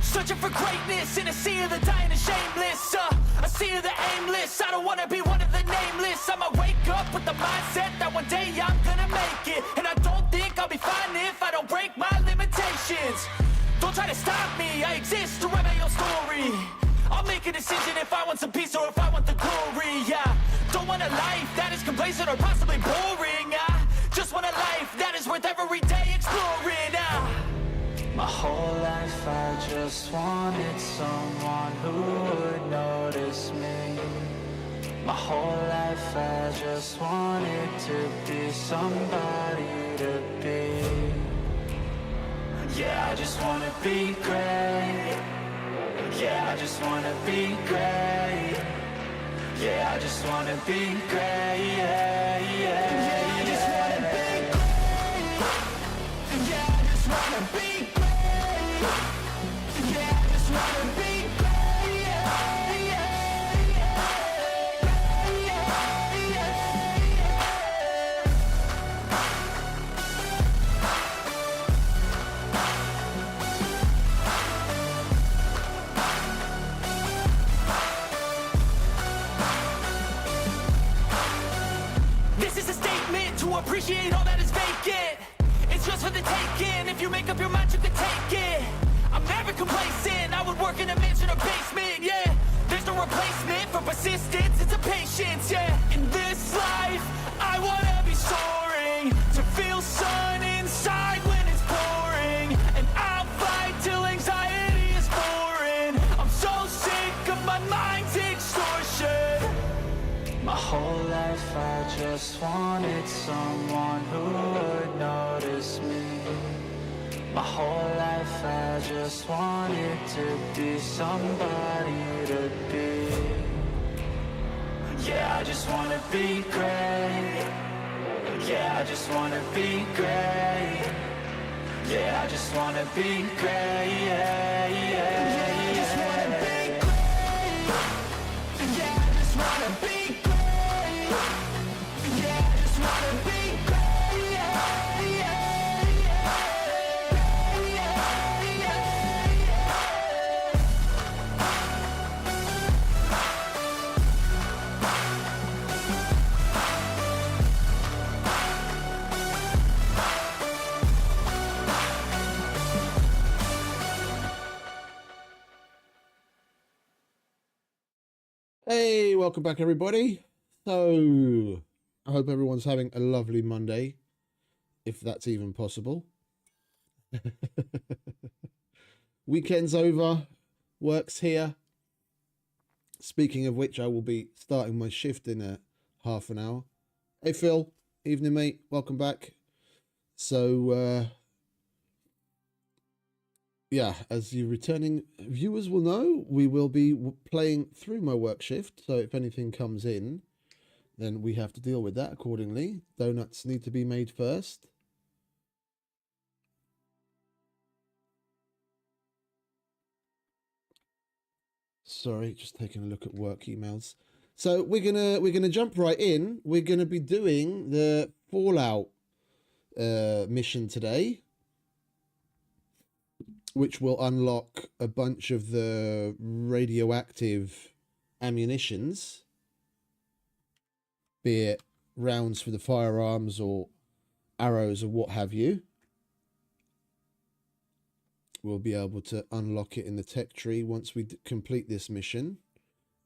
Searching for greatness in a sea of the dying and shameless, a sea of the aimless. I don't wanna be one of the nameless. I'ma wake up with the mindset that one day I'm gonna make it. And I don't think I'll be fine if I don't break my limitations. Don't try to stop me, I exist to write my own story. I'll make a decision if I want some peace or if I want the glory. Yeah, don't want a life that is complacent or possibly boring. I just want a life that is worth every day exploring. My whole life I just wanted someone who would notice me. My whole life I just wanted to be somebody to be. Yeah, I just wanna be great. Yeah, I just wanna be great. Yeah, I just wanna be great. Yeah, yeah, I just wanna be great. Yeah, I just wanna be great. Yeah, I just wanna be great. Yeah, yeah, This is a statement to appreciate all that is vacant. It's just for the taking. If you make up your mind, you can take it. I'm never complacent. I would work in a mansion or basement. Yeah, there's no replacement for persistence. It's a patience. Yeah, in this life, I wanna be soaring to feel sun inside when it's pouring, and I'll fight till anxiety is foreign. I'm so sick of my mind's extortion. My whole life I just wanted someone who would notice me. My whole life I just wanted to be somebody to be. Yeah, I just wanna be great. Yeah, I just wanna be great. Yeah, I just wanna be great. Yeah, yeah, I just wanna be great. Yeah, I just wanna be great. Yeah, I just wanna be great. Yeah, Hey, welcome back everybody. So, I hope everyone's having a lovely Monday, if that's even possible. Weekend's over, work's here. Speaking of which, I will be starting my shift in a half an hour. Hey Phil, evening mate, welcome back. So, yeah, as you returning viewers will know, we will be playing through my work shift. So if anything comes in, then we have to deal with that accordingly. Donuts need to be made first. Sorry, just taking a look at work emails. So we're gonna jump right in. We're gonna be doing the Fallout mission today, which will unlock a bunch of the radioactive ammunitions, be it rounds for the firearms or arrows or what have you. We'll be able to unlock it in the tech tree once we complete this mission.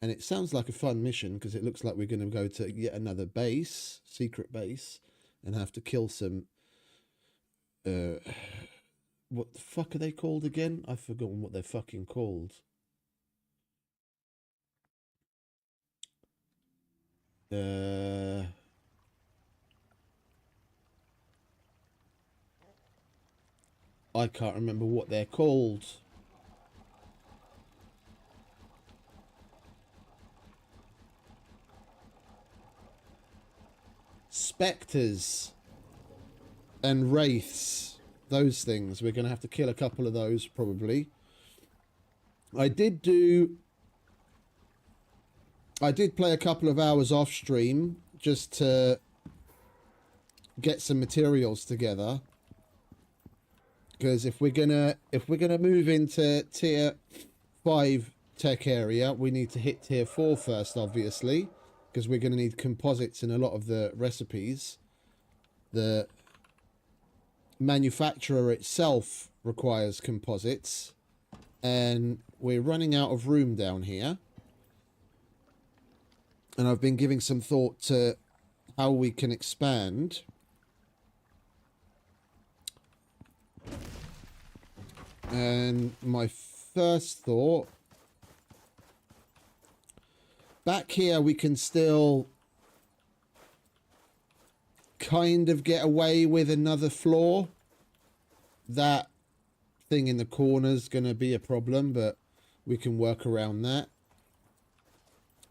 And it sounds like a fun mission because it looks like we're going to go to yet another base, secret base, and have to kill some... what the fuck are they called again? I've forgotten what they're fucking called. I can't remember what they're called. Spectres and wraiths, those things. We're going to have to kill a couple of those probably. I did play a couple of hours off stream just to get some materials together Because if we're gonna move into tier 5 tech area, we need to hit tier 4 first, obviously, because we're gonna need composites in a lot of the recipes. The manufacturer itself requires composites, and we're running out of room down here. And I've been giving some thought to how we can expand. And my first thought, back here we can still kind of get away with another floor. That thing in the corner's going to be a problem, but we can work around that.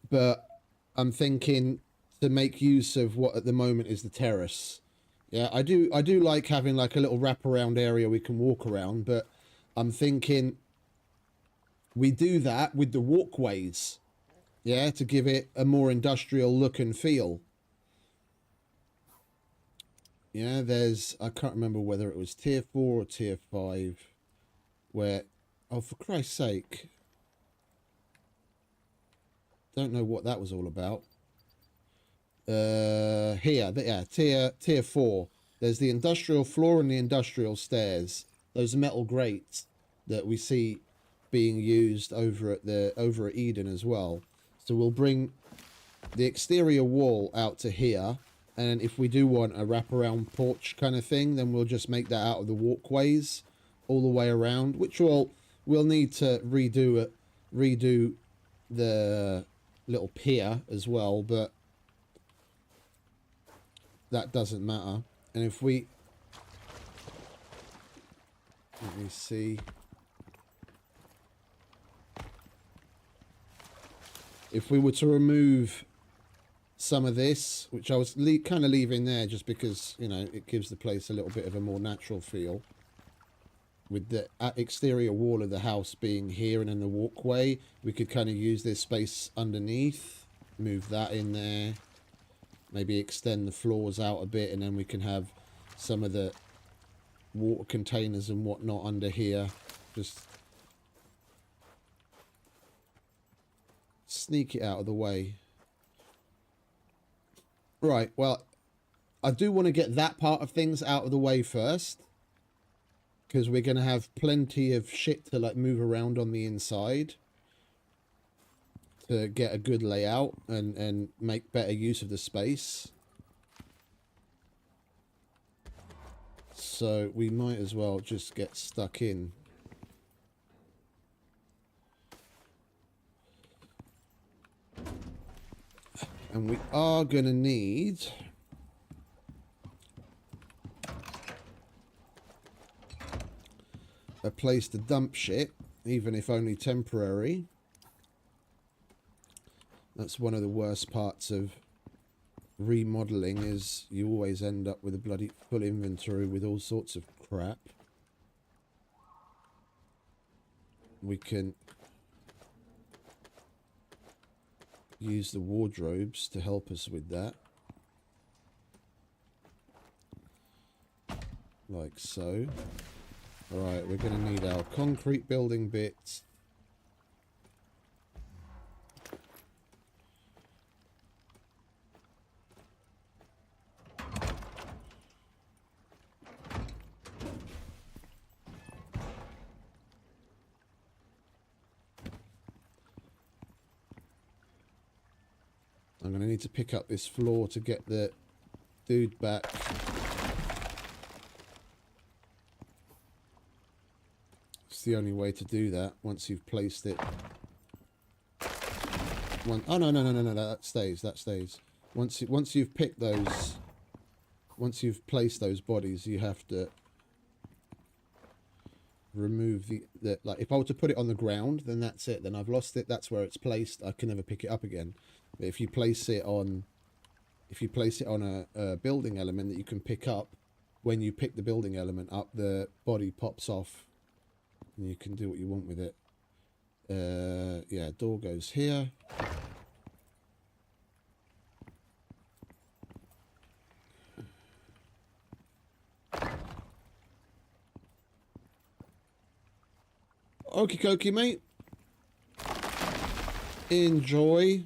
But I'm thinking to make use of what at the moment is the terrace. Yeah, I do like having like a little wraparound area we can walk around, but I'm thinking we do that with the walkways, yeah, to give it a more industrial look and feel. Yeah, there's, I can't remember whether it was tier 4 or tier 5, where, oh, for Christ's sake, don't know what that was all about. Here, yeah, tier 4. There's the industrial floor and the industrial stairs. Those metal grates that we see being used over at Eden as well. So we'll bring the exterior wall out to here, and if we do want a wraparound porch kind of thing, then we'll just make that out of the walkways all the way around, which we'll need to redo the little pier as well, but that doesn't matter. And if we, let me see, if we were to remove some of this, which I was kind of leaving there just because, you know, it gives the place a little bit of a more natural feel, with the exterior wall of the house being here and in the walkway, we could kind of use this space underneath, move that in there, maybe extend the floors out a bit, and then we can have some of the water containers and whatnot under here. Just sneak it out of the way. Right, well, I do want to get that part of things out of the way first, because we're going to have plenty of shit to like move around on the inside to get a good layout and make better use of the space. So we might as well just get stuck in. And we are going to need a place to dump shit, even if only temporary. That's one of the worst parts of remodeling, is you always end up with a bloody full inventory with all sorts of crap. We can use the wardrobes to help us with that. Like so. Alright, we're going to need our concrete building bits. I'm going to need to pick up this floor to get the dude back. It's the only way to do that once you've placed it. Oh, no, that stays, that stays. Once you've picked those, once you've placed those bodies, you have to remove the like, if I were to put it on the ground, then that's it, then I've lost it, that's where it's placed, I can never pick it up again. But if you place it on a building element that you can pick up, when you pick the building element up, the body pops off and you can do what you want with it. Yeah, door goes here. Okie dokie, mate. Enjoy.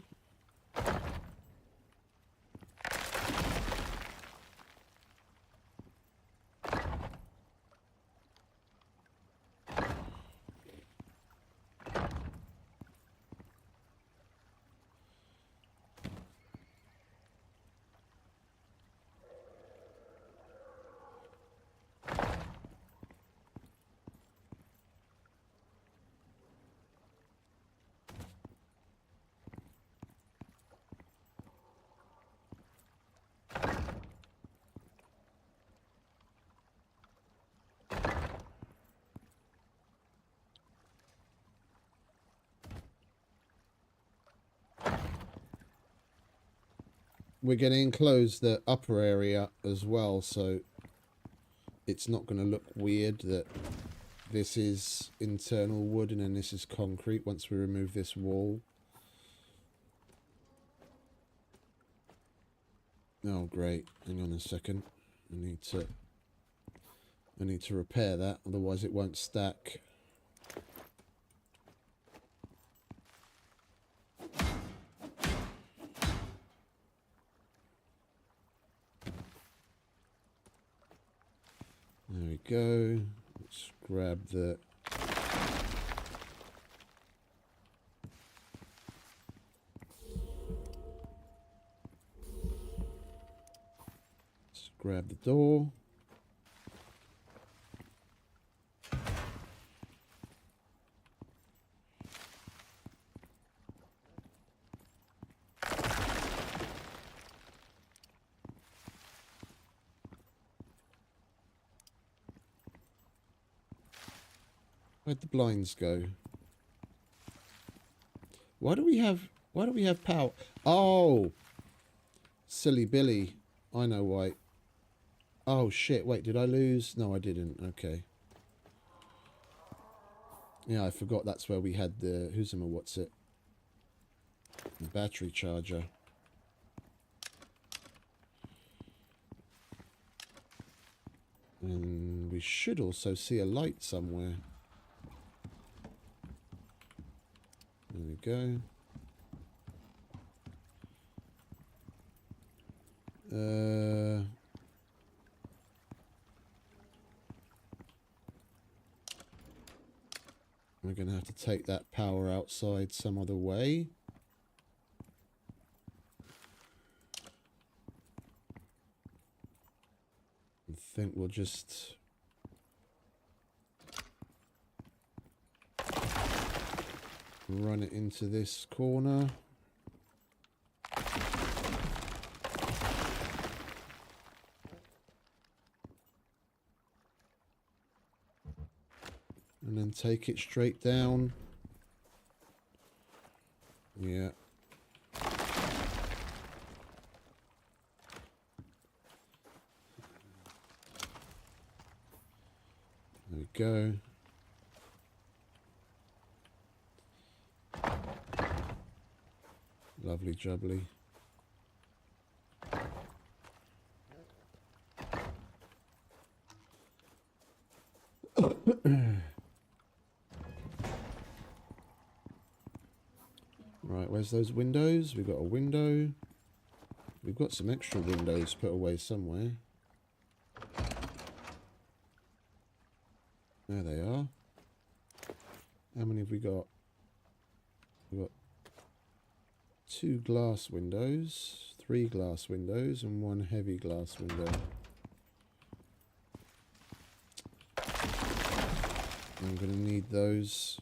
We're going to enclose the upper area as well, so it's not going to look weird that this is internal wood and then this is concrete once we remove this wall. Oh, great. Hang on a second. I need to repair that, otherwise it won't stack. There we go. Let's grab the... Let's grab the door. Where'd the blinds go? Why do we have power? Oh! Silly Billy. I know why. Oh shit, wait, did I lose? No, I didn't. Okay. Yeah, I forgot that's where we had the... what's it? The battery charger. And we should also see a light somewhere. There we go. We're going to have to take that power outside some other way. I think we'll just... run it into this corner. And then take it straight down. Yeah. There we go. Lovely jubbly. Right, where's those windows? We've got a window. We've got some extra windows put away somewhere. There they are. How many have we got? We've got 2 glass windows, 3 glass windows, and 1 heavy glass window. I'm going to need those.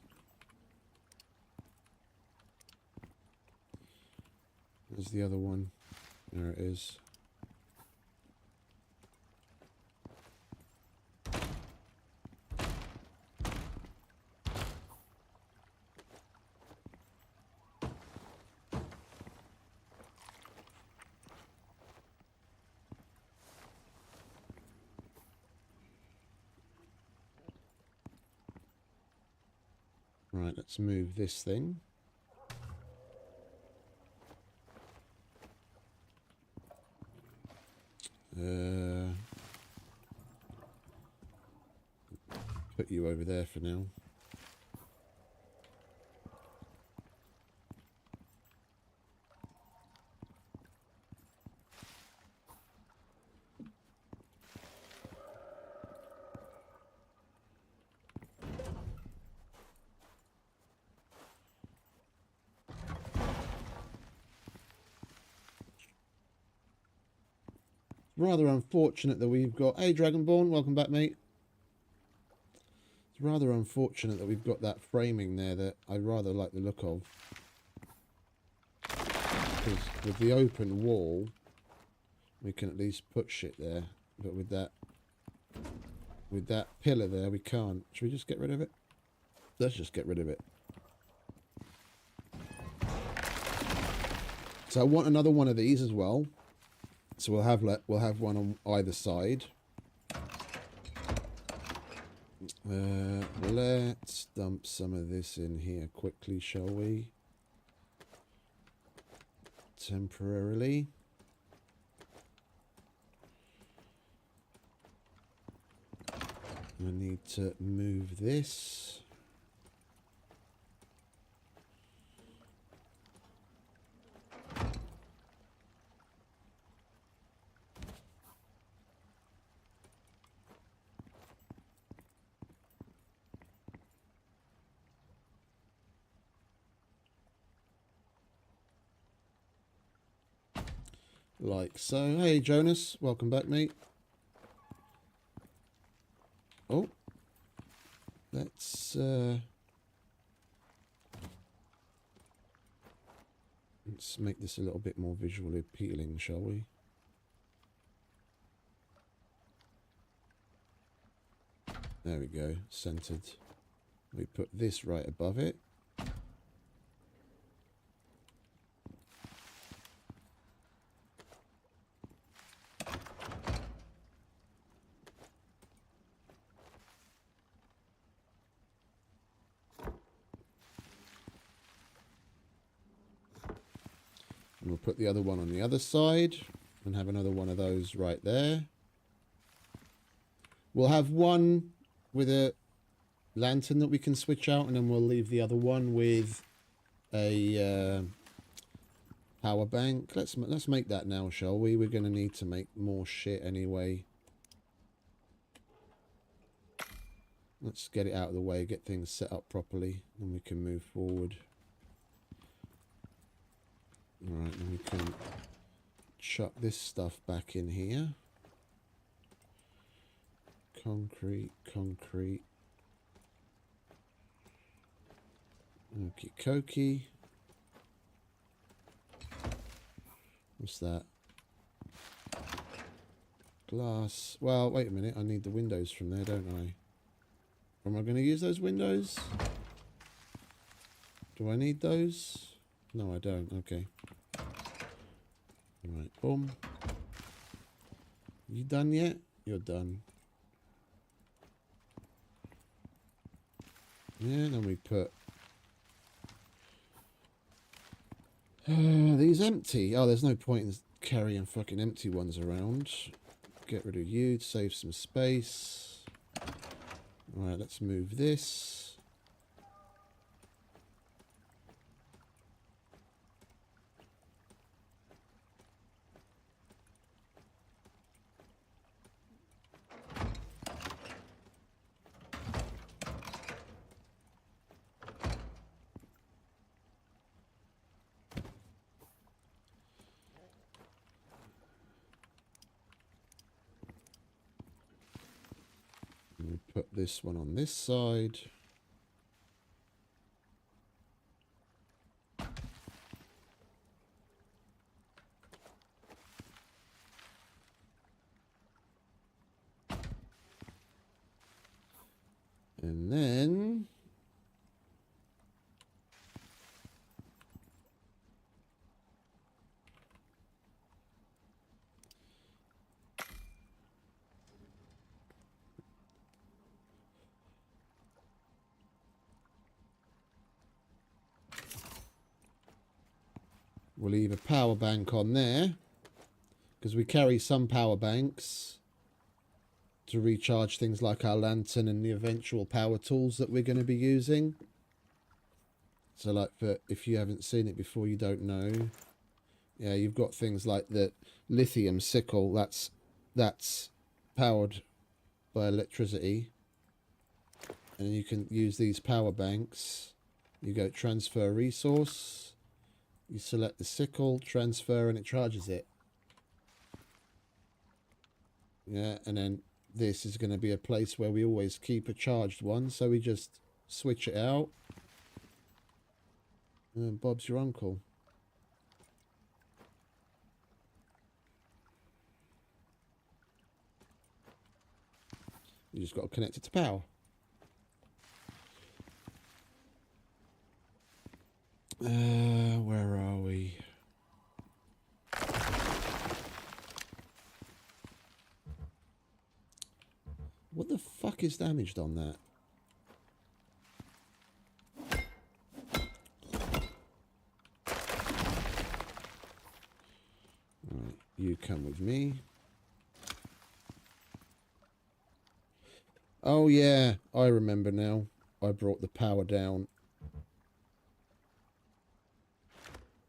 There's the other one. There it is. Right, let's move this thing. Put you over there for now. Rather unfortunate that we've got... Hey, Dragonborn, welcome back, mate. It's rather unfortunate that we've got that framing there that I rather like the look of. Because with the open wall, we can at least put shit there. But with that pillar there, we can't. Should we just get rid of it? Let's just get rid of it. So I want another one of these as well. So we'll have one on either side. Let's dump some of this in here quickly, shall we? Temporarily. I need to move this. Like so. Hey, Jonas. Welcome back, mate. Oh. Let's make this a little bit more visually appealing, shall we? There we go. Centered. We put this right above it. And we'll put the other one on the other side and have another one of those right there. We'll have one with a lantern that we can switch out, and then we'll leave the other one with a power bank. Let's make that now, shall we? We're going to need to make more shit anyway. Let's get it out of the way, get things set up properly, and we can move forward. Alright, and we can chuck this stuff back in here. Concrete. Okie dokie. What's that? Glass. Well, wait a minute. I need the windows from there, don't I? Am I going to use those windows? Do I need those? No, I don't. Okay. Right, boom. You done yet? You're done. Yeah, then we put these empty. Oh, there's no point in carrying fucking empty ones around. Get rid of you to save some space. Alright, let's move this. And put this one on this side. And then we'll leave a power bank on there, because we carry some power banks to recharge things like our lantern and the eventual power tools that we're going to be using. So like, for if you haven't seen it before, you don't know. Yeah, you've got things like the lithium sickle, that's powered by electricity. And you can use these power banks. You go transfer resource. You select the sickle, transfer, and it charges it. Yeah, and then this is going to be a place where we always keep a charged one, so we just switch it out. And Bob's your uncle. You just got to connect it to power. Where are we? What the fuck is damaged on that? Right, you come with me. Oh yeah, I remember now. I brought the power down.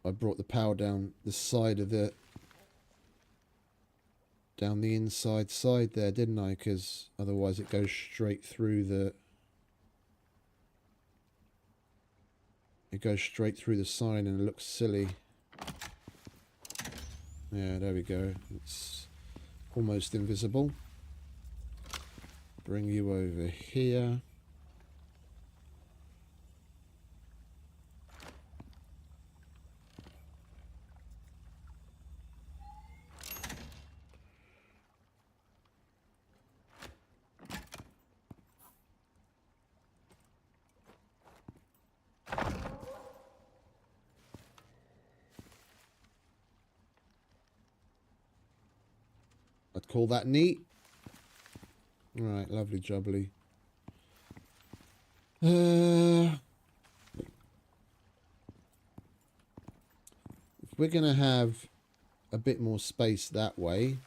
I brought the power down the side of the... down the inside side there, didn't I? Because otherwise it goes straight through the... it goes straight through the sign and it looks silly. Yeah, there we go. It's almost invisible. Bring you over here. I'd call that neat. Right, lovely jubbly. If we're going to have a bit more space that way,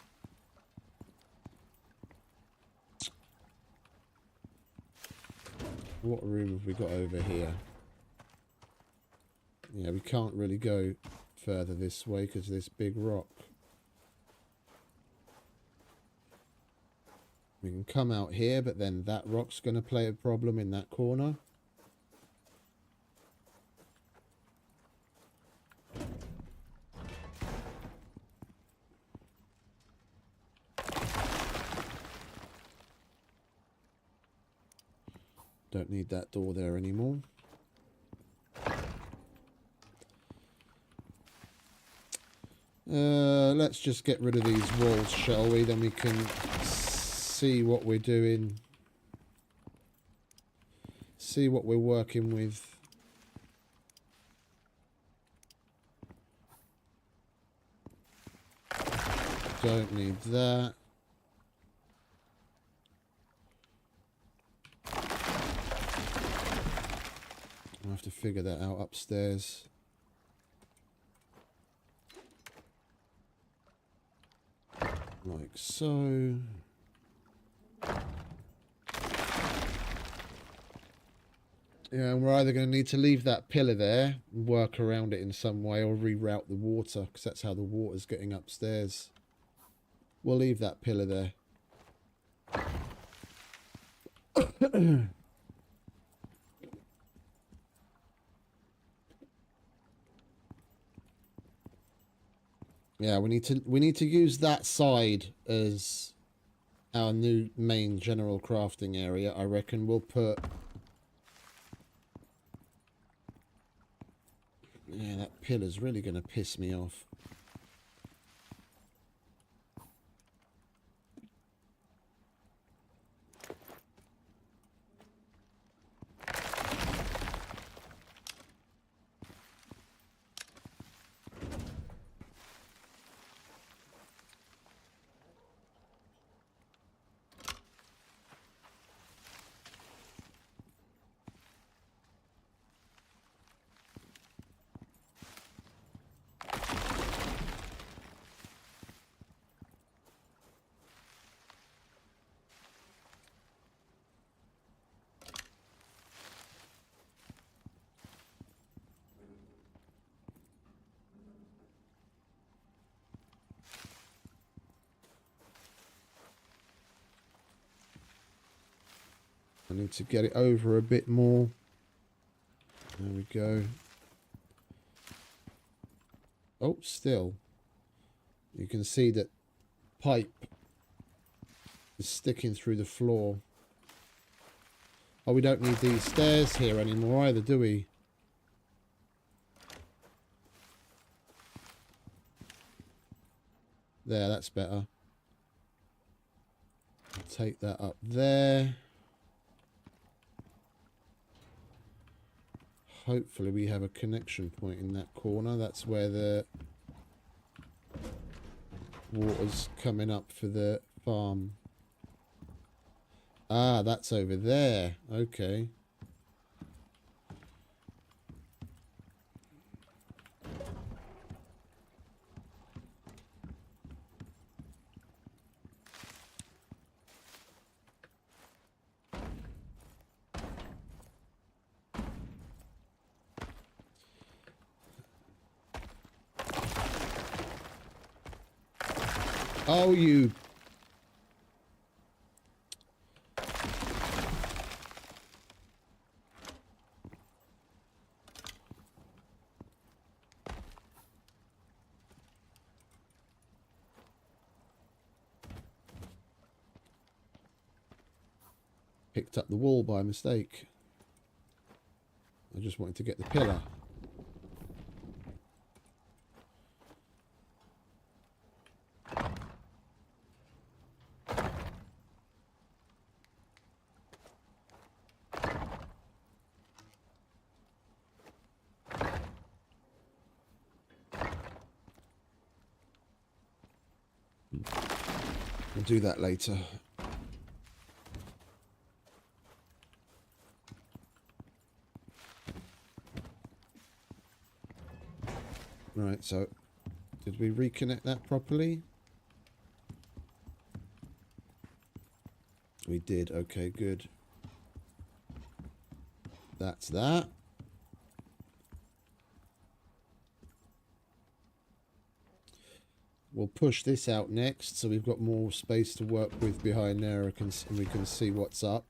what room have we got over here? Yeah, we can't really go further this way because of this big rock. We can come out here, but then that rock's going to play a problem in that corner. Don't need that door there anymore. Let's just get rid of these walls, shall we? Then we can see what we're doing. See what we're working with. Don't need that. I'll have to figure that out upstairs. Like so. Yeah, and we're either going to need to leave that pillar there and work around it in some way, or reroute the water, because that's how the water's getting upstairs. We'll leave that pillar there. Yeah, we need to use that side as our new main general crafting area. I reckon we'll put... yeah, that pillar's really going to piss me off. I need to get it over a bit more. There we go. Oh, still. You can see that pipe is sticking through the floor. Oh, we don't need these stairs here anymore either, do we? There, that's better. Take that up there. Hopefully we have a connection point in that corner. That's where the water's coming up for the farm. Ah, that's over there. Okay. Oh, you... Picked up the wall by mistake. I just wanted to get the pillar. We'll do that later. Right, so did we reconnect that properly? We did. Okay, good. That's that. We'll push this out next, so we've got more space to work with behind there, and we can see what's up.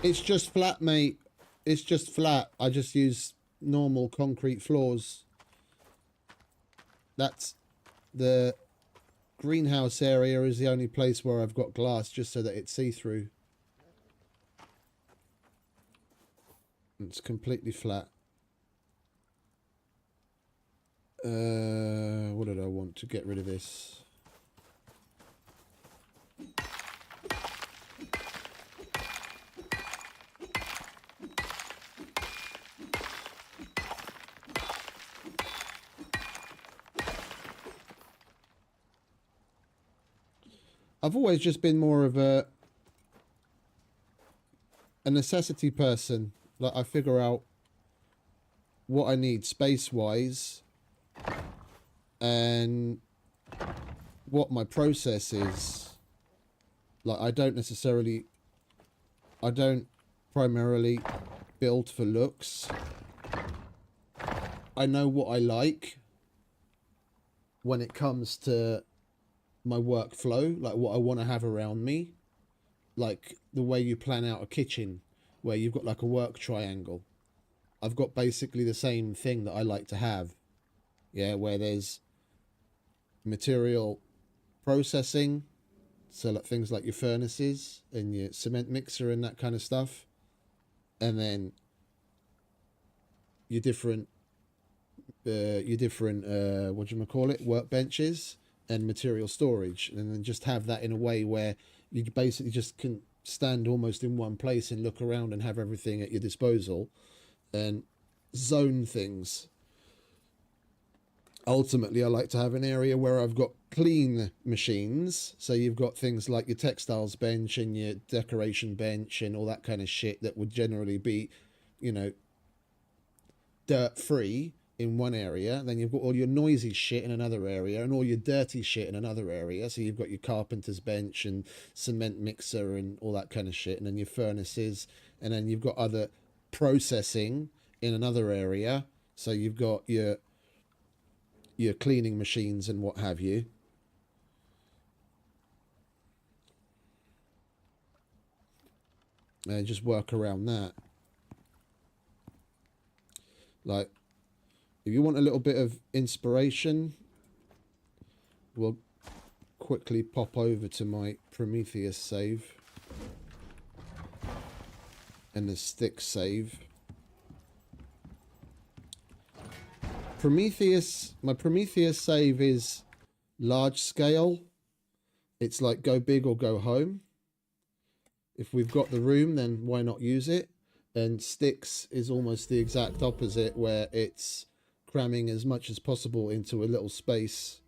It's just flat, mate. It's just flat. I just use normal concrete floors. That's the greenhouse area is the only place where I've got glass, just so that it's see-through. It's completely flat. What did I want to get rid of this? I've always just been more of a necessity person. Like, I figure out what I need space-wise and what my process is. Like, I don't primarily build for looks. I know what I like when it comes to my workflow, like what I want to have around me, like the way you plan out a kitchen where you've got like a work triangle. I've got basically the same thing that I like to have, yeah, where there's material processing, so like things like your furnaces and your cement mixer and that kind of stuff, and then your different workbenches and material storage, and then just have that in a way where you basically just can stand almost in one place and look around and have everything at your disposal and zone things. Ultimately, I like to have an area where I've got clean machines. So you've got things like your textiles bench and your decoration bench and all that kind of shit that would generally be, you know, dirt free in one area. Then you've got all your noisy shit in another area and all your dirty shit in another area. So you've got your carpenter's bench and cement mixer and all that kind of shit, and then your furnaces, and then you've got other processing in another area. So you've got your cleaning machines and what have you. And just work around that. Like, if you want a little bit of inspiration, we'll quickly pop over to my Prometheus save and the stick save. My Prometheus save is large scale. It's like go big or go home. If we've got the room, then why not use it? And sticks is almost the exact opposite, where it's cramming as much as possible into a little space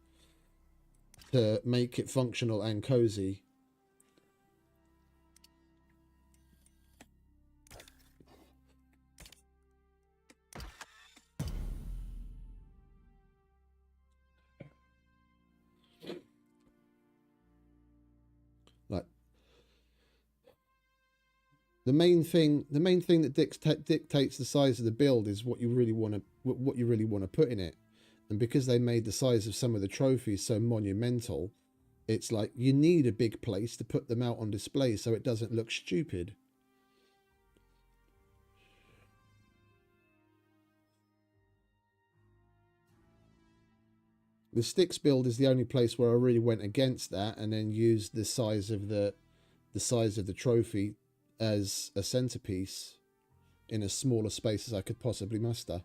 to make it functional and cozy. Like, the main thing that dictates the size of the build is what you really want to put in it. And because they made the size of some of the trophies so monumental, it's like you need a big place to put them out on display so it doesn't look stupid. The sticks build is the only place where I really went against that and then used the size of the trophy as a centerpiece in as small a space as I could possibly muster.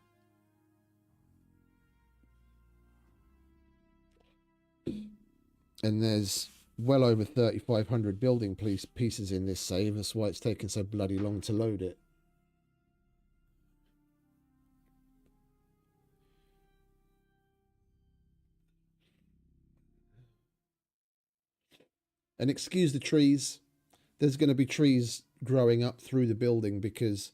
And there's well over 3,500 building pieces in this save. That's why it's taken so bloody long to load it. And excuse the trees. There's going to be trees growing up through the building because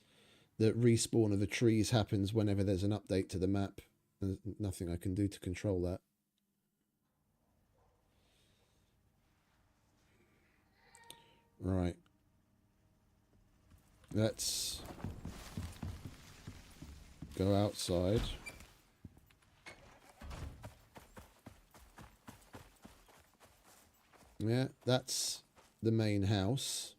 the respawn of the trees happens whenever there's an update to the map. There's nothing I can do to control that. Right. Let's go outside. Yeah, that's the main house.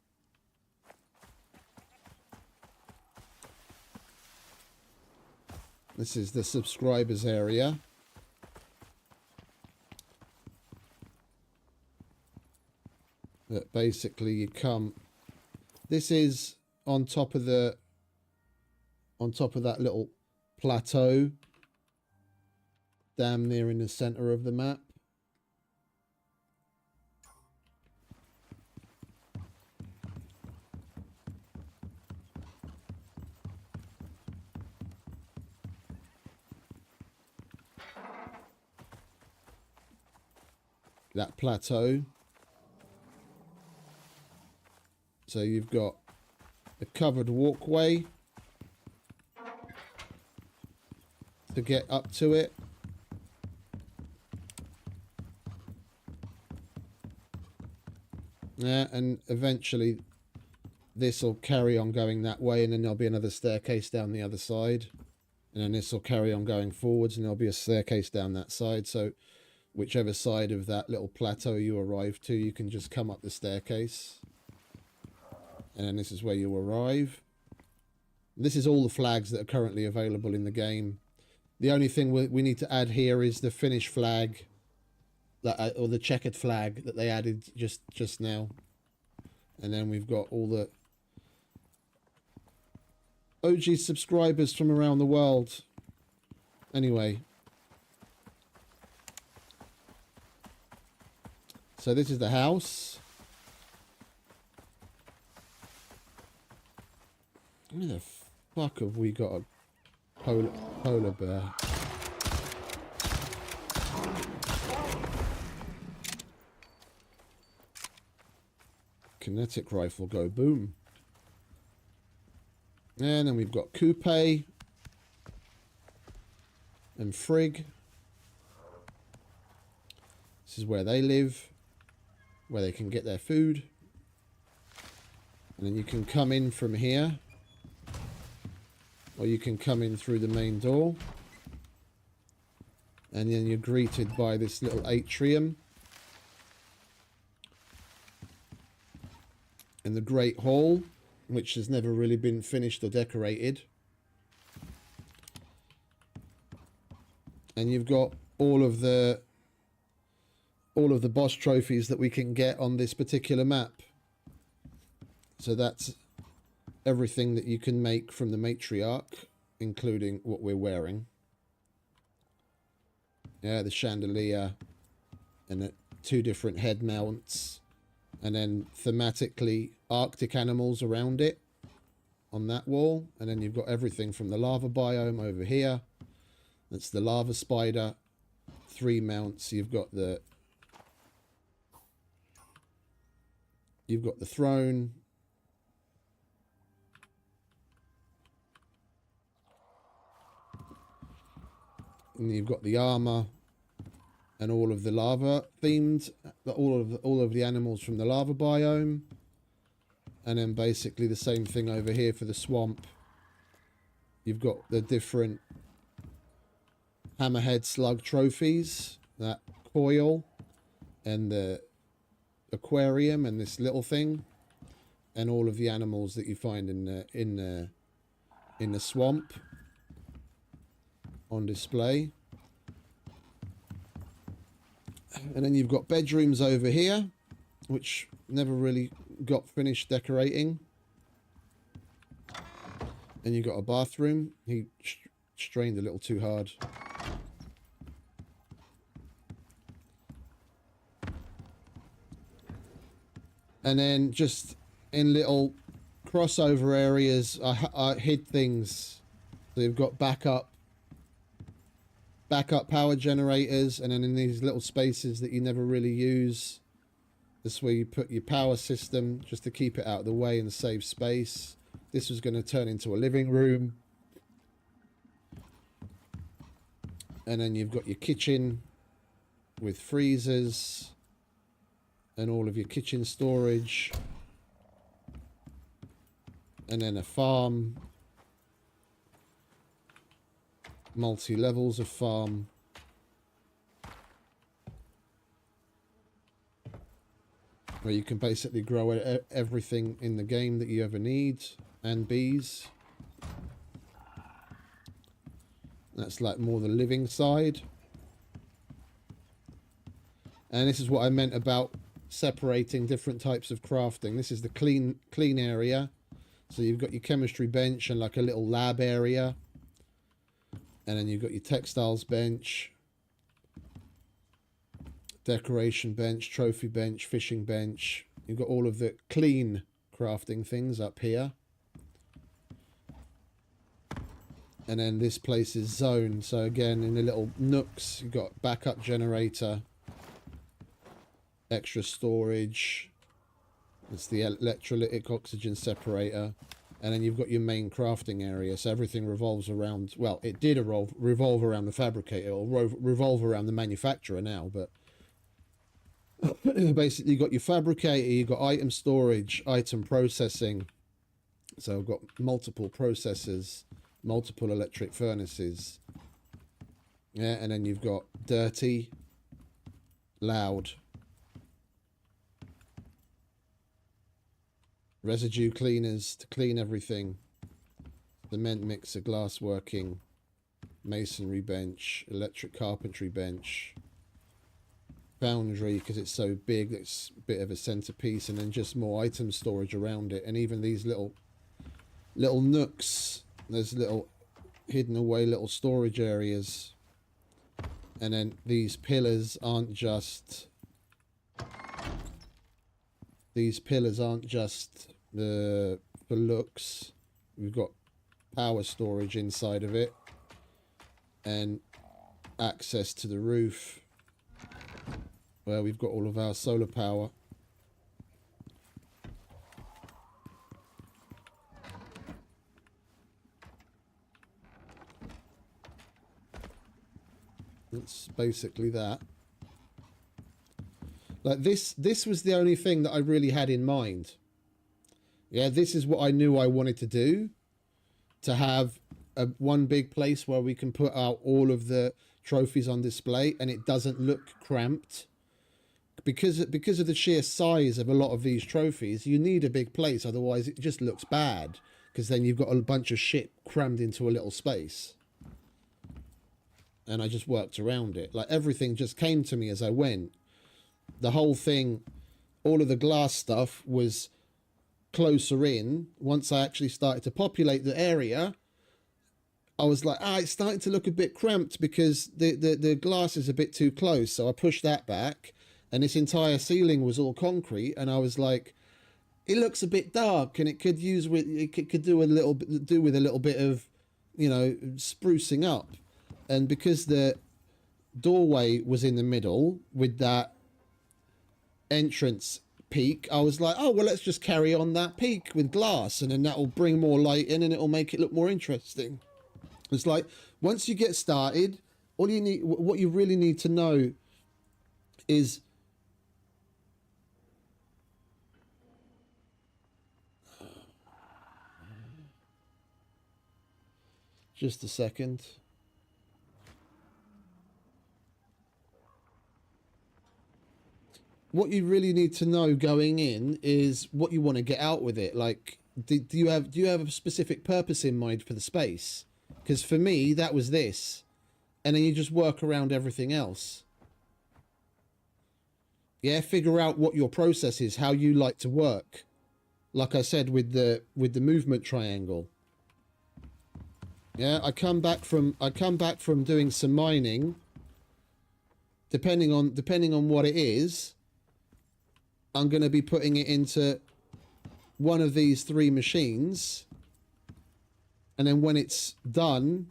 This is the subscribers area. That basically you come. This is on top of that little plateau, damn near in the center of the map. That plateau. So you've got a covered walkway to get up to it. Yeah, and eventually this will carry on going that way, and then there'll be another staircase down the other side. And then this will carry on going forwards, and there'll be a staircase down that side. So whichever side of that little plateau you arrive to, you can just come up the staircase. And then this is where you arrive. This is all the flags that are currently available in the game. The only thing we need to add here is the Finnish flag, or the checkered flag that they added just now. And then we've got all the OG subscribers from around the world. Anyway. So this is the house. Where the fuck have we got a polar bear? kinetic rifle go boom. And then we've got Coupe and Frig. This is where they live, where they can get their food. And then you can come in from here, or you can come in through the main door. And then you're greeted by this little atrium in the Great Hall, which has never really been finished or decorated. And you've got all of the boss trophies that we can get on this particular map. So that's everything that you can make from the matriarch, including what we're wearing. Yeah, the chandelier and the 2 different head mounts, and then thematically Arctic animals around it on that wall. And then you've got everything from the lava biome over here. That's the lava spider. 3 mounts. You've got the throne. And you've got the armor and all of the lava themed, all of the animals from the lava biome. And then basically the same thing over here for the swamp. You've got the different hammerhead slug trophies, that coil and the aquarium and this little thing, and all of the animals that you find in the swamp on display. And then you've got bedrooms over here, which never really got finished decorating. And you've got a bathroom. He strained a little too hard. And then just in little crossover areas, I hid things. So you've got backup power generators, and then in these little spaces that you never really use, this where you put your power system just to keep it out of the way and save space. This was going to turn into a living room. And then you've got your kitchen with freezers and all of your kitchen storage. And then a farm. Multi-levels of farm. Where you can basically grow everything in the game that you ever need. And bees. That's like more the living side. And this is what I meant about separating different types of crafting. This is the clean area. So you've got your chemistry bench and like a little lab area. And then you've got your textiles bench, decoration bench, trophy bench, fishing bench. You've got all of the clean crafting things up here. And then this place is zoned. So again, in the little nooks, you've got backup generator, extra storage. It's the electrolytic oxygen separator. And then you've got your main crafting area. So everything revolves around, well, it did revolve around the fabricator, or revolve around the manufacturer now. But basically you've got your fabricator, you've got item storage, item processing. So I've got multiple processors, multiple electric furnaces. Yeah, and then you've got dirty, loud, residue cleaners to clean everything, cement mixer, glass working, masonry bench, electric carpentry bench, foundry because it's so big it's a bit of a centerpiece, and then just more item storage around it. And even these little nooks, there's little hidden away little storage areas. And then these pillars aren't just for looks. We've got power storage inside of it and access to the roof where we've got all of our solar power. It's basically that. Like this was the only thing that I really had in mind. Yeah, this is what I knew I wanted to do. To have one big place where we can put out all of the trophies on display and it doesn't look cramped. Because of the sheer size of a lot of these trophies, you need a big place, otherwise it just looks bad. Because then you've got a bunch of shit crammed into a little space. And I just worked around it. Like, everything just came to me as I went. The whole thing, all of the glass stuff was closer in. Once I actually started to populate the area, I was like, it's starting to look a bit cramped because the glass is a bit too close. So I pushed that back, and this entire ceiling was all concrete, and I was like, it looks a bit dark, and it could do with a little bit of, you know, sprucing up. And because the doorway was in the middle with that entrance peak, I was like, oh well, let's just carry on that peak with glass, and then that will bring more light in and it'll make it look more interesting. It's like, once you get started, what you really need to know is just a second. What you really need to know going in is what you want to get out with it. Like, do you have a specific purpose in mind for the space? Because for me, that was this, and then you just work around everything else. Yeah, figure out what your process is, how you like to work. Like I said, with the movement triangle. Yeah, I come back from doing some mining. Depending on what it is, I'm going to be putting it into one of these 3 machines, and then when it's done,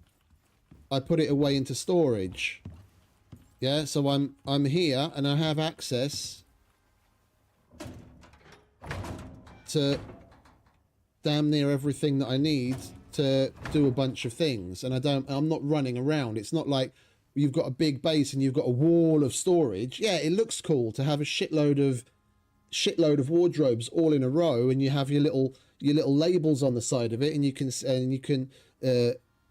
I put it away into storage. Yeah, so I'm here and I have access to damn near everything that I need to do a bunch of things, and I'm not running around. It's not like you've got a big base and you've got a wall of storage. Yeah, it looks cool to have a shitload of wardrobes all in a row, and you have your little labels on the side of it, and you can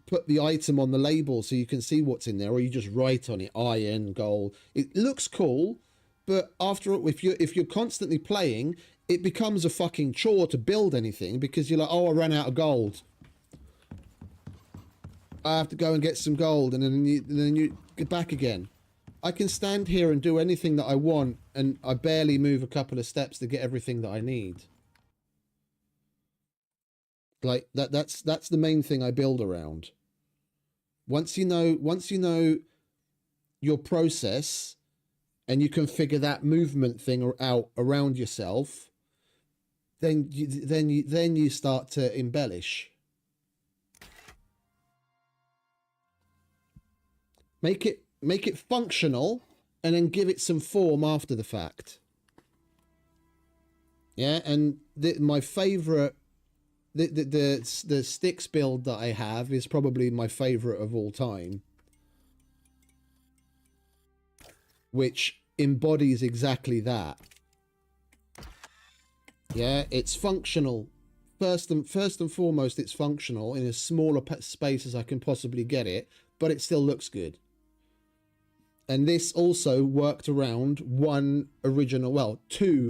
put the item on the label so you can see what's in there, or you just write on it iron, gold. It looks cool, but after if you're constantly playing, it becomes a fucking chore to build anything, because you're like, oh, I ran out of gold, I have to go and get some gold, and then you get back again. I can stand here and do anything that I want, and I barely move a couple of steps to get everything that I need. Like that's the main thing I build around. Once you know your process, and you can figure that movement thing out around yourself, then you start to embellish. Make it functional, and then give it some form after the fact. Yeah, and my favorite, the sticks build that I have is probably my favorite of all time, which embodies exactly that. Yeah, it's functional. First and foremost, it's functional in as small a space as I can possibly get it, but it still looks good. And this also worked around two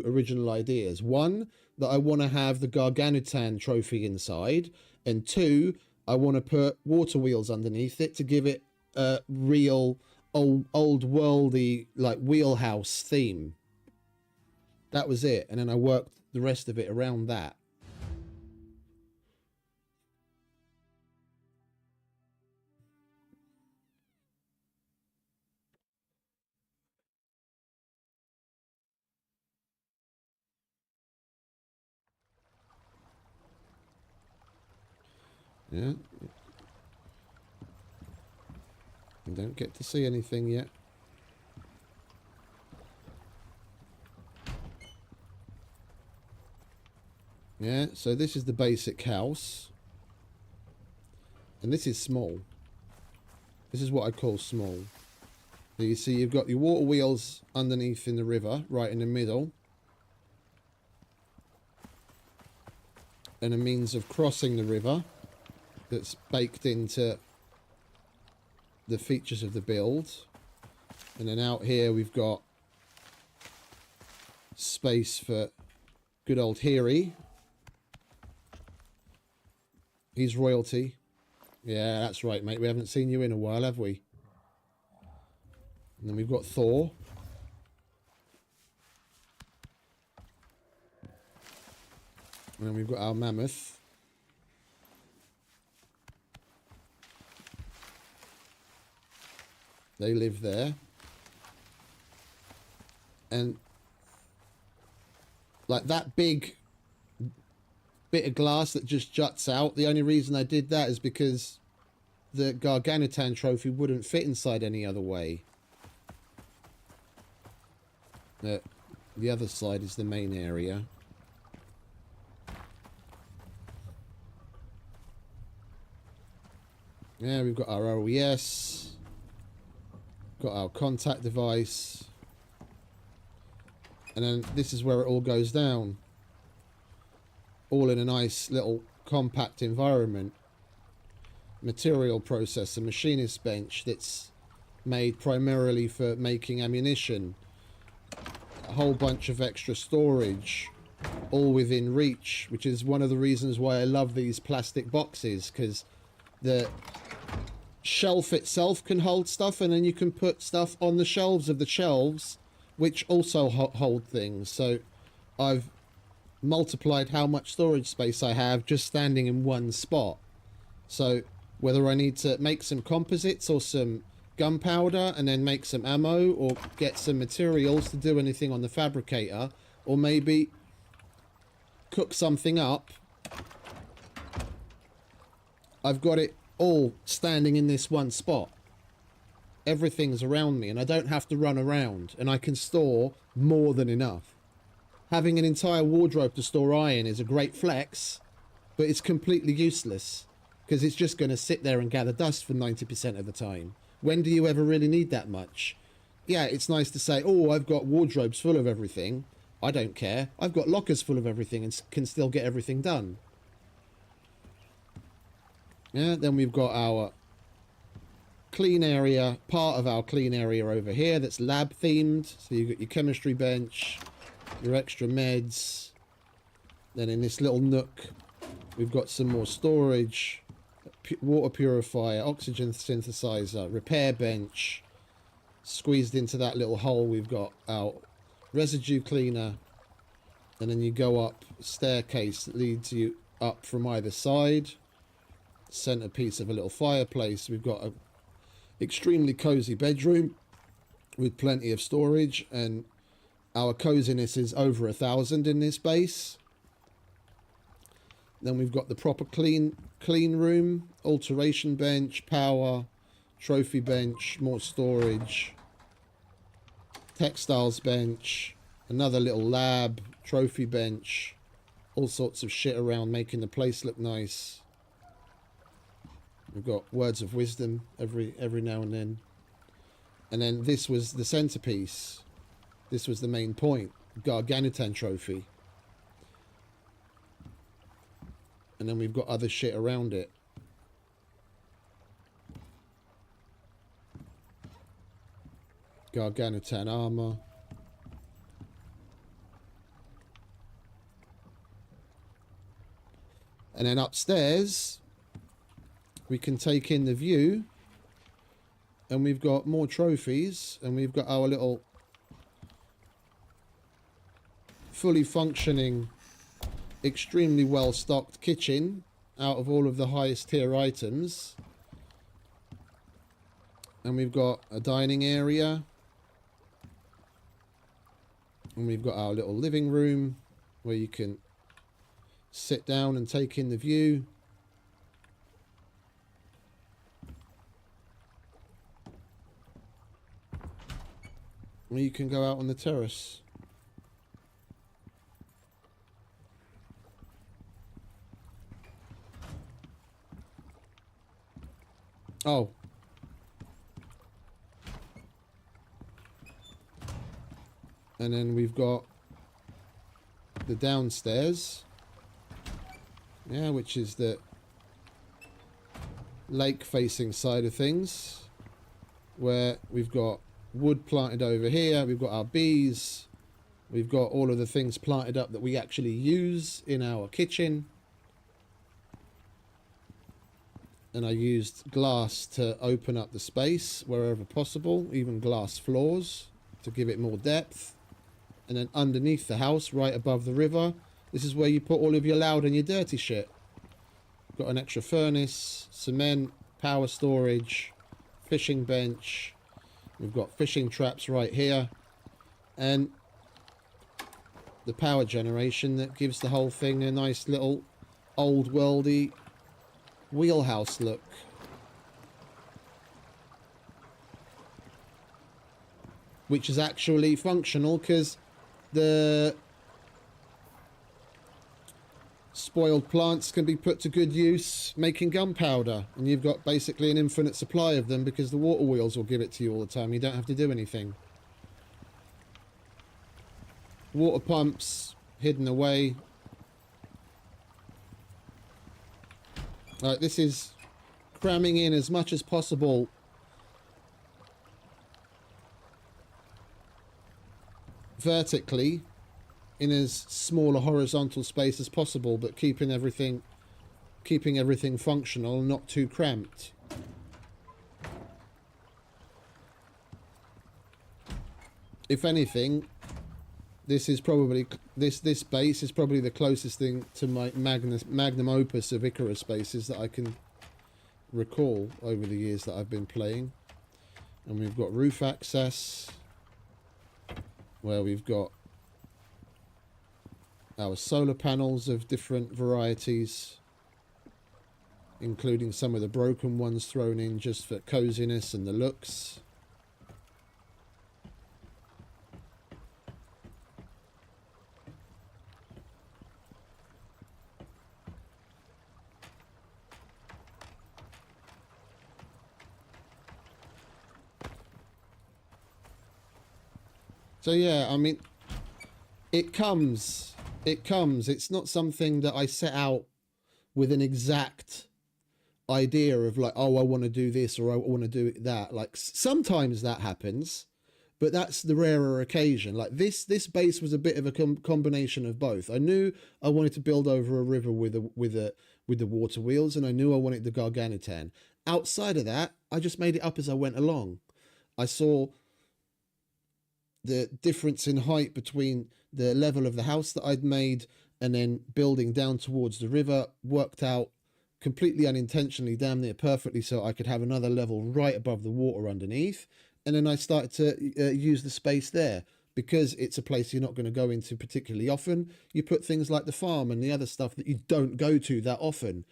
original ideas. One, that I want to have the Garganutan trophy inside, and 2, I want to put water wheels underneath it to give it a real old worldy, like, wheelhouse theme. That was it, and then I worked the rest of it around that. Yeah. You don't get to see anything yet. Yeah, so this is the basic house. And this is small. This is what I call small. So you see you've got your water wheels underneath in the river, right in the middle. And a means of crossing the river that's baked into the features of the build. And then out here we've got space for good old Heary. He's royalty. Yeah, that's right, mate. We haven't seen you in a while, have we? And then we've got Thor. And then we've got our mammoth. They live there. And like that big bit of glass that just juts out, the only reason I did that is because the Gargantuan trophy wouldn't fit inside any other way. The other side is the main area. Yeah, we've got our OES. Got our contact device. And then this is where it all goes down. All in a nice little compact environment. Material processor, machinist bench that's made primarily for making ammunition. A whole bunch of extra storage. All within reach, which is one of the reasons why I love these plastic boxes, because the shelf itself can hold stuff, and then you can put stuff on the shelves of the shelves which also hold things. So I've multiplied how much storage space I have just standing in one spot. So whether I need to make some composites or some gunpowder and then make some ammo, or get some materials to do anything on the fabricator, or maybe cook something up, I've got it all standing in this one spot. Everything's around me and I don't have to run around, and I can store more than enough. Having an entire wardrobe to store iron is a great flex, but it's completely useless because it's just going to sit there and gather dust for 90% of the time. When do you ever really need that much? Yeah, it's nice to say, oh, I've got wardrobes full of everything. I don't care. I've got lockers full of everything and can still get everything done. Yeah, then we've got our clean area, part of our clean area over here that's lab themed. So you've got your chemistry bench, your extra meds. Then in this little nook, we've got some more storage, water purifier, oxygen synthesizer, repair bench. Squeezed into that little hole, we've got our residue cleaner. And then you go up a staircase that leads you up from either side. Centerpiece of a little fireplace. We've got a extremely cozy bedroom with plenty of storage, and our coziness is over 1,000 in this base. Then we've got the proper clean room, alteration bench, power, trophy bench, more storage, textiles bench, another little lab, trophy bench, all sorts of shit around making the place look nice. We've got words of wisdom every now and then. And then this was the centerpiece. This was the main point. Gargantuan trophy. And then we've got other shit around it. Gargantuan armor. And then upstairs, we can take in the view, and we've got more trophies, and we've got our little fully functioning, extremely well stocked kitchen out of all of the highest tier items. And we've got a dining area, and we've got our little living room where you can sit down and take in the view. Or you can go out on the terrace. Oh. And then we've got the downstairs, yeah, which is the lake facing side of things, where we've got wood planted over here, we've got our bees, we've got all of the things planted up that we actually use in our kitchen. And I used glass to open up the space wherever possible, even glass floors to give it more depth. And then underneath the house, right above the river, this is where you put all of your loud and your dirty shit. Got an extra furnace, cement, power storage, fishing bench. We've got fishing traps right here. And the power generation that gives the whole thing a nice little old worldy wheelhouse look. Which is actually functional because the spoiled plants can be put to good use making gunpowder, and you've got basically an infinite supply of them because the water wheels will give it to you all the time. You don't have to do anything. Water pumps hidden away. This is cramming in as much as possible vertically in as small a horizontal space as possible, but keeping everything functional and not too cramped. If anything, this is probably this base is probably the closest thing to my magnum opus of Icarus bases that I can recall over the years that I've been playing. And we've got roof access, where we've got our solar panels of different varieties, including some of the broken ones thrown in just for coziness and the looks. So yeah, I mean, it comes. It's not something that I set out with an exact idea of like, oh, I want to do this or I want to do that. Like sometimes that happens, but that's the rarer occasion. Like this base was a bit of a combination of both. I knew I wanted to build over a river with the water wheels, and I knew I wanted the Garganitan. Outside of that, I just made it up as I went along. I saw the difference in height between the level of the house that I'd made and then building down towards the river worked out completely unintentionally, damn near perfectly, so I could have another level right above the water underneath. And then I started to use the space there. Because it's a place you're not going to go into particularly often, you put things like the farm and the other stuff that you don't go to that often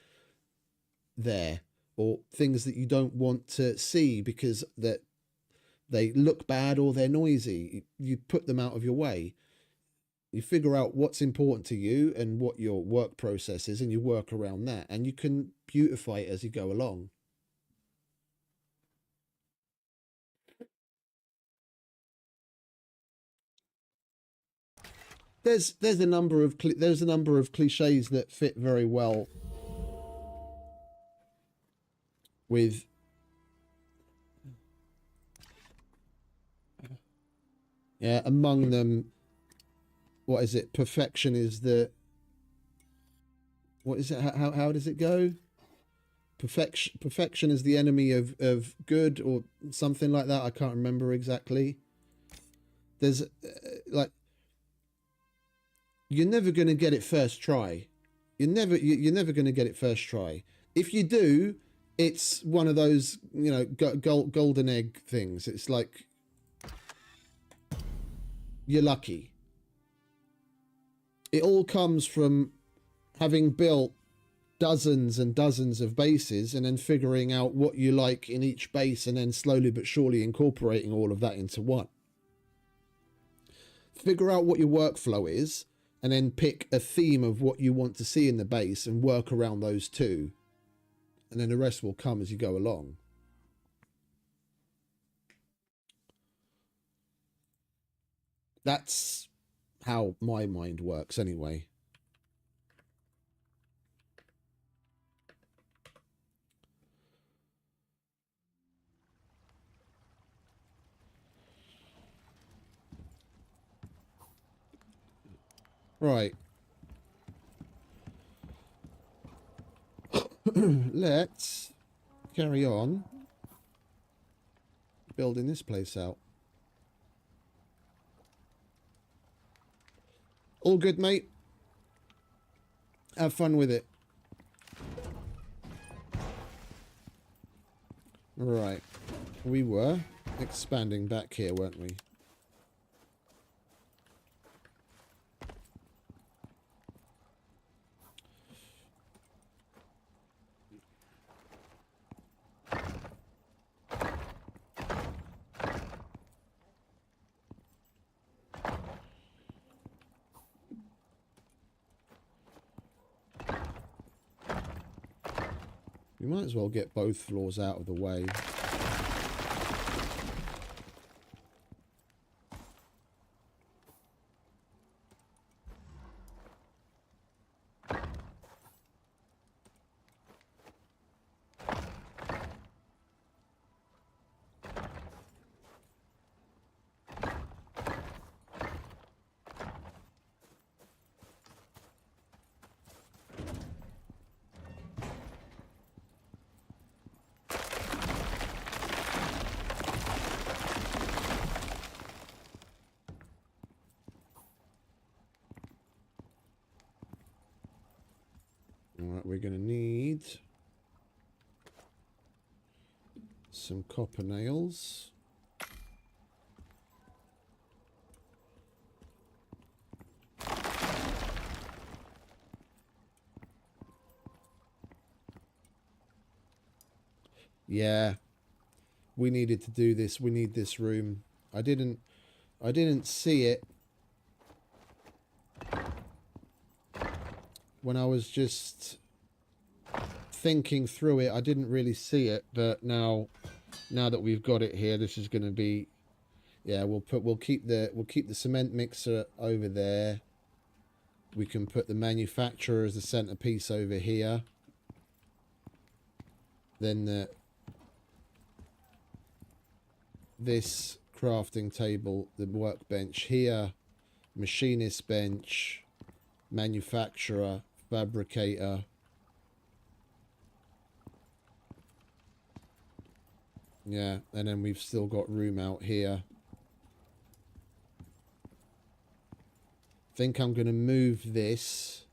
there, or things that you don't want to see because that they look bad or they're noisy. You put them out of your way. You figure out what's important to you and what your work process is, and you work around that, and you can beautify it as you go along. There's a number of cliches that fit very well with among them, what is it? Perfection is the, what is it? How does it go? Perfection is the enemy of good, or something like that. I can't remember exactly. There's like, you're never going to get it first try. You're never going to get it first try. If you do, it's one of those, you know, golden egg things. It's like you're lucky. It all comes from having built dozens and dozens of bases and then figuring out what you like in each base and then slowly but surely incorporating all of that into one. Figure out what your workflow is and then pick a theme of what you want to see in the base and work around those two. And then the rest will come as you go along. That's how my mind works anyway. Right. Let's carry on building this place out. All good, mate. Have fun with it. Right. We were expanding back here, weren't we? We might as well get both floors out of the way. Alright, we're going to need some copper nails. Yeah, we needed to do this. We need this room. I didn't see it when I was just thinking through it. I didn't really see it, but now that we've got it here, this is going to be, yeah, we'll keep the cement mixer over there. We can put the manufacturer as the centerpiece over here. Then this crafting table, the workbench here, machinist bench, manufacturer, fabricator. Yeah, and then we've still got room out here. Think I'm going to move this,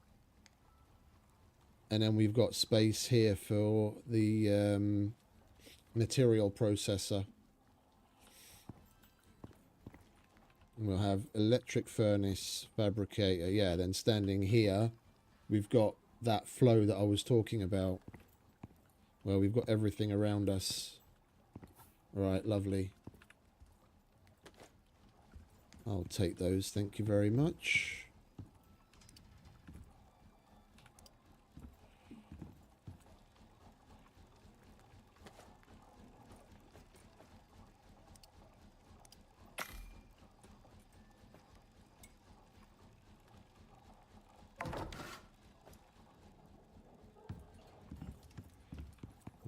and then we've got space here for the material processor. We'll have electric furnace, fabricator. Yeah, then standing here, we've got that flow that I was talking about. Well, we've got everything around us. Right, lovely. I'll take those, thank you very much.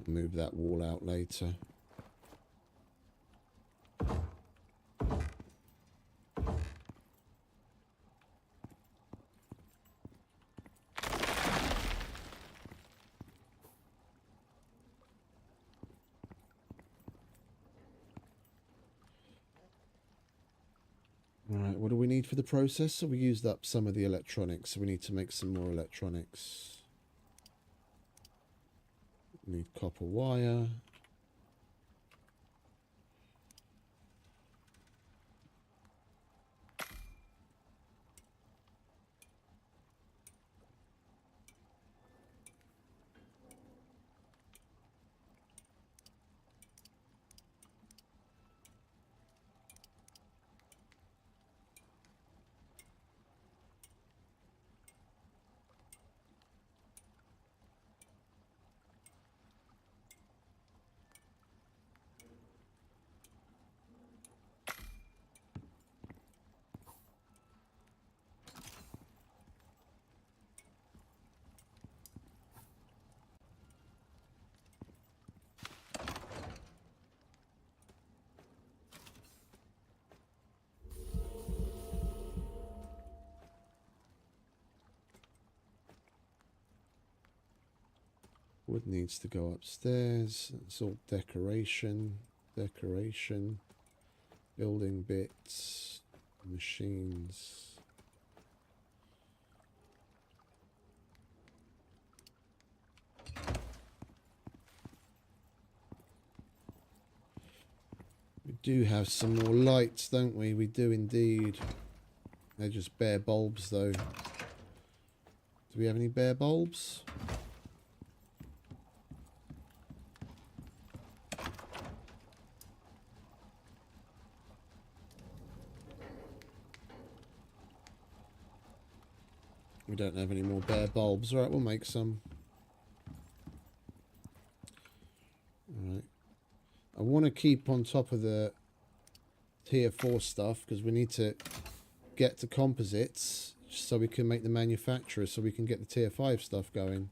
Move that wall out later. Right, what do we need for the processor? We used up some of the electronics, so we need to make some more electronics. Need copper wire. Wood needs to go upstairs. It's all decoration, decoration, building bits, machines. We do have some more lights, don't we? We do indeed. They're just bare bulbs, though. Do we have any bare bulbs? We don't have any more bare bulbs. Right, we'll make some. Alright. I want to keep on top of the tier 4 stuff because we need to get to composites so we can make the manufacturers so we can get the tier 5 stuff going.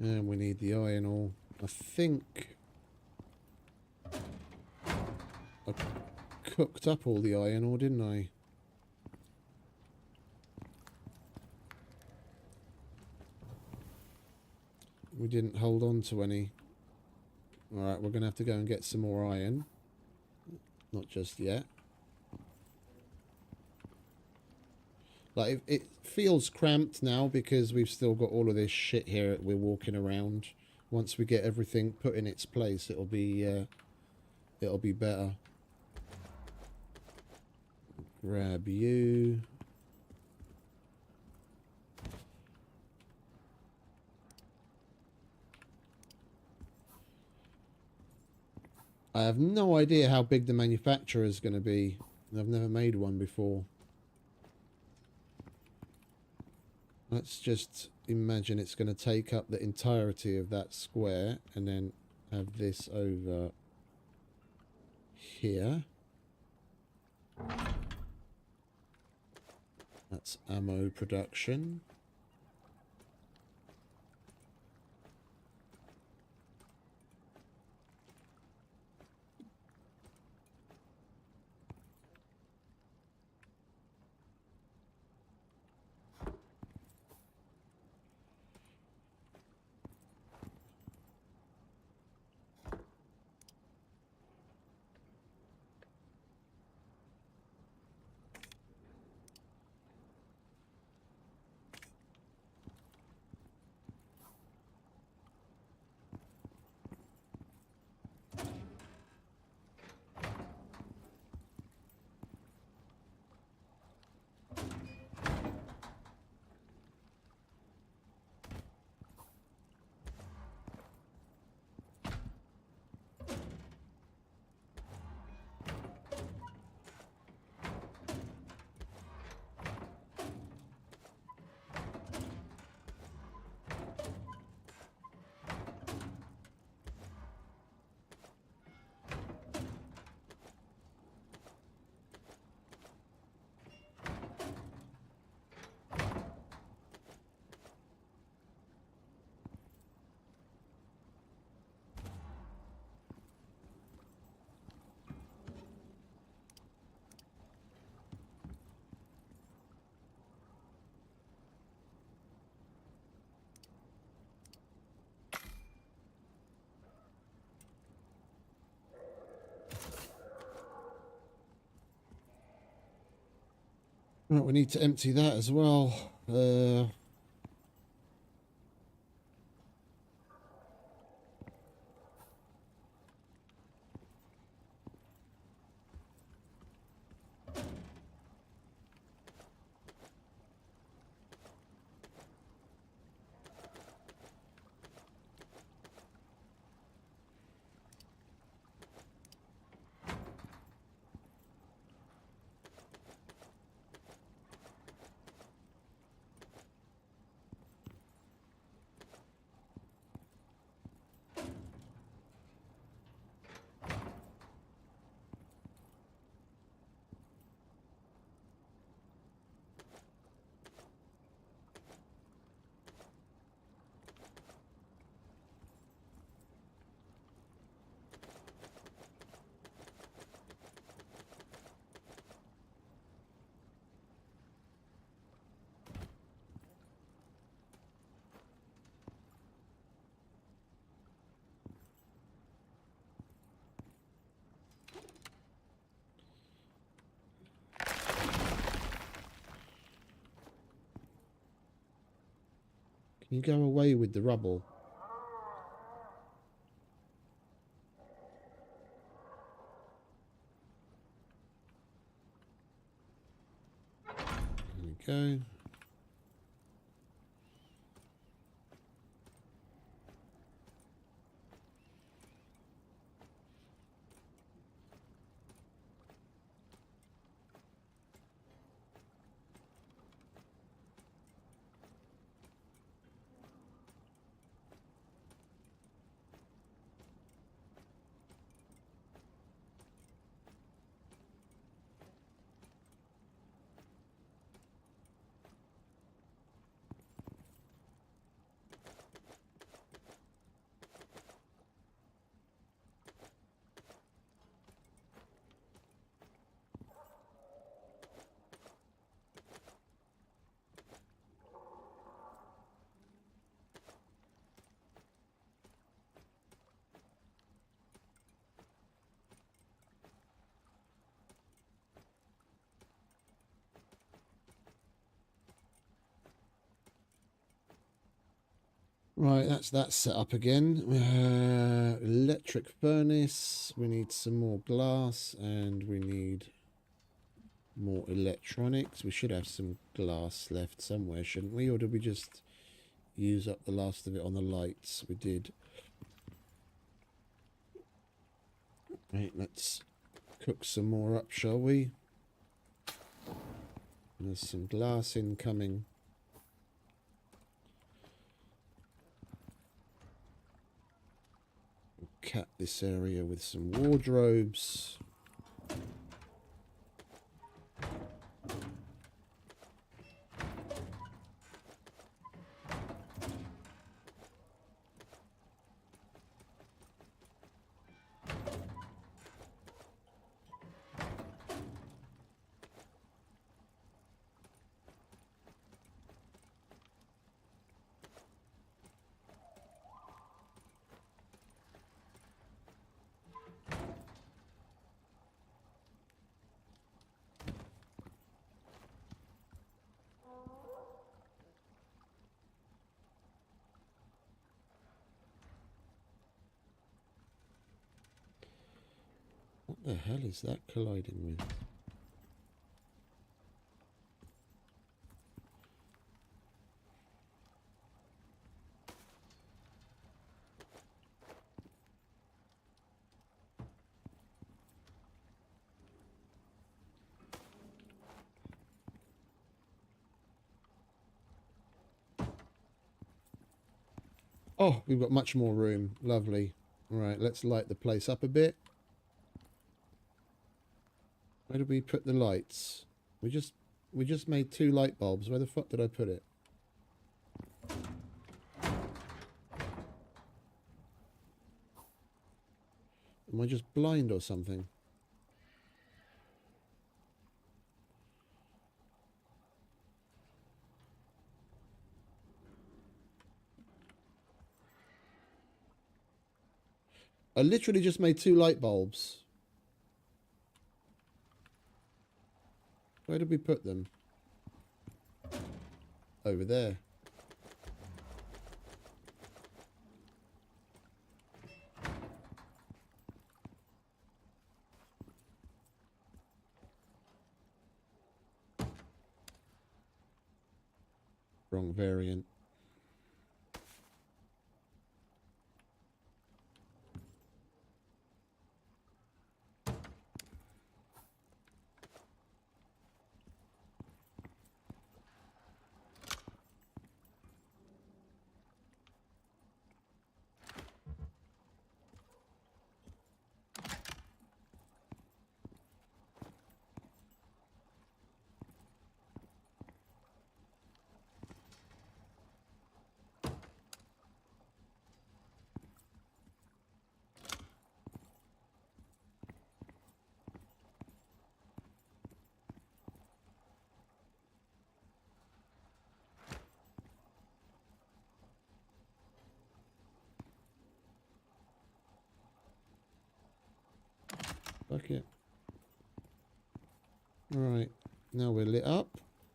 And we need the iron ore. I think I cooked up all the iron ore, didn't I? We didn't hold on to any. Alright, we're going to have to go and get some more iron. Not just yet. Like, it feels cramped now because we've still got all of this shit here we're walking around. Once we get everything put in its place, it'll be better. Grab you. I have no idea how big the manufacturer is going to be. I've never made one before. Let's just imagine it's going to take up the entirety of that square and then have this over here. That's ammo production. Right, we need to empty that as well. Can you go away with the rubble? There we go. Right, that's that set up again. Electric furnace. We need some more glass and we need more electronics. We should have some glass left somewhere, shouldn't we? Or did we just use up the last of it on the lights? We did. Right, let's cook some more up, shall we? There's some glass incoming. Cap this area with some wardrobes. What the hell is that colliding with? Oh, we've got much more room. Lovely. All right, let's light the place up a bit. Where did we put the lights? We just made 2 light bulbs. Where the fuck did I put it? Am I just blind or something? I literally just made 2 light bulbs. Where did we put them? over there. Wrong variant. Fuck it. Alright, now we're lit up.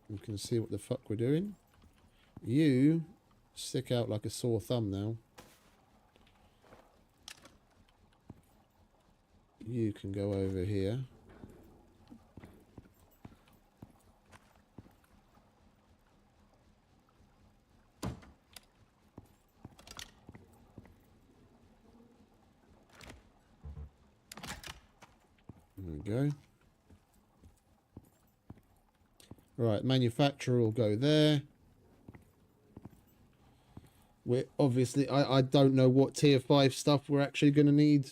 We can see what the fuck we're doing. You stick out like a sore thumb now. You can go over here. There we go. Right, manufacturer will go there. We're obviously, I don't know what tier 5 stuff we're actually going to need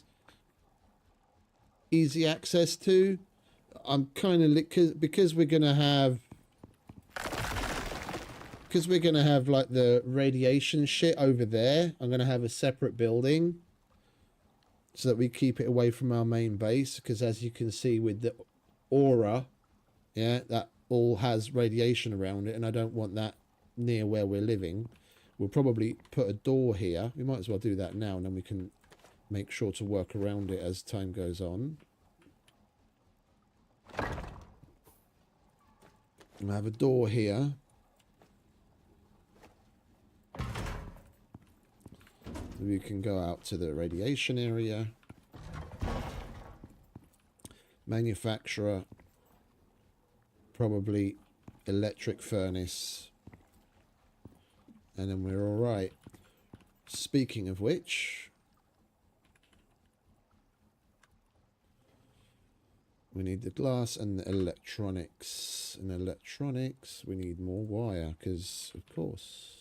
easy access to. I'm kind of, because we're going to have, like the radiation shit over there, I'm going to have a separate building so that we keep it away from our main base, because as you can see with the aura, yeah, that all has radiation around it, and I don't want that near where we're living. We'll probably put a door here. We might as well do that now, and then we can make sure to work around it as time goes on. And I have a door here. We can go out to the radiation area. Manufacturer, probably electric furnace. And then we're all right. Speaking of which, we need the glass and the electronics. And electronics, we need more wire, because, of course.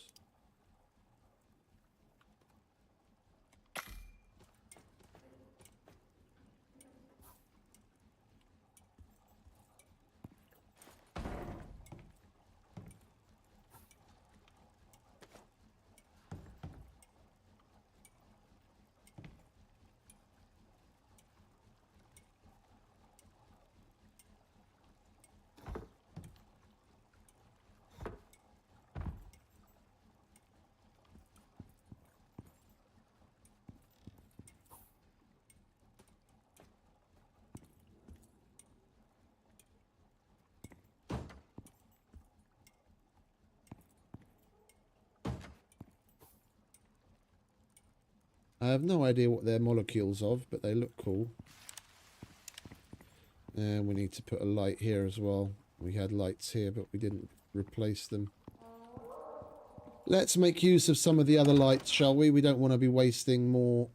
I have no idea what they're molecules of, but they look cool. And we need to put a light here as well. We had lights here, but we didn't replace them. Let's make use of some of the other lights, shall we? We don't want to be wasting more.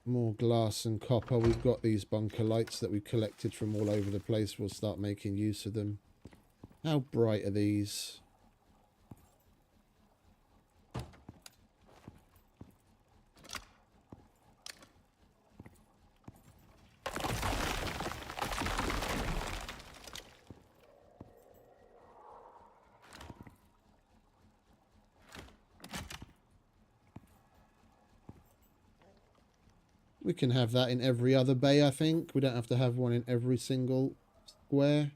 More glass and copper. We've got these bunker lights that we collected from all over the place. We'll start making use of them. How bright are these? We can have that in every other bay, I think. We don't have to have one in every single square.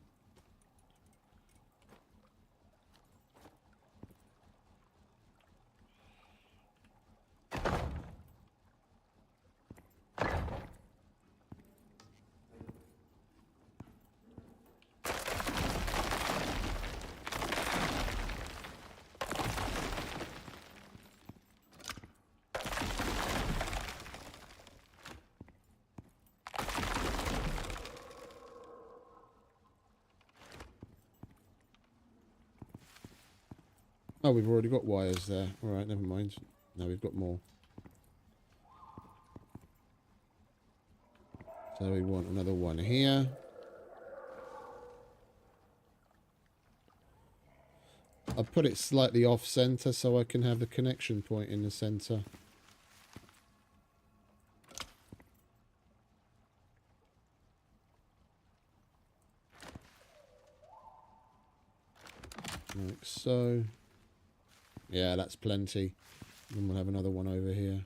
Oh, we've already got wires there. All right, never mind. No, we've got more. So we want another one here. I'll put it slightly off center so I can have the connection point in the center. Like so. Yeah, that's plenty. And we'll have another one over here.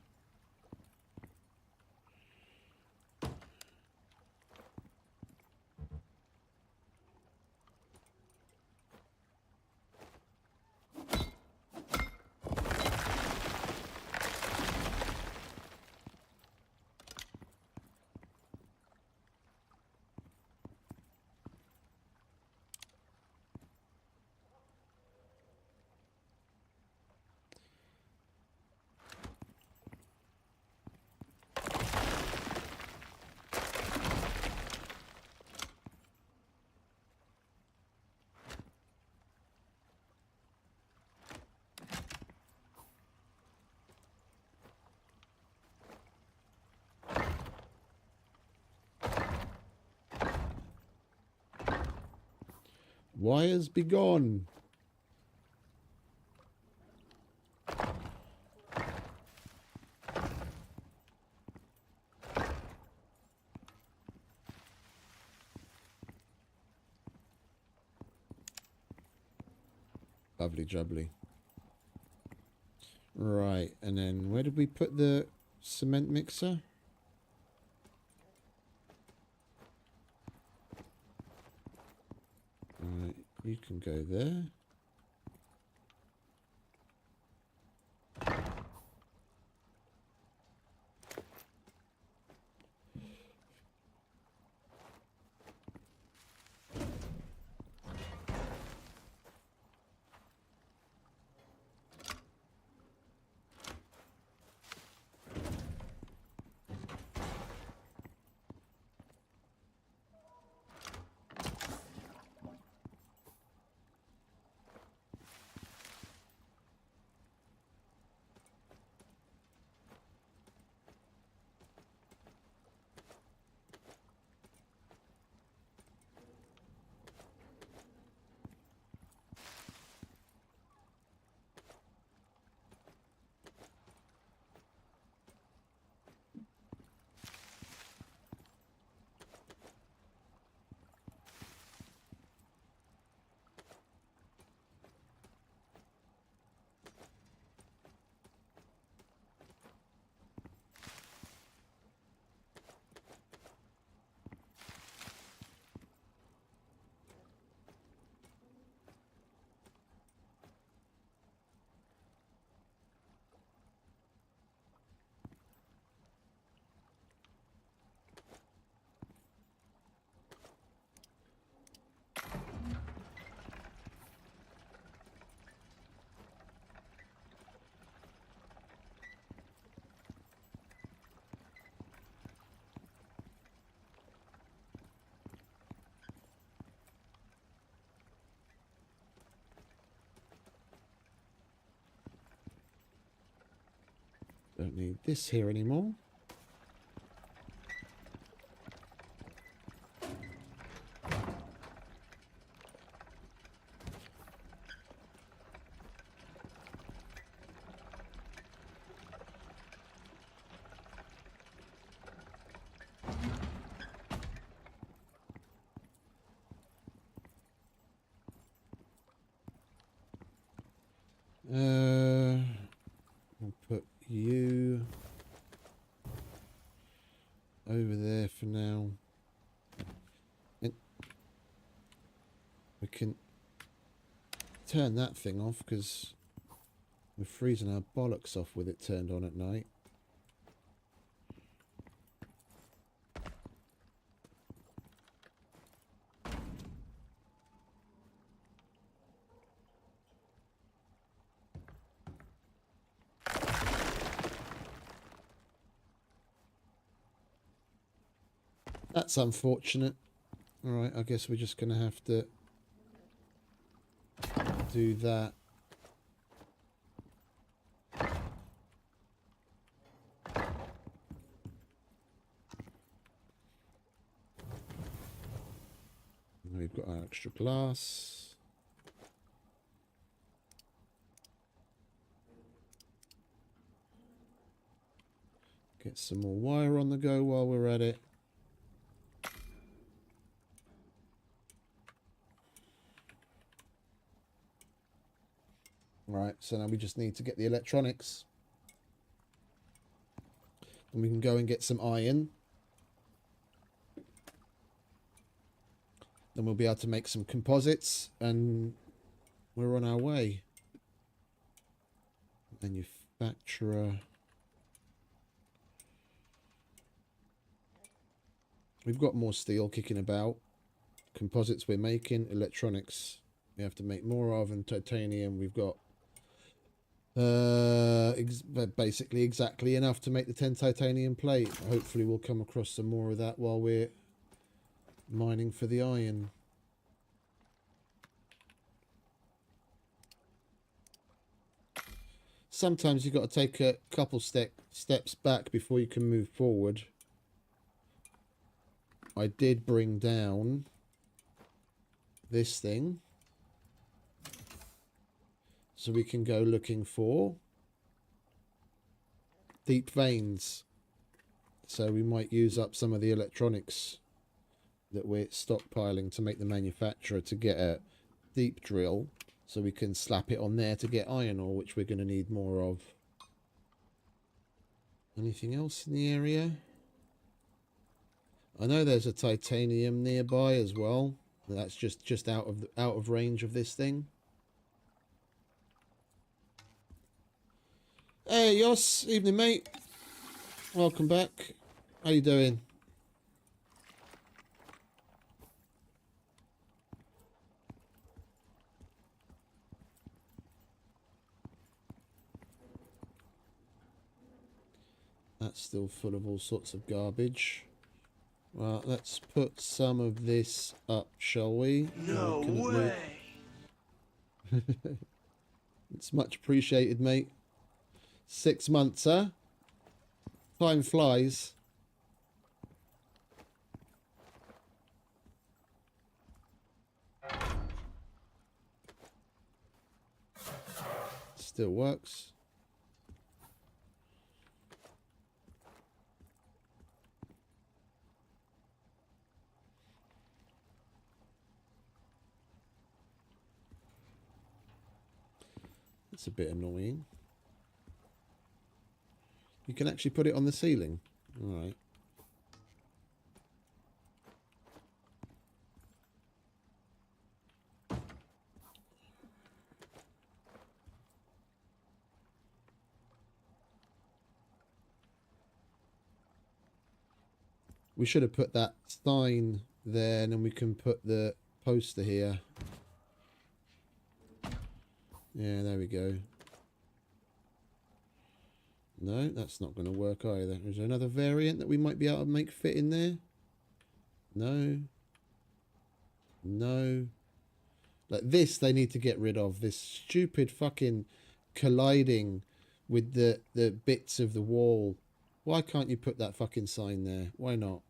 Wires be gone. Lovely jubbly. Right, and then where did we put the cement mixer? Right, you can go there. Don't need this here anymore. We'll put you over there for now. And we can turn that thing off because we're freezing our bollocks off with it turned on at night. That's unfortunate. Alright, I guess we're just going to have to do that. we've got our extra glass. Get some more wire on the go while we're at it. Right, so now we just need to get the electronics. And we can go and get some iron. Then we'll be able to make some composites, and we're on our way. Manufacturer. We've got more steel kicking about. Composites we're making. Electronics we have to make more of, and titanium we've got basically exactly enough to make the 10 titanium plate. Hopefully we'll come across some more of that while we're mining for the iron. Sometimes you've got to take a couple steps back before you can move forward. I did bring down this thing so we can go looking for deep veins. So we might use up some of the electronics that we're stockpiling to make the manufacturer to get a deep drill, so we can slap it on there to get iron ore, which we're going to need more of. Anything else in the area? I know there's a titanium nearby as well. That's just out of range of this thing. Hey Yoss, evening mate. Welcome back. How you doing? That's still full of all sorts of garbage. Well, let's put some of this up, shall we? No way. It's much appreciated, mate. 6 months, huh? Time flies. Still works. It's a bit annoying. You can actually put it on the ceiling. All right. We should have put that sign there, and then we can put the poster here. Yeah, there we go. No, that's not going to work either. Is there another variant that we might be able to make fit in there? No. No. Like this, they need to get rid of. This stupid fucking colliding with the bits of the wall. Why can't you put that fucking sign there? Why not?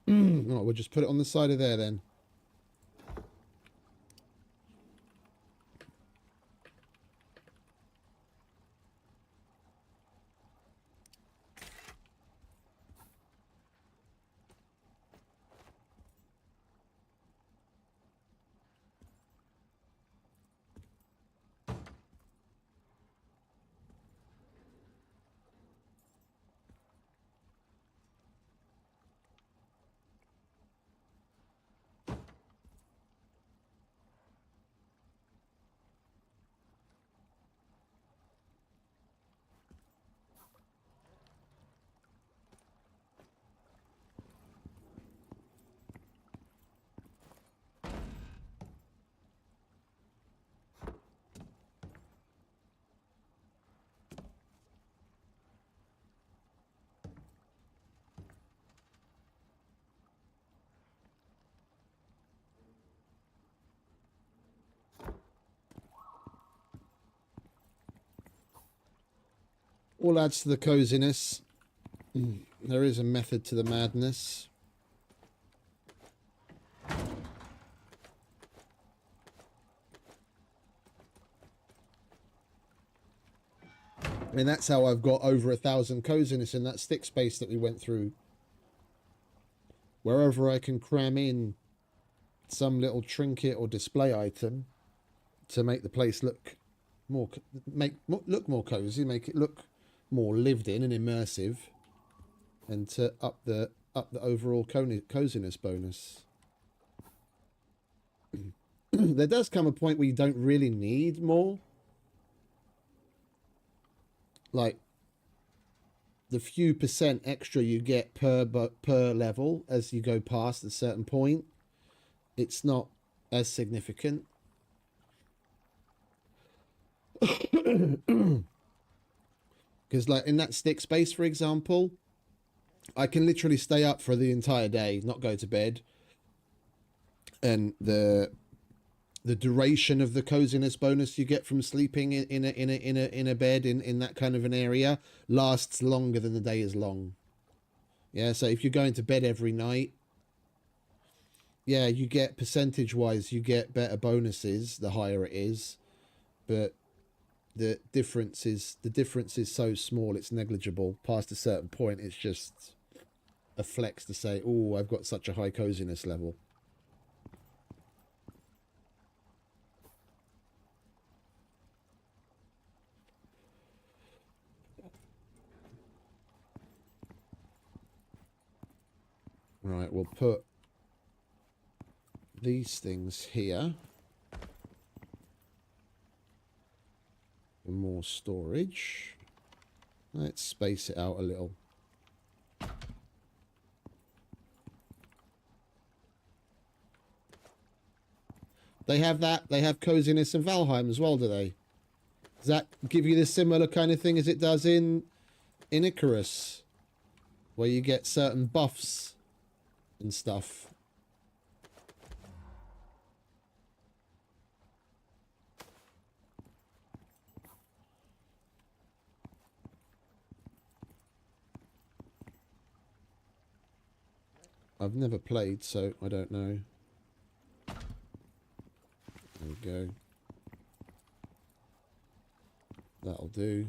Oh, we'll just put it on the side of there then. All adds to the coziness. There is a method to the madness. And that's how I've got over 1,000 coziness in that stick space that we went through. Wherever I can cram in some little trinket or display item to make the place look more cozy, make it look more lived in and immersive, and to up the overall coziness bonus. There does come a point where you don't really need more. Like the few percent extra you get per level as you go past a certain point, it's not as significant. Because like in that stick space, for example, I can literally stay up for the entire day, not go to bed, and the duration of the coziness bonus you get from sleeping in a bed in that kind of an area lasts longer than the day is long. Yeah, so if you're going to bed every night, yeah, you get percentage wise, you get better bonuses the higher it is, but the difference is so small, it's negligible. Past a certain point, it's just a flex to say, oh, I've got such a high coziness level. Right, we'll put these things here for more storage. Let's space it out a little. They have that. They have coziness in Valheim as well, do they? Does that give you the similar kind of thing as it does in Icarus, where you get certain buffs and stuff? I've never played, so I don't know. There we go. That'll do.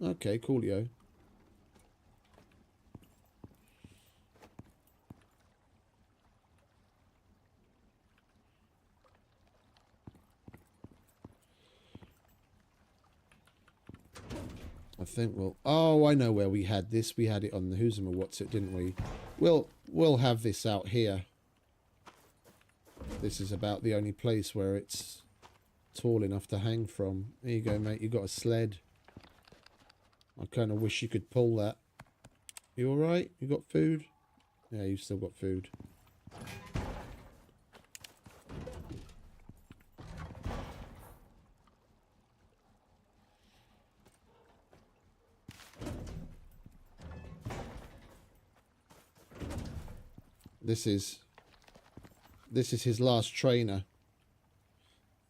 Okay, coolio. I think we'll... Oh, I know where we had this. We had it on the Who's and What's It, didn't we? We'll have this out here. This is about the only place where it's tall enough to hang from. There you go, mate. You got a sled. I kind of wish you could pull that. You all right? You got food? Yeah, you've still got food. This is his last trainer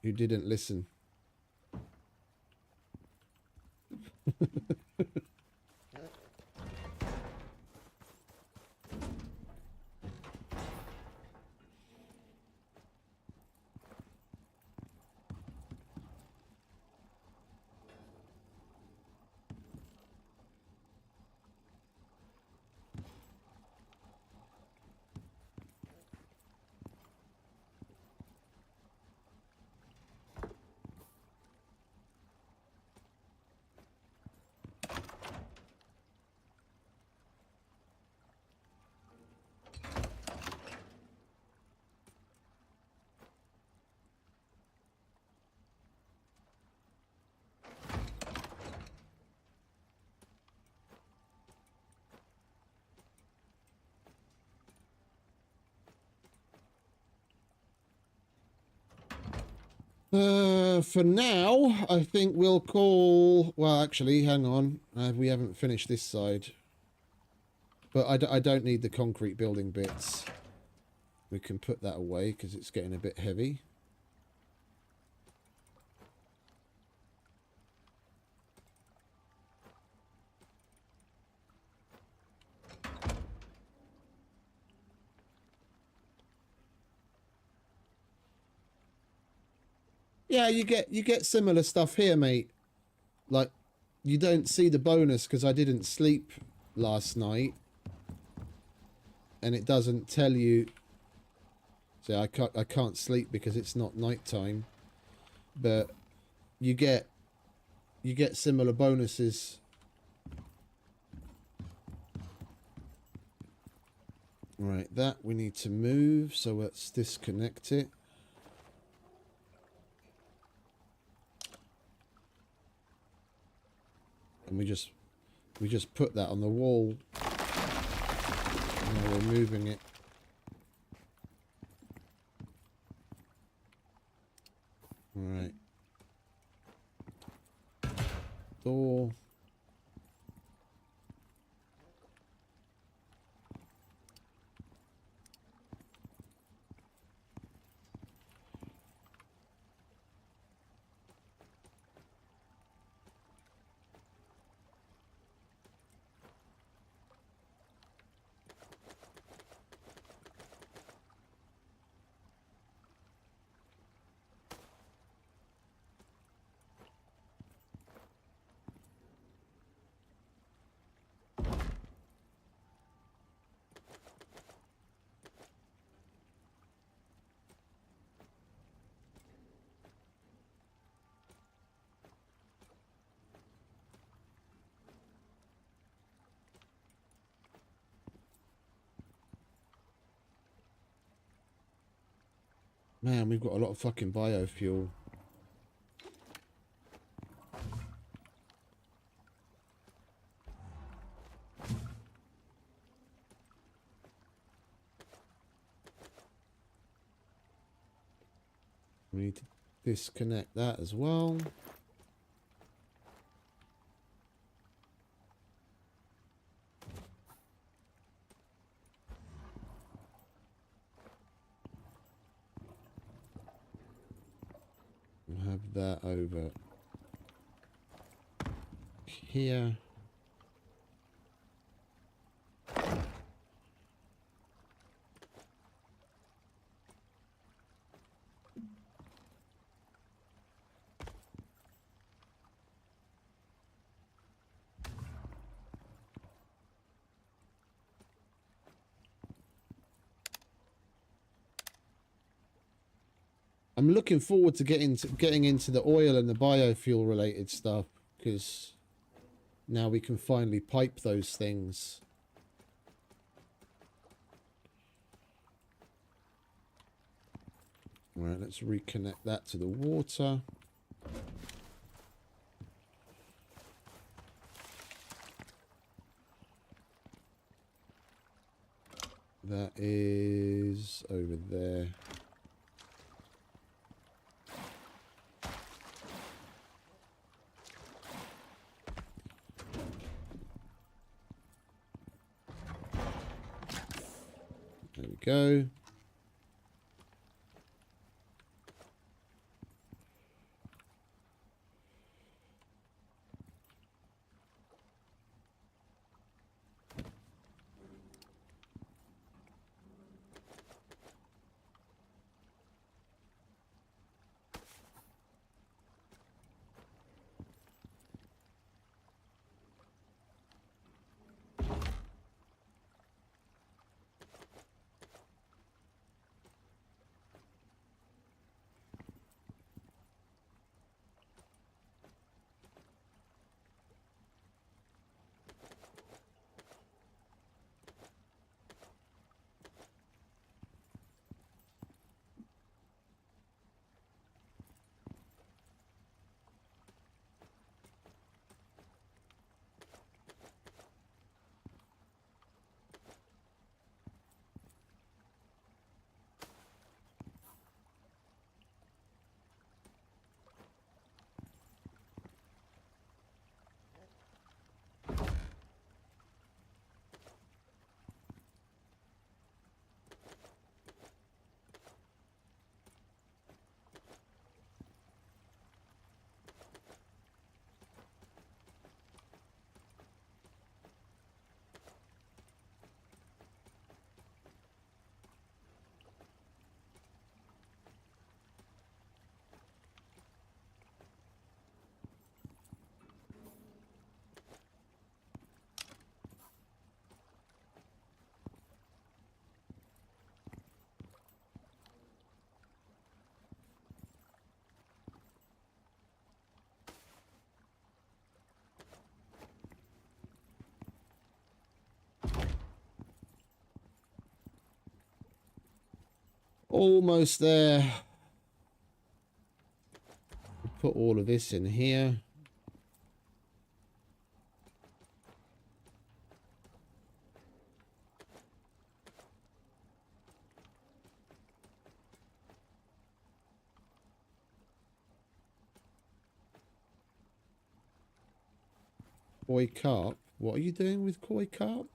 who didn't listen. For now, I think we'll call... Well, actually, hang on. We haven't finished this side. But I don't need the concrete building bits. We can put that away because it's getting a bit heavy. Yeah, you get similar stuff here, mate. Like, you don't see the bonus because I didn't sleep last night, and it doesn't tell you. So I can't sleep because it's not nighttime, but you get similar bonuses. Right, that we need to move, so let's disconnect it. And we just put that on the wall. Now we're moving it. Right. Door. Man, we've got a lot of fucking biofuel. We need to disconnect that as well. We'll have that over here. I'm looking forward to getting into the oil and the biofuel related stuff, because now we can finally pipe those things. Right, let's reconnect that to the water. That is over there. There we go. Almost there. Put all of this in here. Koi carp. What are you doing with koi carp?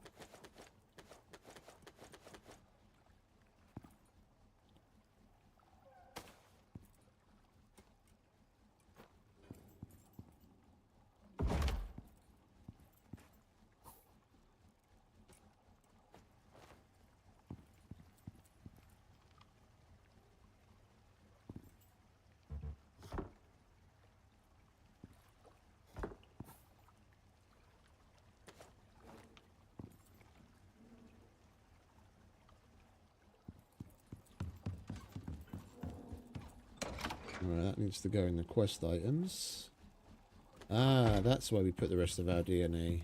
Right, that needs to go in the quest items. Ah, that's where we put the rest of our DNA.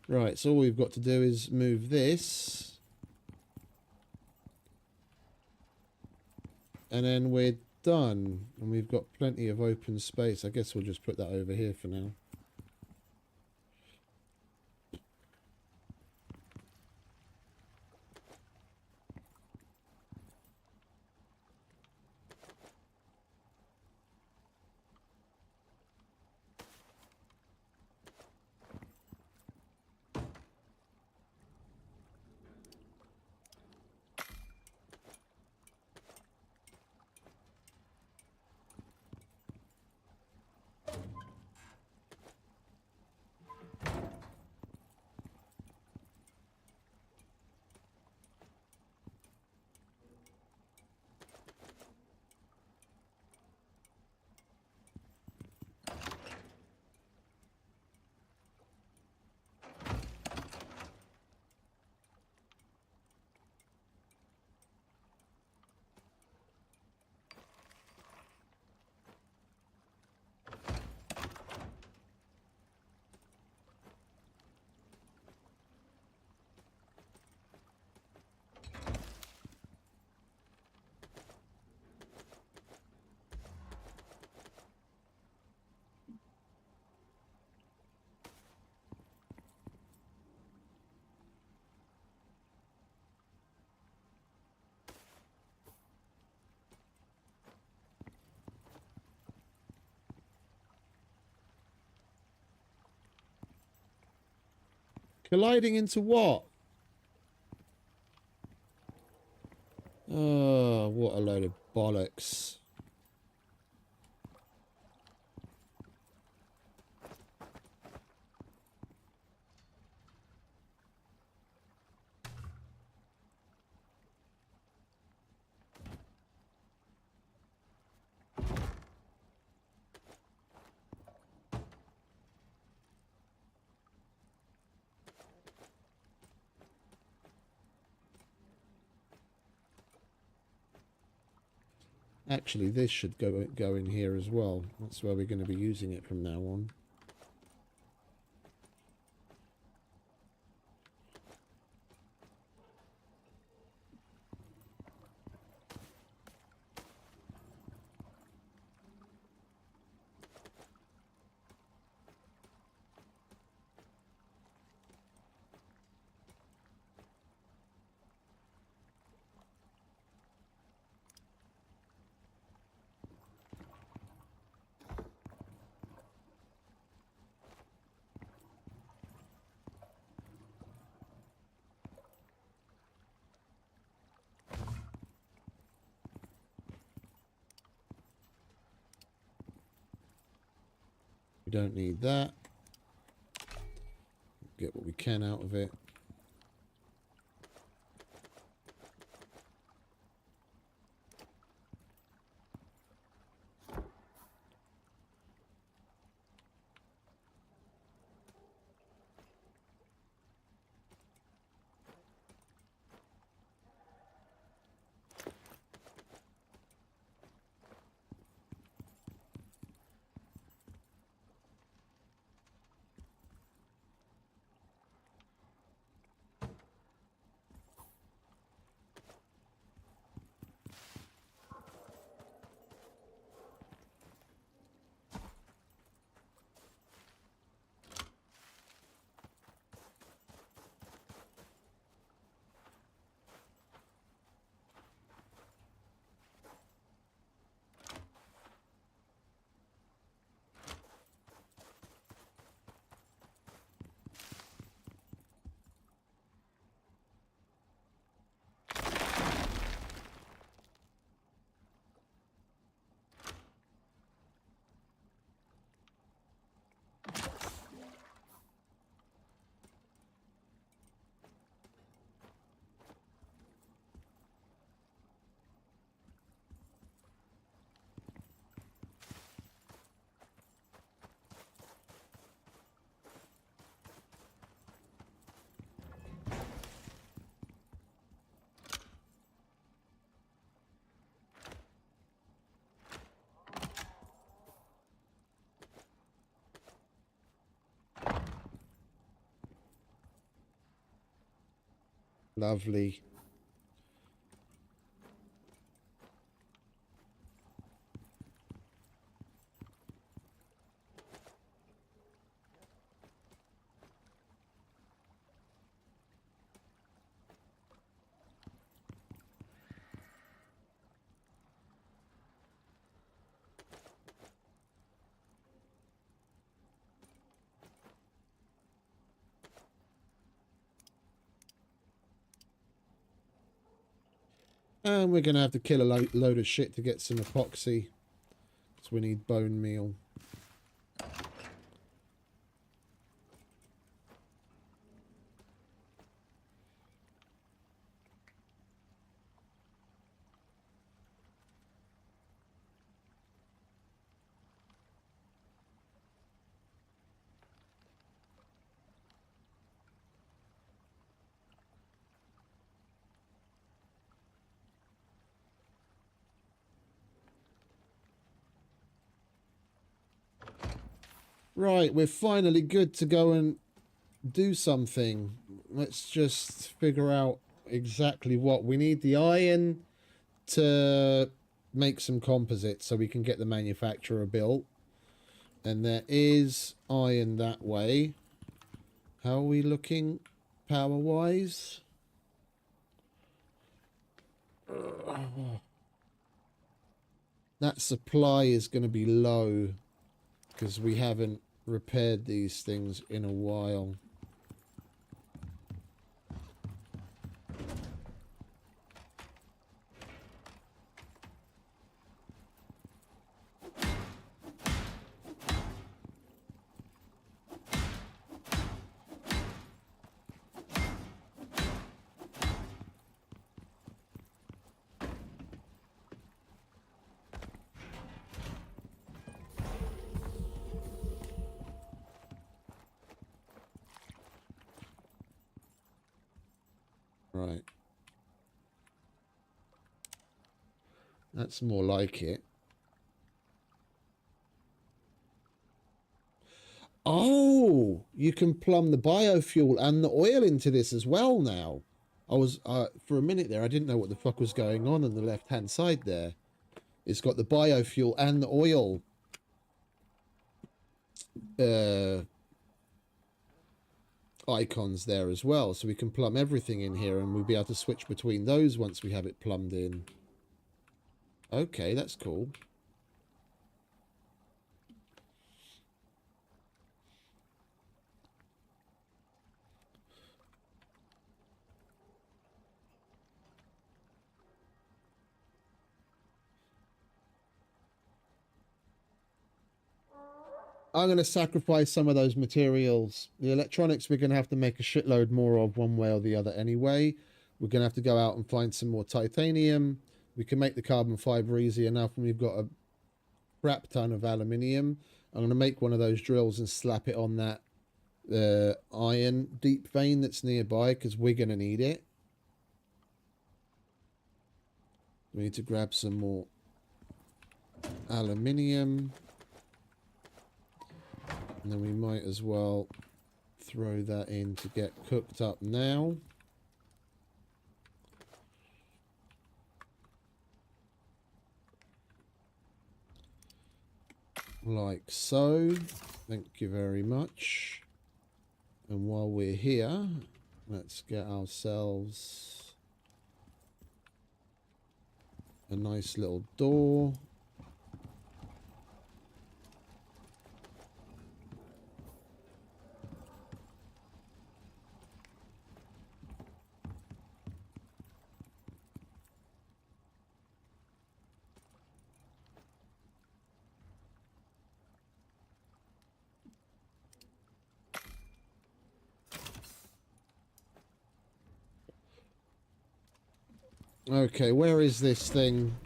Right, so all we've got to do is move this. And then we're done. And we've got plenty of open space. I guess we'll just put that over here for now. Colliding into what? Oh, what a load of bollocks. Actually, this should go in here as well. That's where we're going to be using it from now on. We don't need that. Get what we can out of it. Lovely. And we're going to have to kill a load of shit to get some epoxy. So we need bone meal. Right, we're finally good to go and do something. Let's just figure out exactly what. We need the iron to make some composites so we can get the manufacturer built. And there is iron that way. How are we looking power-wise? That supply is going to be low because we haven't repaired these things in a while. Right. That's more like it. Oh, you can plumb the biofuel and the oil into this as well now. I was, for a minute there, I didn't know what the fuck was going on the left-hand side there. It's got the biofuel and the oil icons there as well. So we can plumb everything in here and we'll be able to switch between those once we have it plumbed in. Okay, that's cool. I'm going to sacrifice some of those materials. The electronics we're going to have to make a shitload more of one way or the other anyway. We're going to have to go out and find some more titanium. We can make the carbon fiber easy enough when we've got a crap ton of aluminium. I'm going to make one of those drills and slap it on that iron deep vein that's nearby because we're going to need it. We need to grab some more aluminium. And then we might as well throw that in to get cooked up now. Like so. Thank you very much. And while we're here, let's get ourselves a nice little door. Okay, where is this thing?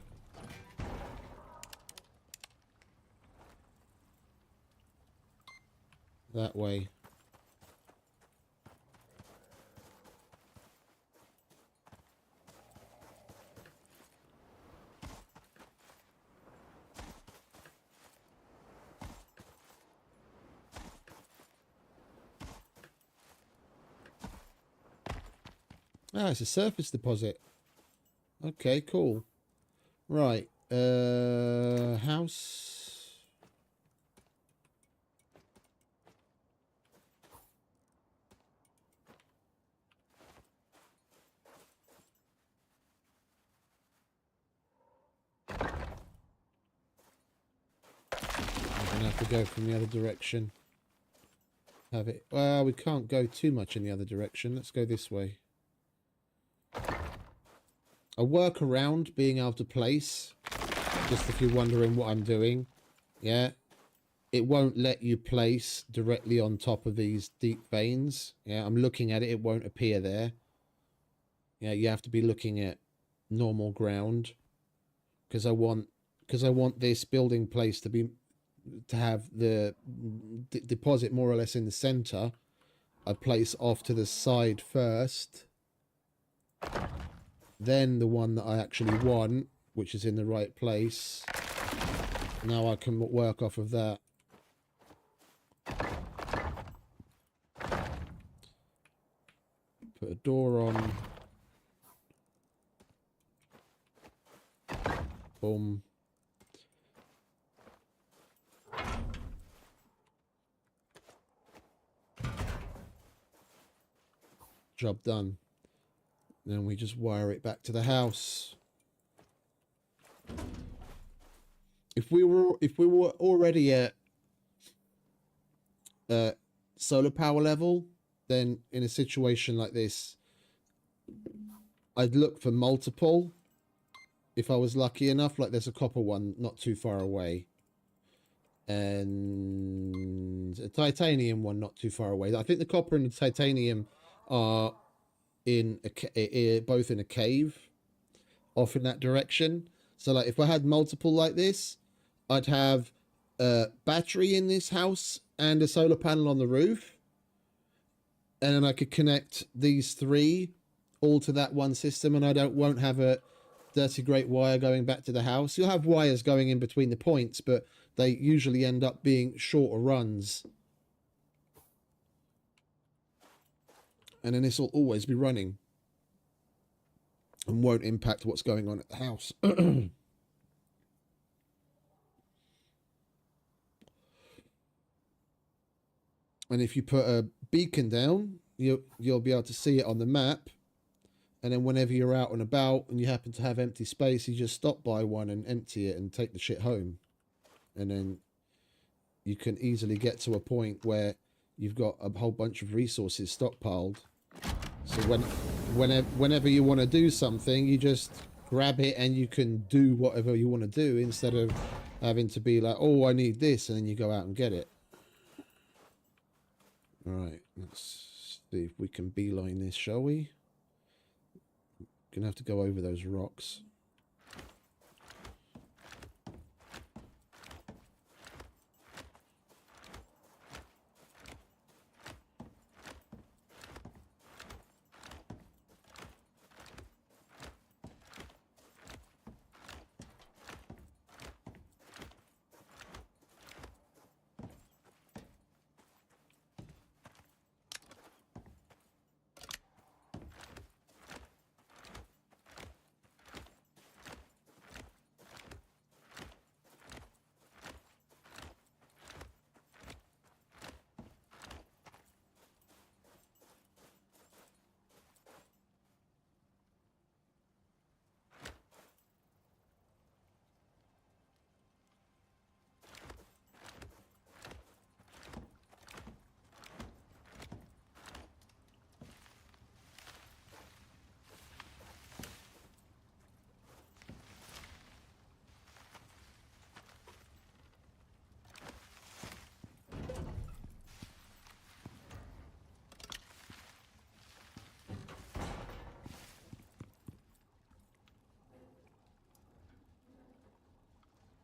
That way. Ah, it's a surface deposit. Okay, cool. Right. House. I'm gonna have to go from the other direction. Have it. Well, we can't go too much in the other direction. Let's go this way. I work around being able to place. Just if you're wondering what I'm doing, yeah, it won't let you place directly on top of these deep veins. Yeah, I'm looking at it, it won't appear there. Yeah, you have to be looking at normal ground because I want this building place to have the deposit more or less in the center. I place off to the side first, then the one that I actually want, which is in the right place. Now I can work off of that. Put a door on. Boom. Job done. Then we just wire it back to the house. If we were already at solar power level, then in a situation like this, I'd look for multiple. If I was lucky enough, like there's a copper one not too far away, and a titanium one not too far away. I think the copper and the titanium are in both in a cave off in that direction. So like if I had multiple like this, I'd have a battery in this house and a solar panel on the roof, and then I could connect these three all to that one system, and I won't have a dirty great wire going back to the house. You'll have wires going in between the points, but they usually end up being shorter runs. And then this will always be running and won't impact what's going on at the house. And if you put a beacon down, you'll be able to see it on the map. And then whenever you're out and about and you happen to have empty space, you just stop by one and empty it and take the shit home. And then you can easily get to a point where you've got a whole bunch of resources stockpiled. So whenever you want to do something, you just grab it and you can do whatever you want to do instead of having to be like, oh, I need this, and then you go out and get it. All right, let's see if we can beeline this, shall we? Gonna have to go over those rocks.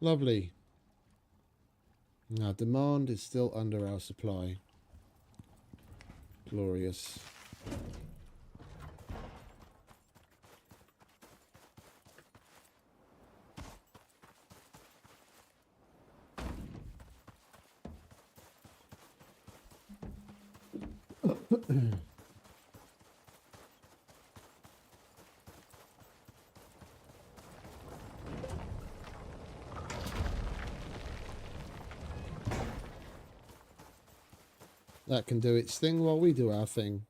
Lovely. Now, demand is still under our supply. Glorious. That can do its thing while we do our thing.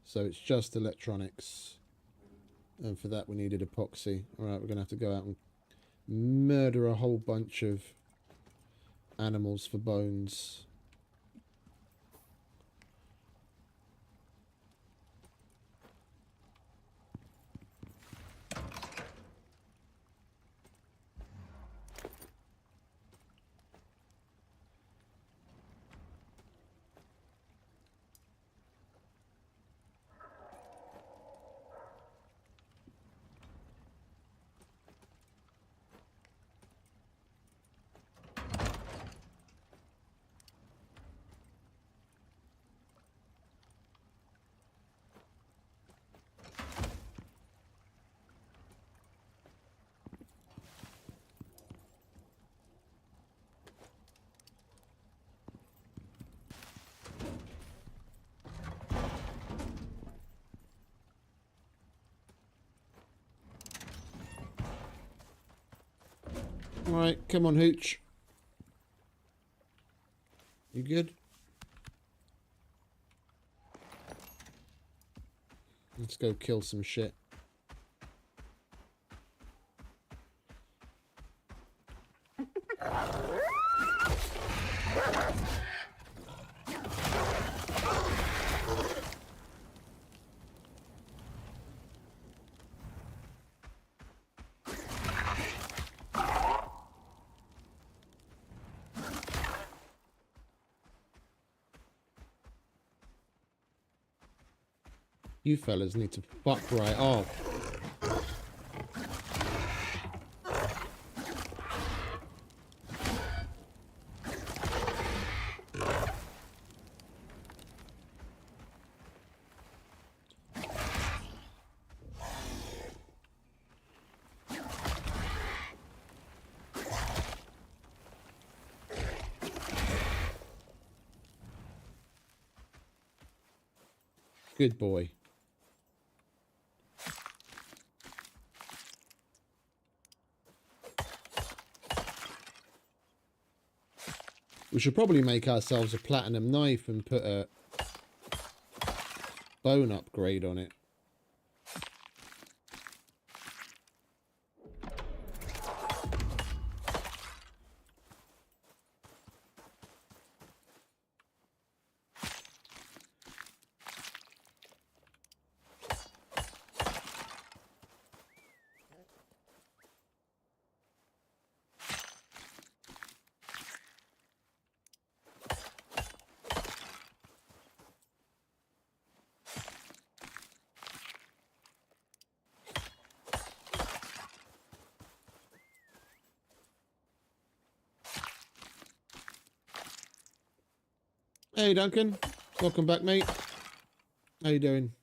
So it's just electronics. And for that we needed epoxy. Alright, we're going to have to go out and murder a whole bunch of animals for bones. Alright, come on, Hooch. You good? Let's go kill some shit. You fellas need to fuck right off. Good boy. We should probably make ourselves a platinum knife and put a bone upgrade on it. Hey Duncan, welcome back, mate. How you doing?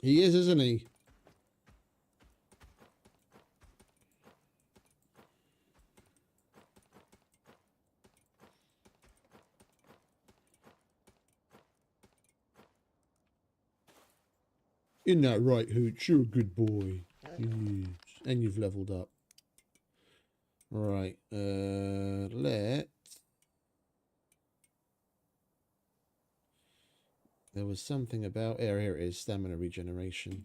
He is, isn't he? Isn't that right, Hooch? You're a good boy. Yes. And you've leveled up. Right. Let... There was something about... Here it is. Stamina regeneration.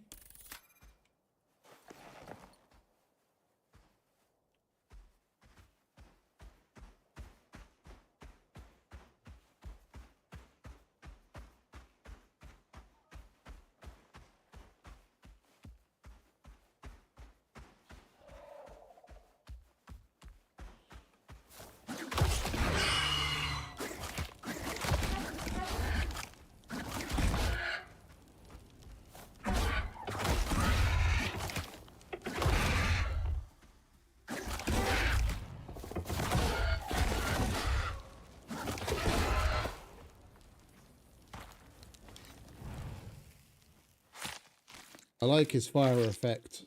I like his fire effect.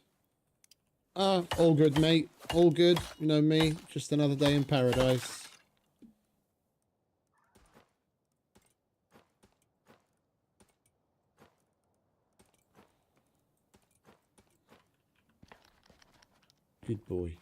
Ah, all good, mate. All good. You know me. Just another day in paradise. Good boy.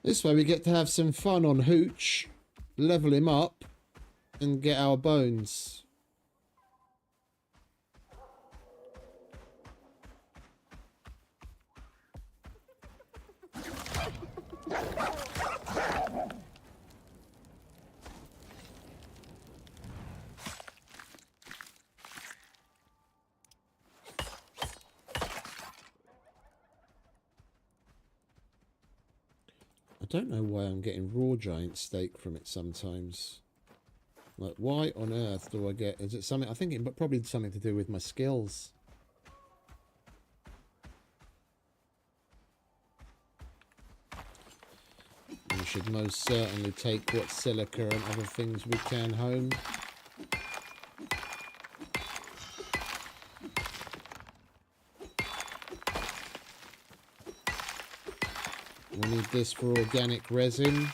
This way we get to have some fun on Hooch, level him up, and get our bones. I don't know why I'm getting raw giant steak from it sometimes. Like, why on earth do I get... Is it something... I think it probably something to do with my skills. We should most certainly take what silica and other things we can home. We need this for organic resin.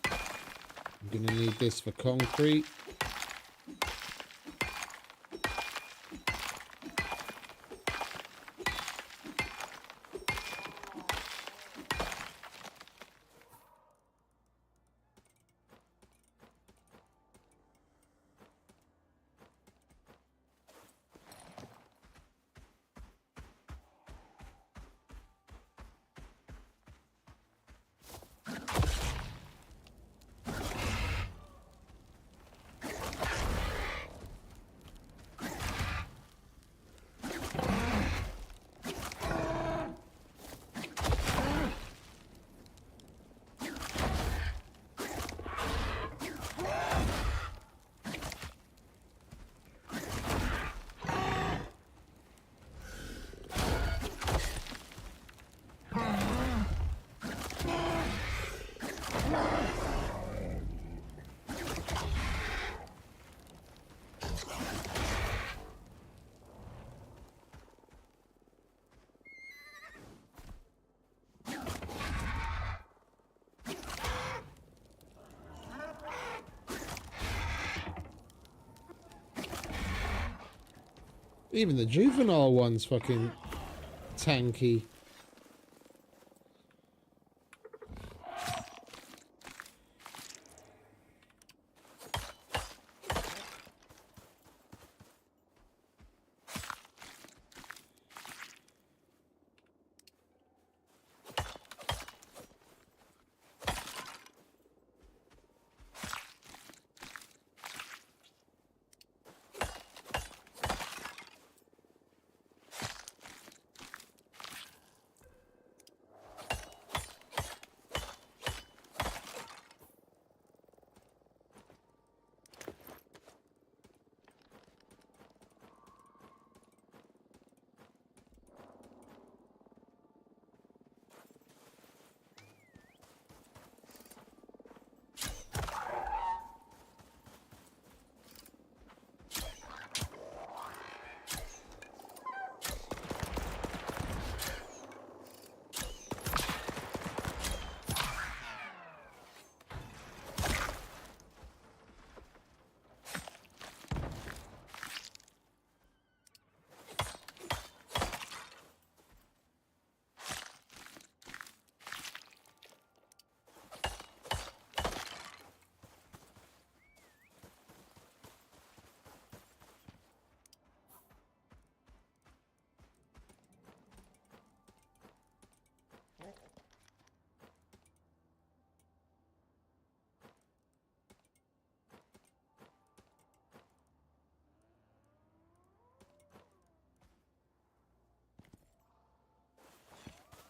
I'm going to need this for concrete. Even the juvenile one's fucking tanky.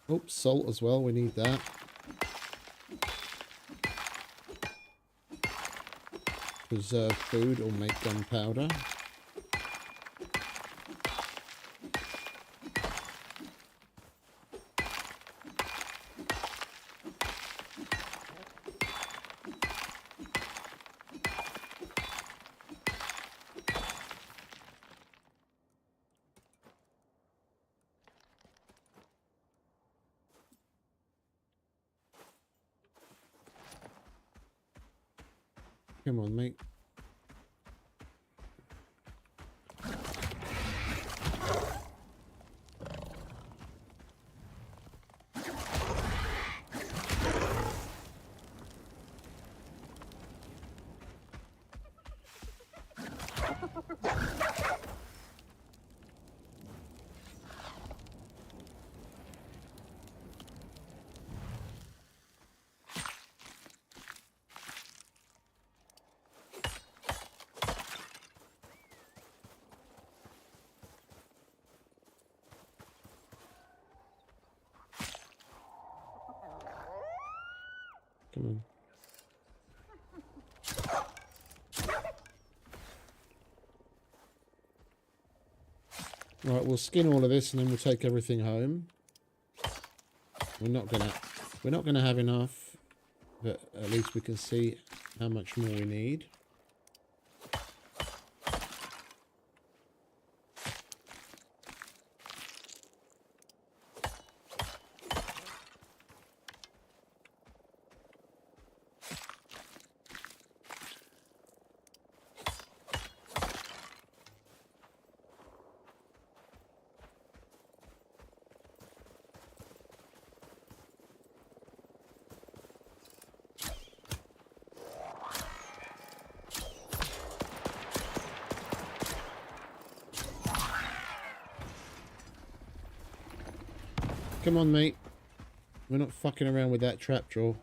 Oh, salt as well. We need that. Preserve food or make gunpowder. Come on, mate. Come on. Right, we'll skin all of this and then we'll take everything home. We're not gonna have enough, but at least we can see how much more we need. Come on, mate. We're not fucking around with that trapjaw.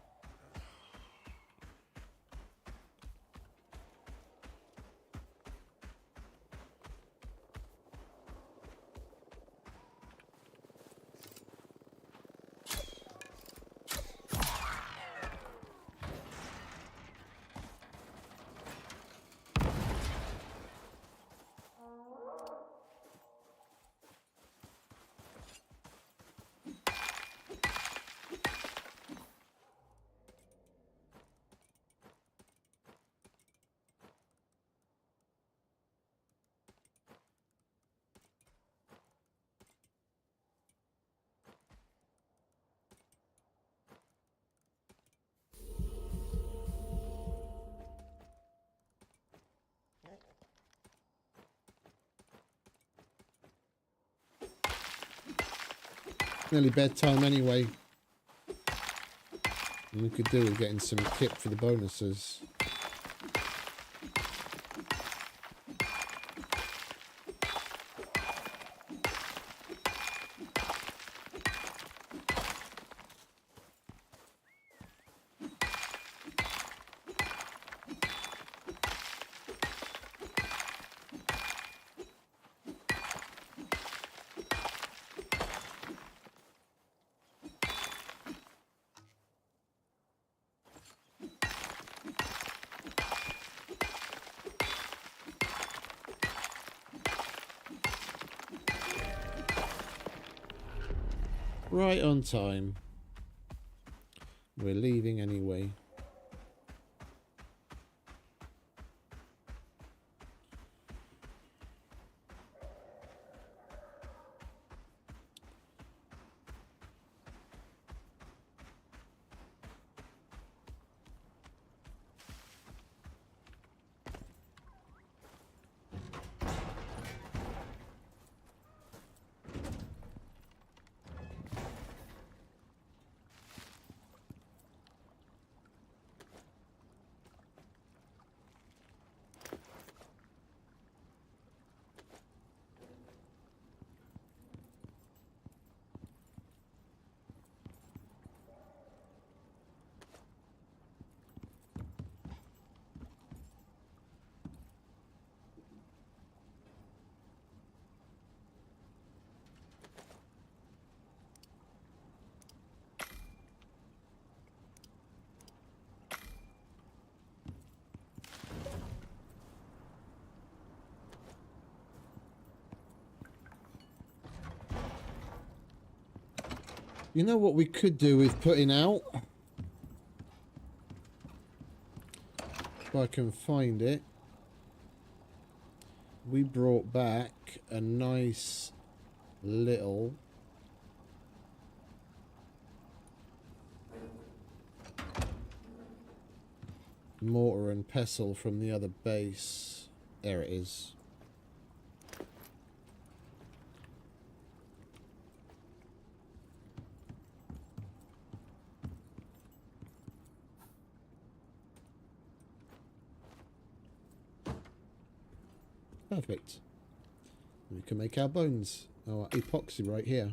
Nearly bedtime anyway. And we could do with getting some kit for the bonuses. Right on time. We're leaving anyway. You know what we could do with putting out? If I can find it. We brought back a nice little mortar and pestle from the other base. There it is. Perfect. We can make our bones. Our epoxy right here.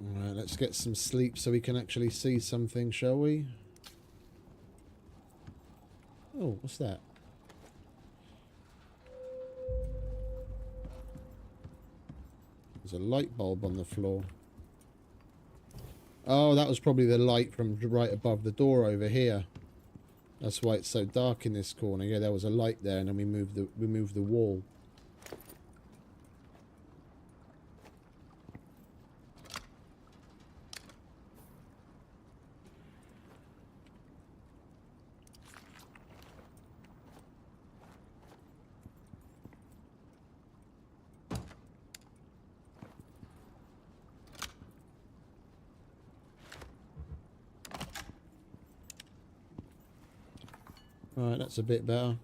Alright, let's get some sleep so we can actually see something, shall we? Oh, what's that? There's a light bulb on the floor. Oh, that was probably the light from right above the door over here. That's why it's so dark in this corner. Yeah, there was a light there, and then we moved the wall. Alright, that's a bit better.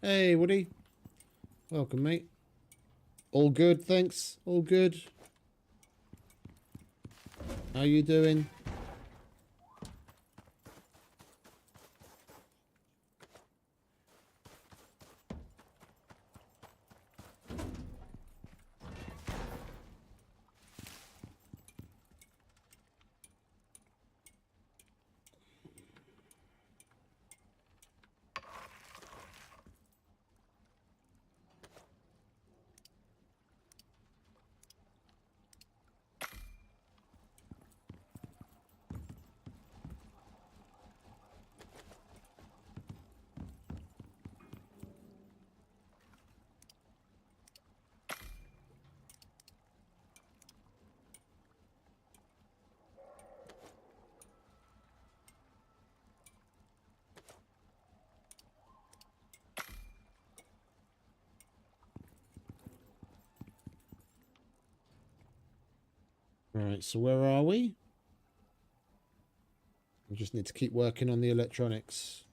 Hey, Woody. Welcome, mate. All good, thanks. All good. How you doing? Right, so where are we? We just need to keep working on the electronics.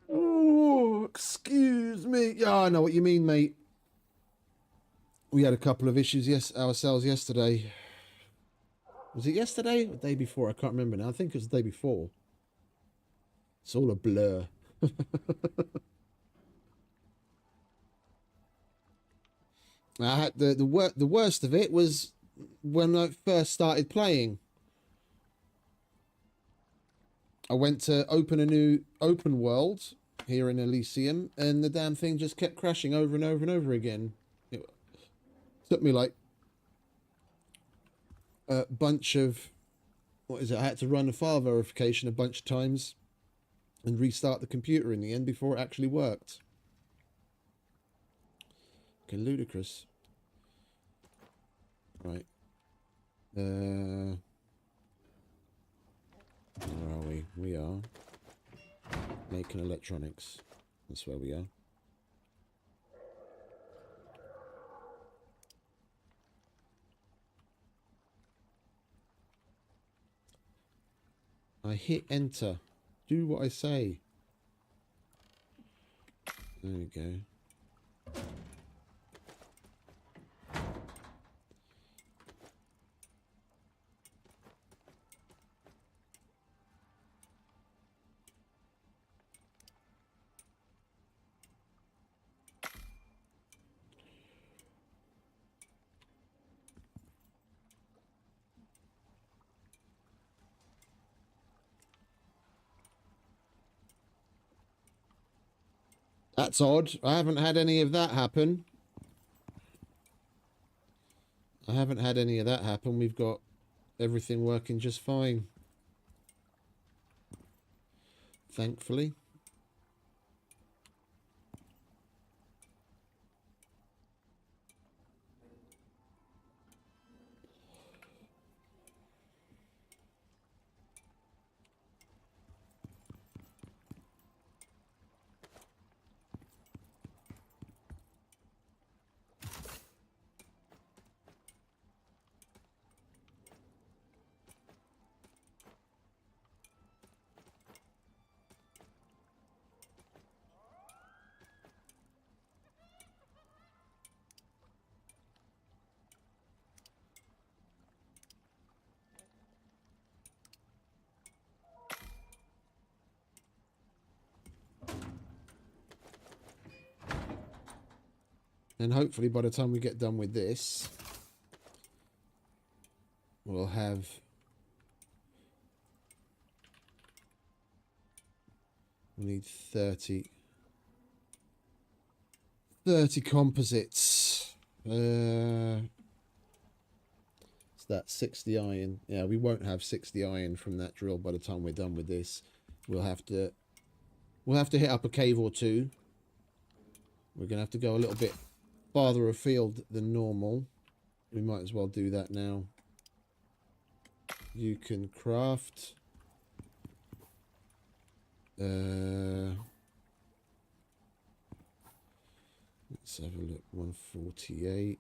Oh, excuse me. Yeah, I know what you mean, mate. We had a couple of issues ourselves yesterday. Was it yesterday or the day before? I can't remember now. I think it was the day before. It's all a blur. I had the worst of it was when I first started playing. I went to open a new open world here in Elysium, and the damn thing just kept crashing over and over and over again. It took me like a bunch of, what is it? I had to run a file verification a bunch of times and restart the computer in the end before it actually worked. Okay, ludicrous. Right. Where are we? We are making electronics. That's where we are. I hit enter. Do what I say. There we go. That's odd. I haven't had any of that happen. I haven't had any of that happen. We've got everything working just fine. Thankfully. And hopefully by the time we get done with this, we'll have we need 30 composites. It's that 60 iron. Yeah, we won't have 60 iron from that drill by the time we're done with this. We'll have to hit up a cave or two. We're gonna have to go a little bit farther afield than normal. We might as well do that now. You can craft. Let's have a look. 148.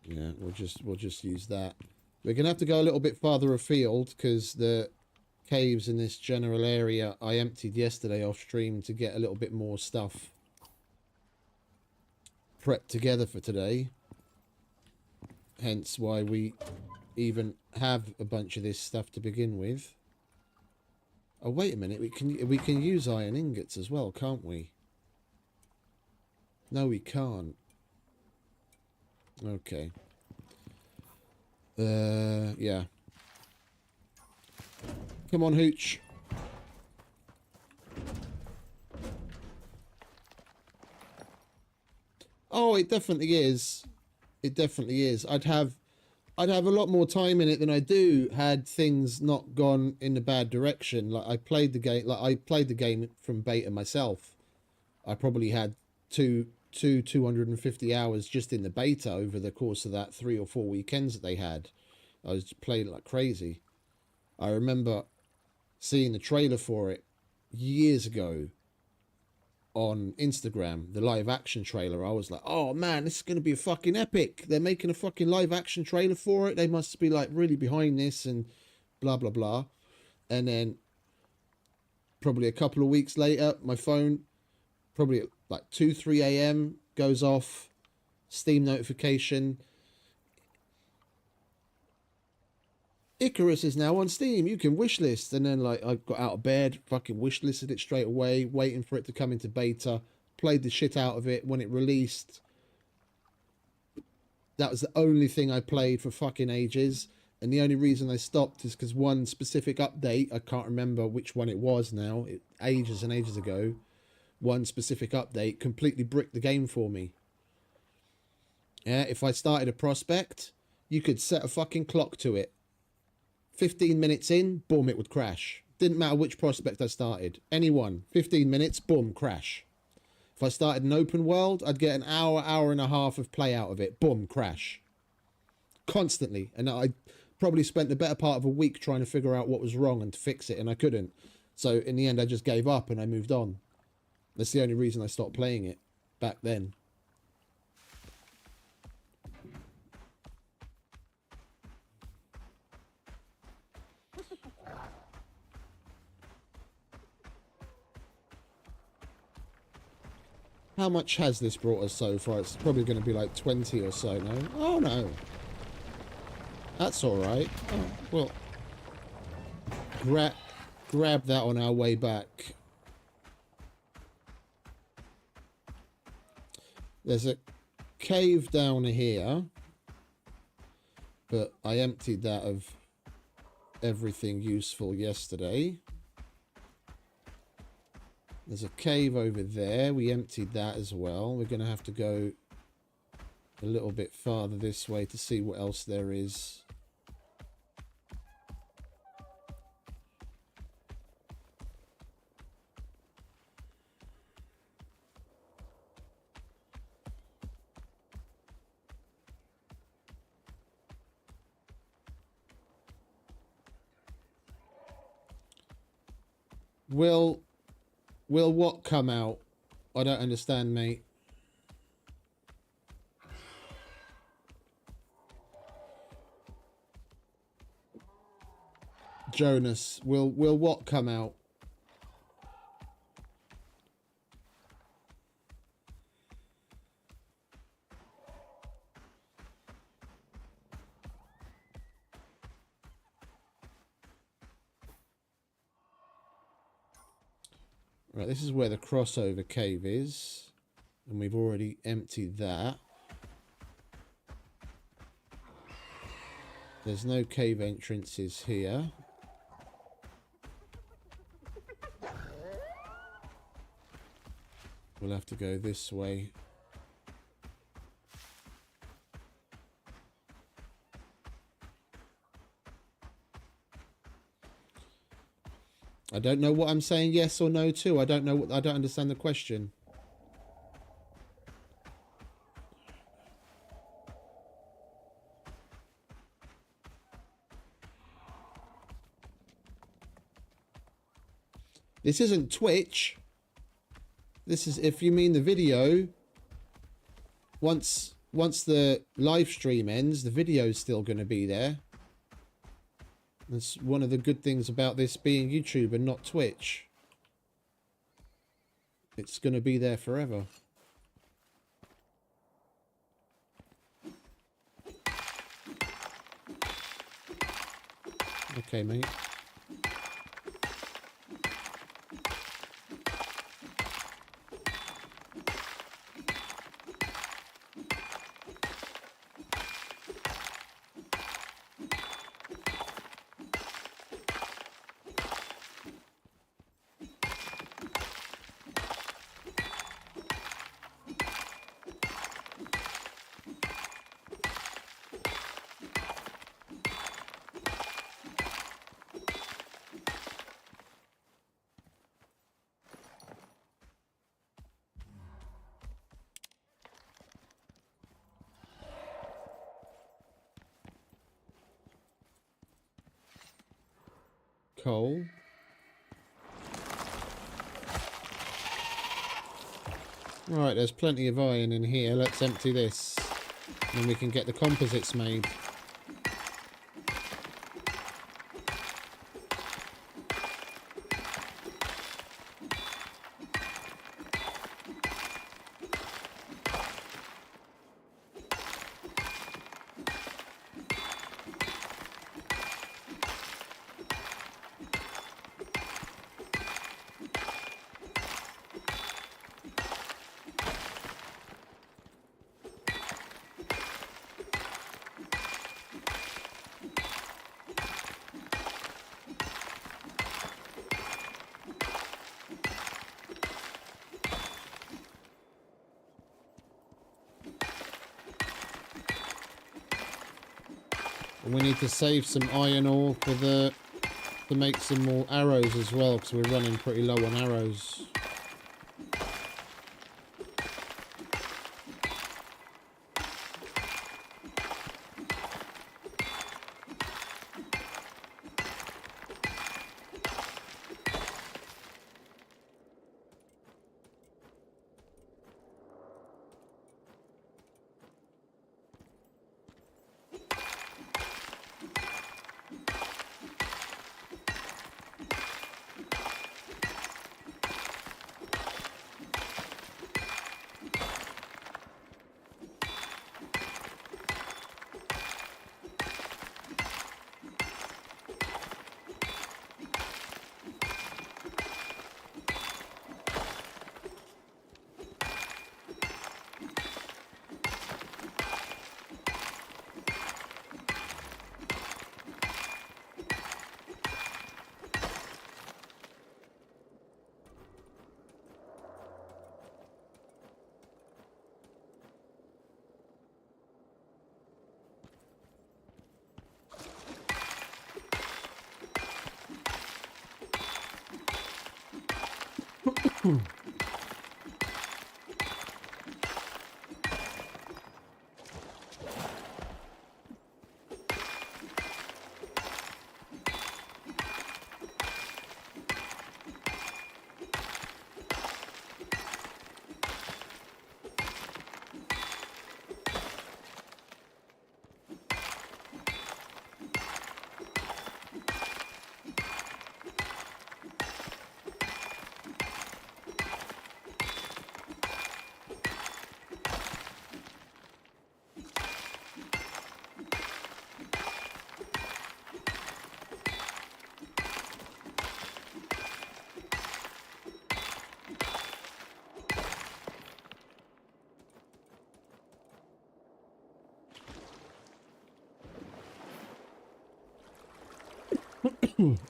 Yeah, we'll just use that. We're gonna have to go a little bit farther afield because the caves in this general area I emptied yesterday off stream to get a little bit more stuff prepped together for today. Hence why we even have a bunch of this stuff to begin with. Oh wait a minute, we can use iron ingots as well, can't we? No, we can't. Okay. Yeah. Come on, Hooch. Oh, it definitely is. It definitely is. I'd have a lot more time in it than I do had things not gone in a bad direction. Like I played the game from beta myself. I probably had 250 hours just in the beta over the course of that 3 or 4 weekends that they had. I was playing like crazy. I remember seeing the trailer for it years ago on Instagram, the live action trailer. I was like, oh man, this is going to be a fucking epic. They're making a fucking live action trailer for it. They must be like really behind this and blah, blah, blah. And then probably a couple of weeks later, my phone, probably at like 2-3 a.m. goes off, Steam notification. Icarus is now on Steam. You can wishlist. And then like I got out of bed, fucking wishlisted it straight away, waiting for it to come into beta. Played the shit out of it when it released. That was the only thing I played for fucking ages. And the only reason I stopped is because one specific update, I can't remember which one it was now, ages and ages ago, one specific update completely bricked the game for me. Yeah, if I started a prospect, you could set a fucking clock to it. 15 minutes in, boom, it would crash. Didn't matter which prospect I started. Any one. 15 minutes, boom, crash. If I started an open world, I'd get an hour, hour and a half of play out of it. Boom, crash. Constantly. And I probably spent the better part of a week trying to figure out what was wrong and to fix it, and I couldn't. So in the end, I just gave up and I moved on. That's the only reason I stopped playing it back then. How much has this brought us so far? It's probably going to be like 20 or so, no? Oh, no. That's all right. Oh, well, grab that on our way back. There's a cave down here, but I emptied that of everything useful yesterday. There's a cave over there. We emptied that as well. We're going to have to go a little bit farther this way to see what else there is. Will what come out? I don't understand, mate. Jonas, will what come out? Right, this is where the crossover cave is, and we've already emptied that. There's no cave entrances here. We'll have to go this way. I don't know what I'm saying yes or no to. I don't know what, I don't understand the question. This isn't Twitch. This is, if you mean the video, once once the live stream ends, the video is still going to be there. That's one of the good things about this being YouTube and not Twitch. It's going to be there forever. Okay, mate. Coal. Right, there's plenty of iron in here. Let's empty this. And we can get the composites made. And we need to save some iron ore for to make some more arrows as well, because we're running pretty low on arrows.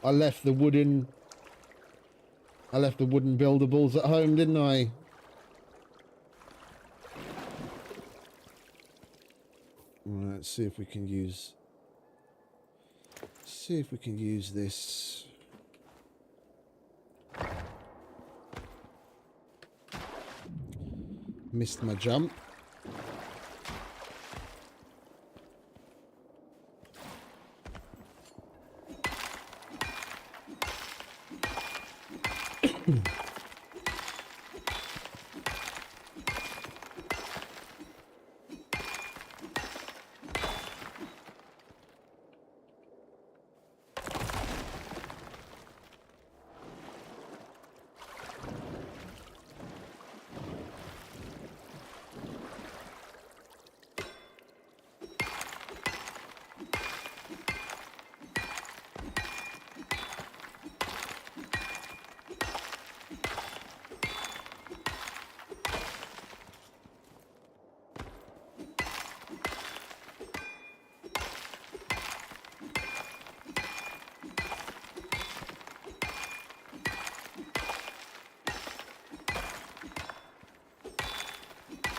I left the wooden buildables at home, didn't I? Right, let's see if we can use this. Missed my jump.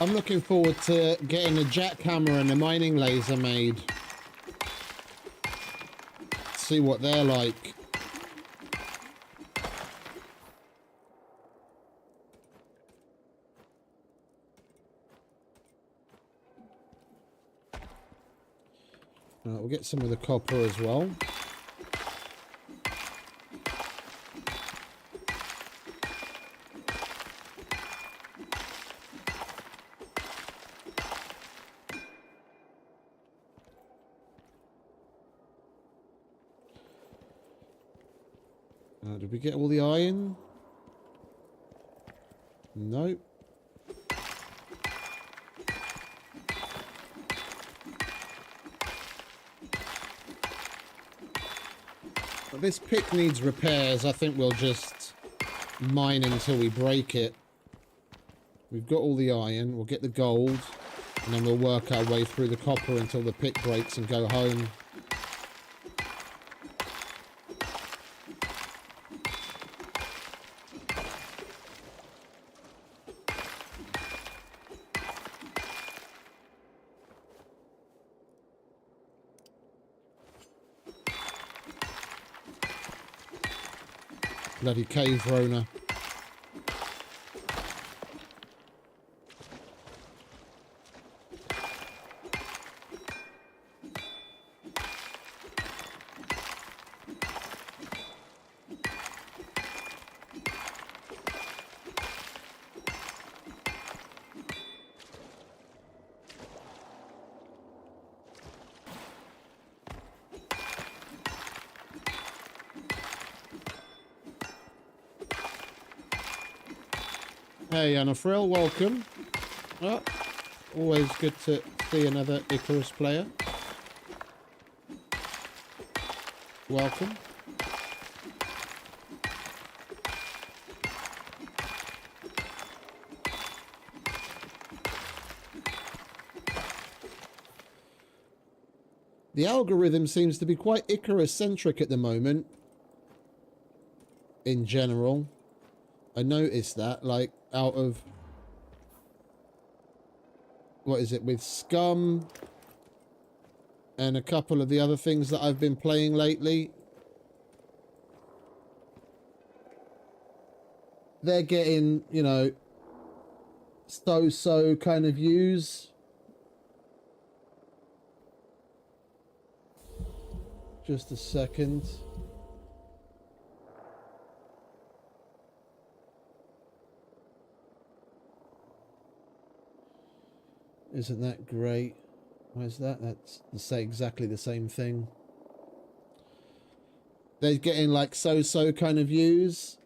I'm looking forward to getting a jackhammer and a mining laser made. See what they're like. We'll get some of the copper as well. Did we get all the iron? Nope. But this pick needs repairs. I think we'll just mine until we break it. We've got all the iron. We'll get the gold. And then we'll work our way through the copper until the pick breaks and go home. Bloody cave Rona. Hey, Anafril, welcome. Oh, always good to see another Icarus player. Welcome. The algorithm seems to be quite Icarus-centric at the moment. In general. I noticed that, like, out of... What is it? With Scum and a couple of the other things that I've been playing lately. They're getting, you know, so-so kind of views. Just a second. Isn't that great? Where's that? That's exactly the same thing. They're getting like so-so kind of views.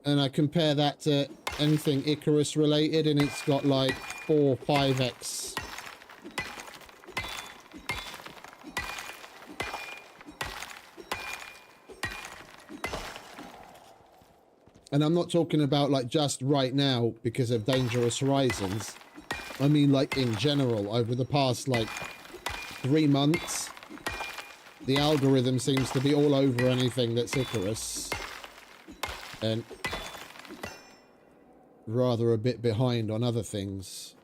And I compare that to anything Icarus related and it's got like 4 or 5x. And I'm not talking about like just right now because of Dangerous Horizons. I mean, like, in general, over the past, like, 3 months, the algorithm seems to be all over anything that's Icarus. And rather a bit behind on other things.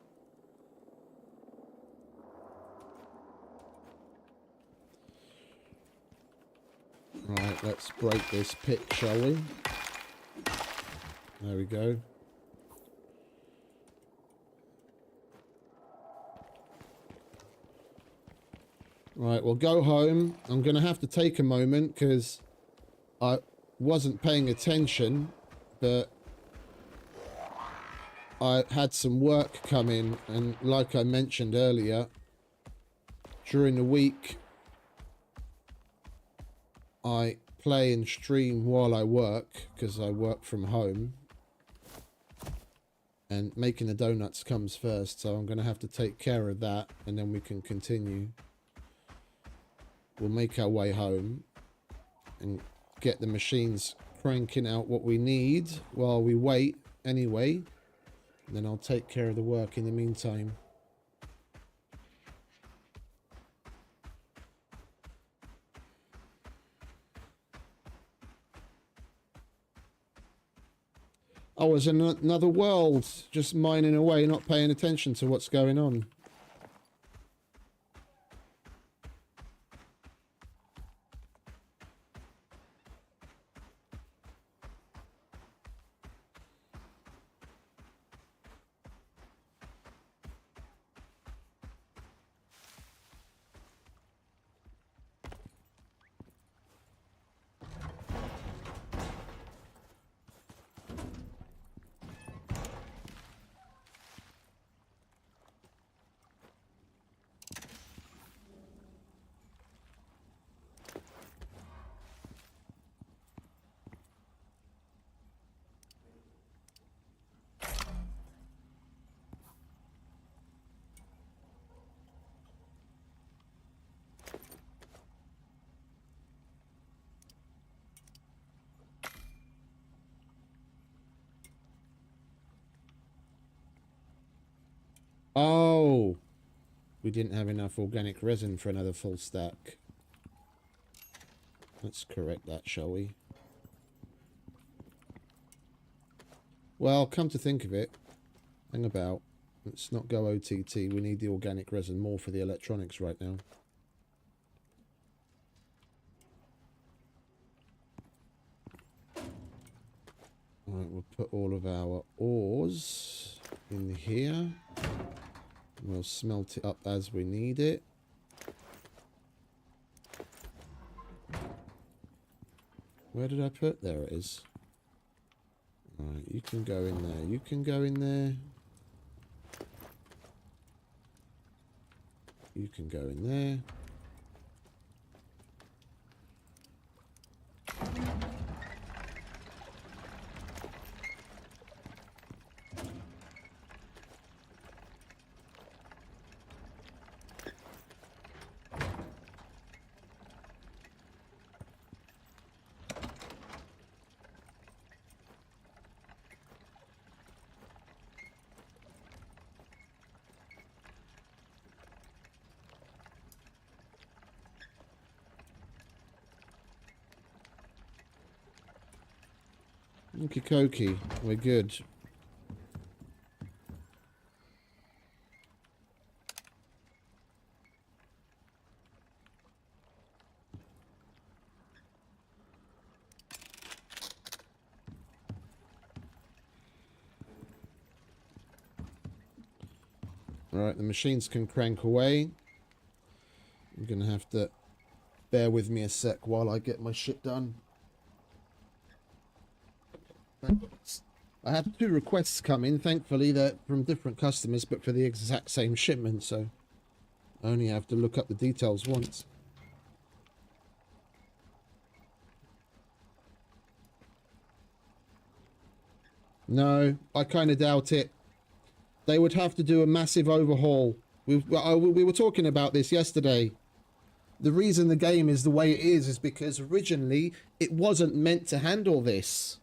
Right, let's break this pick, shall we? There we go. Right, we'll go home. I'm going to have to take a moment because I wasn't paying attention, but I had some work come in, and like I mentioned earlier, during the week I play and stream while I work because I work from home, and making the donuts comes first, so I'm going to have to take care of that and then we can continue. We'll make our way home and get the machines cranking out what we need while we wait anyway. And then I'll take care of the work in the meantime. I was in another world, just mining away, not paying attention to what's going on. Oh, we didn't have enough organic resin for another full stack. Let's correct that, shall we? Well, come to think of it, hang about. Let's not go OTT. We need the organic resin more for the electronics right now. Alright, we'll put all of our ores in here. We'll smelt it up as we need it. Where did I put? There it is. Alright, you can go in there. You can go in there. You can go in there. Okie dokie, we're good. Alright, the machines can crank away. I'm gonna have to bear with me a sec while I get my shit done. I had 2 requests come in, thankfully they're from different customers, but for the exact same shipment, so I only have to look up the details once. No, I kind of doubt it. They would have to do a massive overhaul. We were talking about this yesterday. The reason the game is the way it is because originally it wasn't meant to handle this.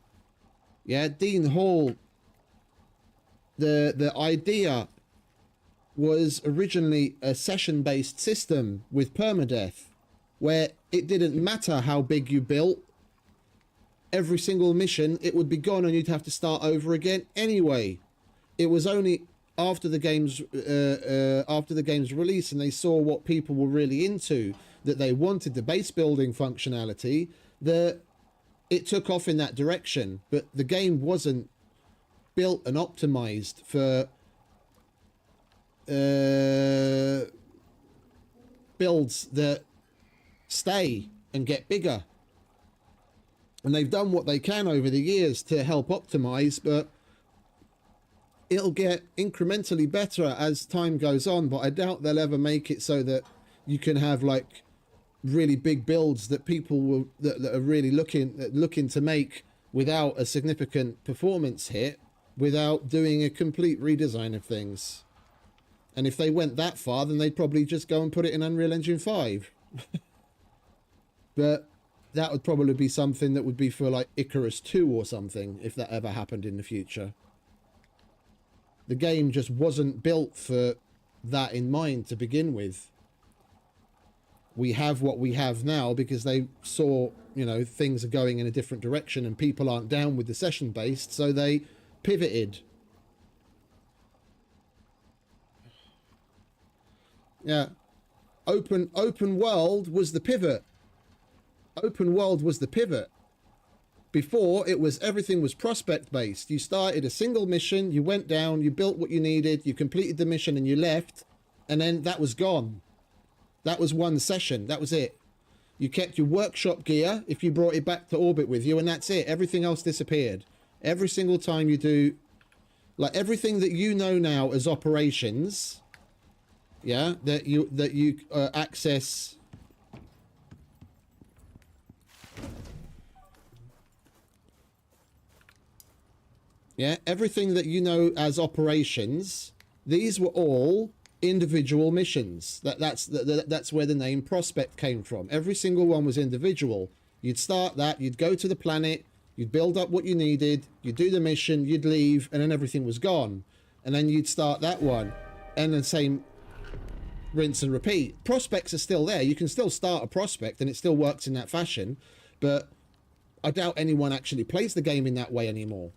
Yeah, Dean Hall, the idea was originally a session-based system with permadeath, where it didn't matter how big you built, every single mission, it would be gone and you'd have to start over again anyway. It was only after the game's release and they saw what people were really into, that they wanted the base building functionality, that it took off in that direction. But the game wasn't built and optimized for builds that stay and get bigger. And they've done what they can over the years to help optimize, but it'll get incrementally better as time goes on. But I doubt they'll ever make it so that you can have like really big builds that people will that are really looking to make without a significant performance hit, without doing a complete redesign of things. And if they went that far, then they'd probably just go and put it in Unreal Engine 5. But that would probably be something that would be for like Icarus 2 or something, if that ever happened in the future. The game just wasn't built for that in mind to begin with. We have what we have now because they saw, you know, things are going in a different direction and people aren't down with the session based, so they pivoted. Yeah. Open world was the pivot. Open world was the pivot. Before, it was everything was prospect based. You started a single mission, you went down, you built what you needed, you completed the mission and you left, and then that was gone. That was one session. That was it. You kept your workshop gear if you brought it back to orbit with you, and that's it. Everything else disappeared. Every single time you do, like everything that you know now as operations, yeah, that you access. Yeah, everything that you know as operations, these were all individual missions. That's where the name Prospect came from. Every single one was individual. You'd start that, you'd go to the planet, you'd build up what you needed, you'd do the mission, you'd leave, and then everything was gone. And then you'd start that one, and the same rinse and repeat. Prospects are still there. You can still start a prospect, and it still works in that fashion, but I doubt anyone actually plays the game in that way anymore.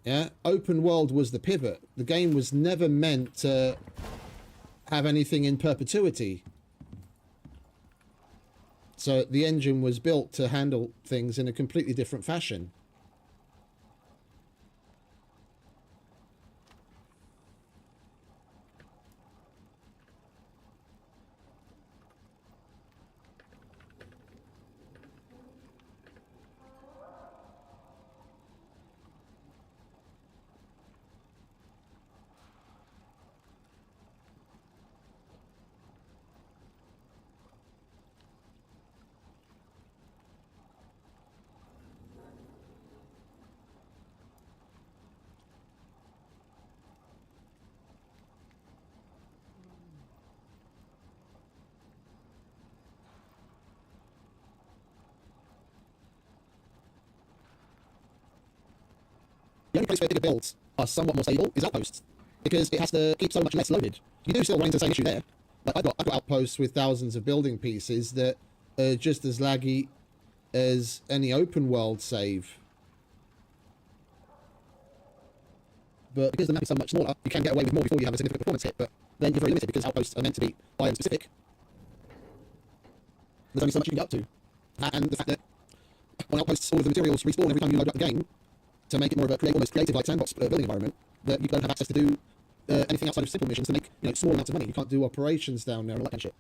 Yeah, open world was the pivot. The game was never meant to have anything in perpetuity. So the engine was built to handle things in a completely different fashion. The only place where bigger builds are somewhat more stable is outposts, because it has to keep so much less loaded. You do still run into the same issue there. Like I've got outposts with thousands of building pieces that are just as laggy as any open world save. But because the map is so much smaller, you can get away with more before you have a significant performance hit, but then you're very limited because outposts are meant to be biome specific. There's only so much you can get up to. And the fact that on outposts all of the materials respawn every time you load up the game, to make it more of a almost creative like sandbox building environment, that you don't have access to do anything outside of simple missions to make small amounts of money. You can't do operations down there and all that kind of shit.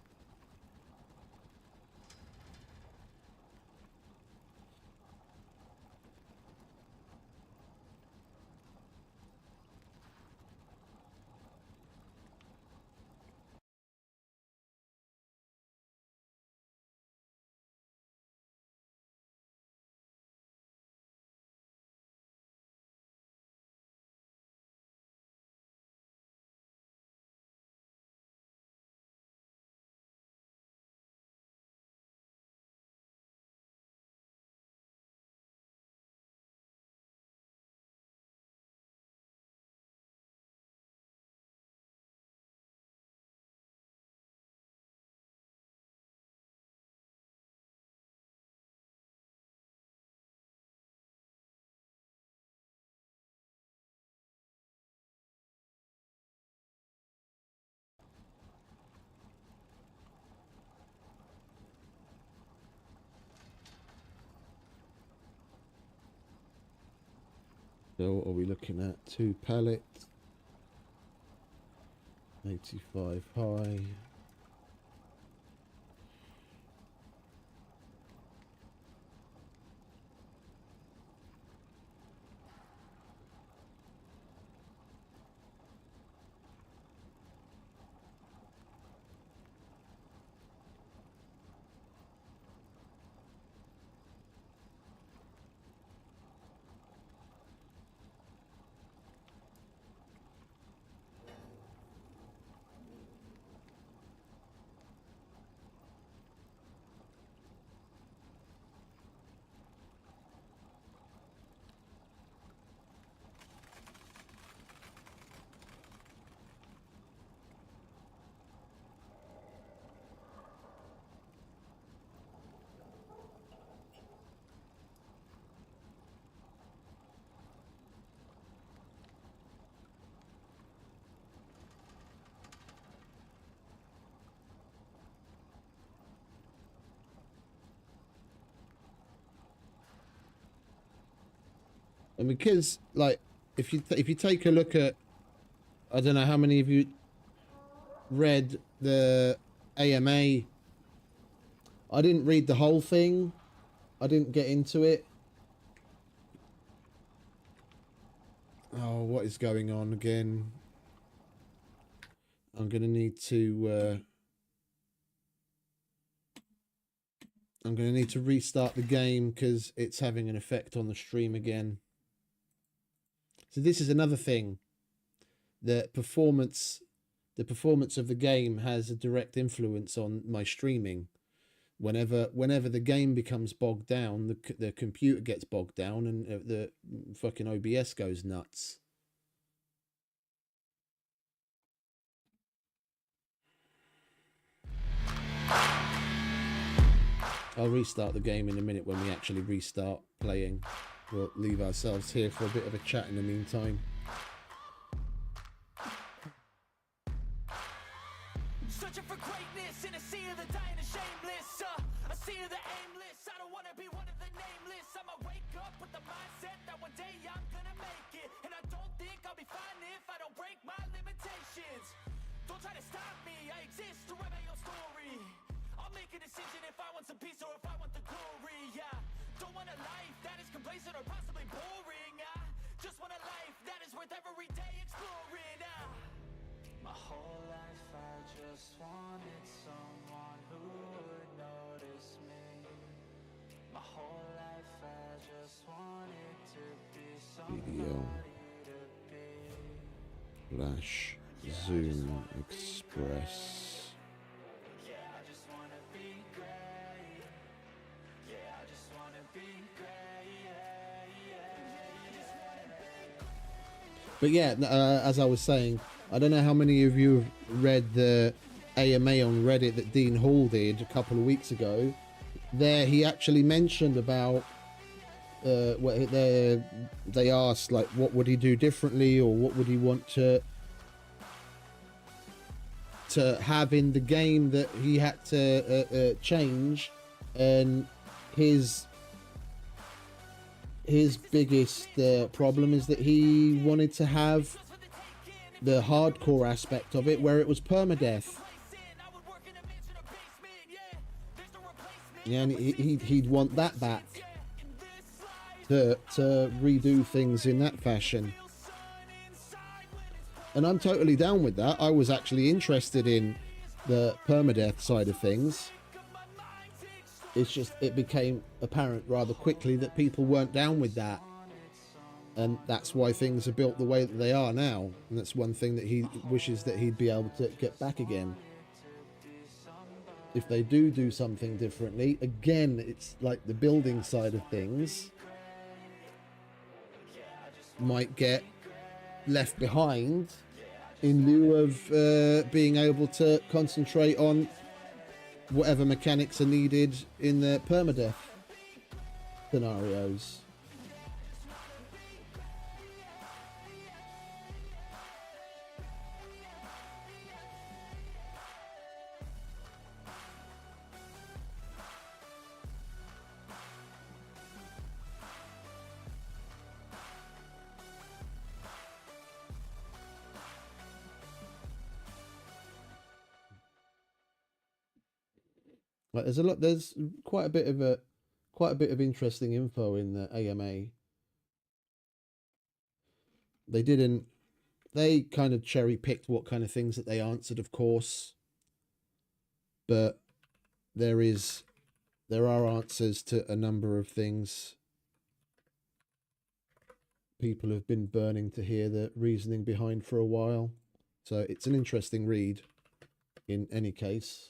So what are we looking at? 2 pallets, 85 high. And because, like, if you take a look at, I don't know how many of you read the AMA. I didn't read the whole thing. I didn't get into it. Oh, what is going on again? I'm gonna need to restart the game because it's having an effect on the stream again. So this is another thing. The performance of the game has a direct influence on my streaming. Whenever the game becomes bogged down, the computer gets bogged down, and the fucking OBS goes nuts. I'll restart the game in a minute when we actually restart playing. We'll leave ourselves here for a bit of a chat in the meantime. Searching for greatness in a sea of the dying and shameless, a sea of the aimless. I don't wanna be one of the nameless. I'ma wake up with the mindset that one day I'm gonna make it, and I don't think I'll be fine if I don't break my limitations. Don't try to stop me, I exist to write my own story. I'll make a decision if I want some peace or if I want the glory. Yeah, don't want a life that is complacent or possibly boring. I just want a life that is worth every day exploring. My whole life I just wanted someone who would notice me. My whole life I just wanted to be somebody to be. Flash, Zoom, Express. Yeah, I just wanna be great. Yeah, I just wanna be great. But yeah, as I was saying, I don't know how many of you have read the AMA on Reddit that Dean Hall did a couple of weeks ago. There, he actually mentioned about they asked, like, what would he do differently, or what would he want to have in the game that he had to change, and his biggest problem is that he wanted to have the hardcore aspect of it where it was permadeath. Yeah, and he'd want that back to redo things in that fashion. And I'm totally down with that. I was actually interested in the permadeath side of things. It's just, it became apparent rather quickly that people weren't down with that. And that's why things are built the way that they are now. And that's one thing that he wishes that he'd be able to get back again. If they do something differently, again, it's like the building side of things might get left behind in lieu of being able to concentrate on whatever mechanics are needed in the permadeath scenarios. Like, there's quite a bit of interesting info in the AMA. They kind of cherry picked what kind of things that they answered, of course, but there are answers to a number of things. People have been burning to hear the reasoning behind for a while, so it's an interesting read in any case.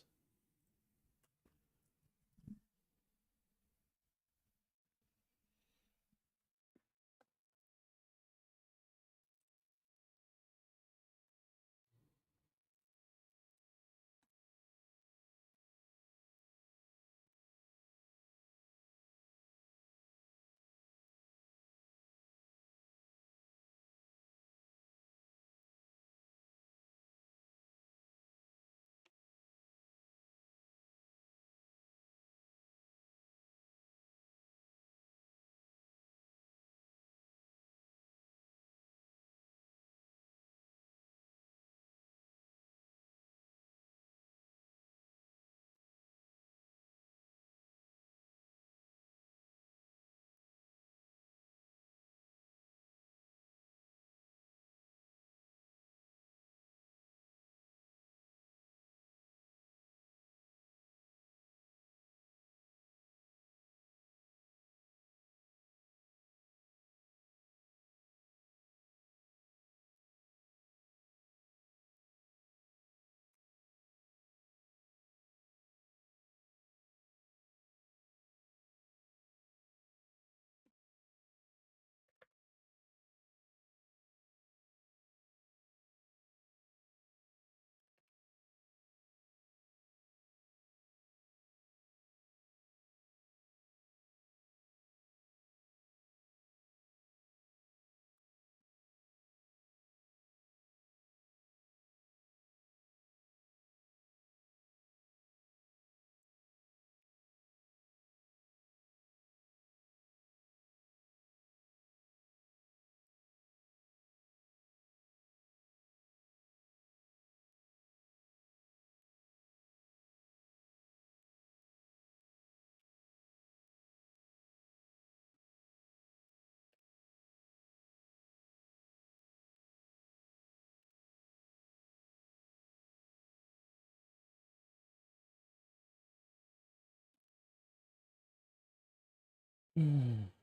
Yeah.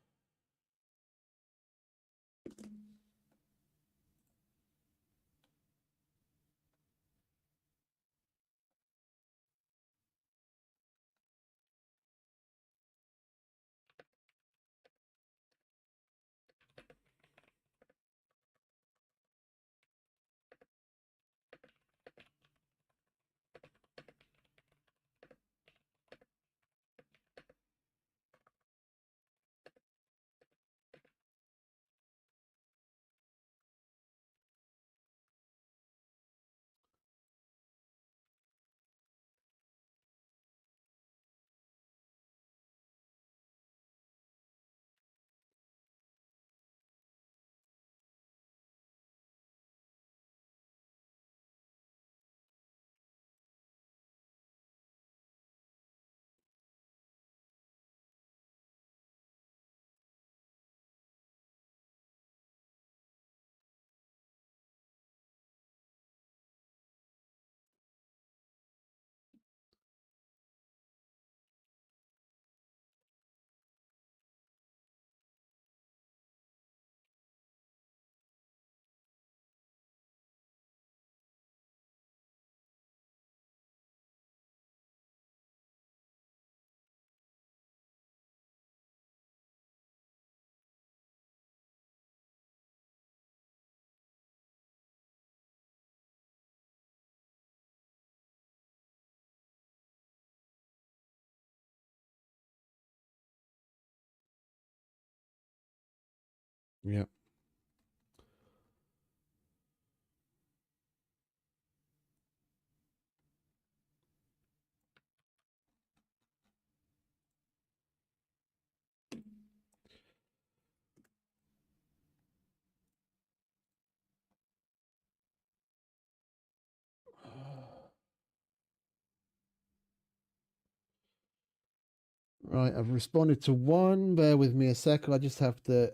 Right, I've responded to one. Bear with me a second. I just have to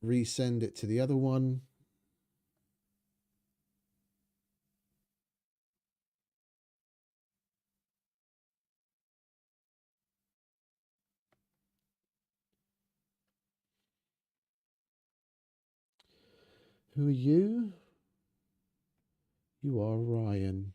resend it to the other one. Who are you? You are Ryan.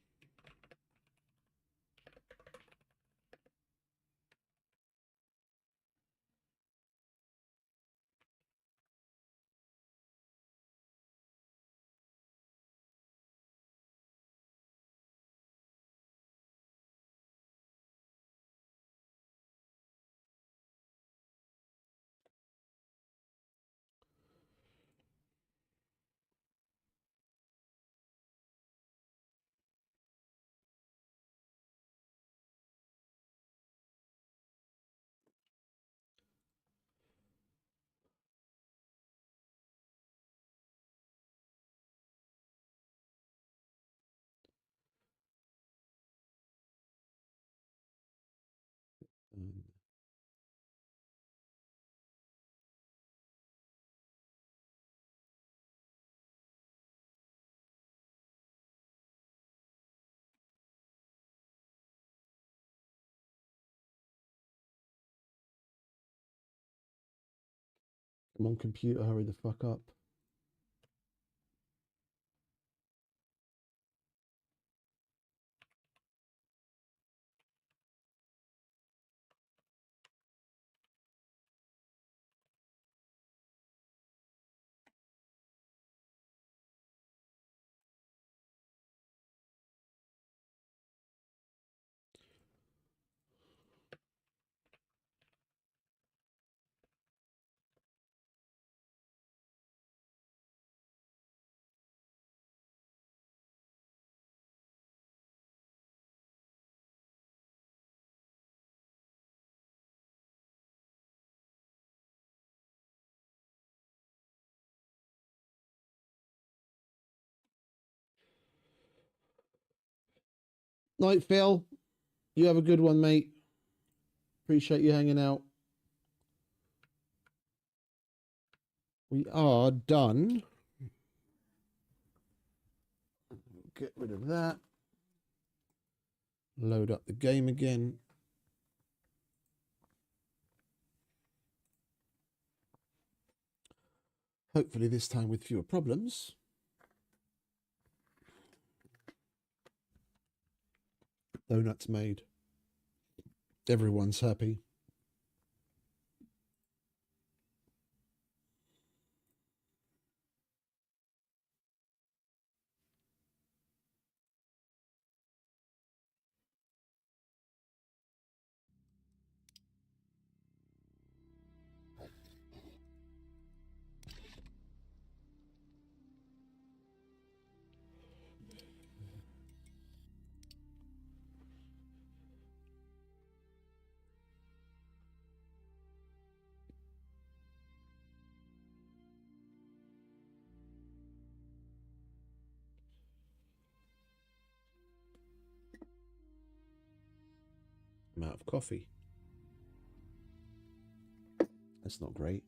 Come on, computer, hurry the fuck up. Night, Phil. You have a good one, mate. Appreciate you hanging out. We are done. Get rid of that. Load up the game again. Hopefully this time with fewer problems. Donuts made. Everyone's happy. I'm out of coffee. That's not great.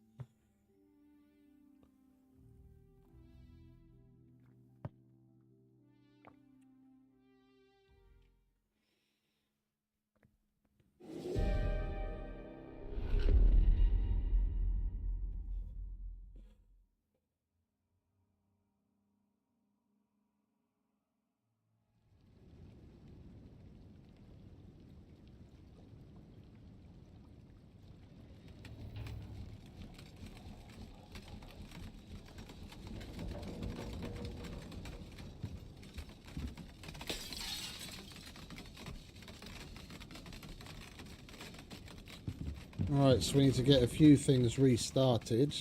Alright, so we need to get a few things restarted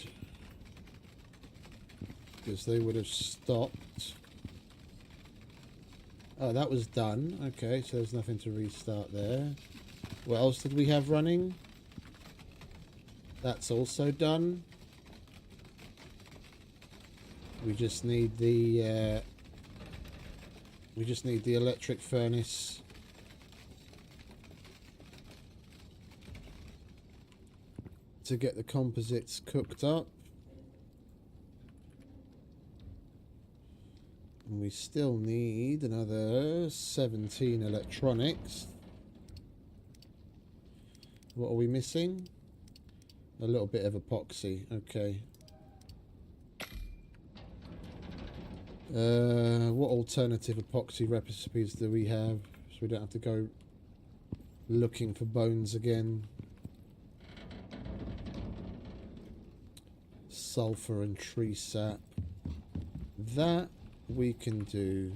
because they would have stopped. Oh, that was done. Okay, so there's nothing to restart there. What else did we have running? That's also done. We just need the electric furnace. To get the composites cooked up. And we still need another 17 electronics. What are we missing? A little bit of epoxy. Okay. What alternative epoxy recipes do we have? So we don't have to go looking for bones again. Sulfur and tree sap. That we can do.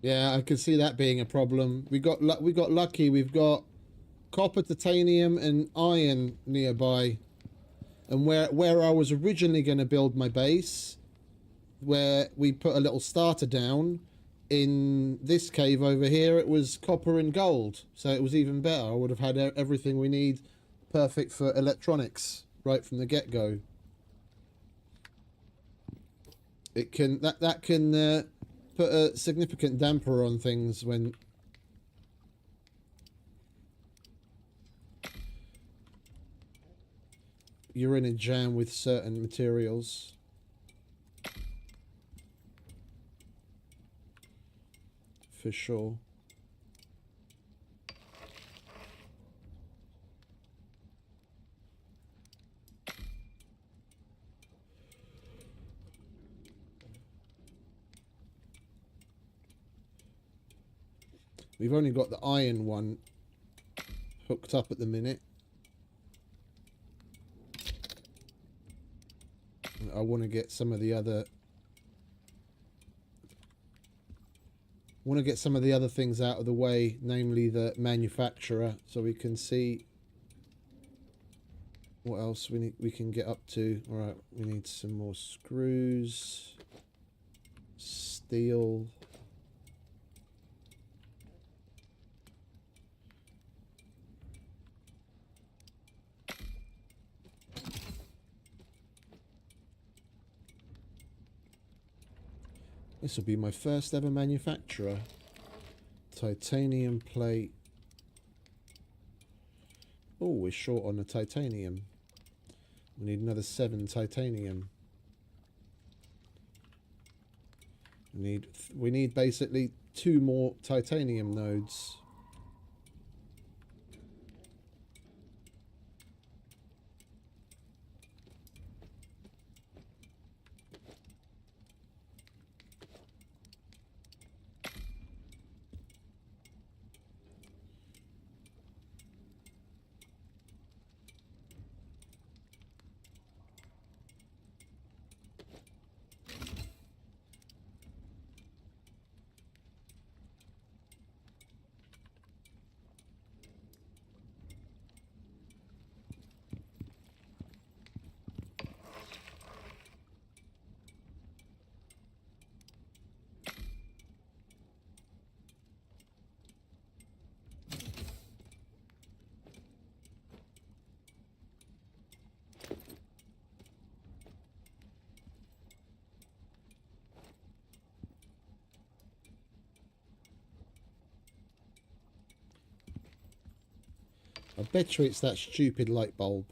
Yeah, I can see that being a problem. We got lucky. We've got copper, titanium, and iron nearby. And where I was originally going to build my base, where we put a little starter down, in this cave over here, it was copper and gold. So it was even better. I would have had everything we need, perfect for electronics right from the get-go. It can that can put a significant damper on things when you're in a jam with certain materials. For sure. We've only got the iron one hooked up at the minute. I want to get some of the other things out of the way, namely the manufacturer, so we can see what else we can get up to. All right, we need some more screws, steel. This will be my first ever manufacturer. Titanium plate. Oh, we're short on the titanium. We need another 7 titanium. We need basically 2 more titanium nodes. I bet you it's that stupid light bulb.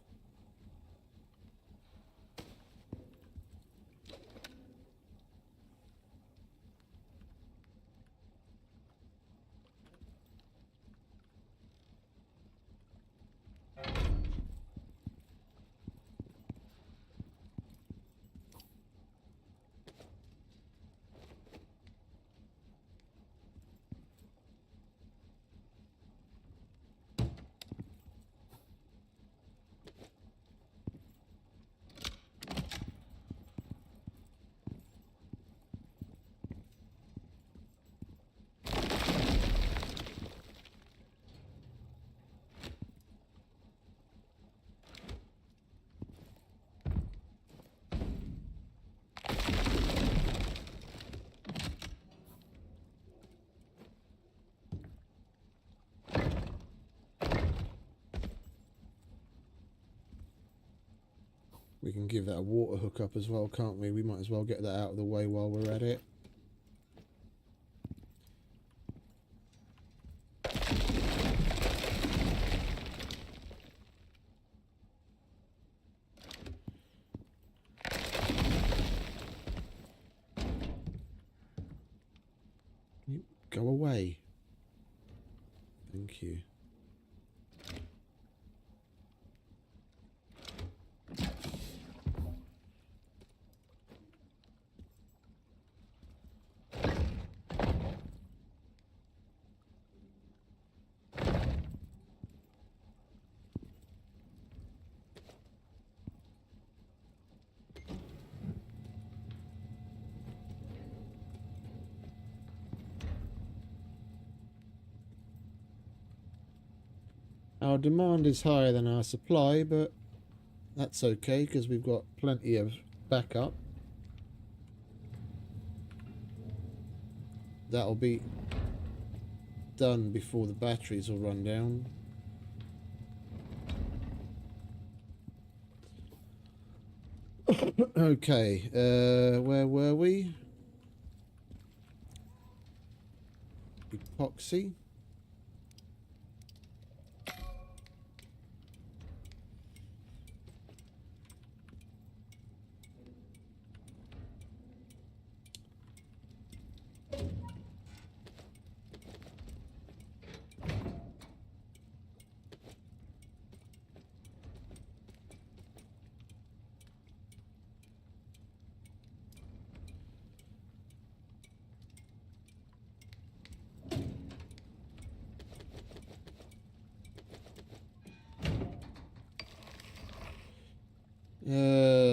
We can give that a water hookup as well, can't we? We might as well get that out of the way while we're at it. Go away. Thank you. Our demand is higher than our supply, but that's okay because we've got plenty of backup. That'll be done before the batteries will run down. Okay, where were we? Epoxy.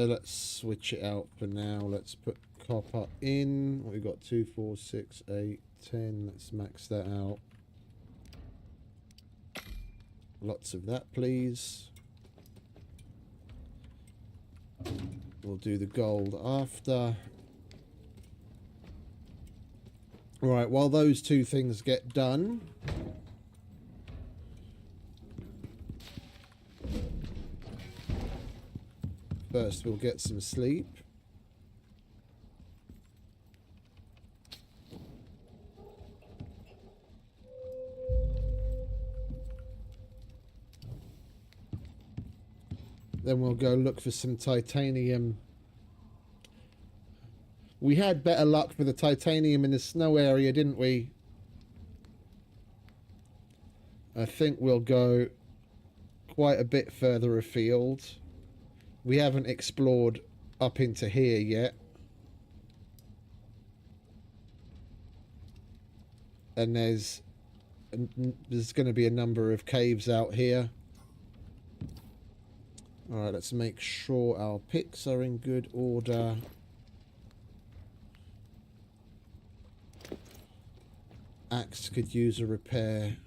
Let's switch it out for now. Let's put copper in. We've got 2, 4, 6, 8, 10. Let's max that out. Lots of that, please. We'll do the gold after. Right, while those two things get done, first we'll get some sleep. Then we'll go look for some titanium. We had better luck for the titanium in the snow area, didn't we? I think we'll go quite a bit further afield. We haven't explored up into here yet. And there's going to be a number of caves out here. Alright, let's make sure our picks are in good order. Axe could use a repair.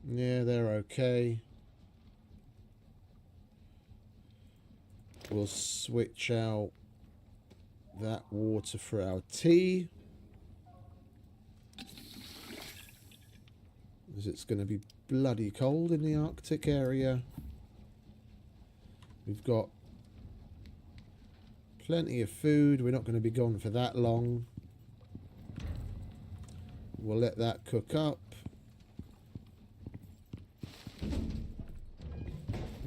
Yeah, they're okay. We'll switch out that water for our tea. As it's going to be bloody cold in the Arctic area. We've got plenty of food. We're not going to be gone for that long. We'll let that cook up.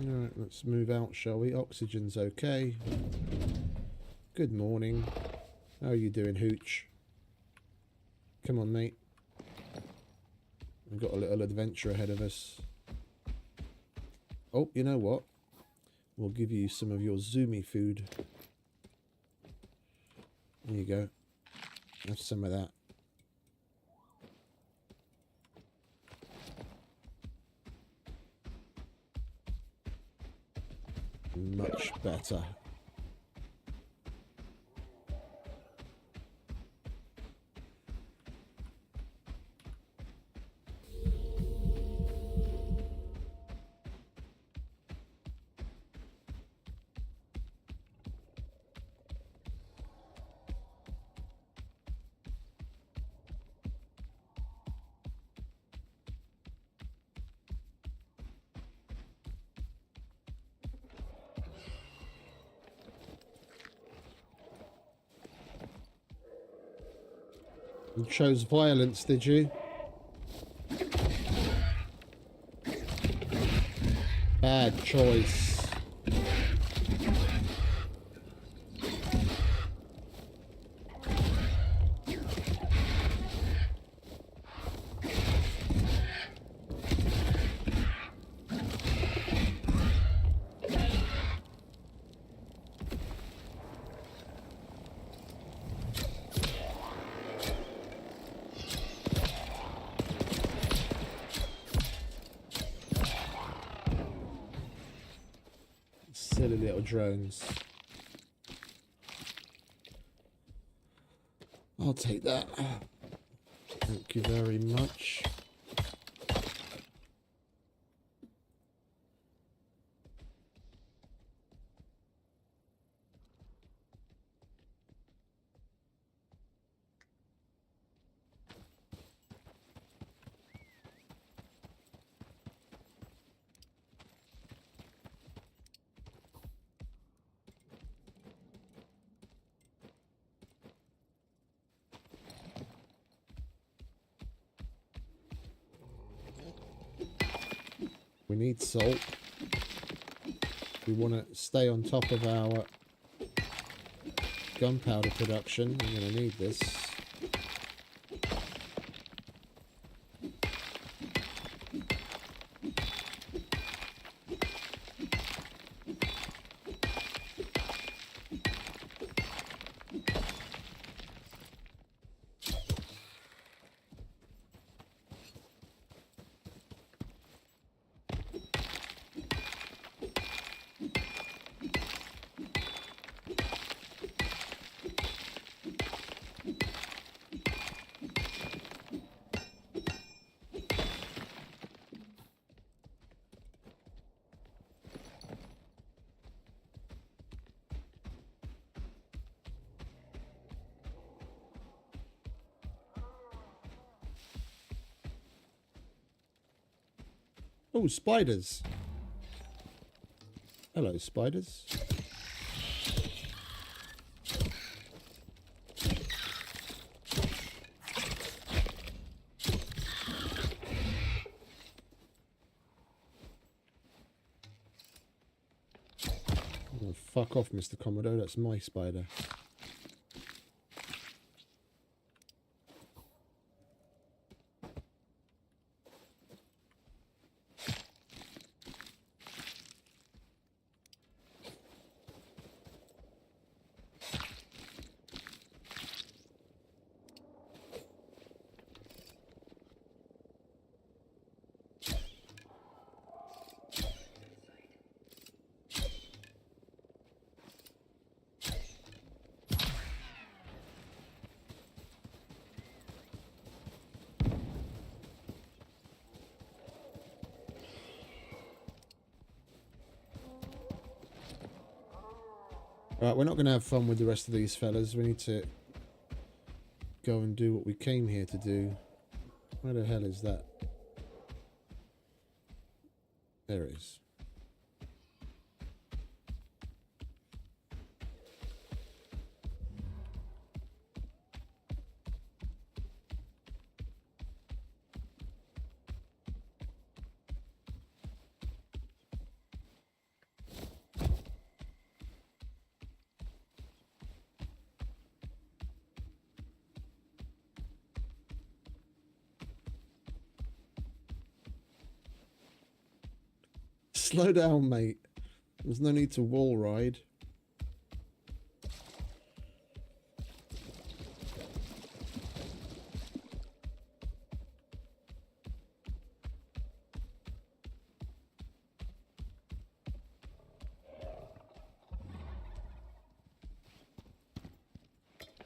Alright, let's move out, shall we? Oxygen's okay. Good morning. How are you doing, Hooch? Come on, mate. We've got a little adventure ahead of us. Oh, you know what? We'll give you some of your zoomy food. There you go. Have some of that. Much better. You chose violence, did you? Bad choice. Silly little drones. I'll take that. Thank you very much. We need salt. We want to stay on top of our gunpowder production. I'm going to need this. Oh, spiders. Hello, spiders. fuck off, Mr. Commodore. That's my spider. Right, we're not going to have fun with the rest of these fellas. We need to go and do what we came here to do. Where the hell is that? There it is. Slow down, mate. There's no need to wall ride.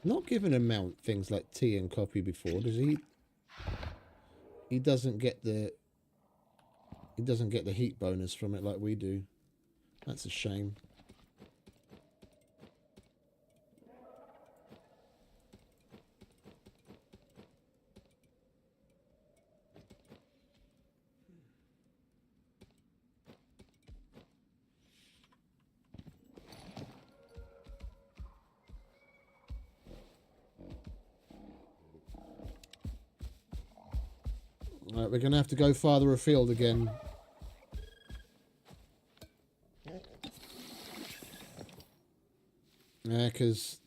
Not given a mount things like tea and coffee before, does he? He doesn't get the heat bonus from it like we do. That's a shame. Right, we're going to have to go farther afield again. Yeah, because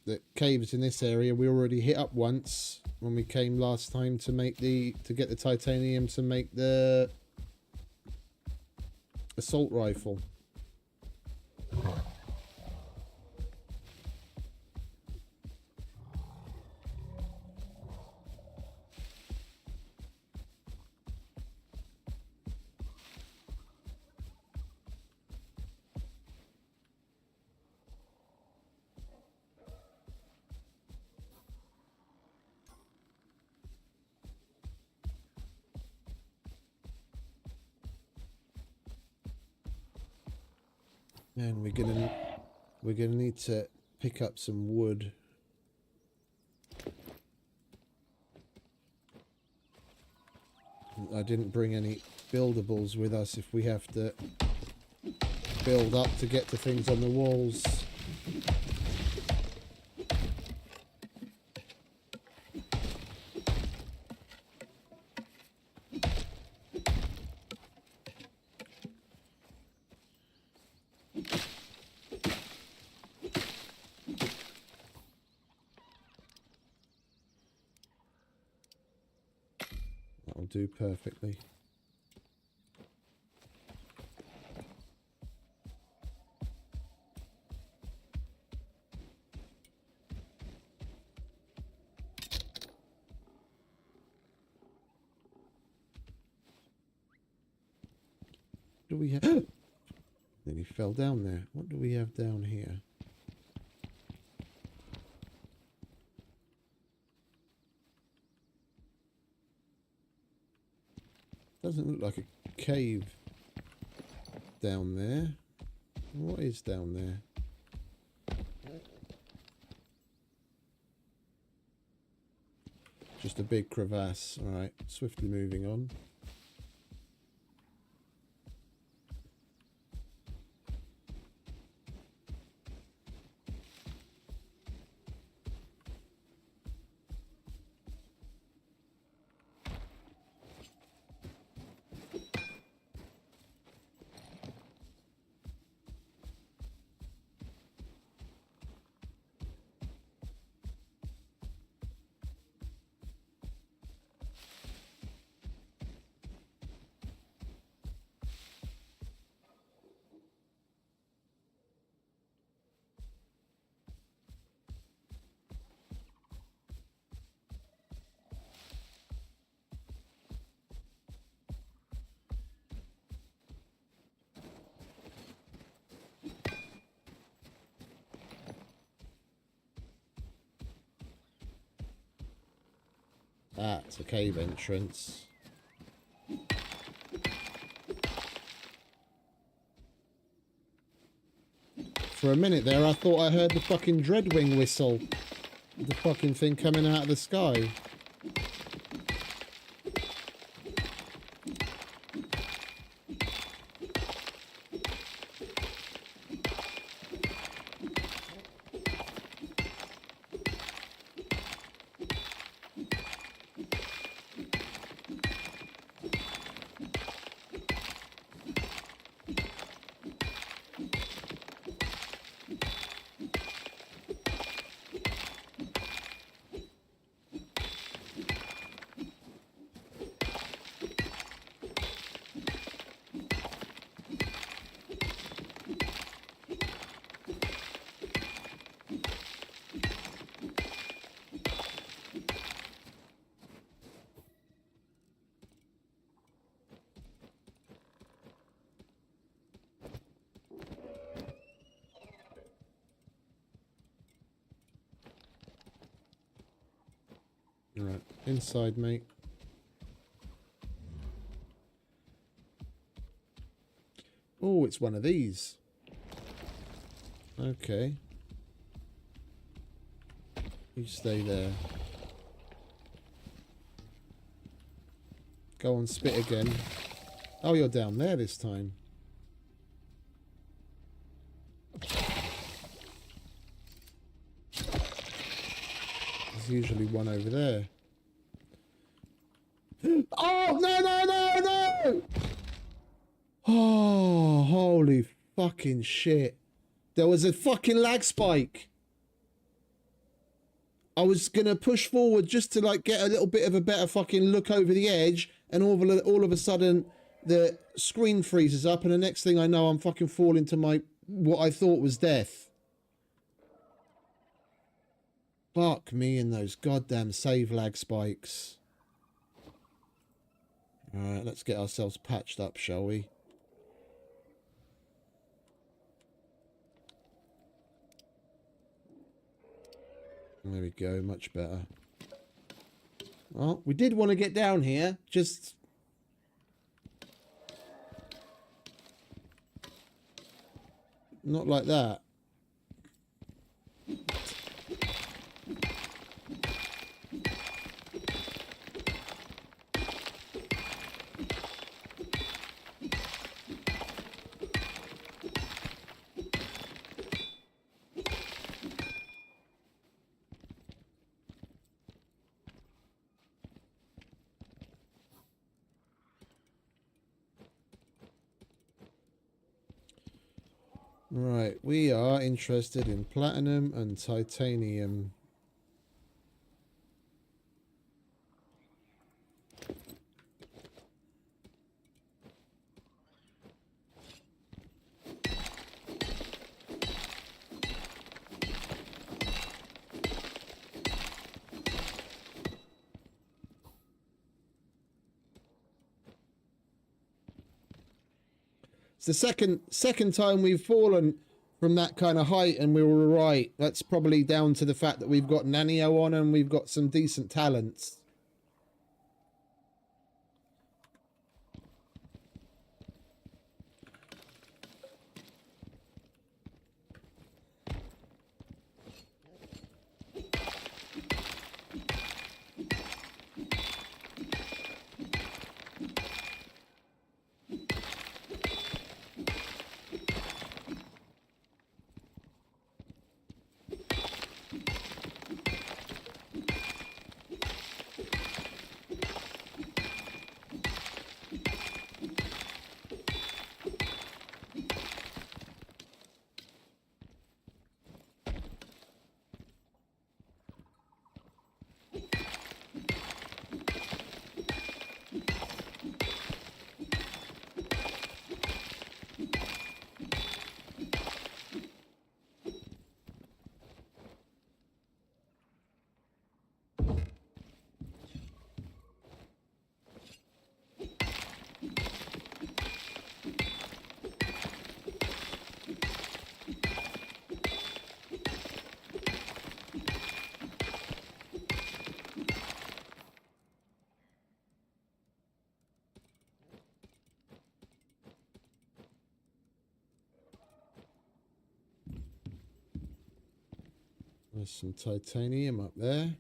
the caves in this area we already hit up once when we came last time to make to get the titanium to make the assault rifle. And we're gonna need to pick up some wood. I didn't bring any buildables with us if we have to build up to get to things on the walls. That'll do perfectly. What do we have? Then he fell down there. What do we have down here? Doesn't look like a cave down there. What is down there? Just a big crevasse. Alright, swiftly moving on. That's a cave entrance. For a minute there, I thought I heard the fucking Dreadwing whistle. The fucking thing coming out of the sky. Right, inside, mate. Oh, it's one of these. Okay. You stay there. Go on, spit again. Oh, you're down there this time. There's usually one over there. Oh, no, no, no, no! Oh, holy fucking shit. There was a fucking lag spike. I was going to push forward just to like get a little bit of a better fucking look over the edge, and all of a sudden the screen freezes up, and the next thing I know I'm fucking falling to my what I thought was death. Fuck me and those goddamn save lag spikes. Alright, let's get ourselves patched up, shall we? There we go, much better. Well, we did want to get down here, just... not like that. Right, we are interested in platinum and titanium. It's the second time we've fallen from that kind of height, and we were right. That's probably down to the fact that we've got Nanio on and we've got some decent talents. There's some titanium up there.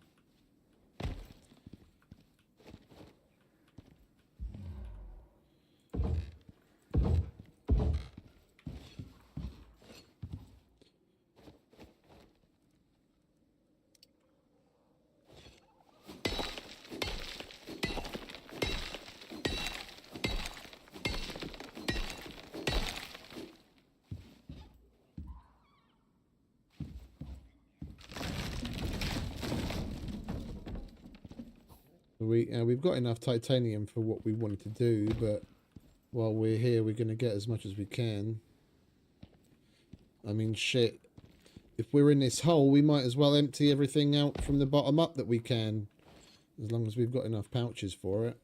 We've got enough titanium for what we wanted to do, but while we're here, we're going to get as much as we can. I mean, shit. If we're in this hole, we might as well empty everything out from the bottom up that we can, as long as we've got enough pouches for it.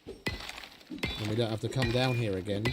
And we don't have to come down here again.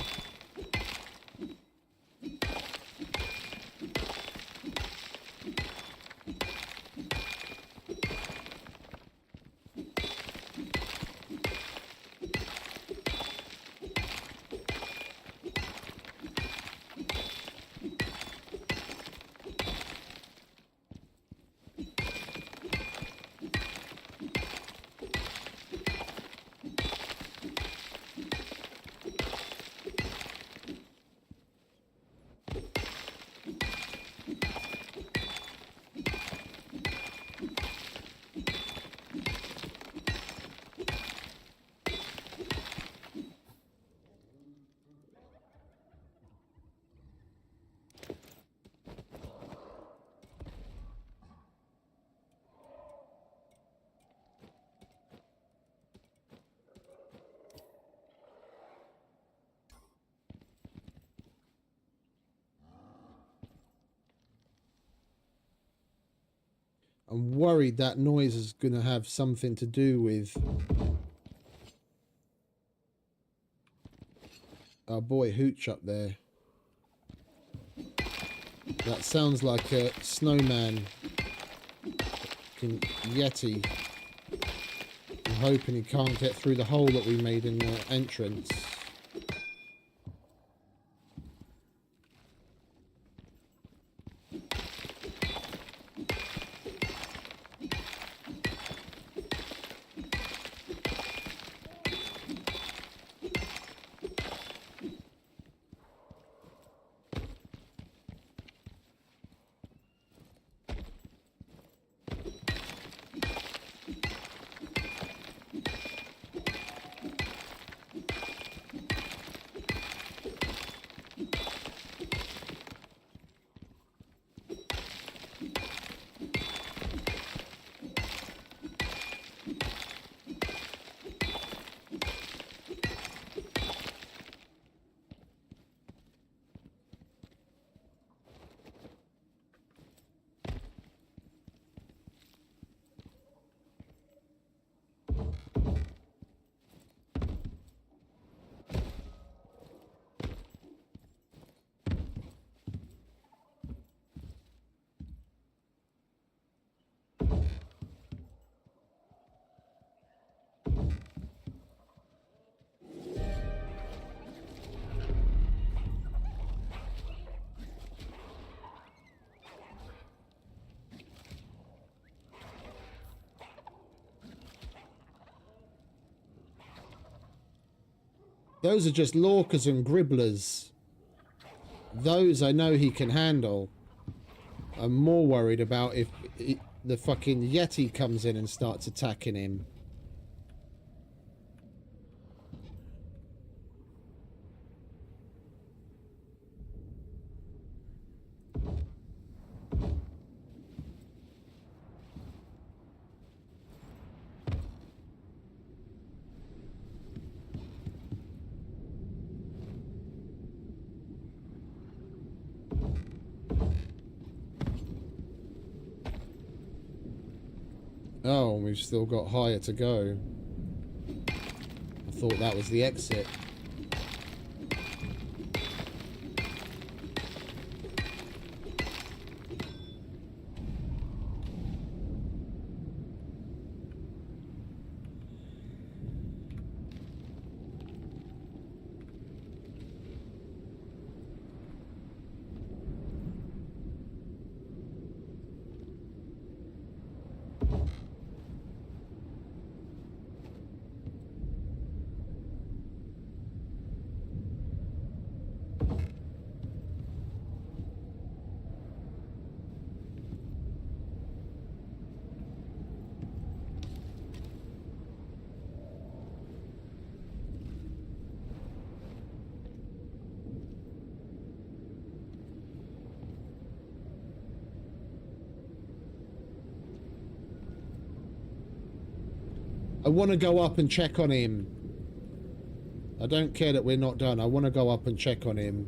I'm worried that noise is going to have something to do with our boy Hooch up there. That sounds like a snowman. Yeti. I'm hoping he can't get through the hole that we made in the entrance. Those are just lorcas and gribblers. Those I know he can handle. I'm more worried about if the fucking Yeti comes in and starts attacking him. Oh, we've still got higher to go. I thought that was the exit. I want to go up and check on him. I don't care that we're not done. I want to go up and check on him.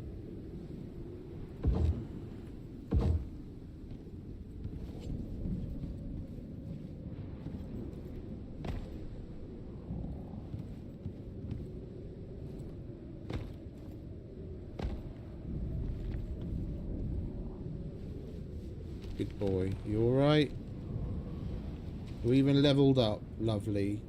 Good boy. You alright? We even leveled up. Lovely.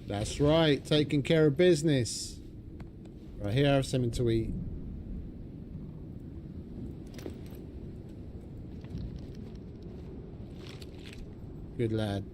That's right, taking care of business. Right here, I have something to eat. Good lad.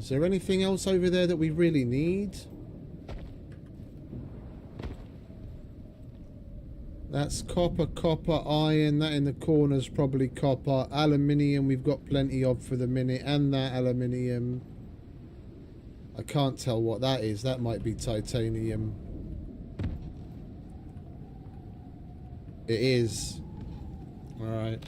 Is there anything else over there that we really need? That's copper, copper, iron. That in the corner's probably copper. Aluminium we've got plenty of for the minute. And that aluminium. I can't tell what that is. That might be titanium. It is. Alright.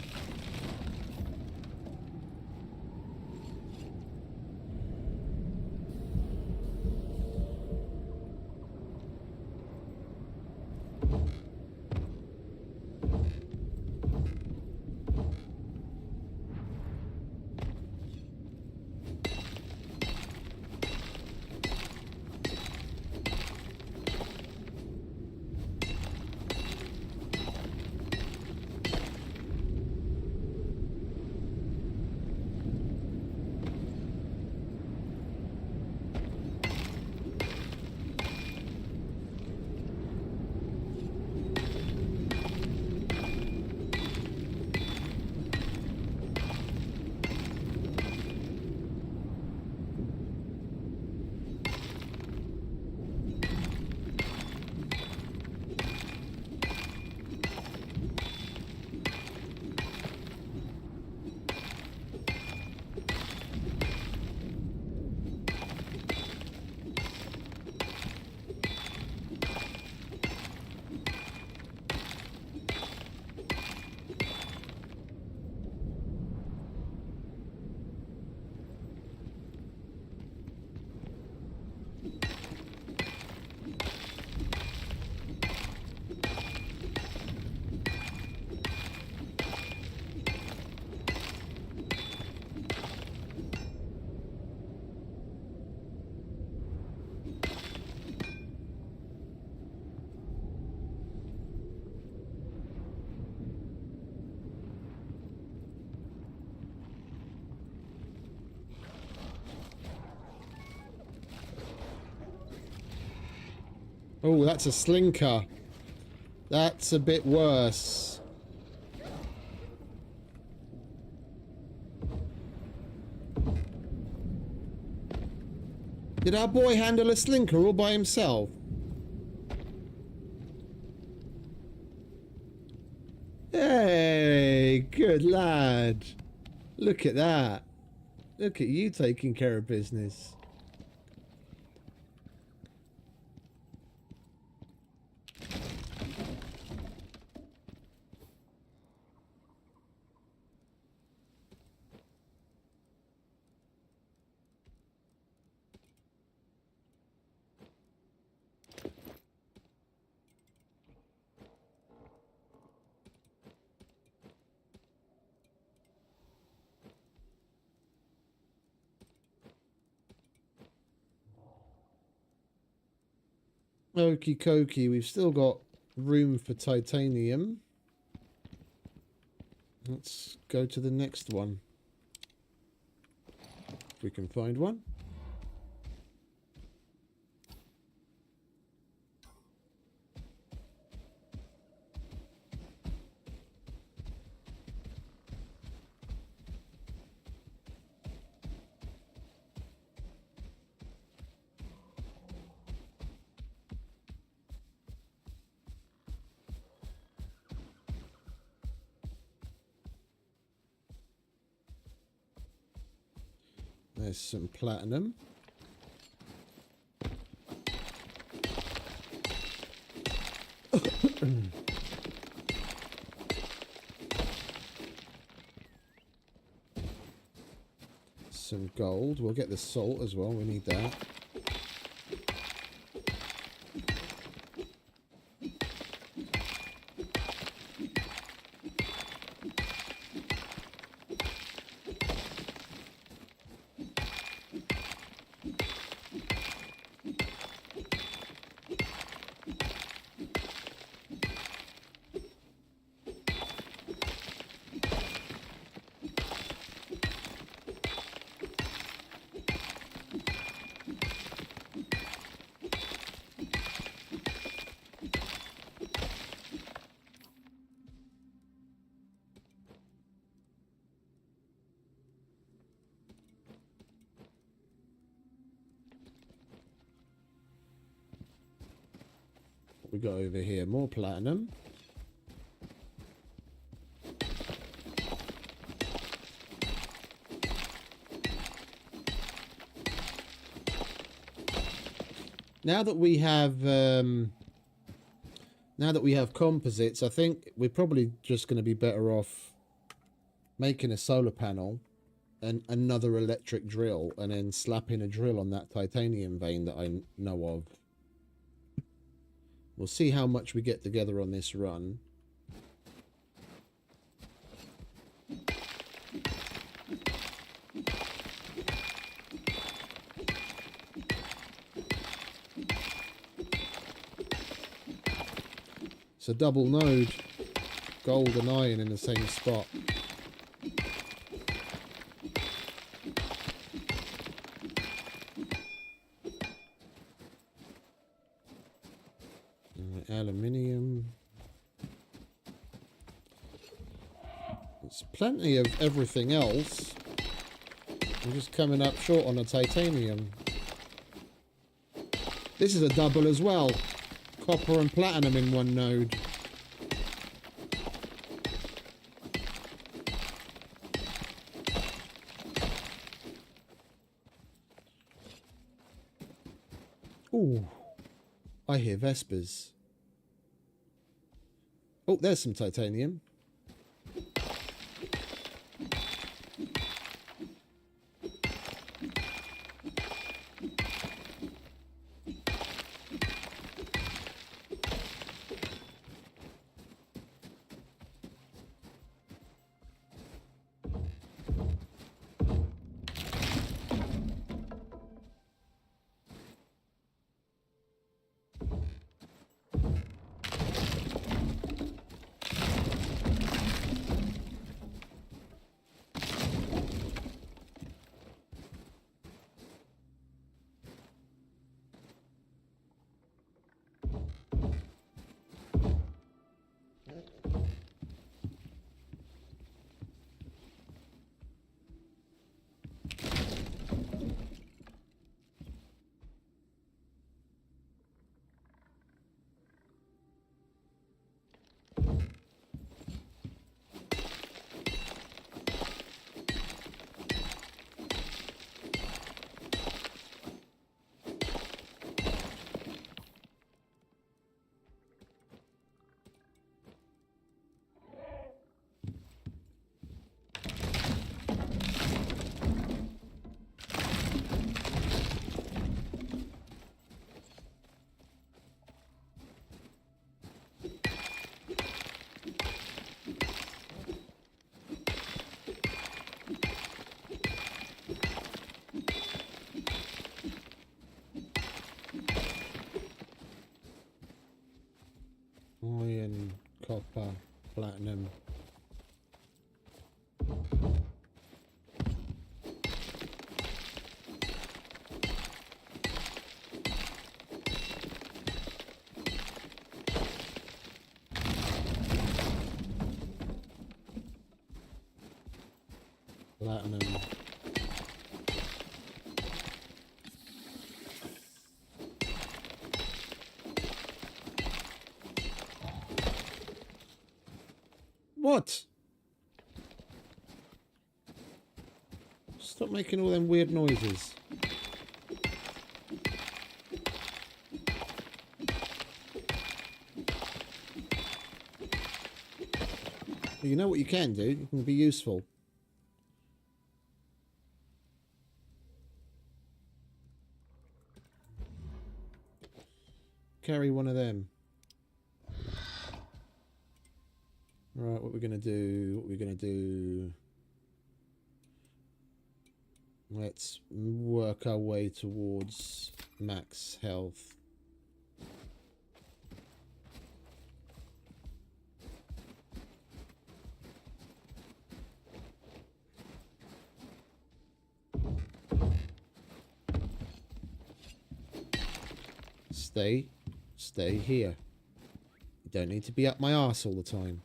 Oh, that's a slinker. That's a bit worse. Did our boy handle a slinker all by himself? Hey, good lad. Look at that. Look at you taking care of business. Okie dokie, we've still got room for titanium. Let's go to the next one. If we can find one. There's some platinum. Some gold. We'll get the salt as well. We need that. We got over here more platinum. Now that we have composites, I think we're probably just going to be better off making a solar panel and another electric drill, and then slapping a drill on that titanium vein that I know of. We'll see how much we get together on this run. It's a double node, gold and iron in the same spot. Aluminium. There's plenty of everything else. I'm just coming up short on the titanium. This is a double as well. Copper and platinum in one node. Ooh, I hear Vespers. Oh, there's some titanium. copper, platinum. Platinum. What? Stop making all them weird noises. You know what you can do? You can be useful. Carry one of them. Right, what we're gonna do? What we're gonna do? Let's work our way towards max health. Stay here. You don't need to be up my arse all the time.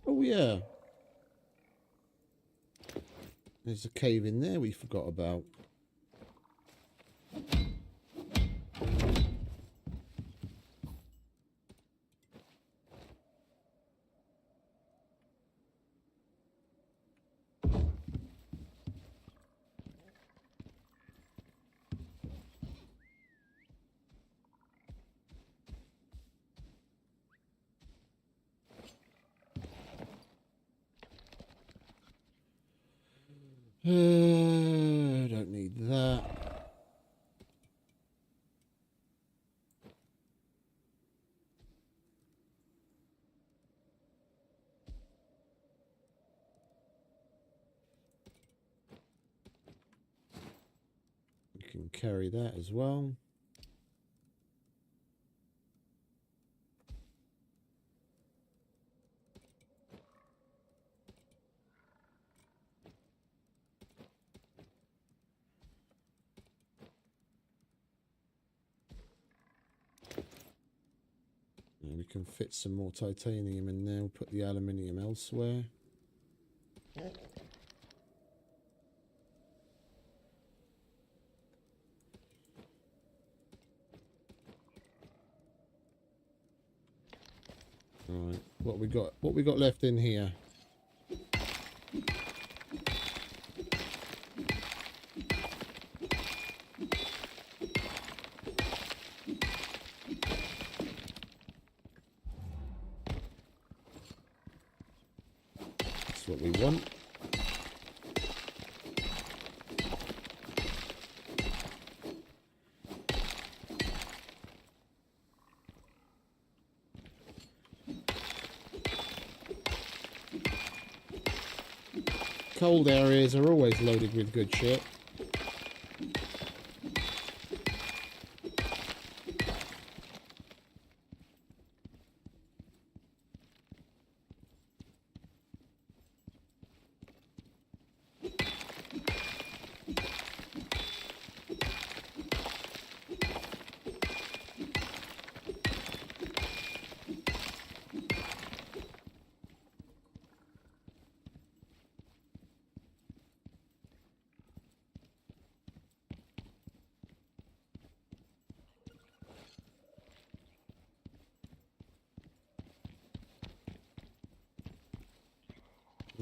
Oh yeah. There's a cave in there we forgot about. Don't need that. You can carry that as well. And we can fit some more titanium in there. We'll put the aluminium elsewhere. Alright, what we got left in here? That's what we want. Cold areas are always loaded with good shit.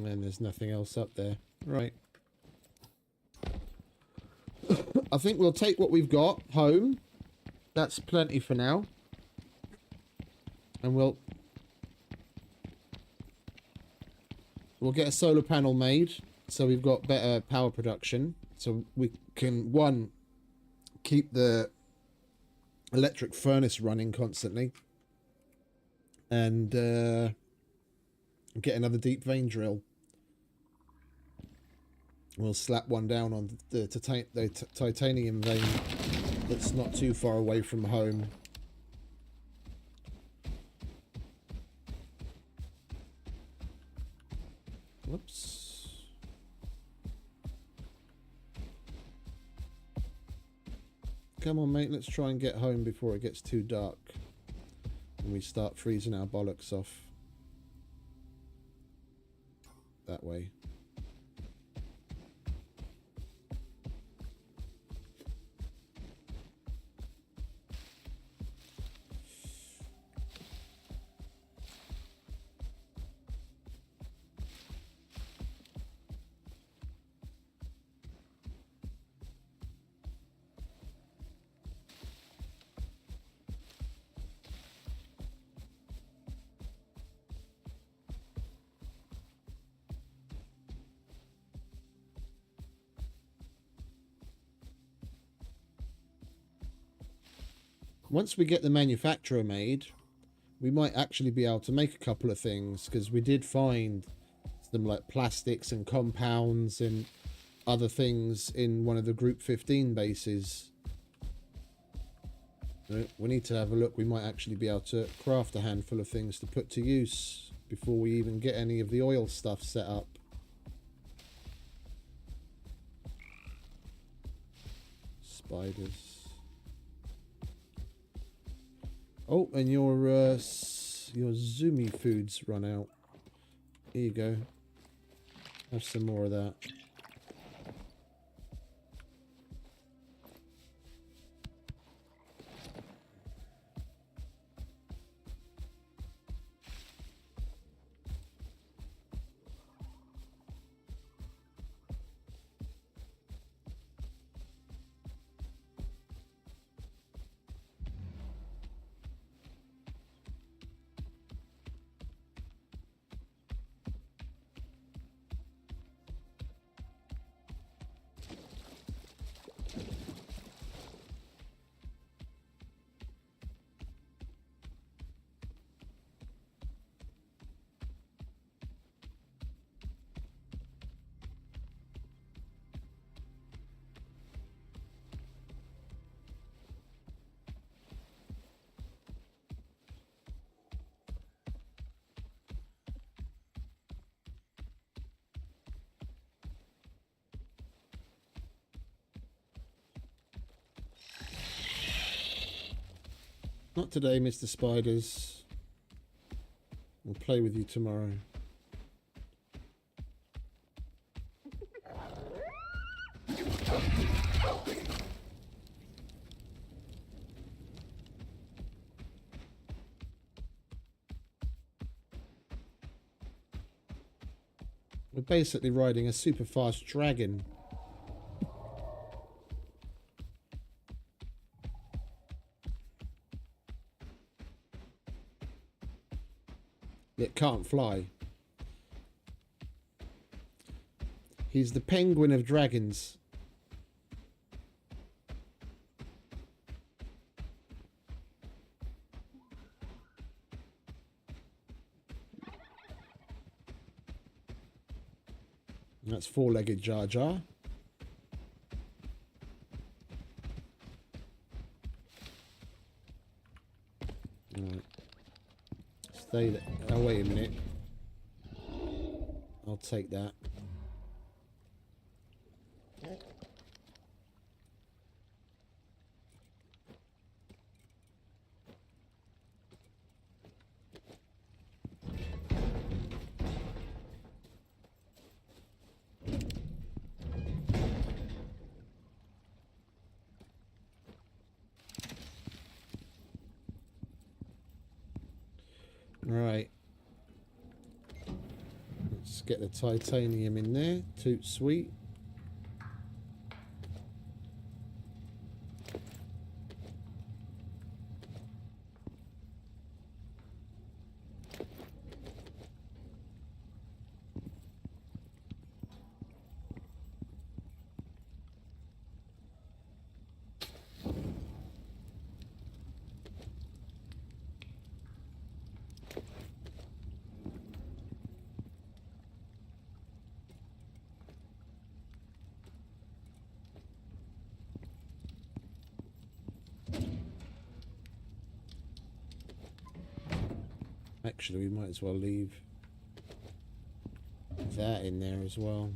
And there's nothing else up there. Right. I think we'll take what we've got home. That's plenty for now. And we'll We'll get a solar panel made, so we've got better power production. So we can, one, keep the electric furnace running constantly. And get another deep vein drill. We'll slap one down on the titanium vein that's not too far away from home. Whoops. Come on, mate, let's try and get home before it gets too dark and we start freezing our bollocks off. That way. Once we get the manufacturer made, we might actually be able to make a couple of things, because we did find some like plastics and compounds and other things in one of the Group 15 bases. We need to have a look. We might actually be able to craft a handful of things to put to use before we even get any of the oil stuff set up. Spiders. Oh, and your Zumi foods run out. Here you go. Have some more of that. Not today, Mr. Spiders. We'll play with you tomorrow. We're basically riding a super fast dragon. It can't fly. He's the penguin of dragons. That's four-legged Jar Jar. Right. Stay there. Oh, wait a minute. I'll take that. Right. Let's get the titanium in there. Toot sweet. Actually, we might as well leave that in there as well.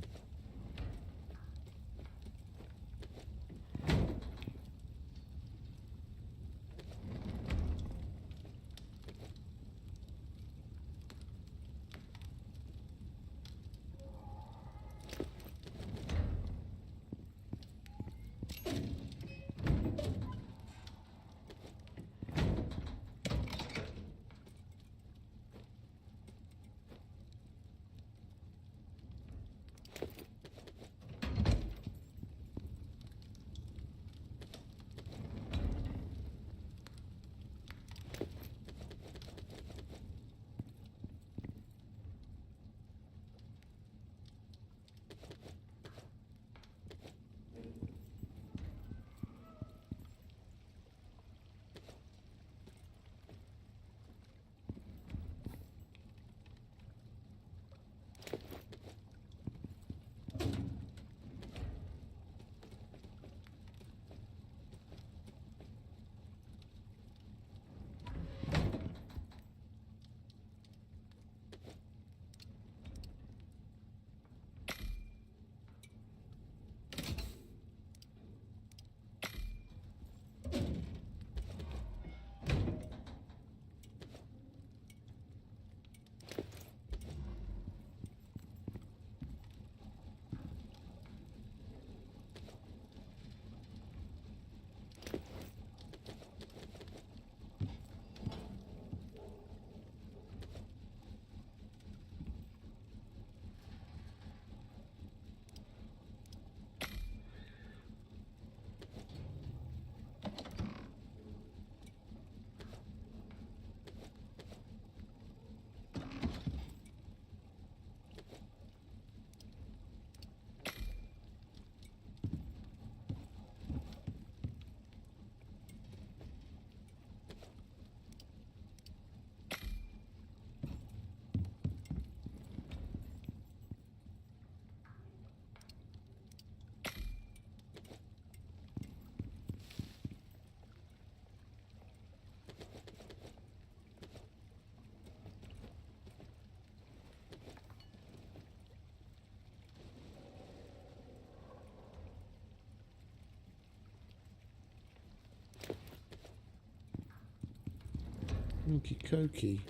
Okie dokie.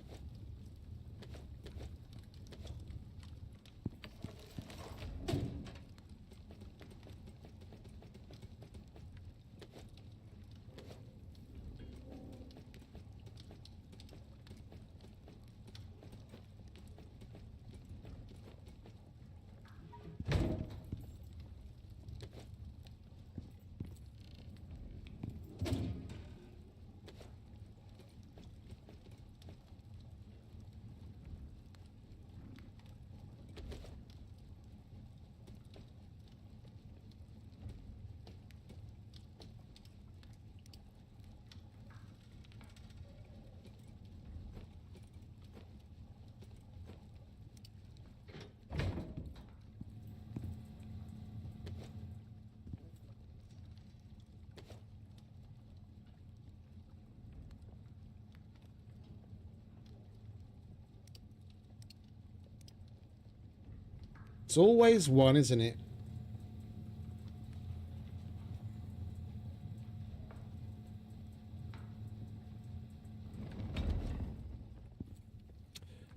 It's always one, isn't it?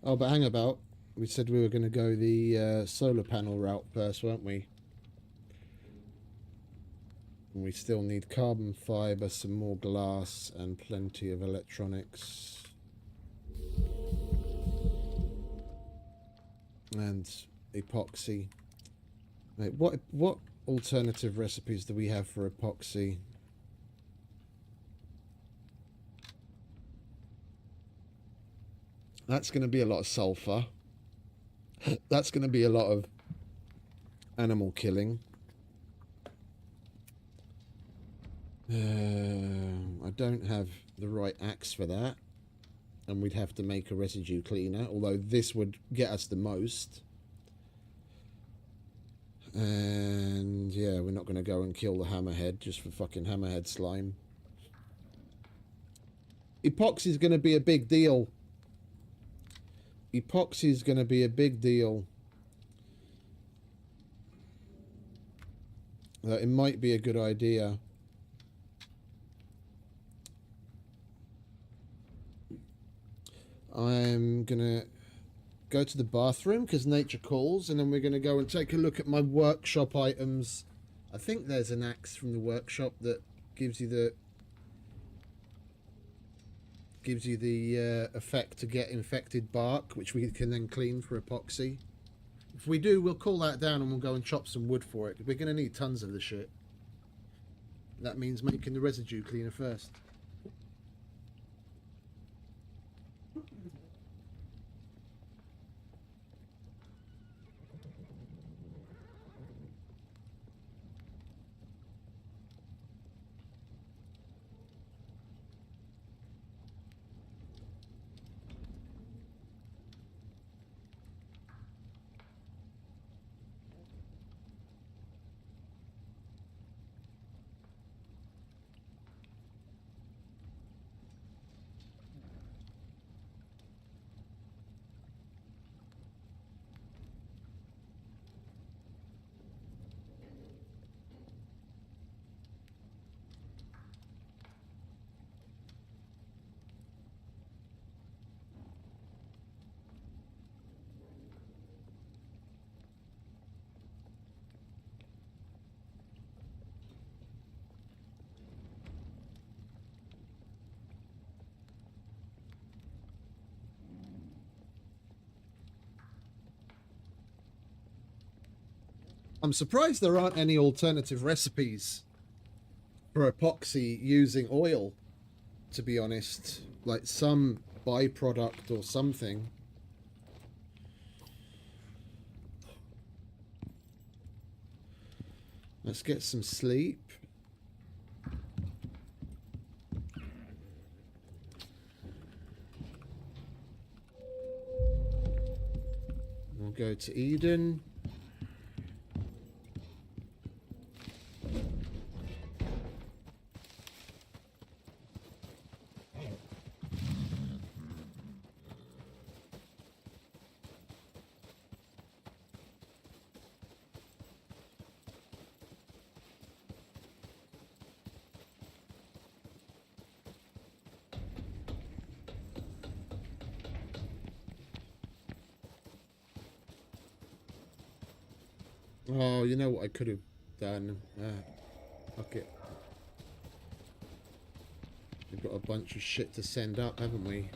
Oh, but hang about. We said we were going to go the solar panel route first, weren't we? And we still need carbon fibre, some more glass, and plenty of electronics. And epoxy. Wait, what alternative recipes do we have for epoxy? That's going to be a lot of sulfur. That's going to be a lot of animal killing. I don't have the right axe for that. And we'd have to make a residue cleaner, although this would get us the most. And yeah, we're not going to go and kill the hammerhead just for fucking hammerhead slime. Epoxy is going to be a big deal. Epoxy is going to be a big deal. It might be a good idea. I'm going to go to the bathroom because nature calls, and then we're going to go and take a look at my workshop items. I think there's an axe from the workshop that gives you the effect to get infected bark, which we can then clean for epoxy. If we do, we'll call that down and we'll go and chop some wood for it. We're going to need tons of the shit. That means making the residue cleaner first. I'm surprised there aren't any alternative recipes for epoxy using oil, to be honest. Like some byproduct or something. Let's get some sleep. We'll go to Eden. Oh, you know what I could have done? Fuck it. We've got a bunch of shit to send up, haven't we?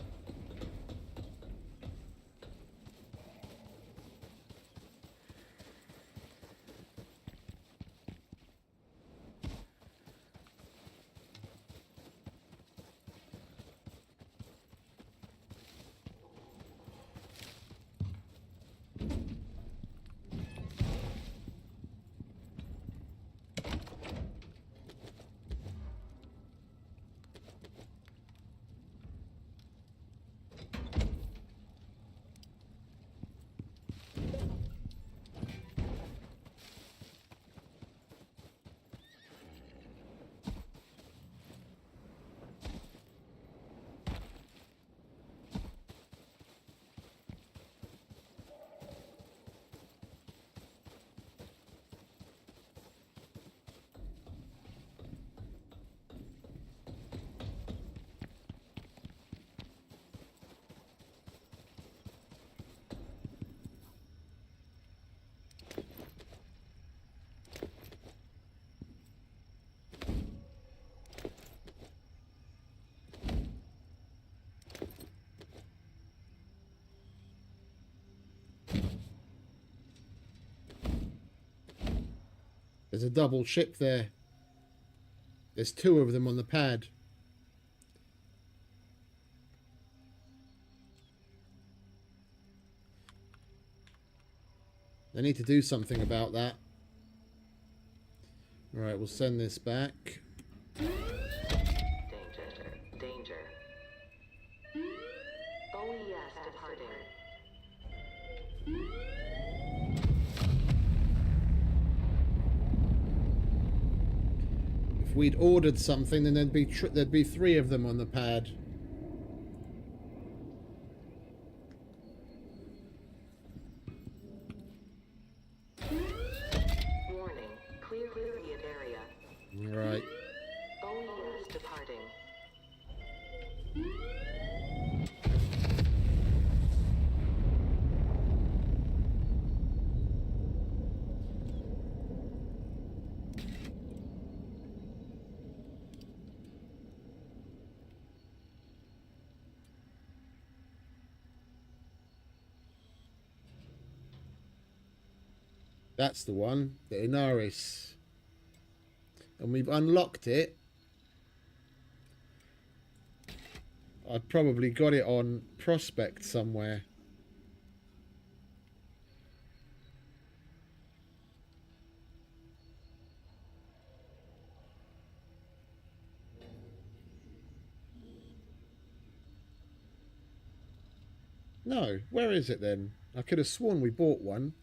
There's a double ship there. There's two of them on the pad. They need to do something about that. Alright, we'll send this back. Danger. Danger. OES departing. If we'd ordered something, then there'd be three of them on the pad. Right. OES departing. That's the one, the Icarus. And we've unlocked it. I've probably got it on Prospect somewhere. No, where is it then? I could have sworn we bought one.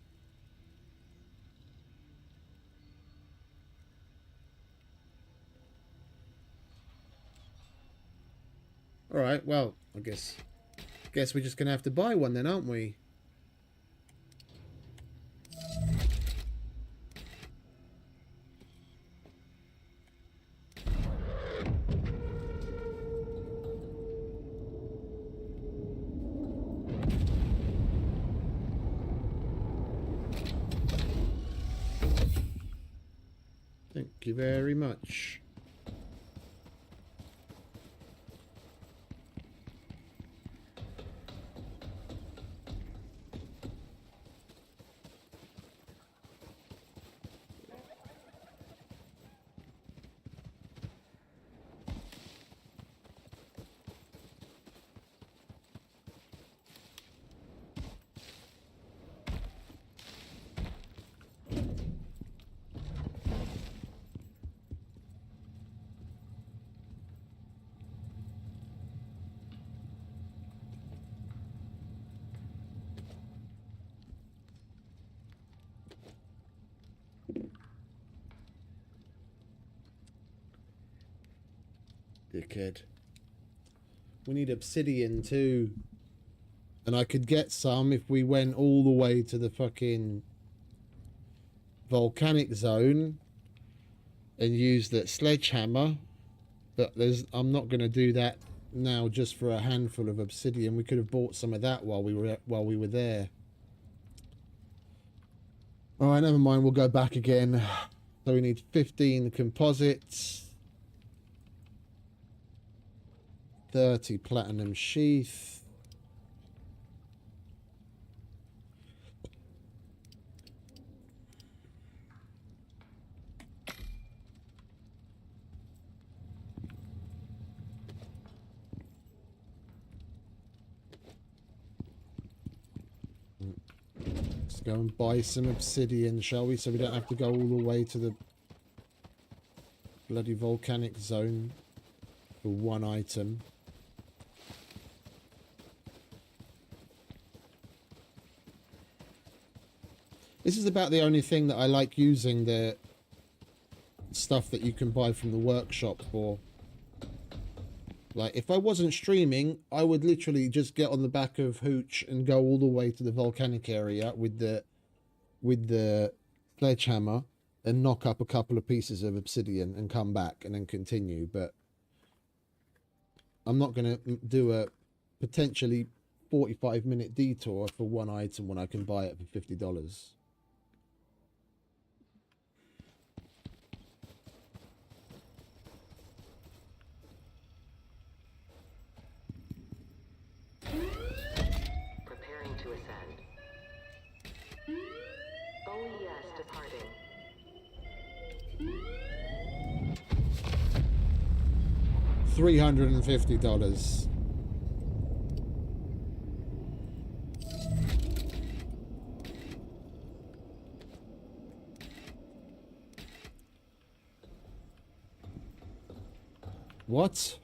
All right, well, I guess we're just gonna have to buy one then, aren't we? Thank you very much. Dickhead. We need obsidian too. And I could get some if we went all the way to the fucking volcanic zone and used that sledgehammer. But I'm not going to do that now just for a handful of obsidian. We could have bought some of that while we were there. All right, never mind. We'll go back again. So we need 15 composites. 30 platinum sheath. Let's go and buy some obsidian, shall we? So we don't have to go all the way to the bloody volcanic zone for one item. This is about the only thing that I like using the stuff that you can buy from the workshop for. Like, if I wasn't streaming, I would literally just get on the back of Hooch and go all the way to the volcanic area with the sledgehammer and knock up a couple of pieces of obsidian and come back and then continue. But I'm not going to do a potentially 45-minute detour for one item when I can buy it for $50. Preparing to ascend. OES departing. $350. What?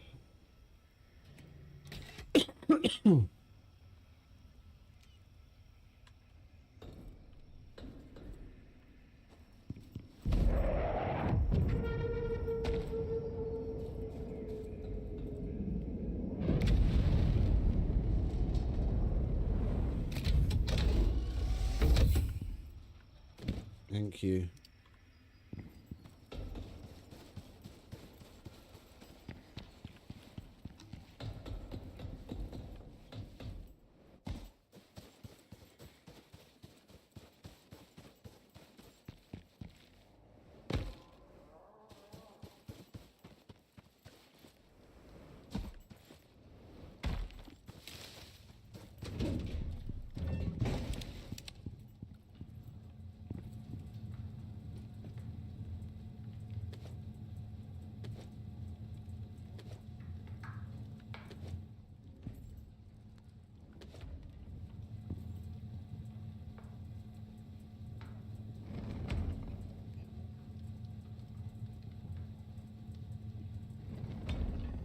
Thank you.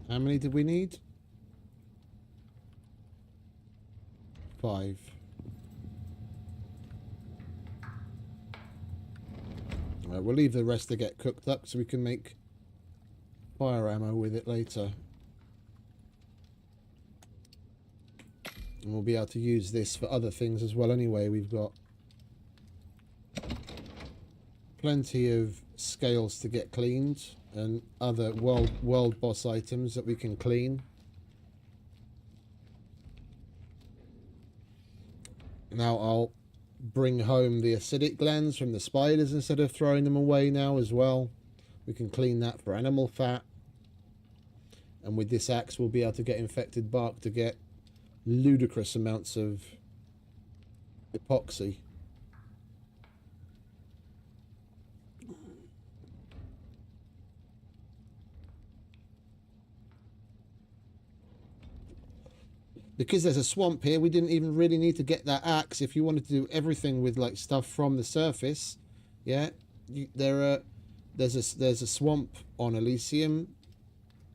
How many did we need? 5. Alright, we'll leave the rest to get cooked up so we can make fire ammo with it later. And we'll be able to use this for other things as well anyway. We've got plenty of scales to get cleaned and other world boss items that we can clean. Now I'll bring home the acidic glands from the spiders instead of throwing them away now as well. We can clean that for animal fat. And with this axe we'll be able to get infected bark to get ludicrous amounts of epoxy. Because there's a swamp here, we didn't even really need to get that axe. If you wanted to do everything with like stuff from the surface, yeah, there's a swamp on Elysium.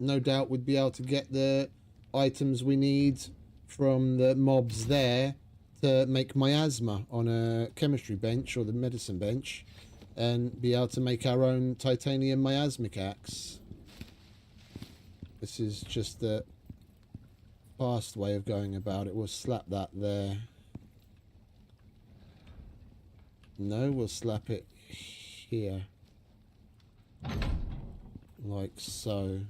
No doubt we'd be able to get the items we need from the mobs there to make miasma on a chemistry bench or the medicine bench, and be able to make our own titanium miasmic axe. This is just the fast way of going about it. We'll slap that there. No, we'll slap it here. Like so.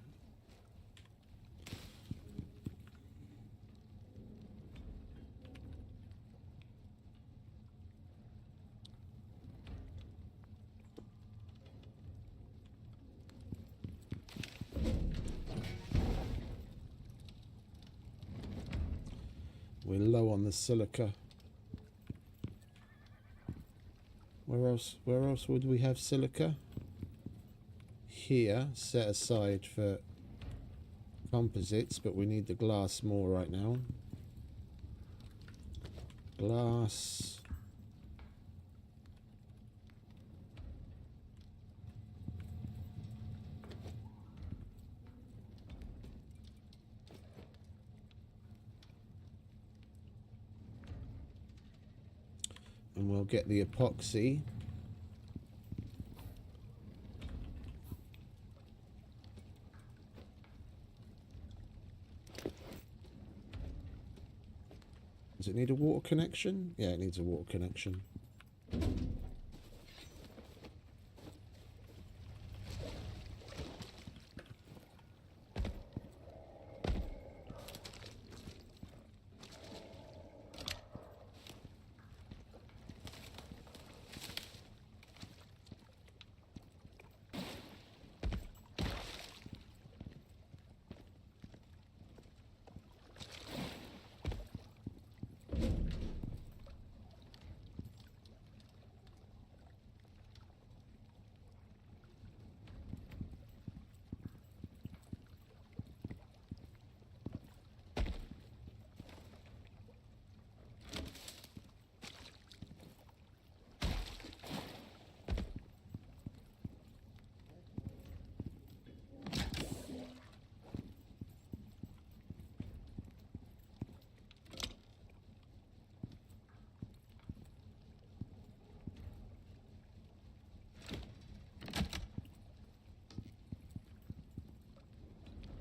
We're low on the silica. Where else would we have silica? Here, set aside for composites, but we need the glass more right now. Glass. And we'll get the epoxy. Does it need a water connection? Yeah, it needs a water connection.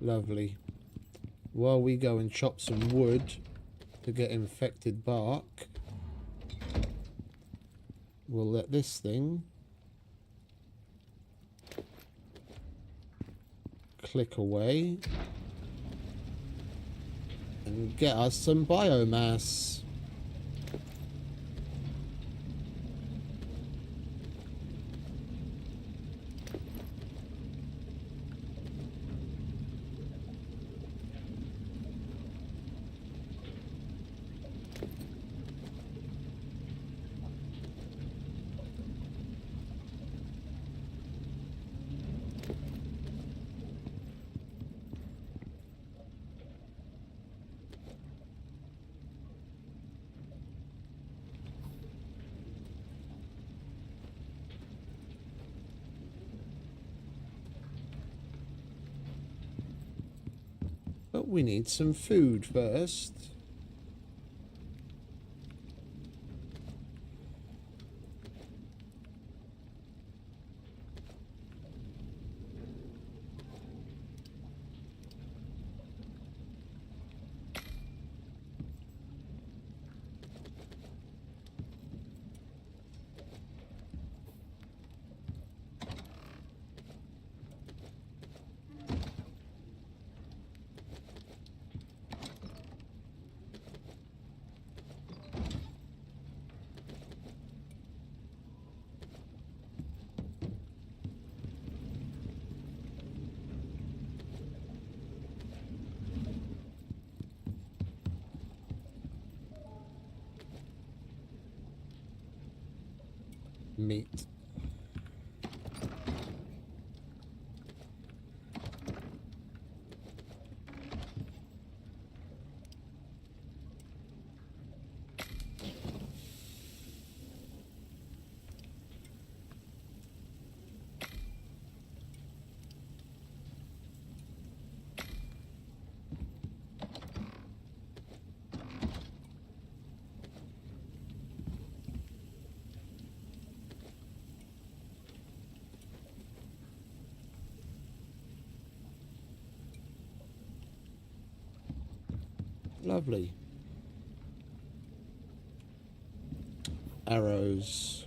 Lovely. While we go and chop some wood to get infected bark, we'll let this thing click away and get us some biomass. But we need some food first. Meat. Lovely. Arrows.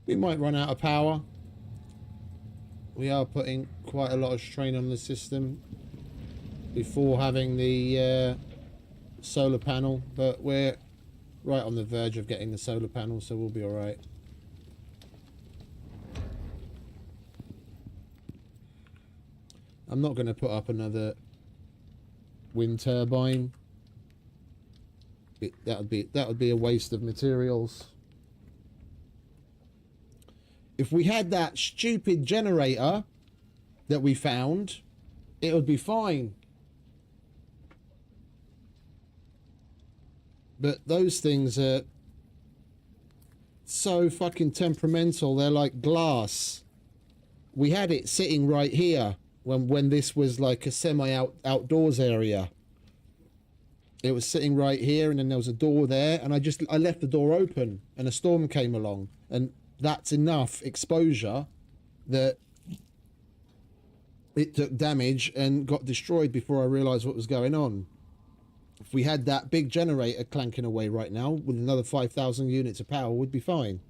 We might run out of power. We are putting quite a lot of strain on the system before having the solar panel, but we're right on the verge of getting the solar panel, so we'll be all right. I'm not going to put up another wind turbine. That would be a waste of materials. If we had that stupid generator that we found, it would be fine. But those things are so fucking temperamental. They're like glass. We had it sitting right here when this was like a outdoors area. It was sitting right here, and then there was a door there, and I left the door open, and a storm came along, and that's enough exposure that it took damage and got destroyed before I realised what was going on. If we had that big generator clanking away right now with another 5,000 units of power, we'd be fine.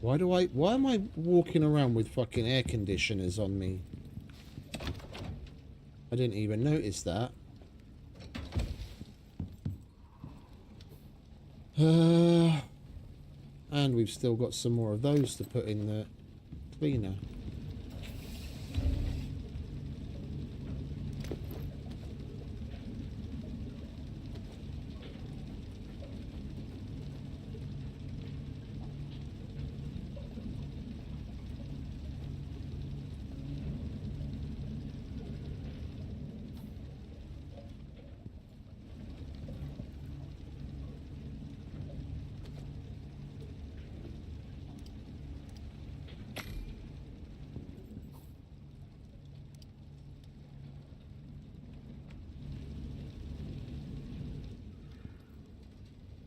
Why am I walking around with fucking air conditioners on me? I didn't even notice that. And we've still got some more of those to put in the cleaner.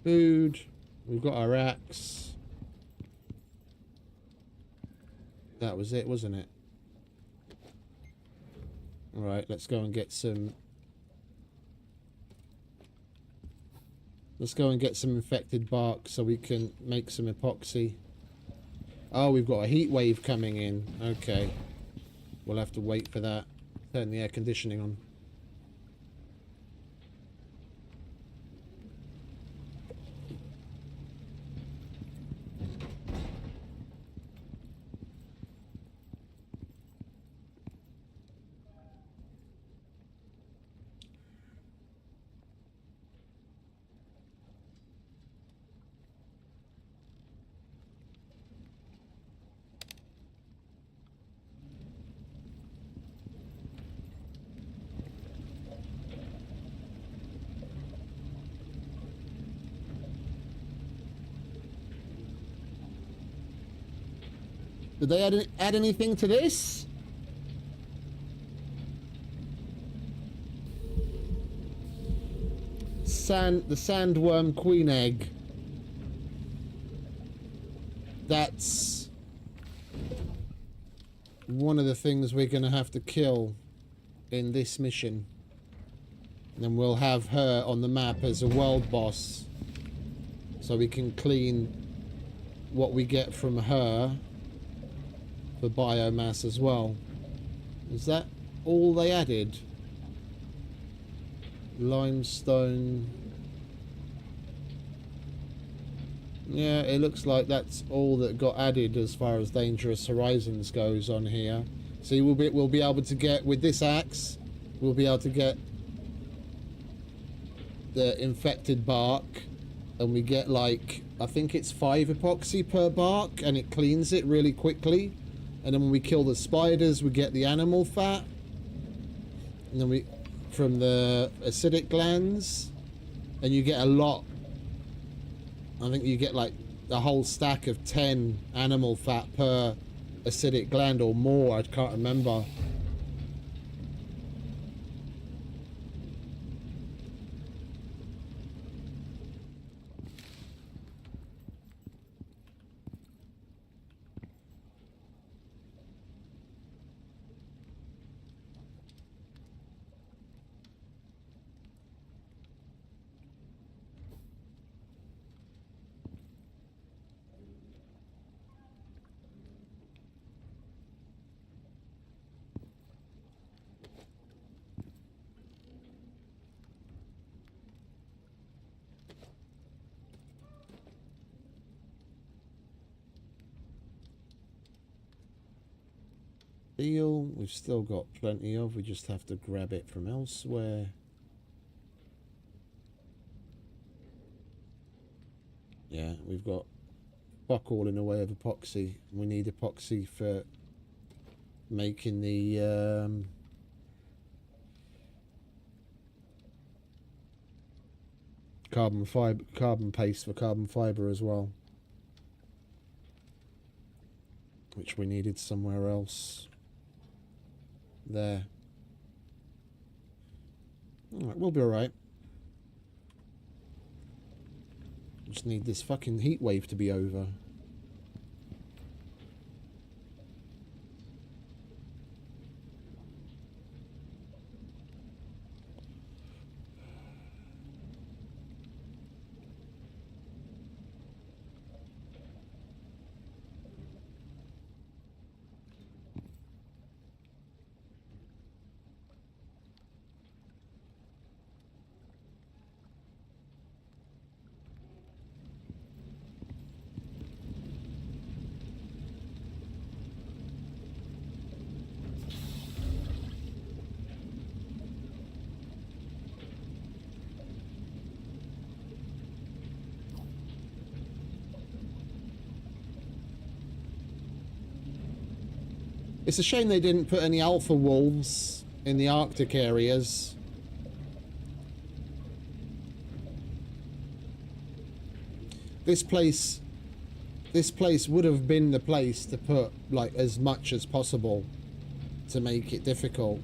Food. We've got our axe. That was it, wasn't it? Alright, let's go and get some... Let's go and get some infected bark so we can make some epoxy. Oh, we've got a heat wave coming in. Okay. We'll have to wait for that. Turn the air conditioning on. Did they add anything to this? The sandworm queen egg. That's one of the things we're going to have to kill in this mission. And then we'll have her on the map as a world boss. So we can clean what we get from her for biomass as well. Is that all they added? Limestone. Yeah, it looks like that's all that got added as far as Dangerous Horizons goes on here. See, we'll be able to get, with this axe, we'll be able to get the infected bark, and we get like, I think it's 5 epoxy per bark, and it cleans it really quickly. And then when we kill the spiders, we get the animal fat. And then we, from the acidic glands, and you get a lot. I think you get like a whole stack of 10 animal fat per acidic gland or more. I can't remember. Steel, we've still got plenty of. We just have to grab it from elsewhere. Yeah, we've got fuck all in the way of epoxy. We need epoxy for making the carbon paste for carbon fiber as well, which we needed somewhere else. There. Alright, we'll be alright. Just need this fucking heat wave to be over. It's a shame they didn't put any alpha wolves in the Arctic areas. This place would have been the place to put like as much as possible to make it difficult.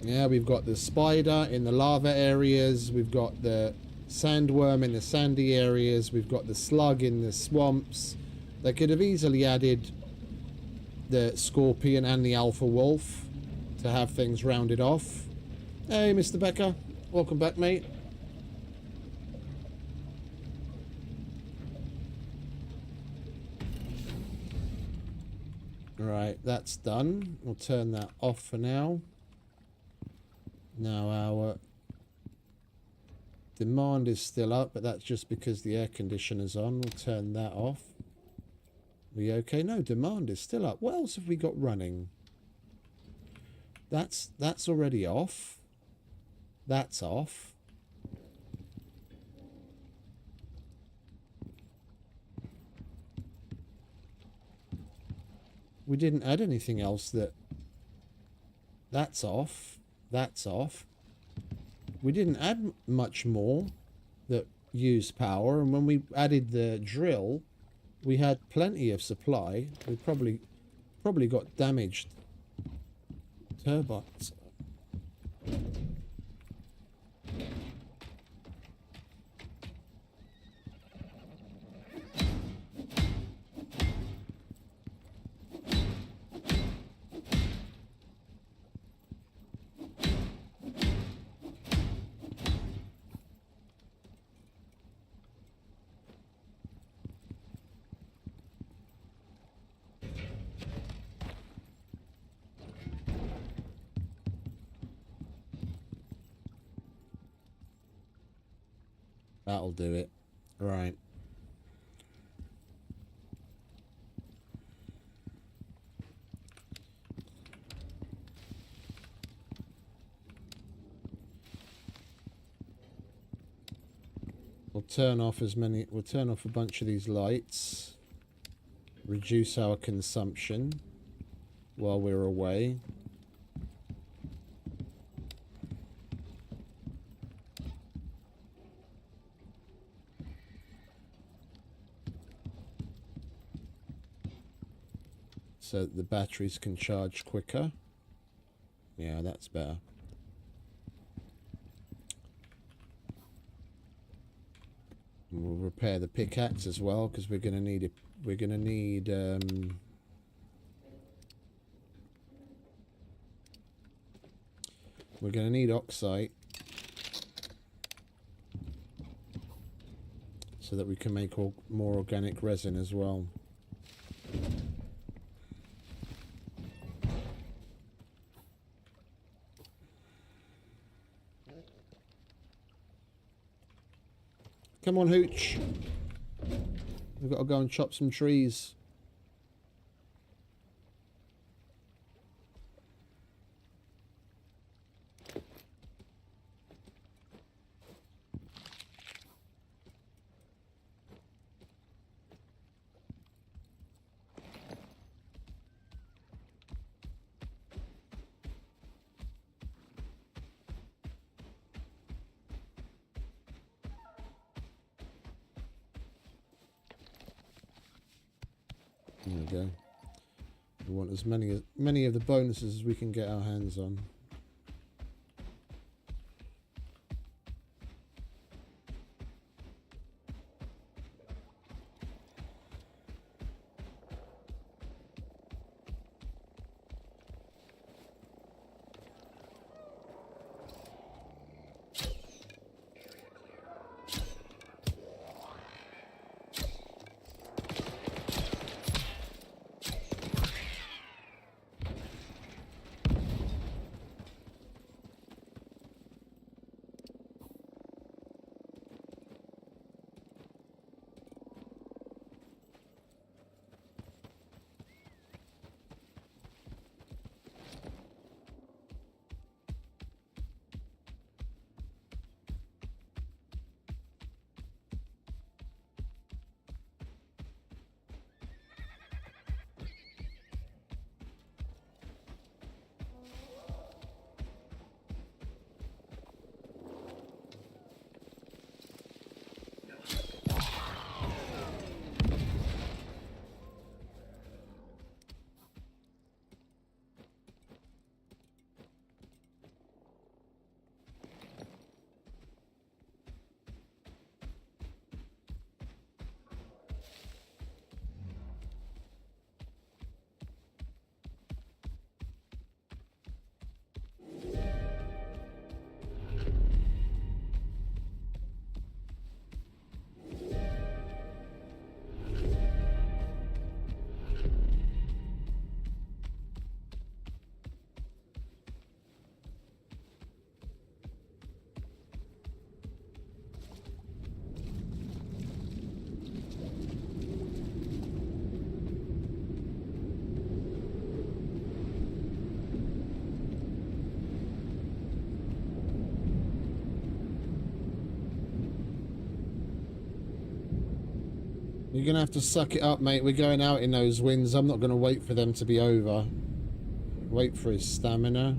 Yeah, we've got the spider in the lava areas, we've got the sandworm in the sandy areas, we've got the slug in the swamps. They could have easily added the scorpion and the alpha wolf to have things rounded off. Hey, Mr. Becker, welcome back, mate. Right, that's done. We'll turn that off for now. Now our demand is still up, but that's just because the air conditioner's on. We'll turn that off. We okay? No, demand is still up. What else have we got running? That's already off. That's off. We didn't add anything else that... That's off. That's off. We didn't add much more that used power, and when we added the drill, we had plenty of supply. We probably got damaged turbines. That'll do it. Right. We'll turn off a bunch of these lights. Reduce our consumption while we're away. So that the batteries can charge quicker. Yeah, that's better. And we'll repair the pickaxe as well, because we're gonna need it. We're gonna need oxide so that we can make more organic resin as well. Come on, Hooch. We've got to go and chop some trees. There we go. We want as many of the bonuses as we can get our hands on. You're going to have to suck it up, mate. We're going out in those winds. I'm not going to wait for them to be over. Wait for his stamina.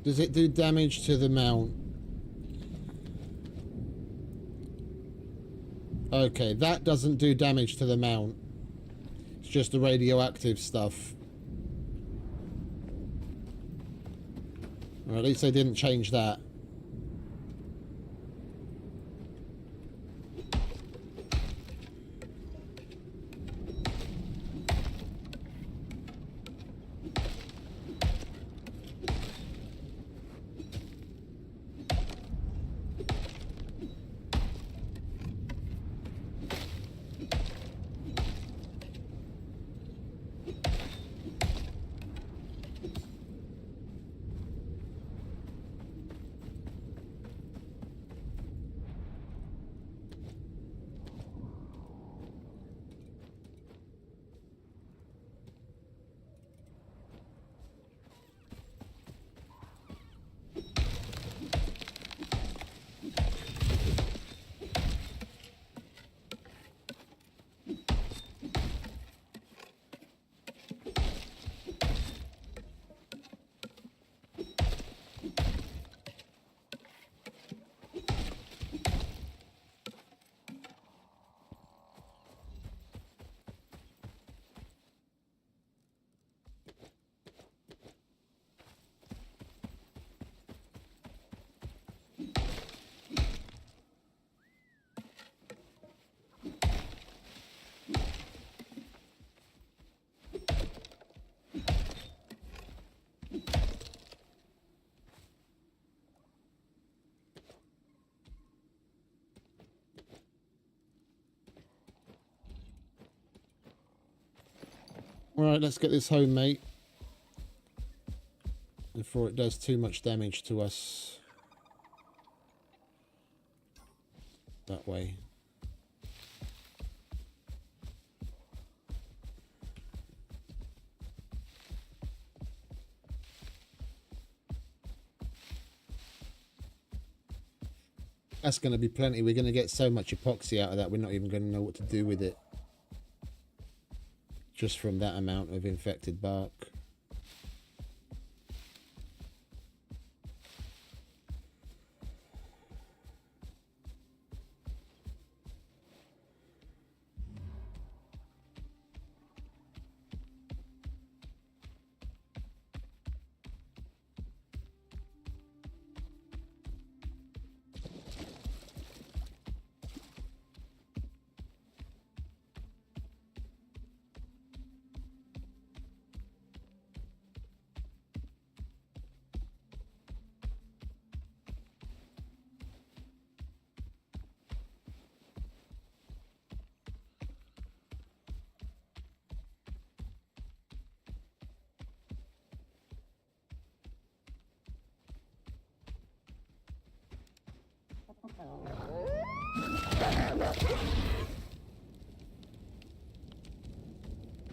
Does it do damage to the mount? Okay, that doesn't do damage to the mount. It's just the radioactive stuff. Or at least they didn't change that. Right, let's get this home, mate. Before it does too much damage to us. That way. That's going to be plenty. We're going to get so much epoxy out of that, we're not even going to know what to do with it. Just from that amount of infected bark.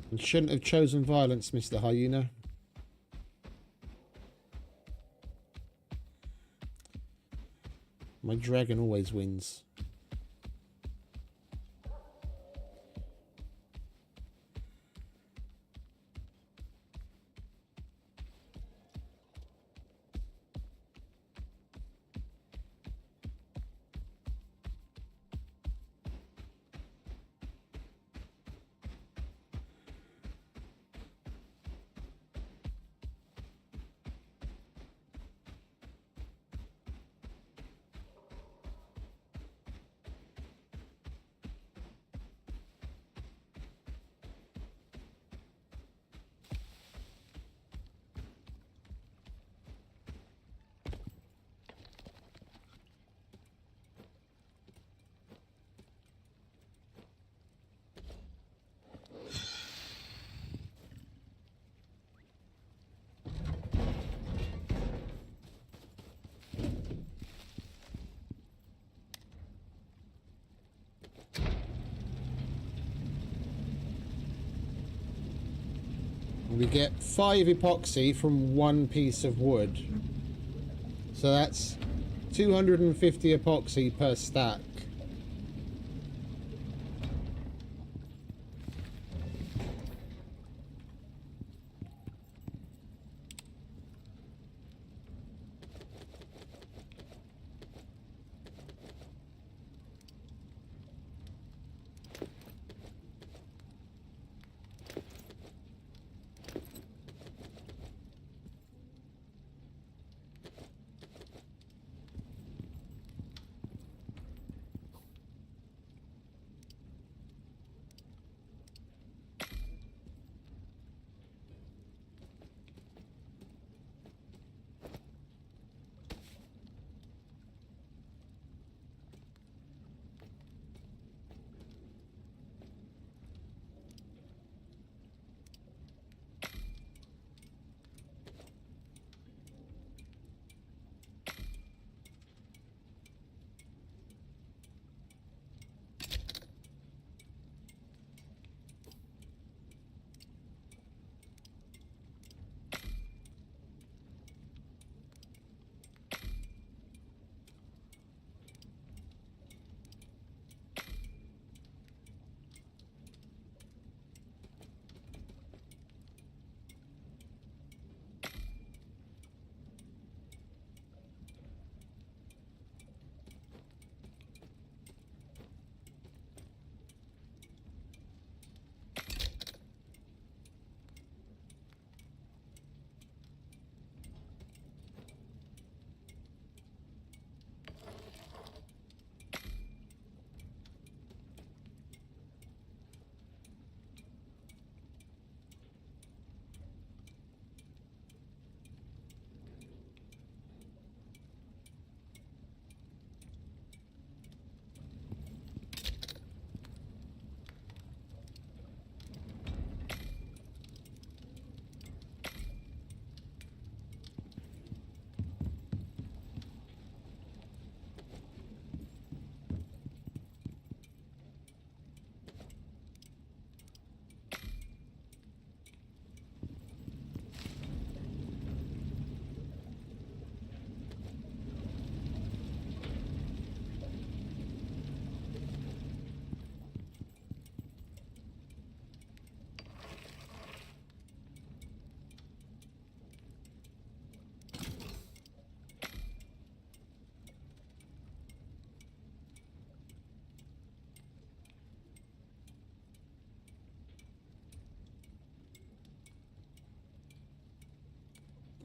You shouldn't have chosen violence, Mr. Hyena. My dragon always wins. We get 5 epoxy from 1 piece of wood. So that's 250 epoxy per stack.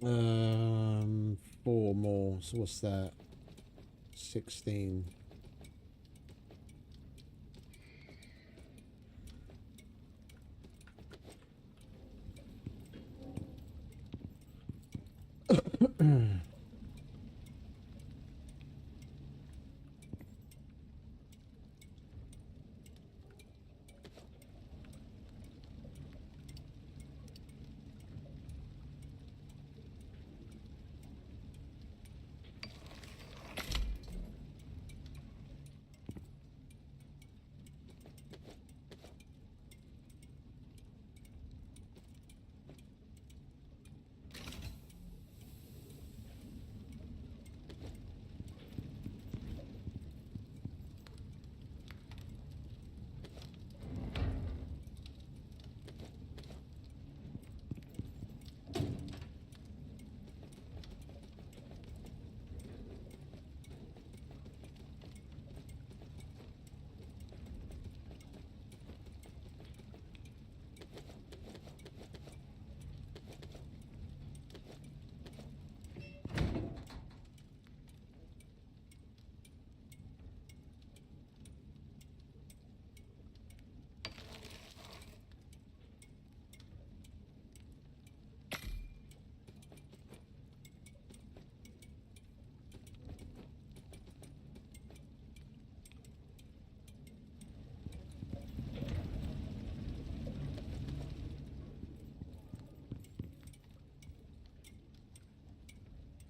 4 more. So what's that? 16.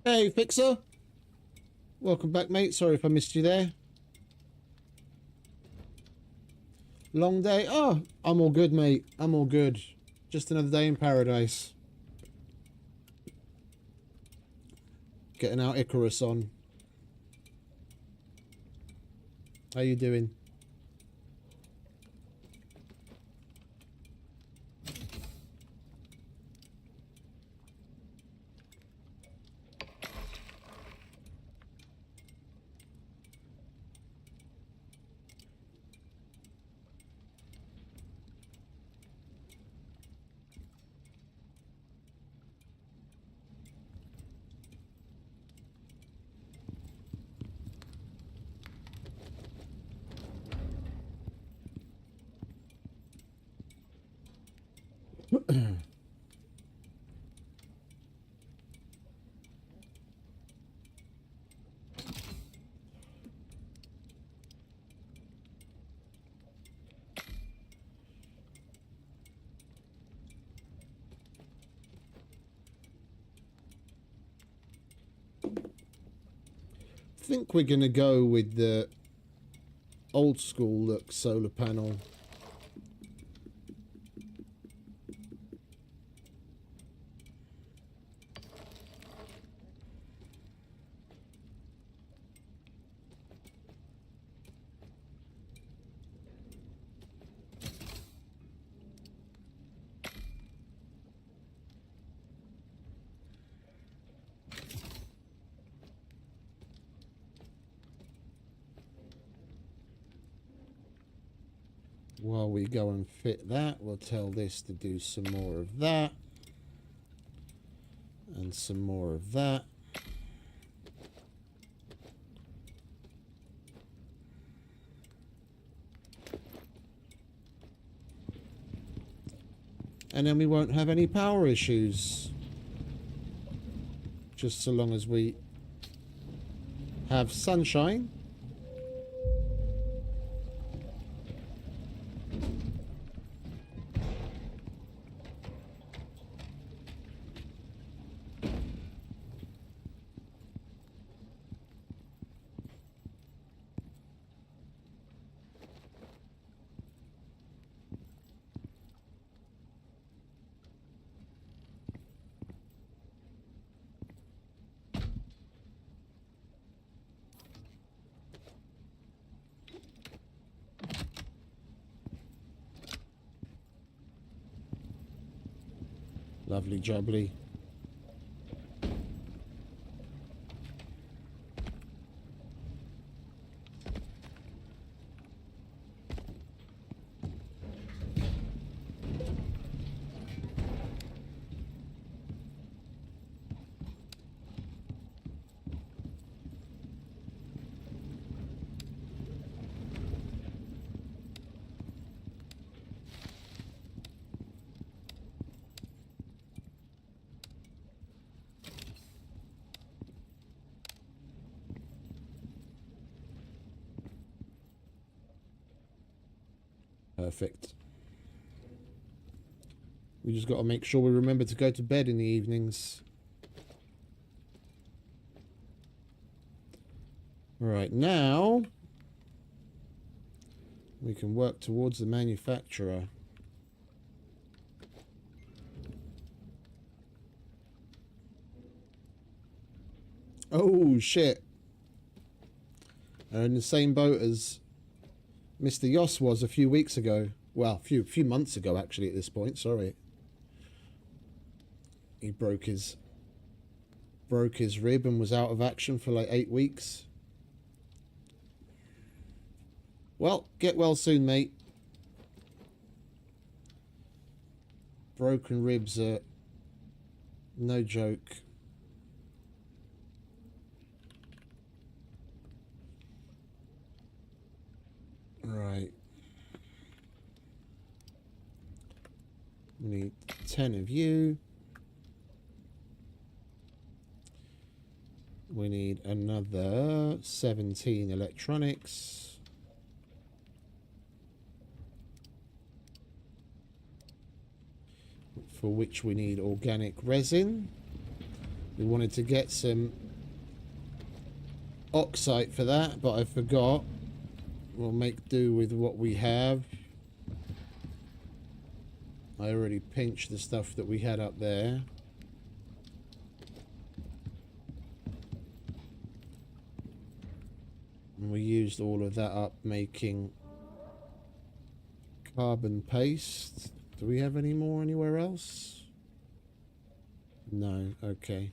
Hey, Fixer. Welcome back, mate. Sorry if I missed you there. Long day. Oh, I'm all good, mate. I'm all good. Just another day in paradise. Getting our Icarus on. How you doing? I think we're going to go with the old school look solar panel. While we go and fit that, we'll tell this to do some more of that. And some more of that. And then we won't have any power issues. Just so long as we have sunshine. Lovely jubbly. Perfect. We just got to make sure we remember to go to bed in the evenings. Right, now we can work towards the manufacturer. Oh, shit. They're in the same boat as Mr. Yoss was a few weeks ago. Well, a few months ago, actually, at this point. Sorry. He broke his rib and was out of action for like 8 weeks. Well, get well soon, mate. Broken ribs are no joke. Right. We need 10 of you. We need another 17 electronics. For which we need organic resin. We wanted to get some oxide for that, but I forgot. We'll make do with what we have. I already pinched the stuff that we had up there. And we used all of that up making carbon paste. Do we have any more anywhere else? No, okay.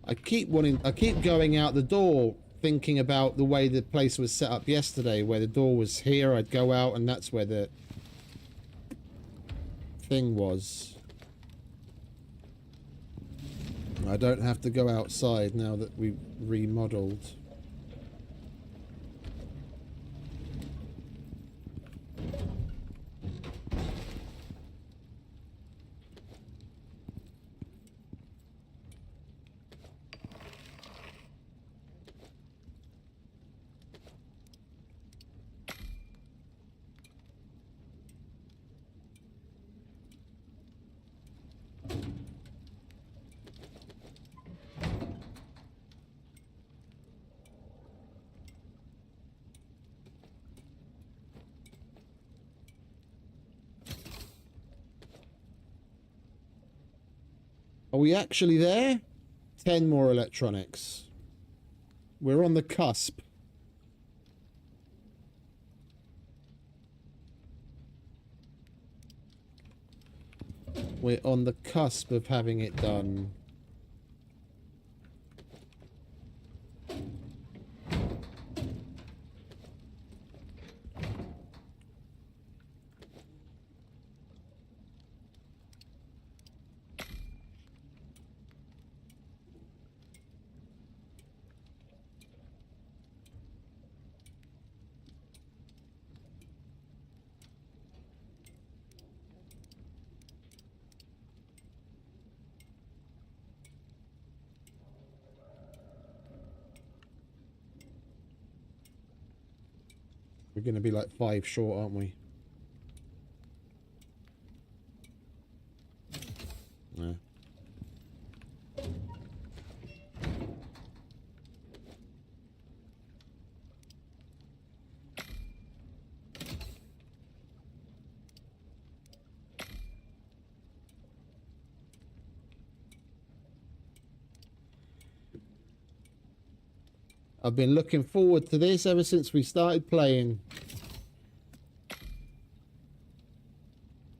I keep going out the door thinking about the way the place was set up yesterday, where the door was here, I'd go out and that's where the thing was. I don't have to go outside now that we've remodeled. Are we actually there? 10 more electronics. We're on the cusp. We're on the cusp of having it done. We're going to be like 5 short, aren't we? Yeah. I've been looking forward to this ever since we started playing.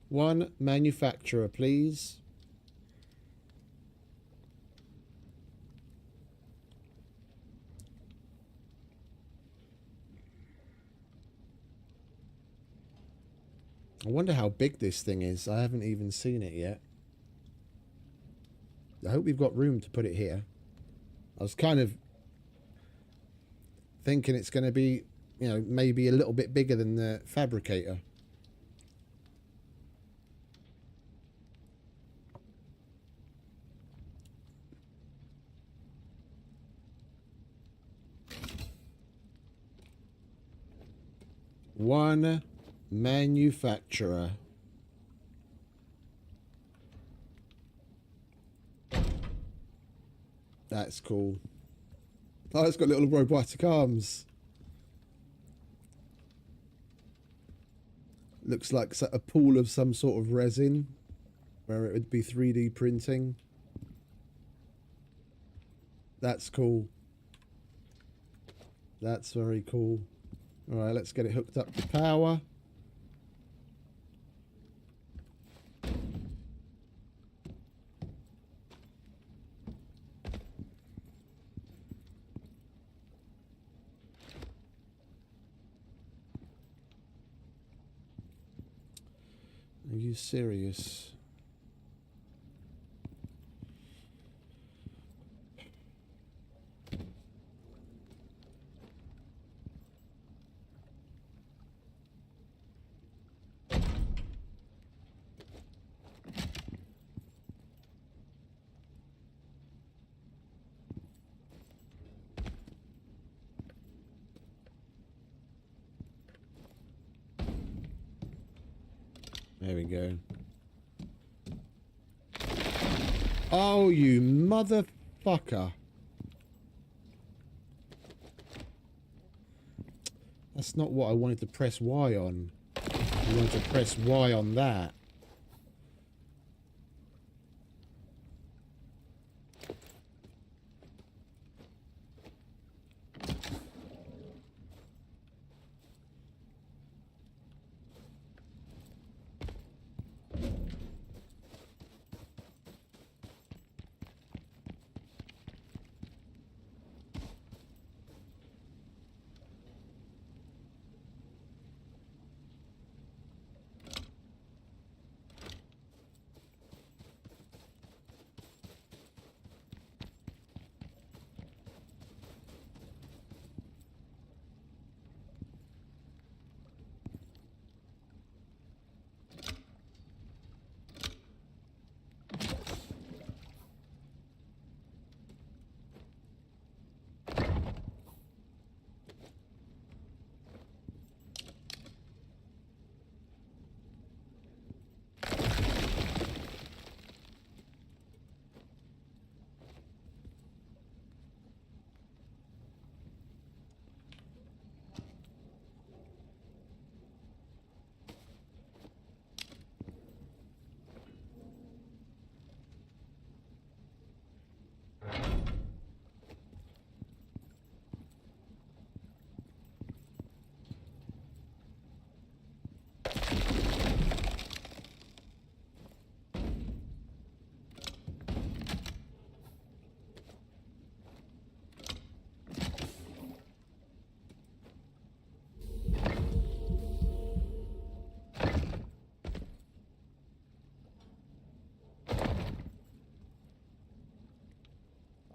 One manufacturer, please. I wonder how big this thing is. I haven't even seen it yet. I hope we've got room to put it here. I was kind of thinking it's going to be, you know, maybe a little bit bigger than the fabricator. One manufacturer. That's cool. Oh, it's got little robotic arms. Looks like a pool of some sort of resin where it would be 3D printing. That's cool. That's very cool. All right, let's get it hooked up to power. Are you serious? There we go. Oh, you motherfucker. That's not what I wanted to press Y on. I wanted to press Y on that.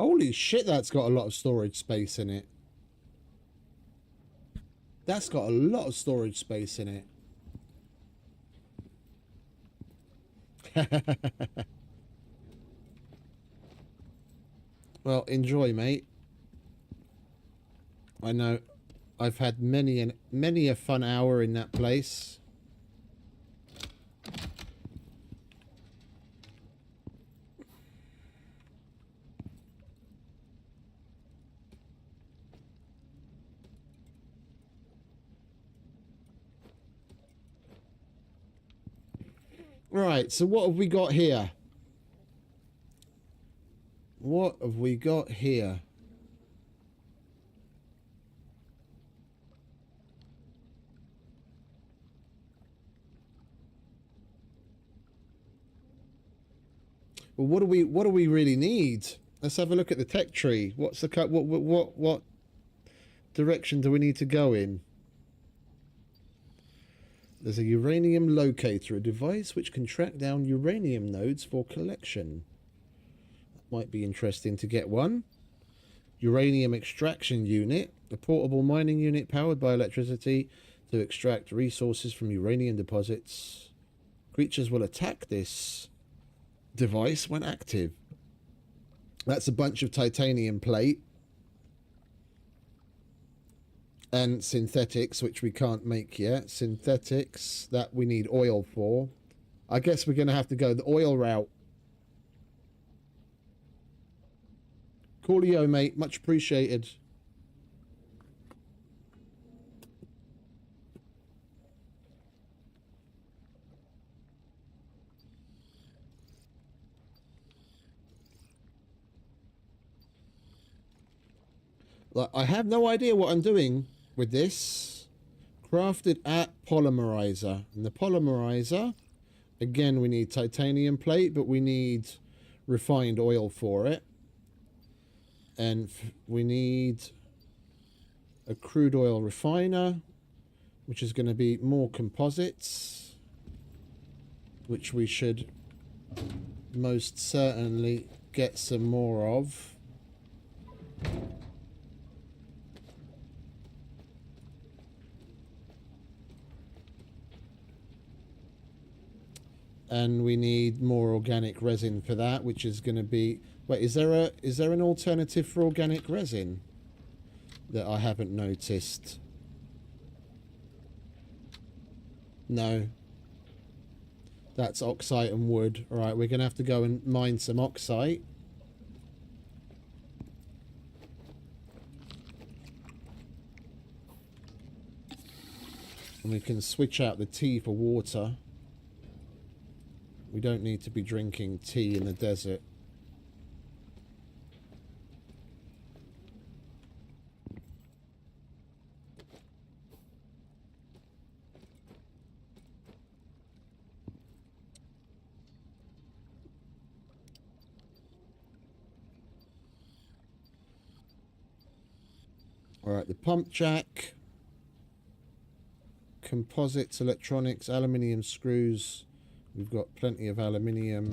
Holy shit, that's got a lot of storage space in it. That's got a lot of storage space in it. Well, enjoy, mate. I know I've had many a fun hour in that place. Right, so what have we got here? What have we got here? Well, what do we really need? Let's have a look at the tech tree. What's the what direction do we need to go in? There's a uranium locator, a device which can track down uranium nodes for collection. That might be interesting to get one. Uranium extraction unit, A portable mining unit powered by electricity to extract resources from uranium deposits. Creatures will attack this device when active. That's a bunch of titanium plate and synthetics, which we can't make yet. Synthetics that we need oil for. I guess we're going to have to go the oil route. Coolio, mate. Much appreciated. Like, I have no idea what I'm doing with this. Crafted at polymerizer. And the polymerizer, again, we need titanium plate, but we need refined oil for it. And we need a crude oil refiner, which is going to be more composites, which we should most certainly get some more of. And we need more organic resin for that, which is going to be... Wait, is there an alternative for organic resin that I haven't noticed? No. That's oxite and wood. All right, we're going to have to go and mine some oxite. And we can switch out the tea for water. We don't need to be drinking tea in the desert. All right, the pump jack, composites, electronics, aluminium screws. We've got plenty of aluminium.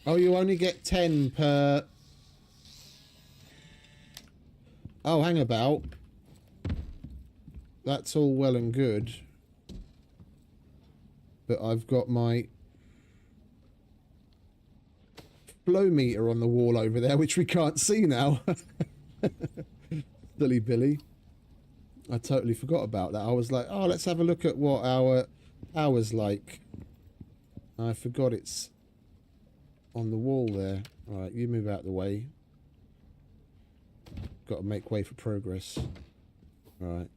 Oh, you only get 10 per... Oh, hang about. That's all well and good. But I've got my flow meter on the wall over there, which we can't see now. Silly Billy. I totally forgot about that. I was like, oh, let's have a look at what our power's like. I forgot it's on the wall there. All right, you move out of the way. Got to make way for progress. All right.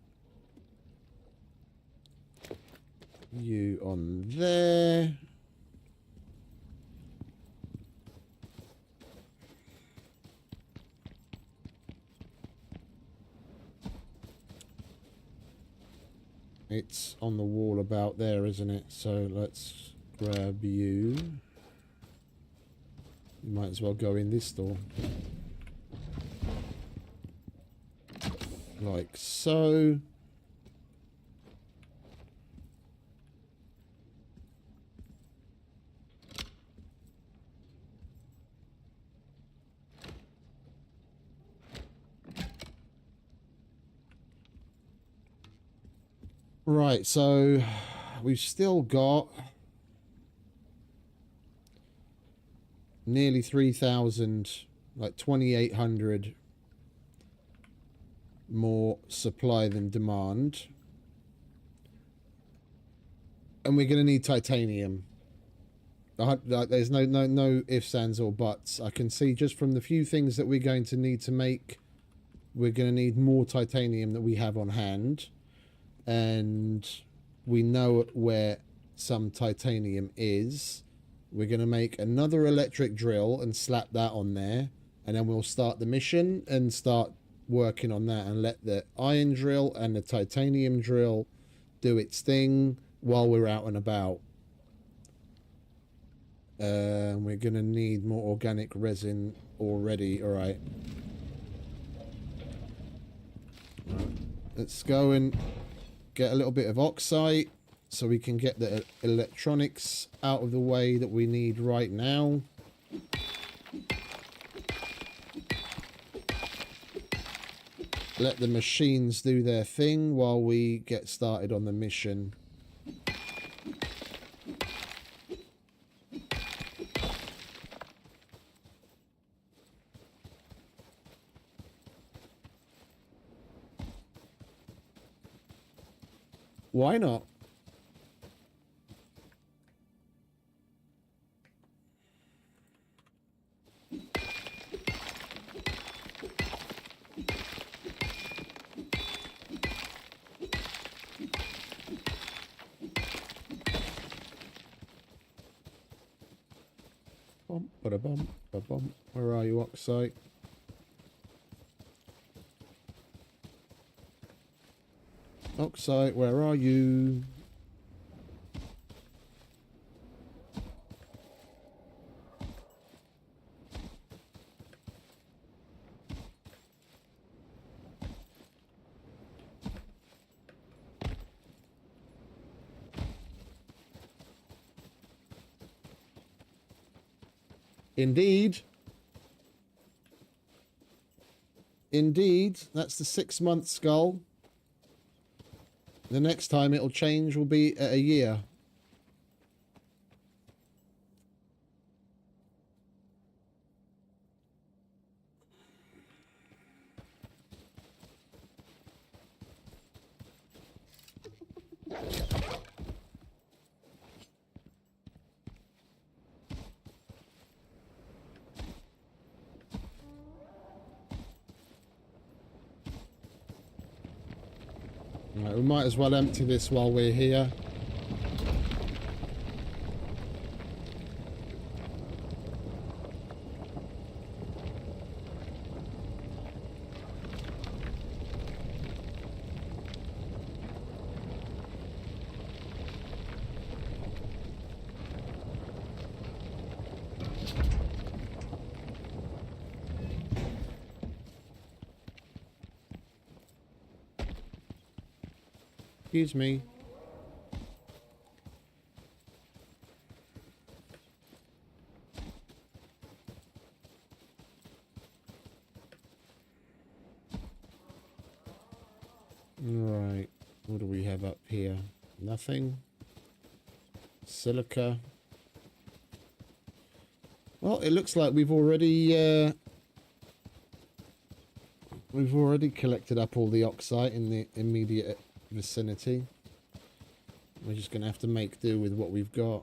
You on there. It's on the wall about there, isn't it? So let's grab you. You might as well go in this door. Like so. Right, so we've still got nearly 3,000, like 2,800 more supply than demand. And we're going to need titanium. There's no ifs, ands or buts. I can see just from the few things that we're going to need to make, we're going to need more titanium that we have on hand. And we know where some titanium is. We're going to make another electric drill and slap that on there, and then we'll start the mission and start working on that and let the iron drill and the titanium drill do its thing while we're out and about. We're going to need more organic resin already. All right. Let's go and get a little bit of oxide, so we can get the electronics out of the way that we need right now. Let the machines do their thing while we get started on the mission. Why not? Bum, ba-da-bum, ba-bum. Where are you, Oxide? Oxide, where are you? Indeed. Indeed. That's the 6-month skull. The next time it'll change will be at a year. Right, we might as well empty this while we're here. Excuse me. Right. What do we have up here? Nothing. Silica. Well, it looks like we've already collected up all the oxide in the immediate vicinity. We're just gonna have to make do with what we've got.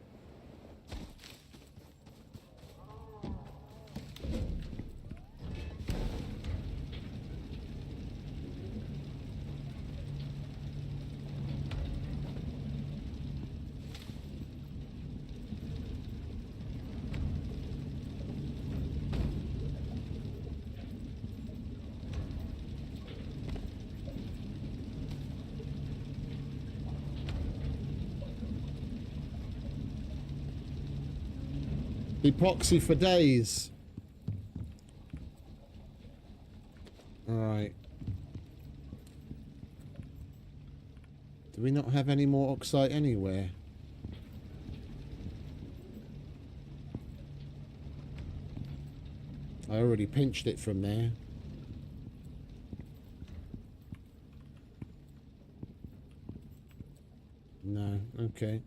Epoxy for days. Alright. Do we not have any more oxide anywhere? I already pinched it from there. No, okay.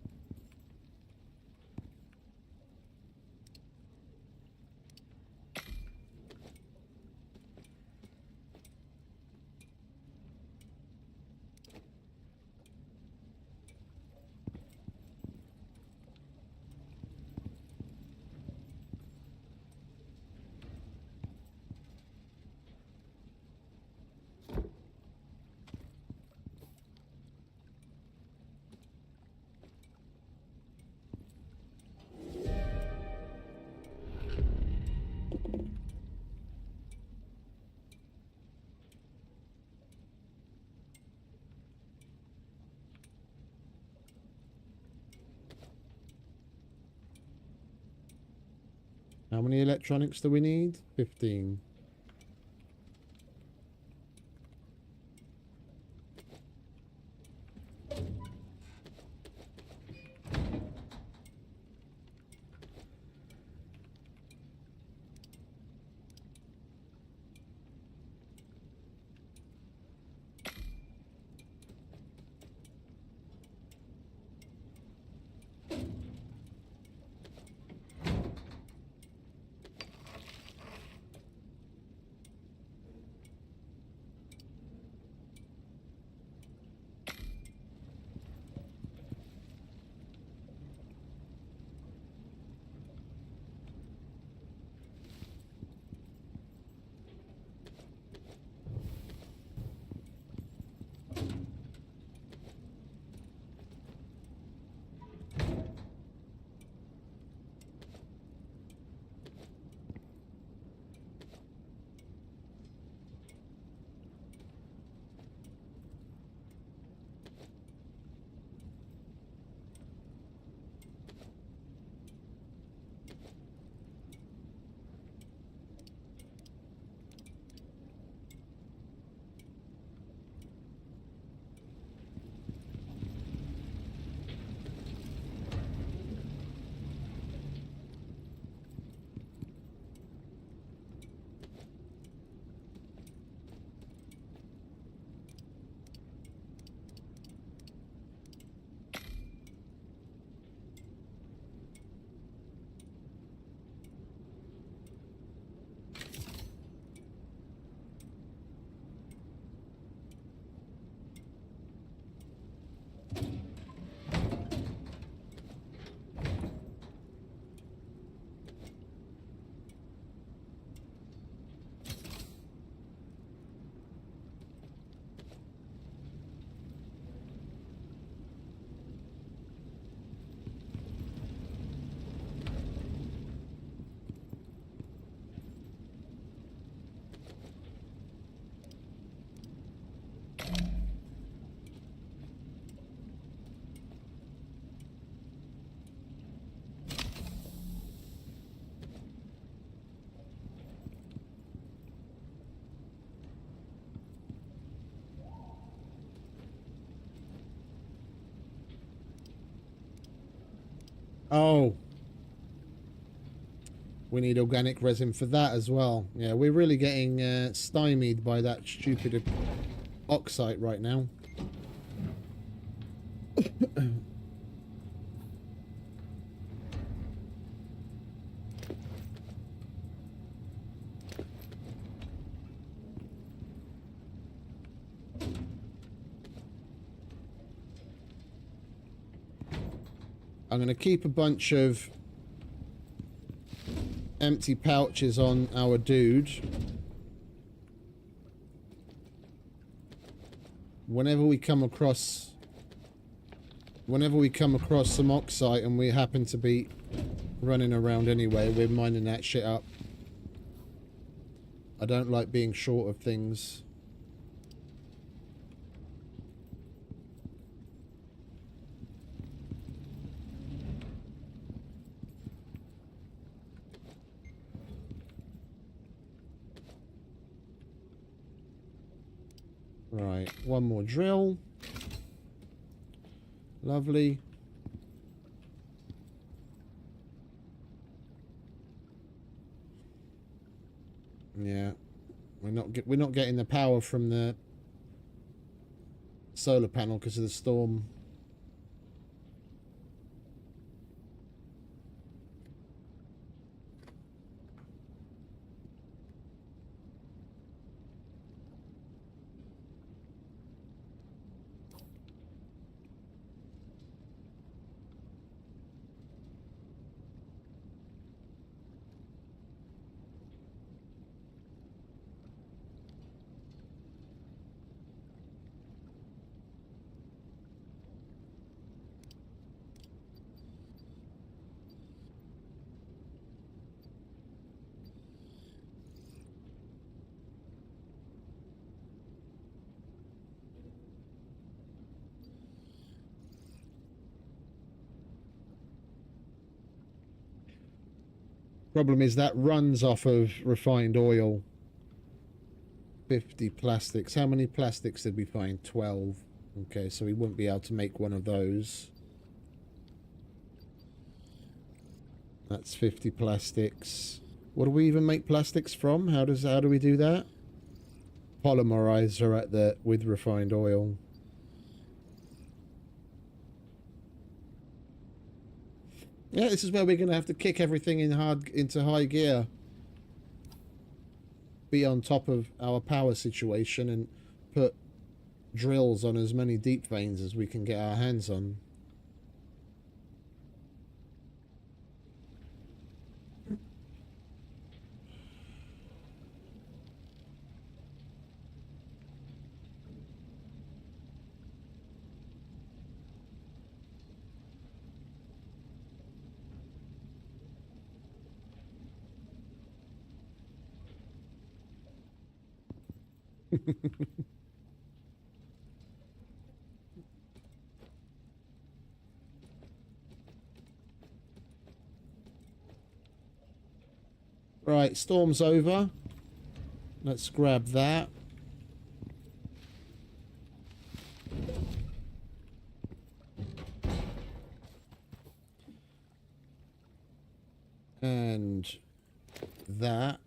How many electronics do we need? 15. Oh. We need organic resin for that as well. Yeah, we're really getting stymied by that stupid oxide right now. I'm going to keep a bunch of empty pouches on our dude. Whenever we come across some oxide and we happen to be running around anyway, we're mining that shit up. I don't like being short of things. Right, one more drill. Lovely. Yeah, we're not getting the power from the solar panel because of the storm. Problem is that runs off of refined oil. 50 plastics. How many plastics did we find? 12. Okay, so we wouldn't be able to make one of those. That's 50 plastics. What do we even make plastics from? How do we do that? Polymerizer with refined oil. Yeah, this is where we're going to have to kick everything into high gear. Be on top of our power situation and put drills on as many deep veins as we can get our hands on. Right, storm's over. Let's grab that. And that.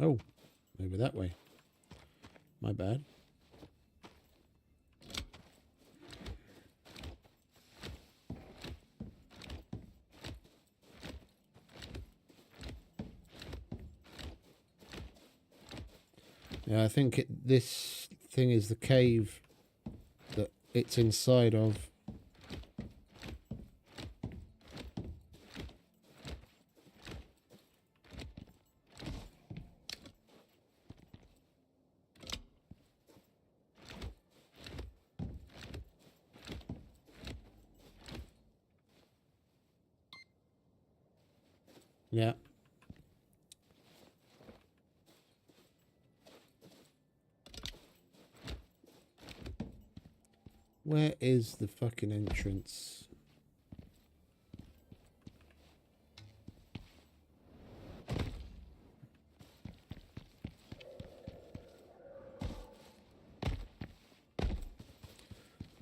Oh, over that way. My bad. Yeah, I think this thing is the cave that it's inside of. Yeah. Where is the fucking entrance?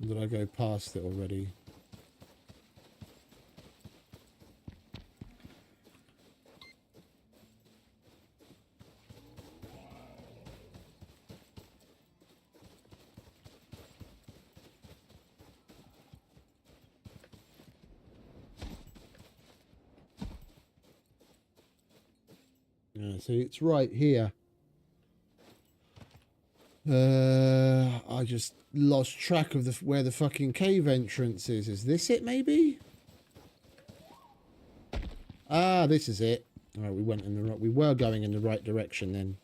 Did I go past it already? Yeah, so it's right here. I just lost track of where the fucking cave entrance is. Is this it, maybe? Ah, this is it. All right, we went in the right. We were going in the right direction then.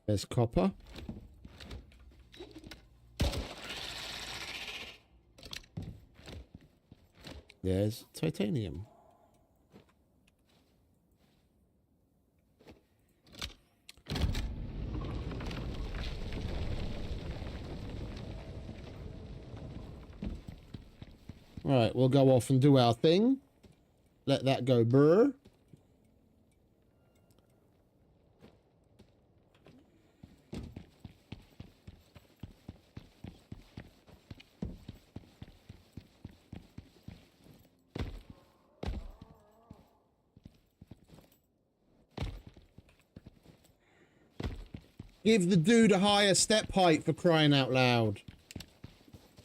There's copper. There's titanium. All right, we'll go off and do our thing. Let that go brr. Give the dude a higher step height, for crying out loud.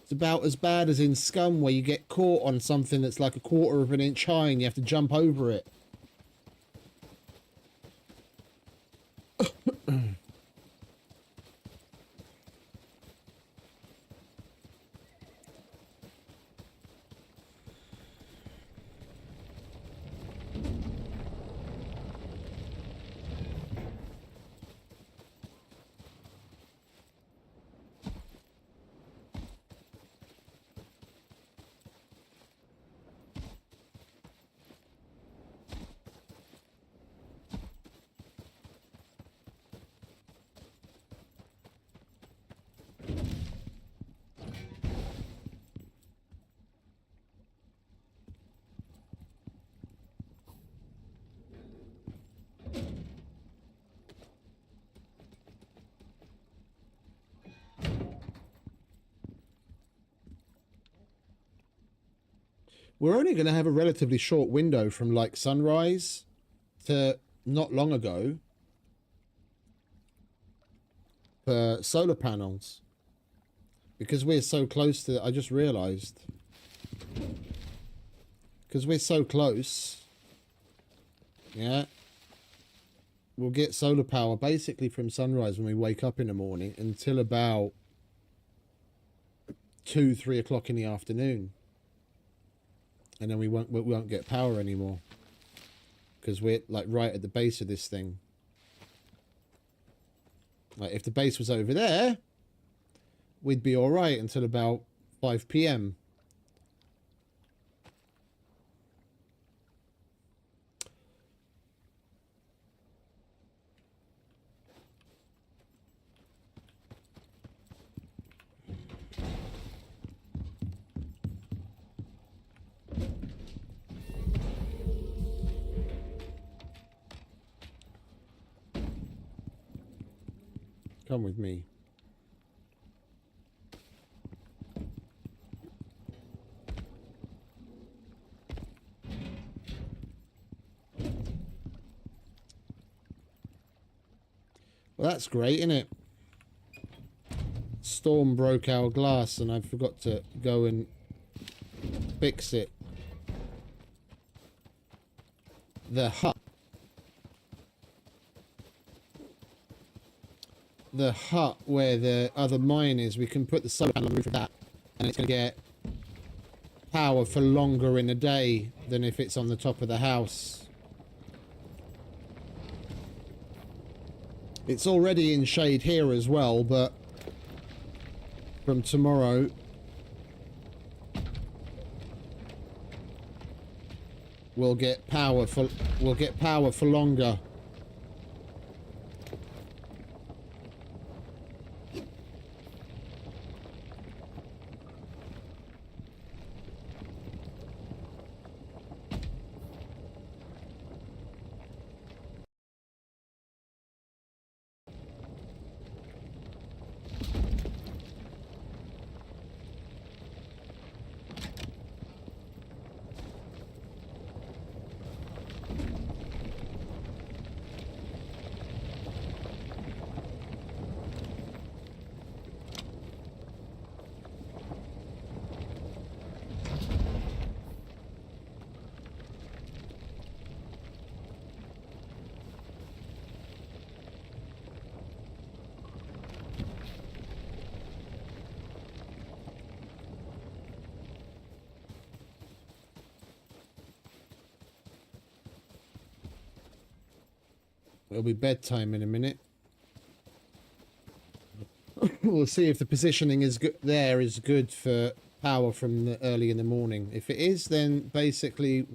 It's about as bad as in Scum, where you get caught on something that's like a quarter of an inch high and you have to jump over it. we're only going to have a relatively short window from like sunrise to not long ago for solar panels, because we're so close to, I just realized, because we're so close, yeah, we'll get solar power basically from sunrise when we wake up in the morning until about 2-3 o'clock in the afternoon, and then we won't get power anymore because we're like right at the base of this thing. Like if the base was over there, we'd be all right until about 5 p.m. Come with me. Well, that's great, isn't it? Storm broke our glass and I forgot to go and fix it. The hut where the other mine is, we can put the solar panel on the roof of that, and it's going to get power for longer in the day than if it's on the top of the house. It's already in shade here as well, but from tomorrow we'll get power for longer. It'll be bedtime in a minute. We'll see if the positioning is good. There is good for power from the early in the morning. If it is, then basically,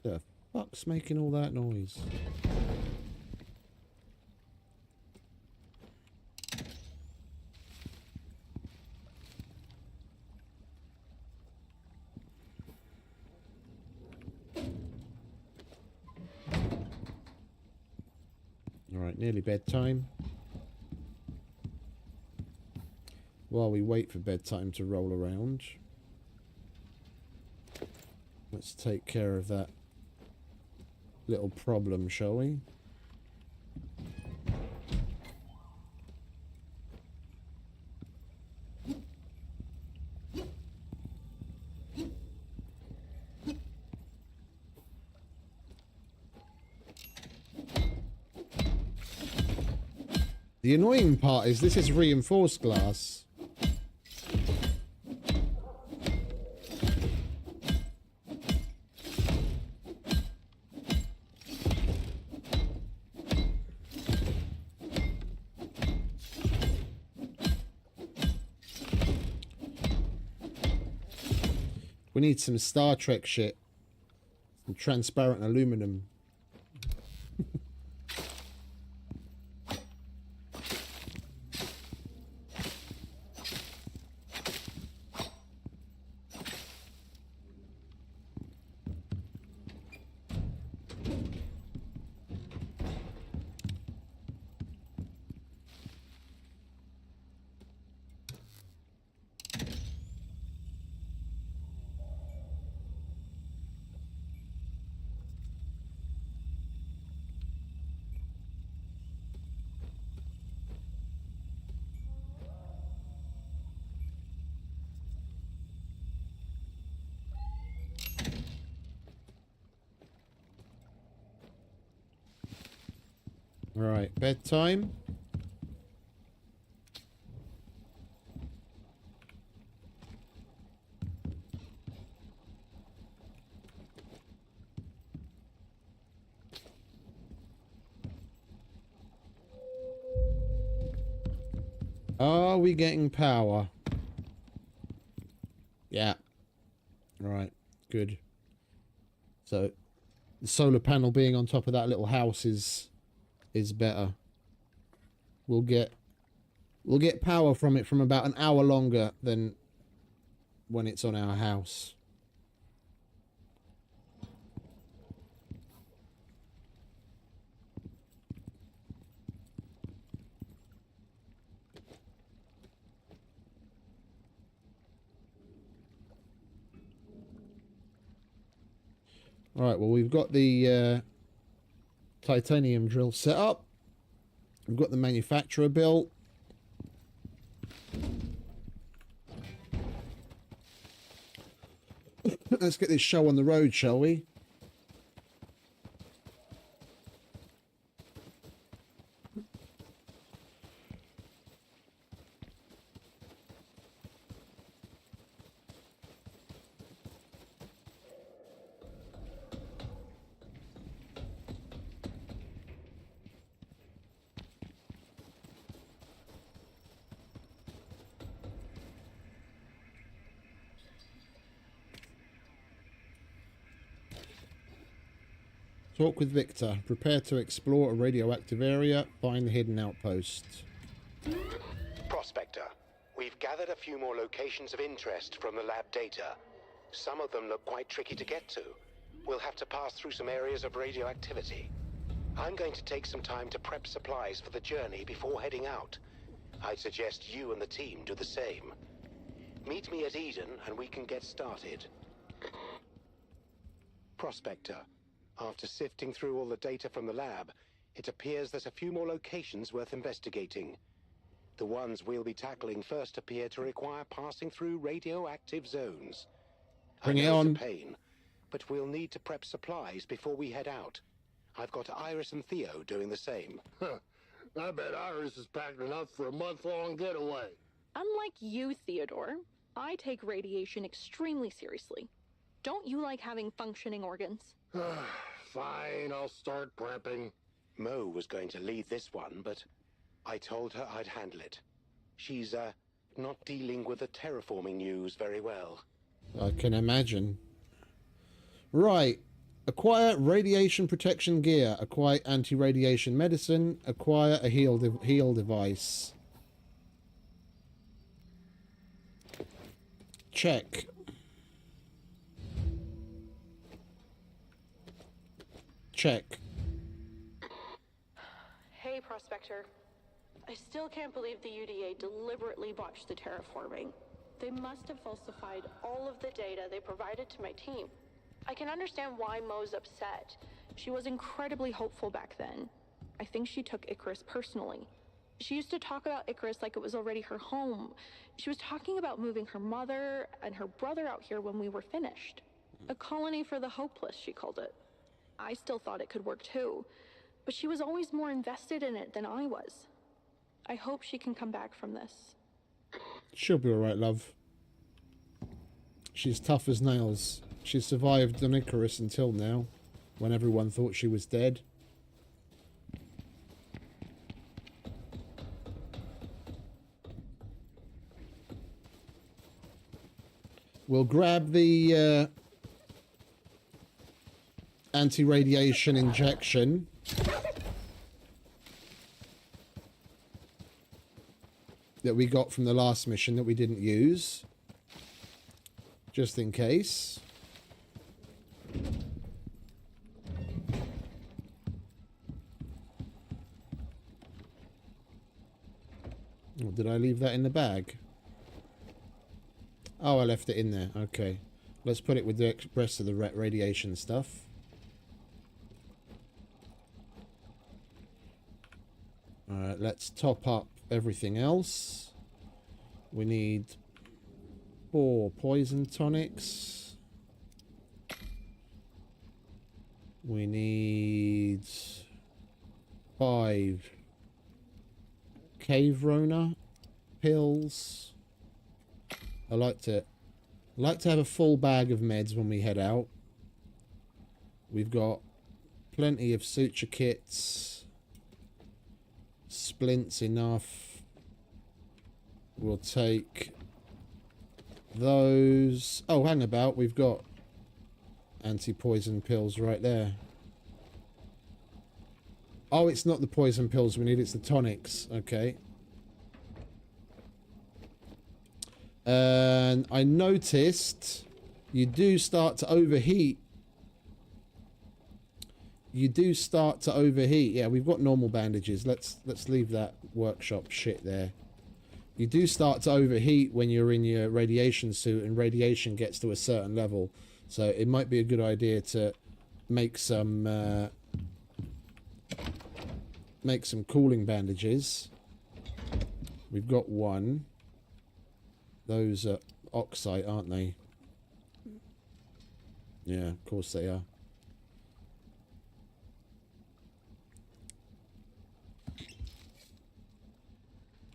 the fuck's making all that noise? Alright, nearly bedtime. While we wait for bedtime to roll around, let's take care of that little problem, shall we? The annoying part is this is reinforced glass. We need some Star Trek shit. Some transparent aluminum. Right, bedtime. Are we getting power? Yeah. Right, good. So the solar panel being on top of that little house is better. We'll get power from it from about an hour longer than when it's on our house. Alright, well, we've got the titanium drill set up. We've got the manufacturer built. Let's get this show on the road, shall we? Talk with Victor. Prepare to explore a radioactive area. Find the hidden outpost. Prospector, we've gathered a few more locations of interest from the lab data. Some of them look quite tricky to get to. We'll have to pass through some areas of radioactivity. I'm going to take some time to prep supplies for the journey before heading out. I'd suggest you and the team do the same. Meet me at Eden and we can get started. Prospector, after sifting through all the data from the lab, it appears there's a few more locations worth investigating. The ones we'll be tackling first appear to require passing through radioactive zones. Bring it I know on. it's a pain, but we'll need to prep supplies before we head out. I've got Iris and Theo doing the same. I bet Iris is packed enough for a month-long getaway. Unlike you, Theodore, I take radiation extremely seriously. Don't you like having functioning organs? Fine, I'll start prepping. Mo was going to lead this one, but I told her I'd handle it. She's, not dealing with the terraforming news very well. I can imagine. Right. Acquire radiation protection gear. Acquire anti-radiation medicine. Acquire a heal device. Check. Check. Hey, Prospector. I still can't believe the UDA deliberately botched the terraforming. They must have falsified all of the data they provided to my team. I can understand why Mo's upset. She was incredibly hopeful back then. I think she took Icarus personally. She used to talk about Icarus like it was already her home. She was talking about moving her mother and her brother out here when we were finished. A colony for the hopeless, she called it. I still thought it could work too, but she was always more invested in it than I was. I hope she can come back from this. She'll be alright, love. She's tough as nails. She's survived on Icarus until now, when everyone thought she was dead. We'll grab the anti-radiation injection. That we got from the last mission that we didn't use. Just in case. Oh, did I leave that in the bag? Oh, I left it in there. Okay. Let's put it with the rest of the radiation stuff. Alright, let's top up everything else. We need 4 poison tonics. We need 5 cave Rona pills. I like to have a full bag of meds when we head out. We've got plenty of suture kits. Splints enough. We'll take those. Oh, hang about. We've got anti-poison pills right there. Oh, it's not the poison pills we need. It's the tonics. Okay. And I noticed you do start to overheat. Yeah, we've got normal bandages. Let's leave that workshop shit there. You do start to overheat when you're in your radiation suit, and radiation gets to a certain level. So it might be a good idea to make some cooling bandages. We've got one. Those are oxide, aren't they? Yeah, of course they are.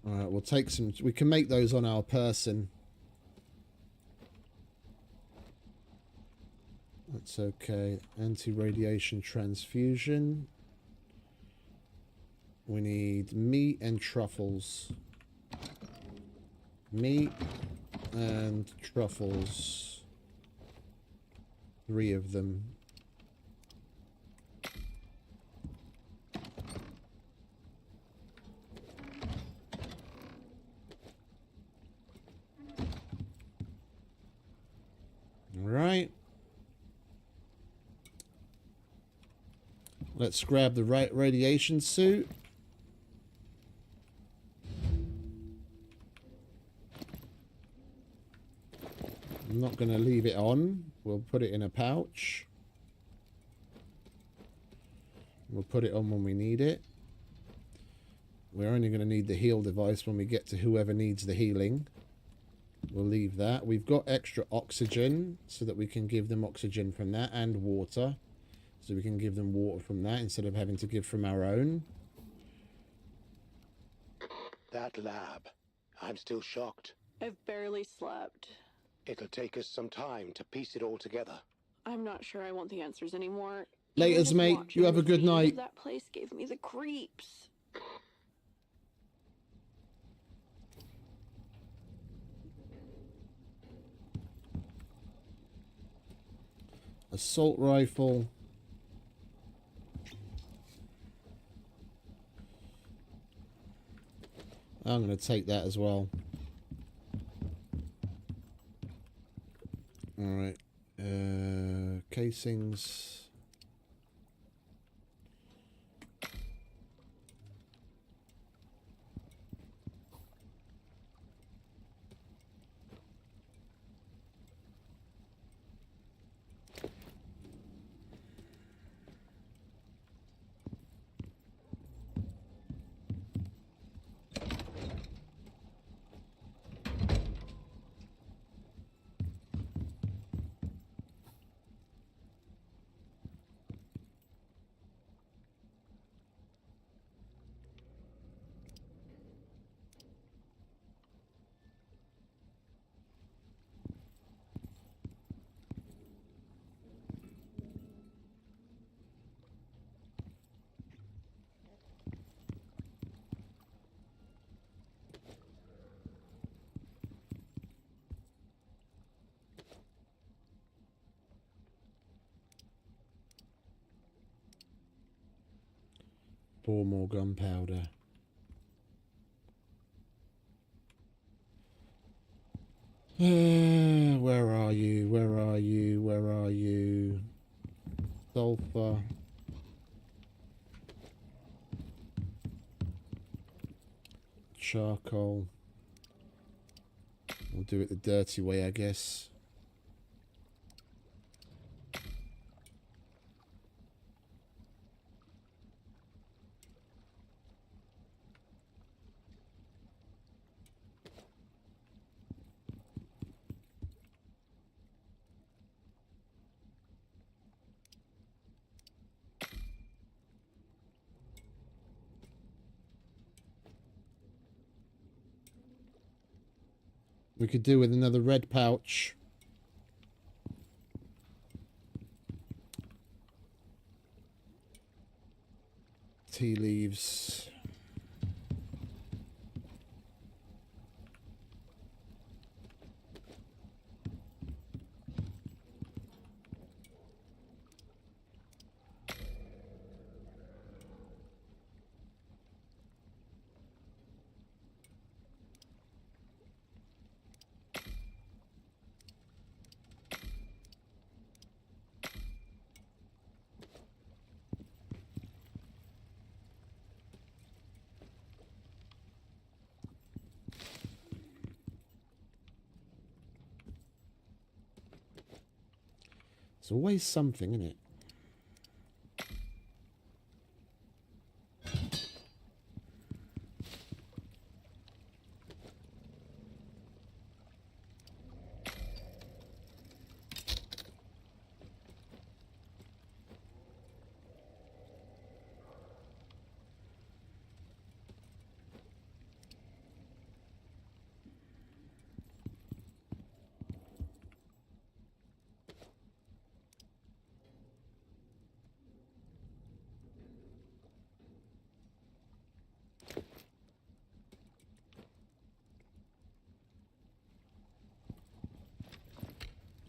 Alright, we'll take some... We can make those on our person. That's okay. Anti-radiation transfusion. We need meat and truffles. Meat and truffles. 3 of them. Right. Let's grab the radiation suit. I'm not going to leave it on. We'll put it in a pouch. We'll put it on when we need it. We're only going to need the heal device when we get to whoever needs the healing. We'll leave that. We've got extra oxygen so that we can give them oxygen from that, and water. So we can give them water from that instead of having to give from our own. That lab. I'm still shocked. I've barely slept. It'll take us some time to piece it all together. I'm not sure I want the answers anymore. Laters, Even just mate. watching You have a the good scenes of night. That place gave me the creeps. Assault rifle. I'm going to take that as well. Alright. Casings. Pour more gunpowder. Where are you? Where are you? Where are you? Sulfur. Charcoal. We'll do it the dirty way, I guess. We could do with another red pouch. Tea leaves. There's always something, isn't it?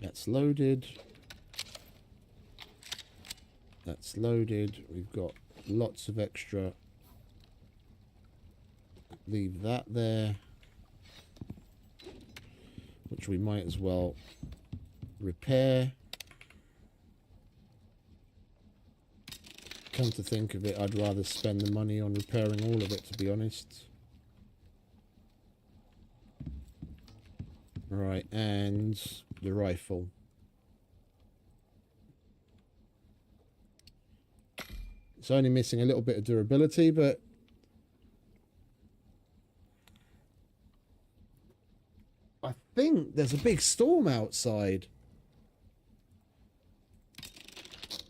That's loaded. That's loaded. We've got lots of extra. Leave that there. Which we might as well repair. Come to think of it, I'd rather spend the money on repairing all of it, to be honest. Right, and the rifle. It's only missing a little bit of durability, but I think there's a big storm outside.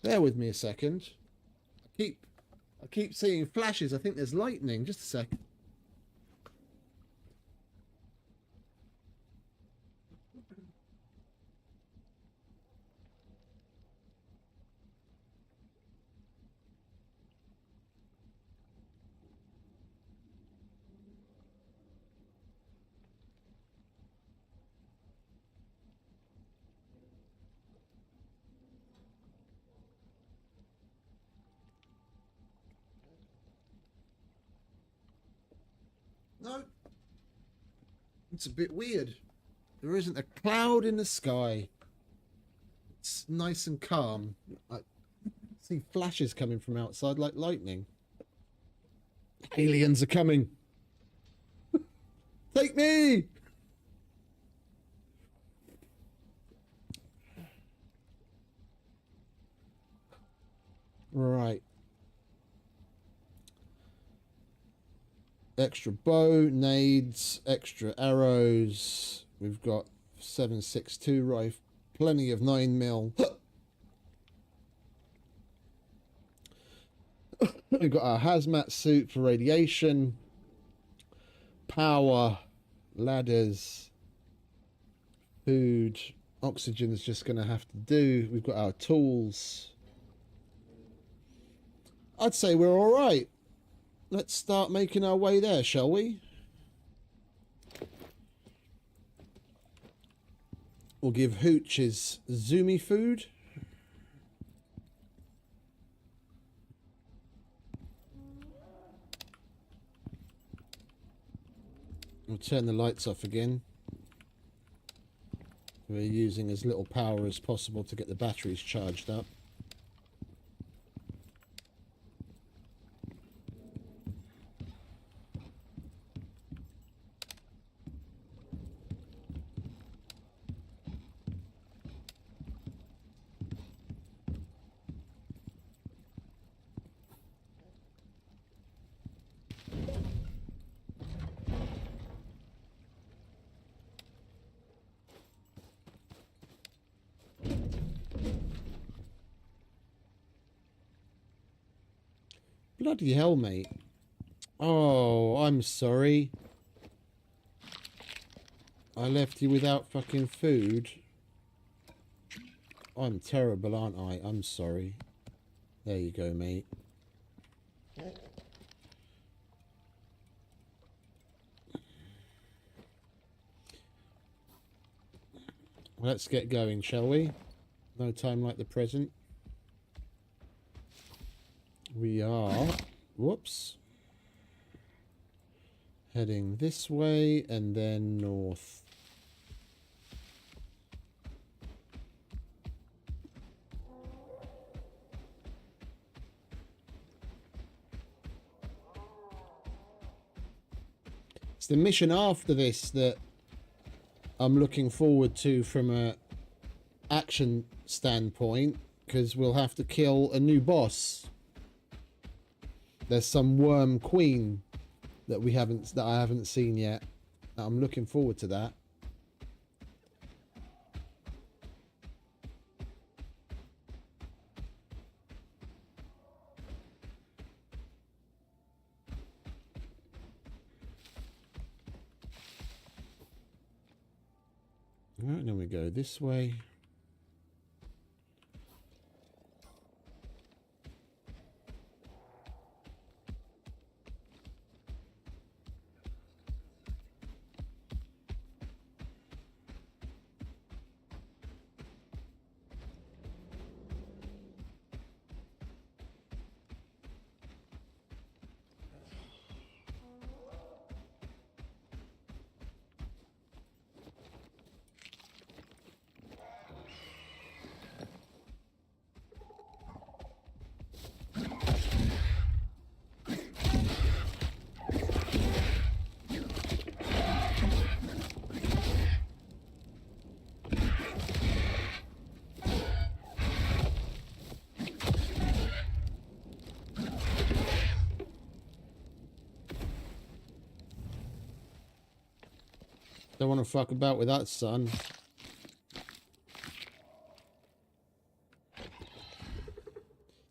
Bear with me a second. I keep seeing flashes. I think there's lightning. Just a sec. No. It's a bit weird. There isn't a cloud in the sky. It's nice and calm. I see flashes coming from outside like lightning. Aliens are coming. Take me! Right. Extra bow, nades, extra arrows. We've got 7.62 rifle, plenty of 9mm. We've got our hazmat suit for radiation, power, ladders, food, oxygen is just going to have to do. We've got our tools. I'd say we're all right. Let's start making our way there, shall we? We'll give Hooch his Zoomy food. We'll turn the lights off again. We're using as little power as possible to get the batteries charged up. Bloody hell, mate. Oh, I'm sorry. I left you without fucking food. I'm terrible, aren't I? I'm sorry. There you go, mate. Let's get going, shall we? No time like the present. We are... Whoops. Heading this way and then north. It's the mission after this that I'm looking forward to from a action standpoint, because we'll have to kill a new boss. There's some worm queen that I haven't seen yet. I'm looking forward to that. All right, then we go this way. Don't want to fuck about with that, son.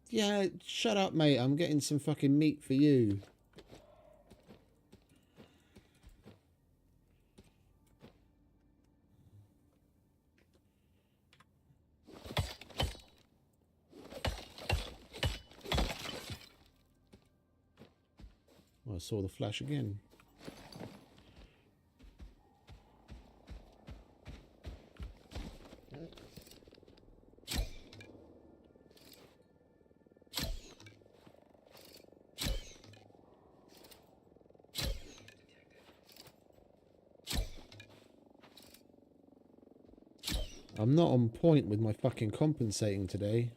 Yeah, shut up, mate. I'm getting some fucking meat for you. Oh, I saw the flash again. I'm not on point with my fucking compensating today.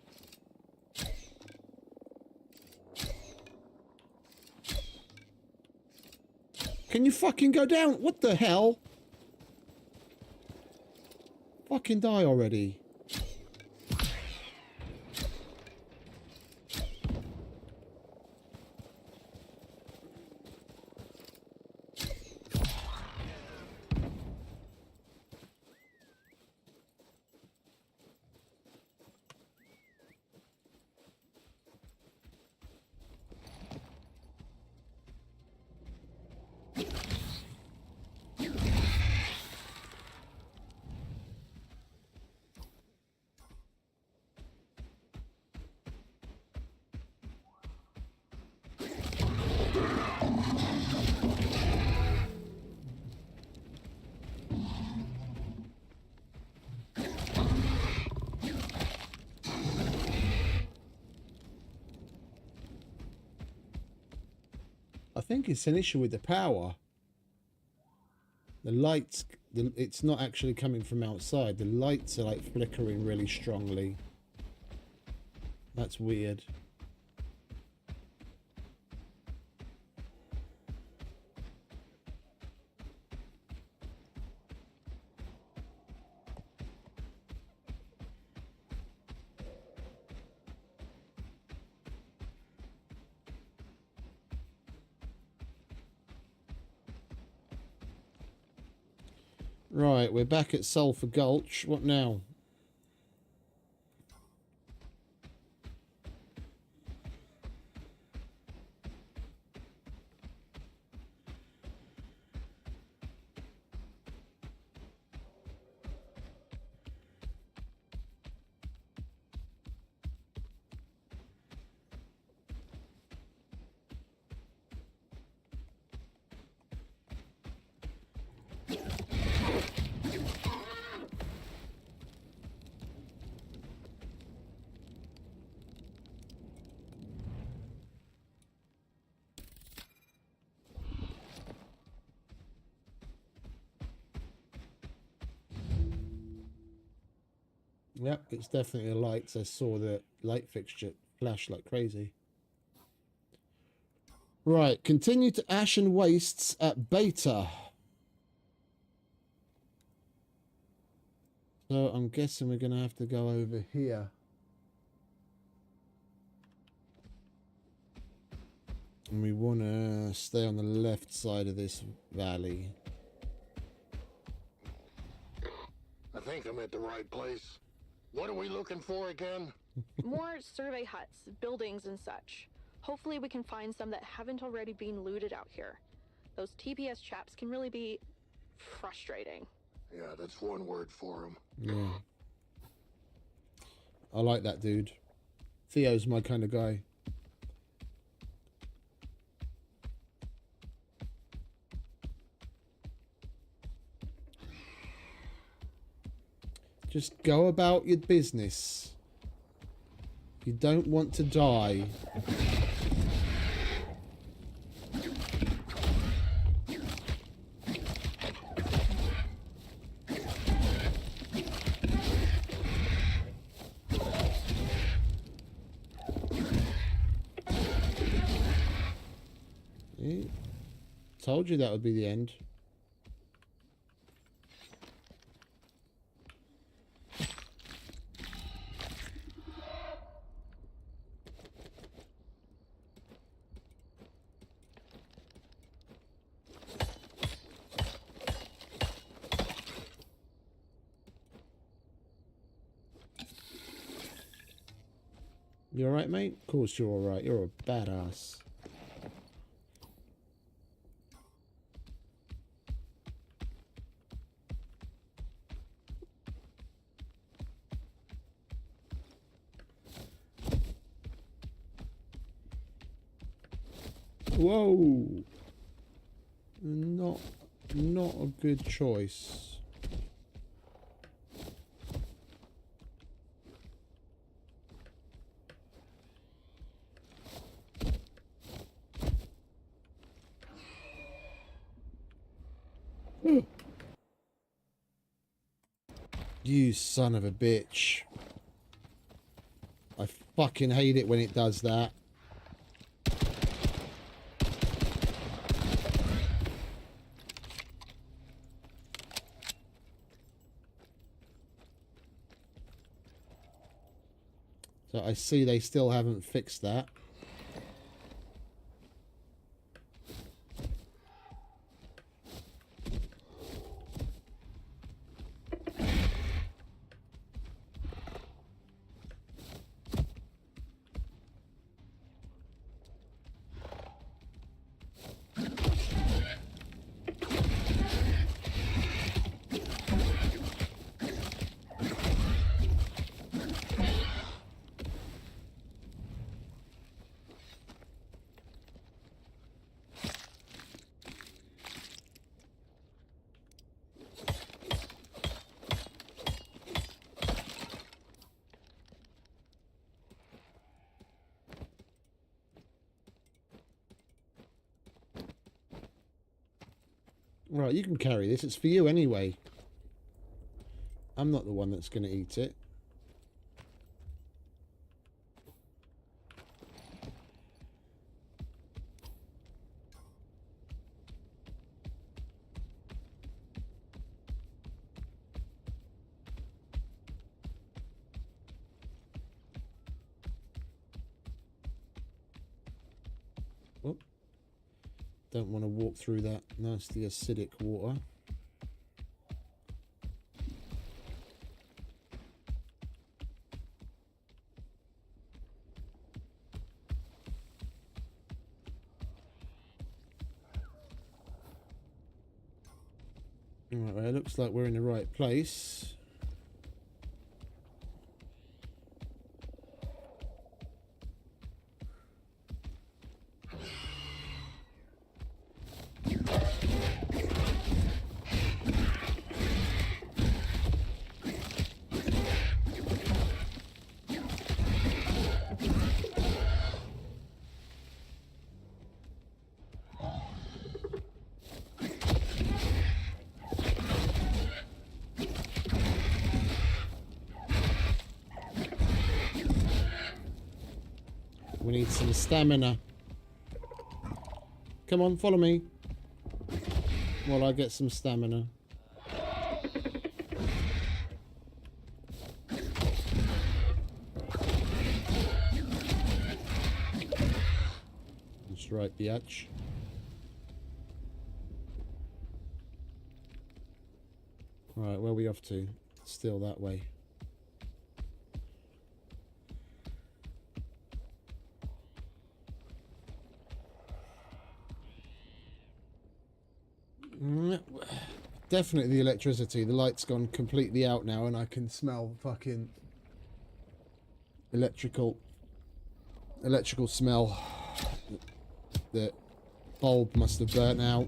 Can you fucking go down? What the hell? Fucking die already. I think it's an issue with the power. The lights, it's not actually coming from outside. The lights are like flickering really strongly. That's weird. Right, we're back at Sulphur Gulch. What now? Yep, it's definitely a light. I saw the light fixture flash like crazy. Right, continue to Ashen Wastes at Beta. So I'm guessing we're going to have to go over here. And we want to stay on the left side of this valley. I think I'm at the right place. What are we looking for again? More survey huts, buildings, and such. Hopefully we can find some that haven't already been looted out here. Those TPS chaps can really be frustrating. Yeah, that's one word for them. Yeah. I like that dude. Theo's my kind of guy. Just go about your business. You don't want to die. See? Told you that would be the end. You alright, mate? Of course you're alright. You're a badass. Whoa! Not a good choice. You son of a bitch. I fucking hate it when it does that. So I see they still haven't fixed that. Right, you can carry this. It's for you anyway. I'm not the one that's going to eat it. Oh. Don't want to walk through that nasty acidic water. Alright, well, it looks like we're in the right place. We need some stamina. Come on, follow me. While I get some stamina. That's right, biatch. Right, where are we off to? Still that way. Definitely the electricity. The light's gone completely out now and I can smell fucking electrical smell. The bulb must have burnt out.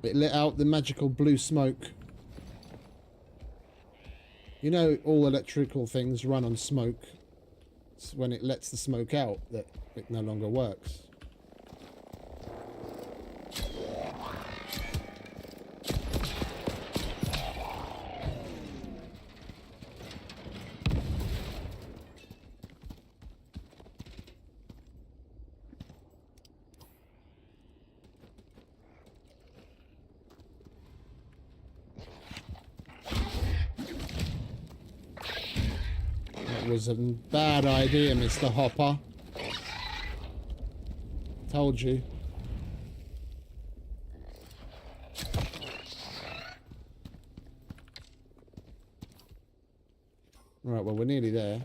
It lit out the magical blue smoke. You know, all electrical things run on smoke. It's when it lets the smoke out that it no longer works. Was a bad idea, Mr. Hopper. Told you. Right, well, we're nearly there.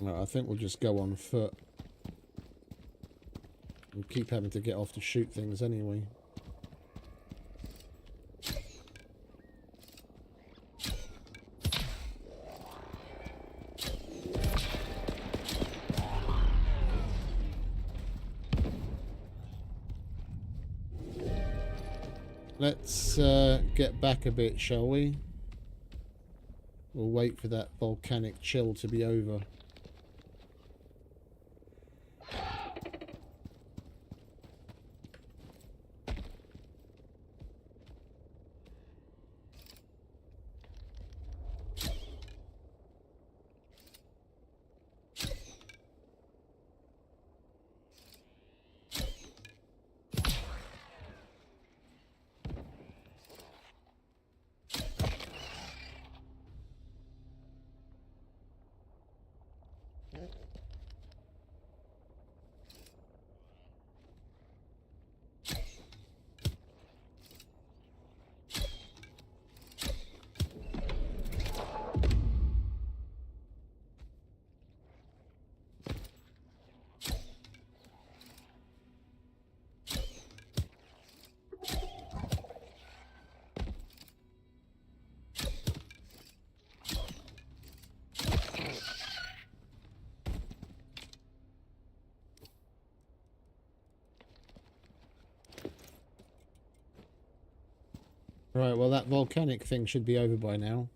Right, I think we'll just go on foot. We'll keep having to get off to shoot things anyway. Let's get back a bit, shall we? We'll wait for that volcanic chill to be over. Right, well that volcanic thing should be over by now.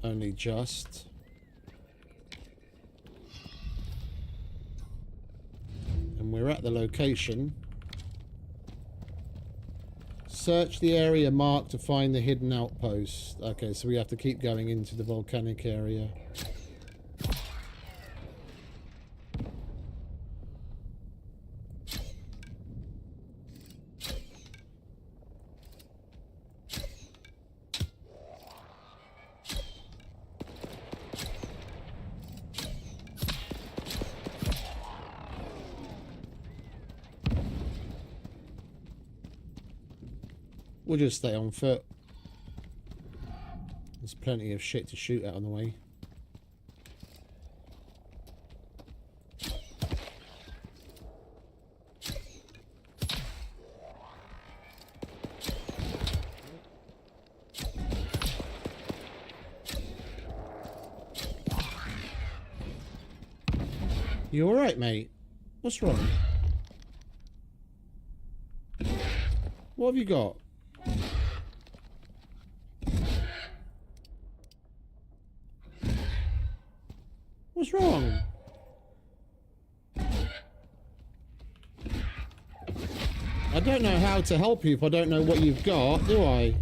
Only just. And we're at the location. Search the area marked to find the hidden outpost. Okay, so we have to keep going into the volcanic area. We'll just stay on foot. There's plenty of shit to shoot at on the way. You alright, mate? What's wrong? What have you got? What's wrong? I don't know how to help you if I don't know what you've got, do I?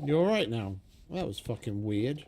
You alright now? That was fucking weird.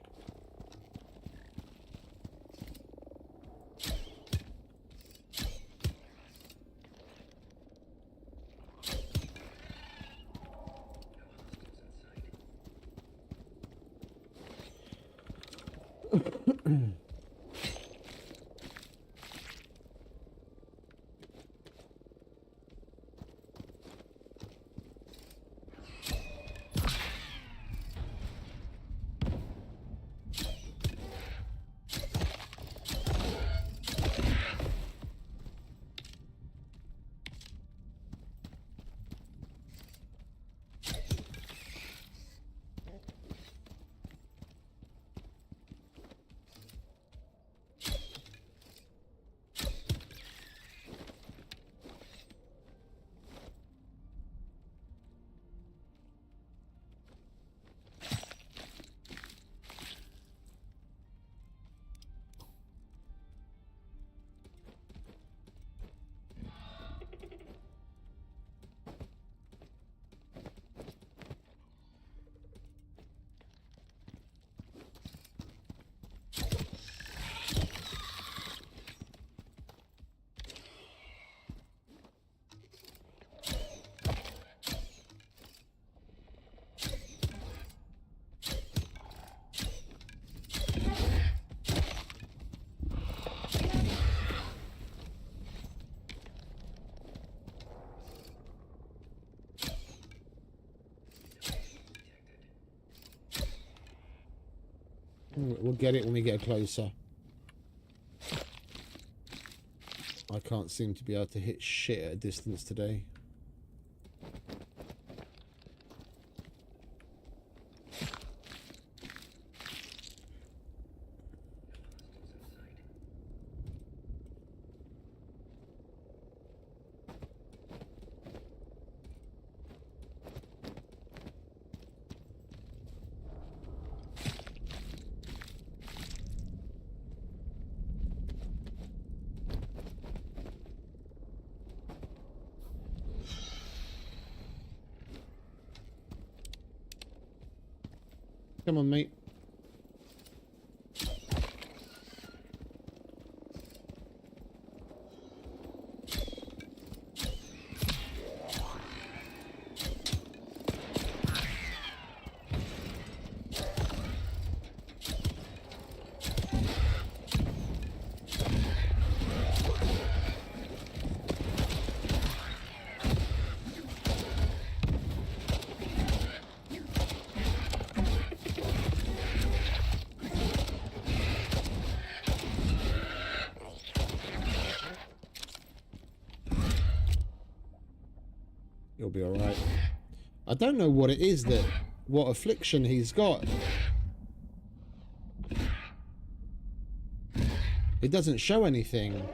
We'll get it when we get closer. I can't seem to be able to hit shit at a distance today. Come on, mate. You'll be all right. I don't know what it is what affliction he's got. It doesn't show anything.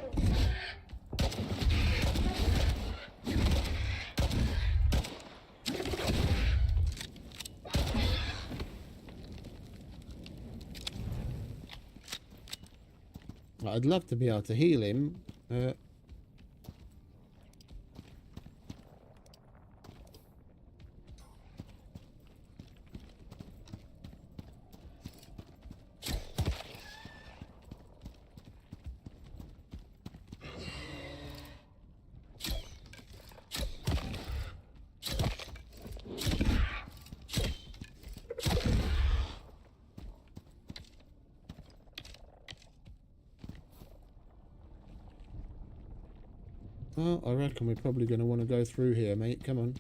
I'd love to be able to heal him. Well, I reckon we're probably going to want to go through here, mate. Come on.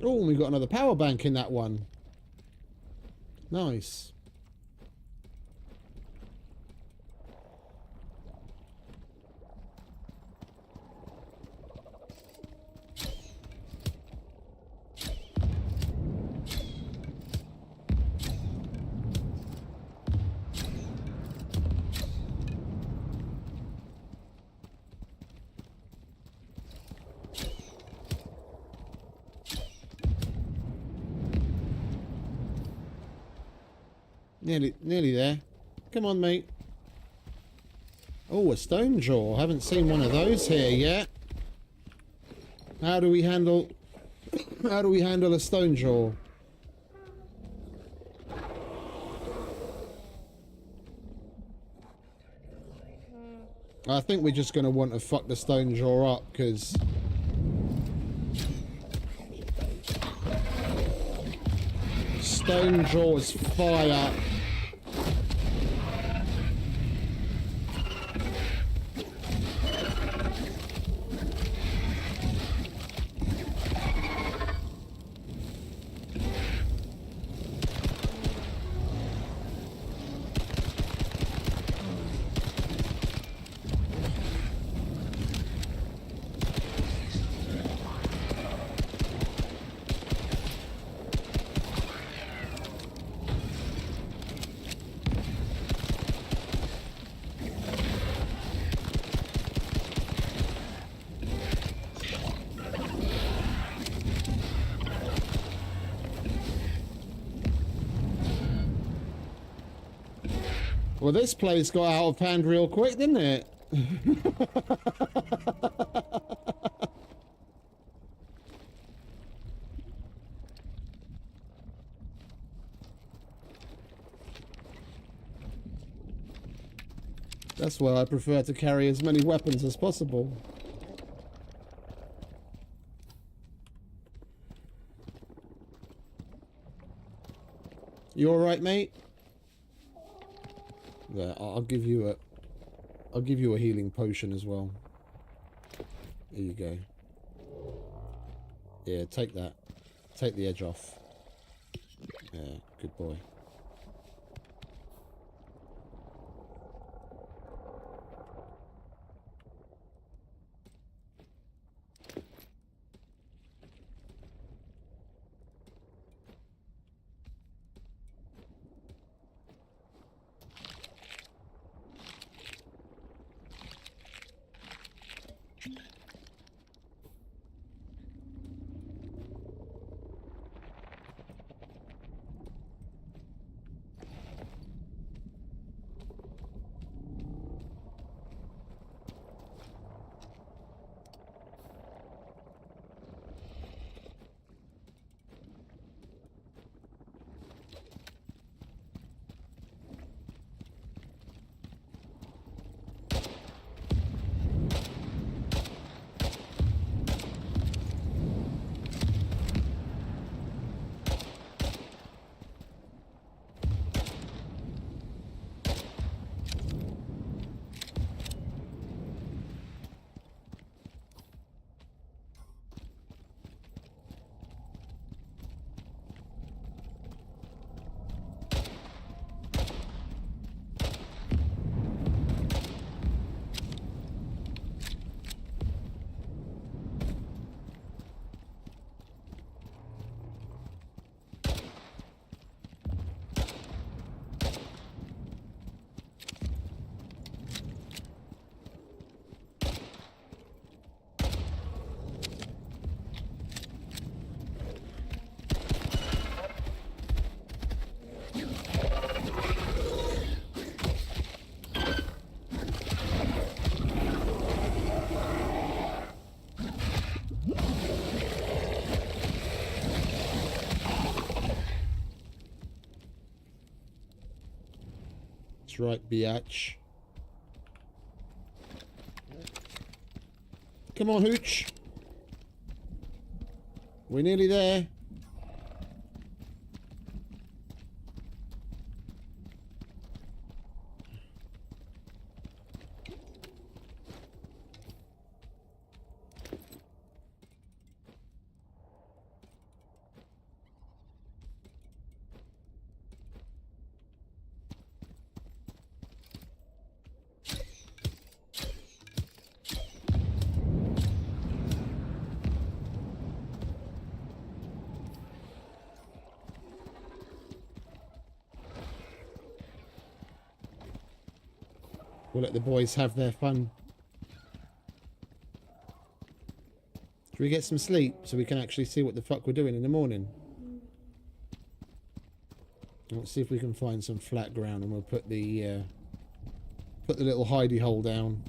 Oh, we got another power bank in that one. Nice. Nearly there. Come on, mate. Oh, a stone jaw. Haven't seen one of those here yet. How do we handle a stone jaw? I think we're just going to want to fuck the stone jaw up, because stone jaw's fire. Well, this place got out of hand real quick, didn't it? That's why I prefer to carry as many weapons as possible. You all right, mate? There, I'll give you a healing potion as well. There you go. Yeah, take that. Take the edge off. Yeah, good boy. That's right, biatch. Come on, Hooch. We're nearly there. We'll let the boys have their fun. Should we get some sleep so we can actually see what the fuck we're doing in the morning? Let's see if we can find some flat ground, and we'll put the little hidey hole down.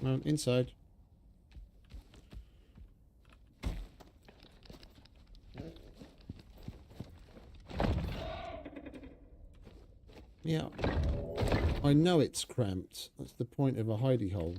No, inside. Yeah. I know it's cramped. That's the point of a hidey hole.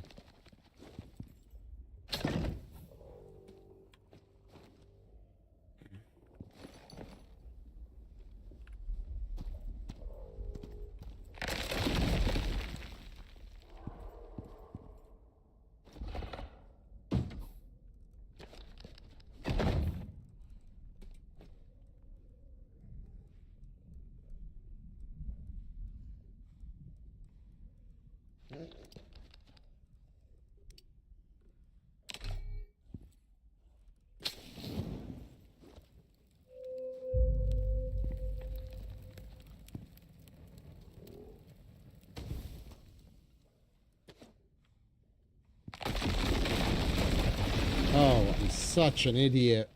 Oh, I'm such an idiot.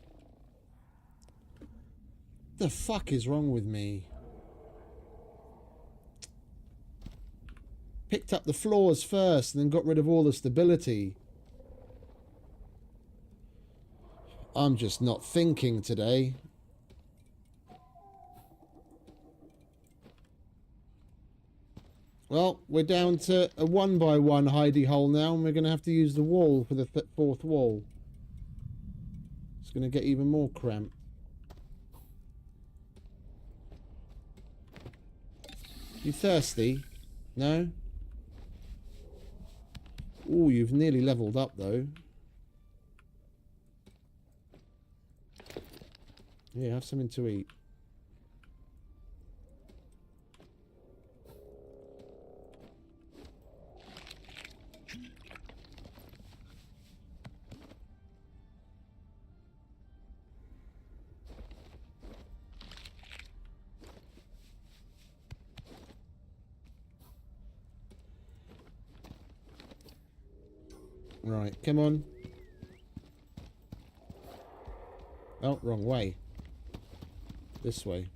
The fuck is wrong with me? Picked up the floors first and then got rid of all the stability. I'm just not thinking today. Well, we're down to a 1x1 hidey hole now, and we're going to have to use the wall for the fourth wall. It's going to get even more cramped. You thirsty? No? Ooh, you've nearly leveled up though. Yeah, have something to eat. Right, come on. Oh, wrong way. This way.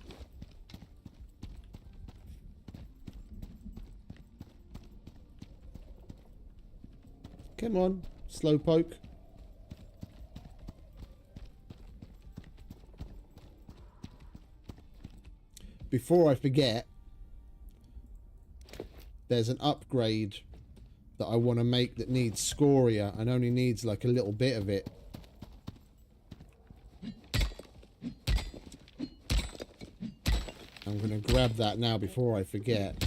Come on, slowpoke. Before I forget, there's an upgrade that I want to make that needs scoria and only needs like a little bit of it. I'm going to grab that now before I forget.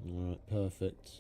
Alright, perfect.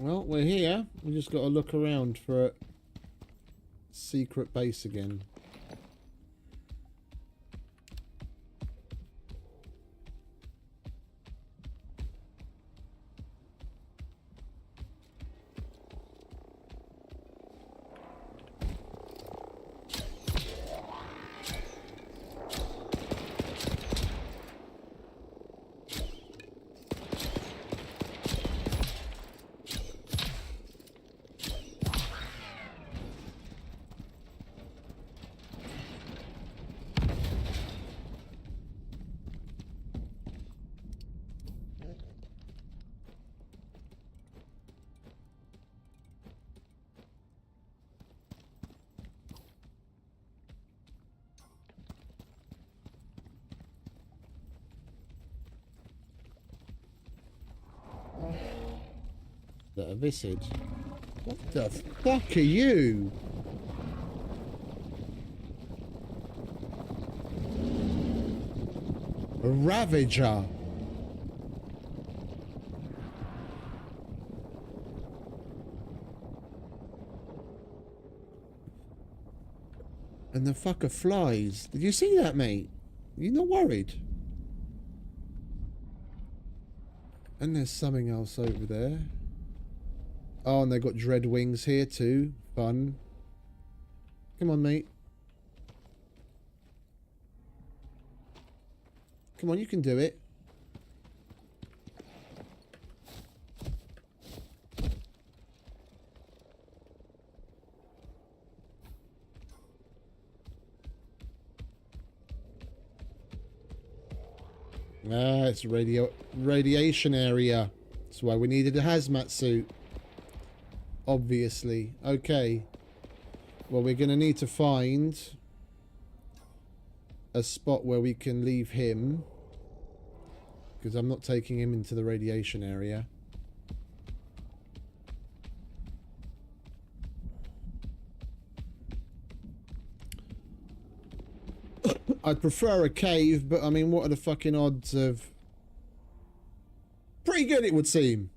Well, we're here. We just got to look around for a secret base again. That a visage. What the fuck are you? A Ravager. And the fucker flies. Did you see that, mate? You're not worried? And there's something else over there. Oh, and they've got dread wings here too. Fun. Come on, mate. Come on, you can do it. Ah, it's radiation area. That's why we needed a hazmat suit. Obviously. Okay. Well, we're going to need to find a spot where we can leave him. Because I'm not taking him into the radiation area. I'd prefer a cave, but I mean, what are the fucking odds of... Pretty good, it would seem.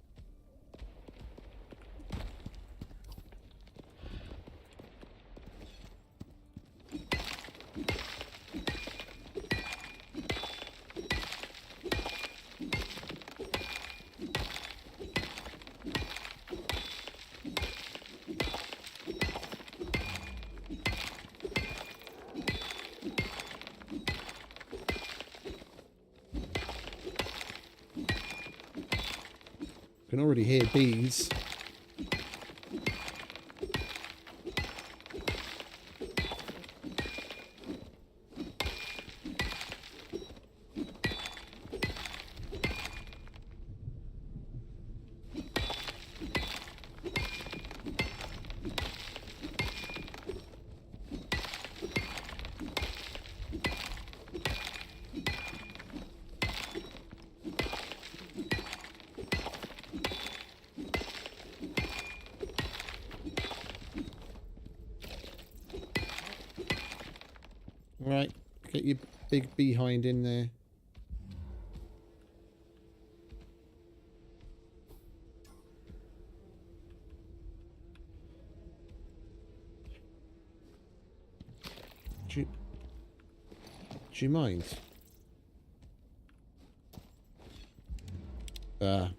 I can already hear bees. Right, get your big behind in there. Do you mind? Oh,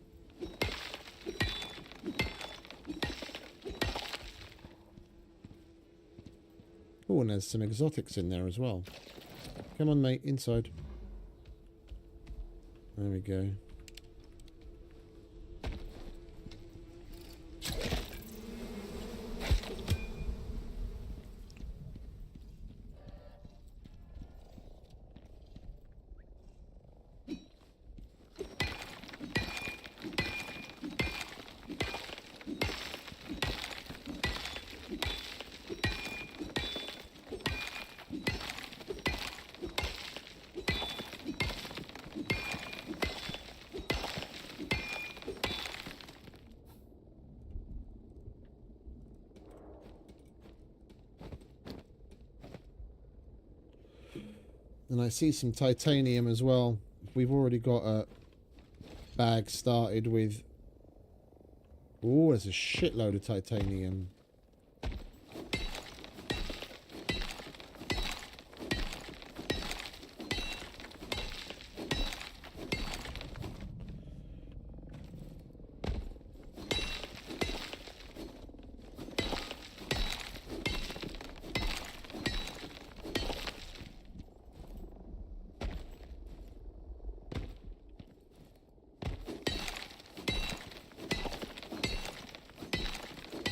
and there's some exotics in there as well. Come on, mate, inside. There we go. And I see some titanium as well. We've already got a bag started with Oh, there's a shitload of titanium.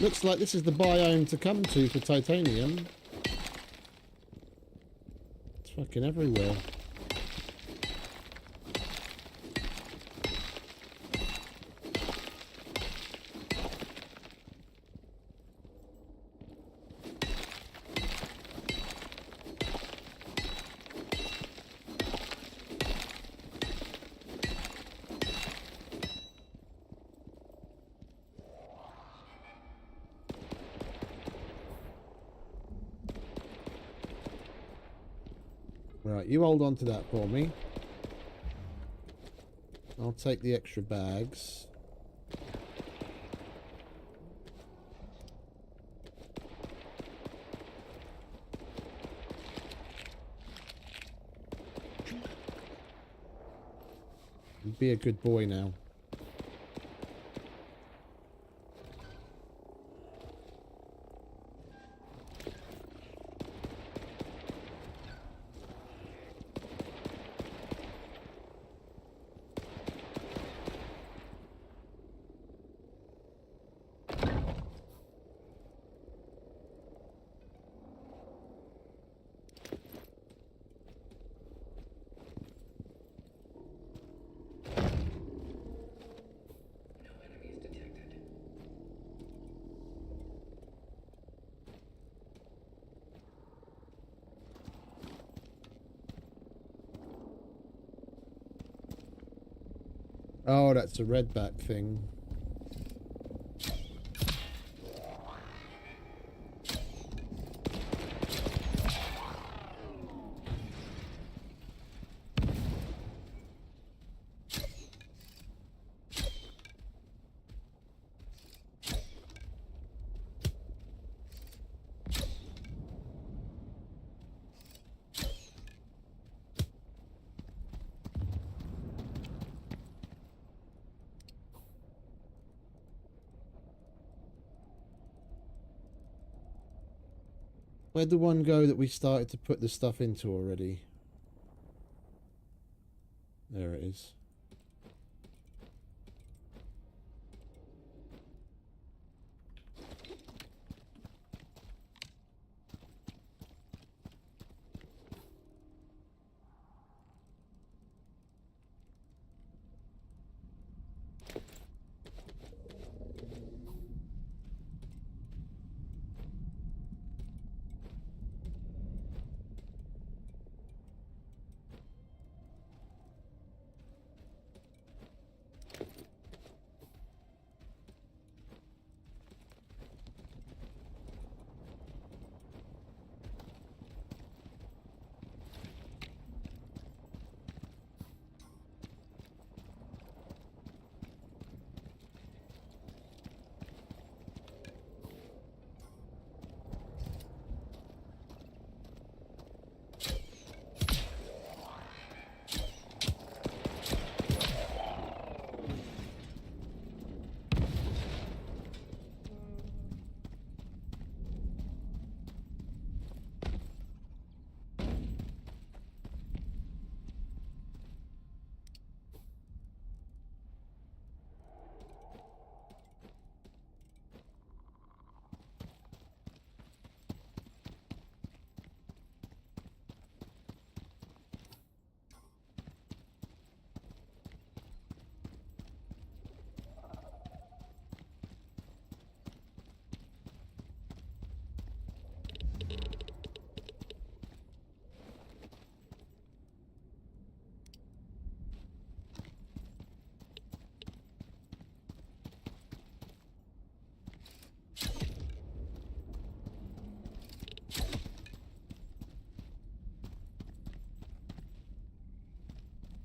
Looks like this is the biome to come to for titanium. It's fucking everywhere. Right, you hold on to that for me. I'll take the extra bags. Be a good boy now. Oh, that's a redback thing. Where'd the one go that we started to put the stuff into already? There it is.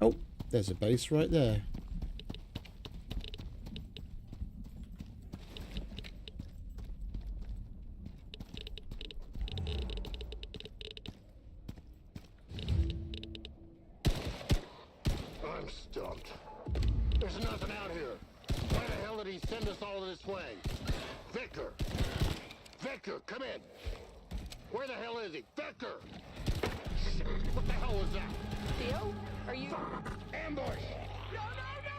Oh, there's a base right there. dumped. There's nothing out here. Why the hell did he send us all this way? Victor! Victor, come in! Where the hell is he? Victor! Shit, what the hell was that? Theo, are you... Ambush! No, no, no!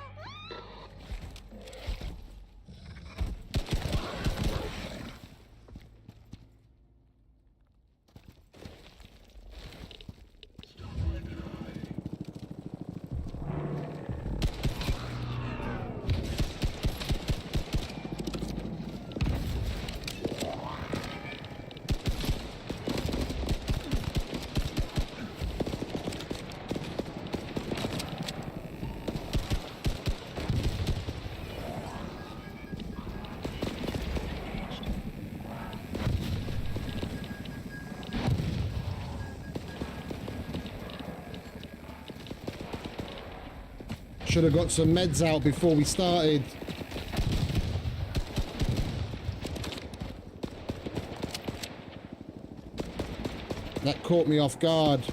Should have got some meds out before we started. That caught me off guard.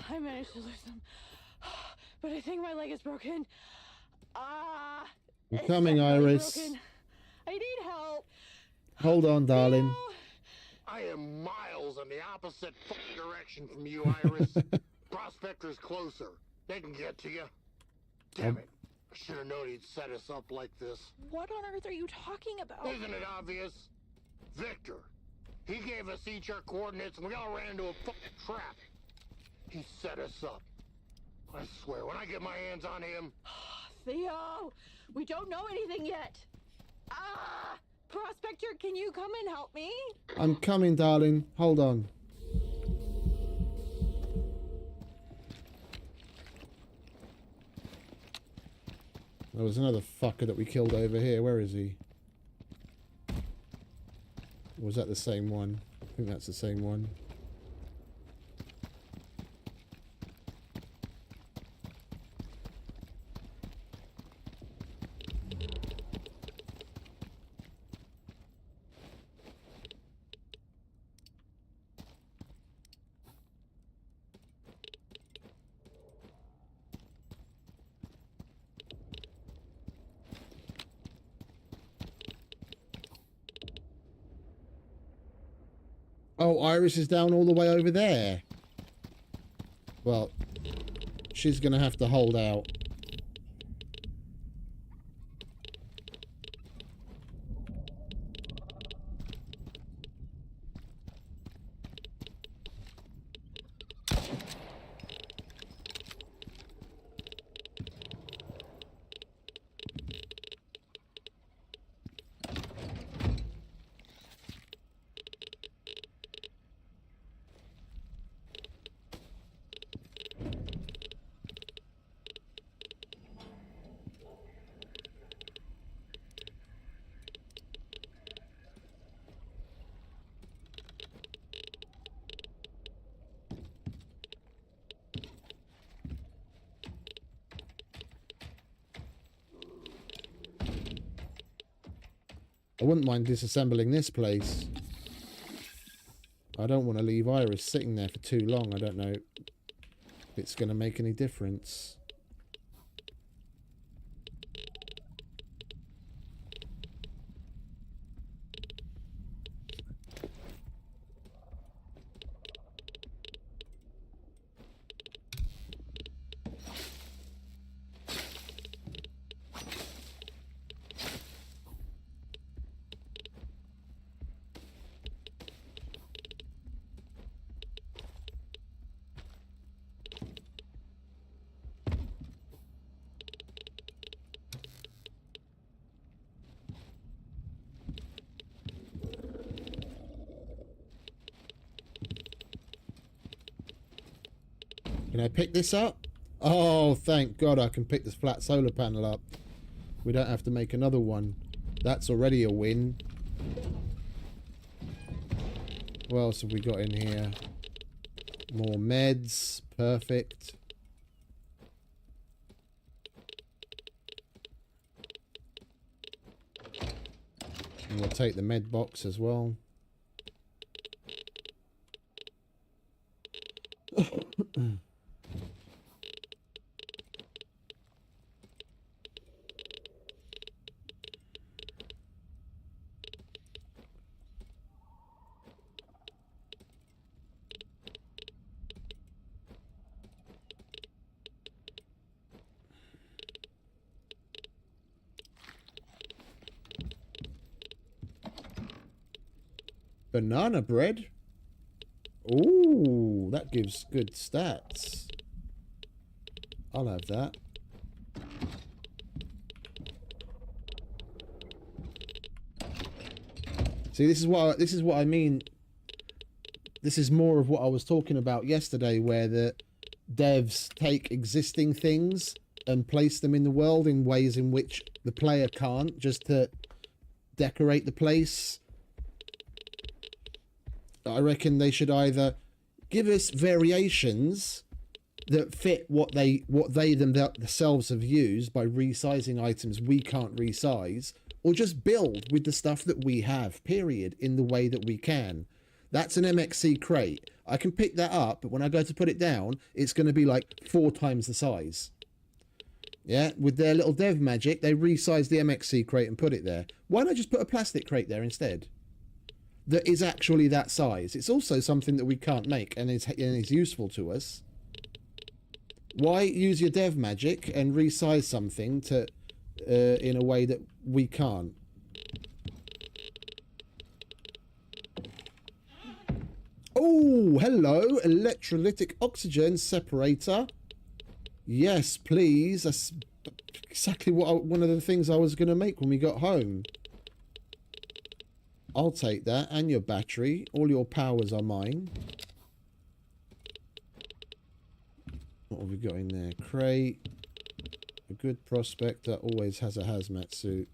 I managed to lose them, but I think my leg is broken. I'm It's coming, definitely Iris. broken. I need help. Hold on, darling. No. I am miles in the opposite fucking direction from you, Iris. Prospectors closer. They can get to you. Damn it. I should have known he'd set us up like this. What on earth are you talking about? Isn't it obvious? Victor. He gave us each our coordinates and we all ran into a fucking trap. He set us up. I swear, when I get my hands on him... Theo, we don't know anything yet. Prospector, can you come and help me? I'm coming, darling. Hold on. There was another fucker that we killed over here. Where is he? Or was that the same one? I think that's the same one. Oh, Iris is down all the way over there. Well, she's going to have to hold out. I wouldn't mind disassembling this place. I don't want to leave Iris sitting there for too long. I don't know if it's going to make any difference. Can I pick this up? Oh, thank God I can pick this flat solar panel up. We don't have to make another one. That's already a win. What else have we got in here? More meds. Perfect. And we'll take the med box as well. Banana bread? Ooh, that gives good stats. I'll have that. See, this is what I mean. This is more of what I was talking about yesterday, where the devs take existing things and place them in the world in ways in which the player can't, just to decorate the place. I reckon they should either give us variations that fit what they themselves have used by resizing items we can't resize, or just build with the stuff that we have, period, in the way that we can. That's an MXC crate. I can pick that up, but when I go to put it down, it's going to be like 4 times the size. Yeah, with their little dev magic, they resized the MXC crate and put it there. Why not just put a plastic crate there instead? That is actually that size. It's also something that we can't make and is useful to us. Why use your dev magic and resize something to in a way that we can't? Oh, hello, electrolytic oxygen separator. Yes, please. That's exactly one of the things I was going to make when we got home. I'll take that, and your battery. All your powers are mine. What have we got in there? Crate. A good prospector always has a hazmat suit.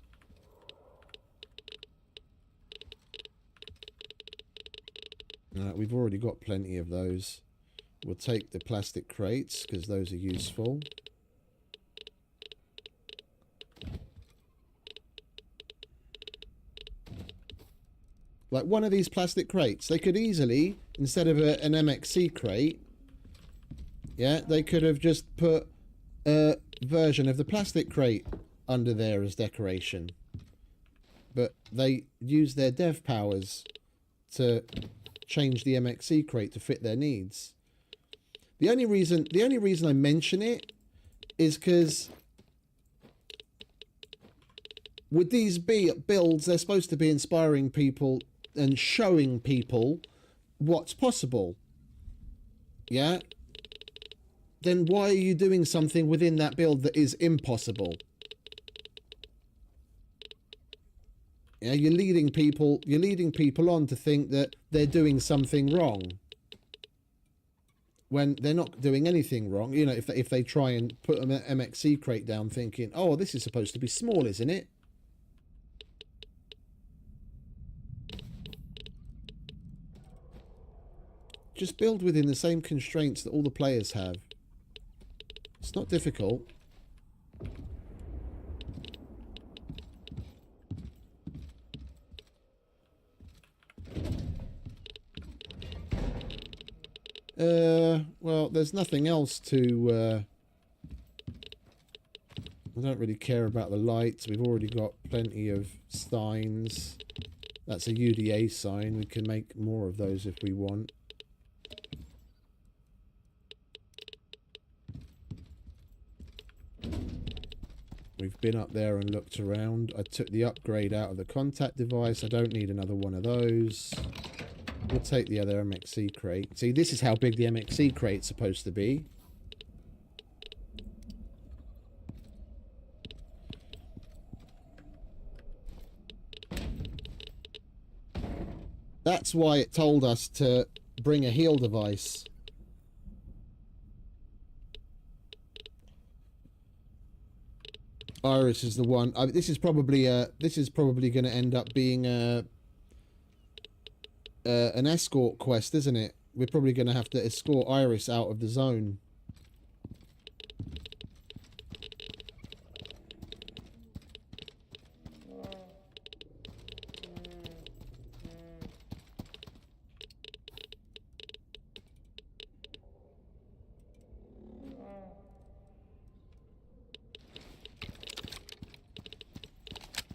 We've already got plenty of those. We'll take the plastic crates, because those are useful. Like one of these plastic crates, they could easily, instead of an MXC crate, yeah, they could have just put a version of the plastic crate under there as decoration. But they use their dev powers to change the MXC crate to fit their needs. The only reason I mention it is because with these builds, they're supposed to be inspiring people and showing people what's possible. Yeah? Then why are you doing something within that build that is impossible? Yeah, you're leading people on to think that they're doing something wrong when they're not doing anything wrong. You know, if they try and put an MXC crate down thinking, oh, this is supposed to be small, isn't it? Just build within the same constraints that all the players have. It's not difficult. there's nothing else to... I don't really care about the lights. We've already got plenty of signs. That's a UDA sign. We can make more of those if we want. We've been up there and looked around. I took the upgrade out of the contact device. I don't need another one of those. We'll take the other MXC crate. See, this is how big the MXC crate's supposed to be. That's why it told us to bring a heal device. Iris is the one. This is probably going to end up being an escort quest, isn't it? We're probably going to have to escort Iris out of the zone.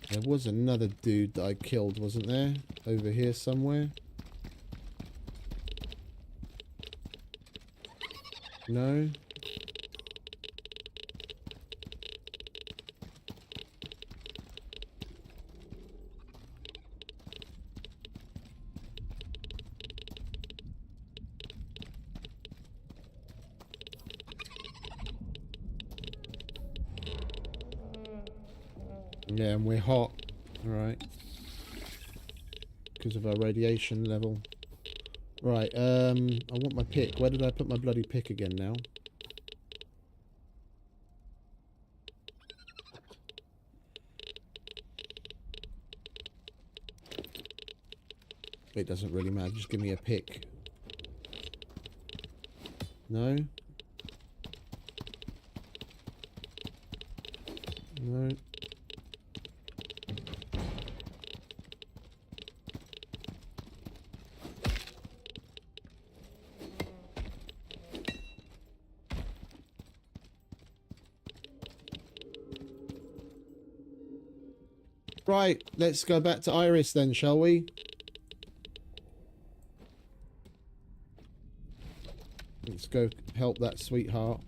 There was another dude that I killed, wasn't there? Over here somewhere. No? Yeah, and we're hot. Alright. Because of our radiation level. Right, I want my pick. Where did I put my bloody pick again now? It doesn't really matter. Just give me a pick. No? No. Right, let's go back to Iris then, shall we? Let's go help that sweetheart.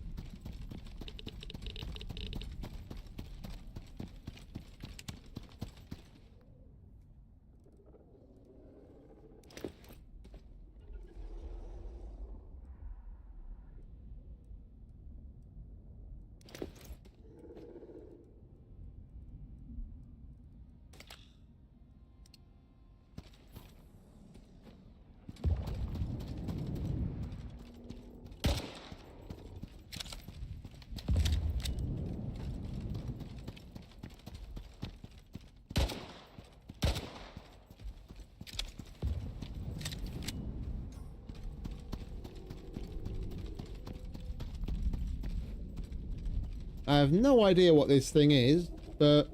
I have no idea what this thing is, but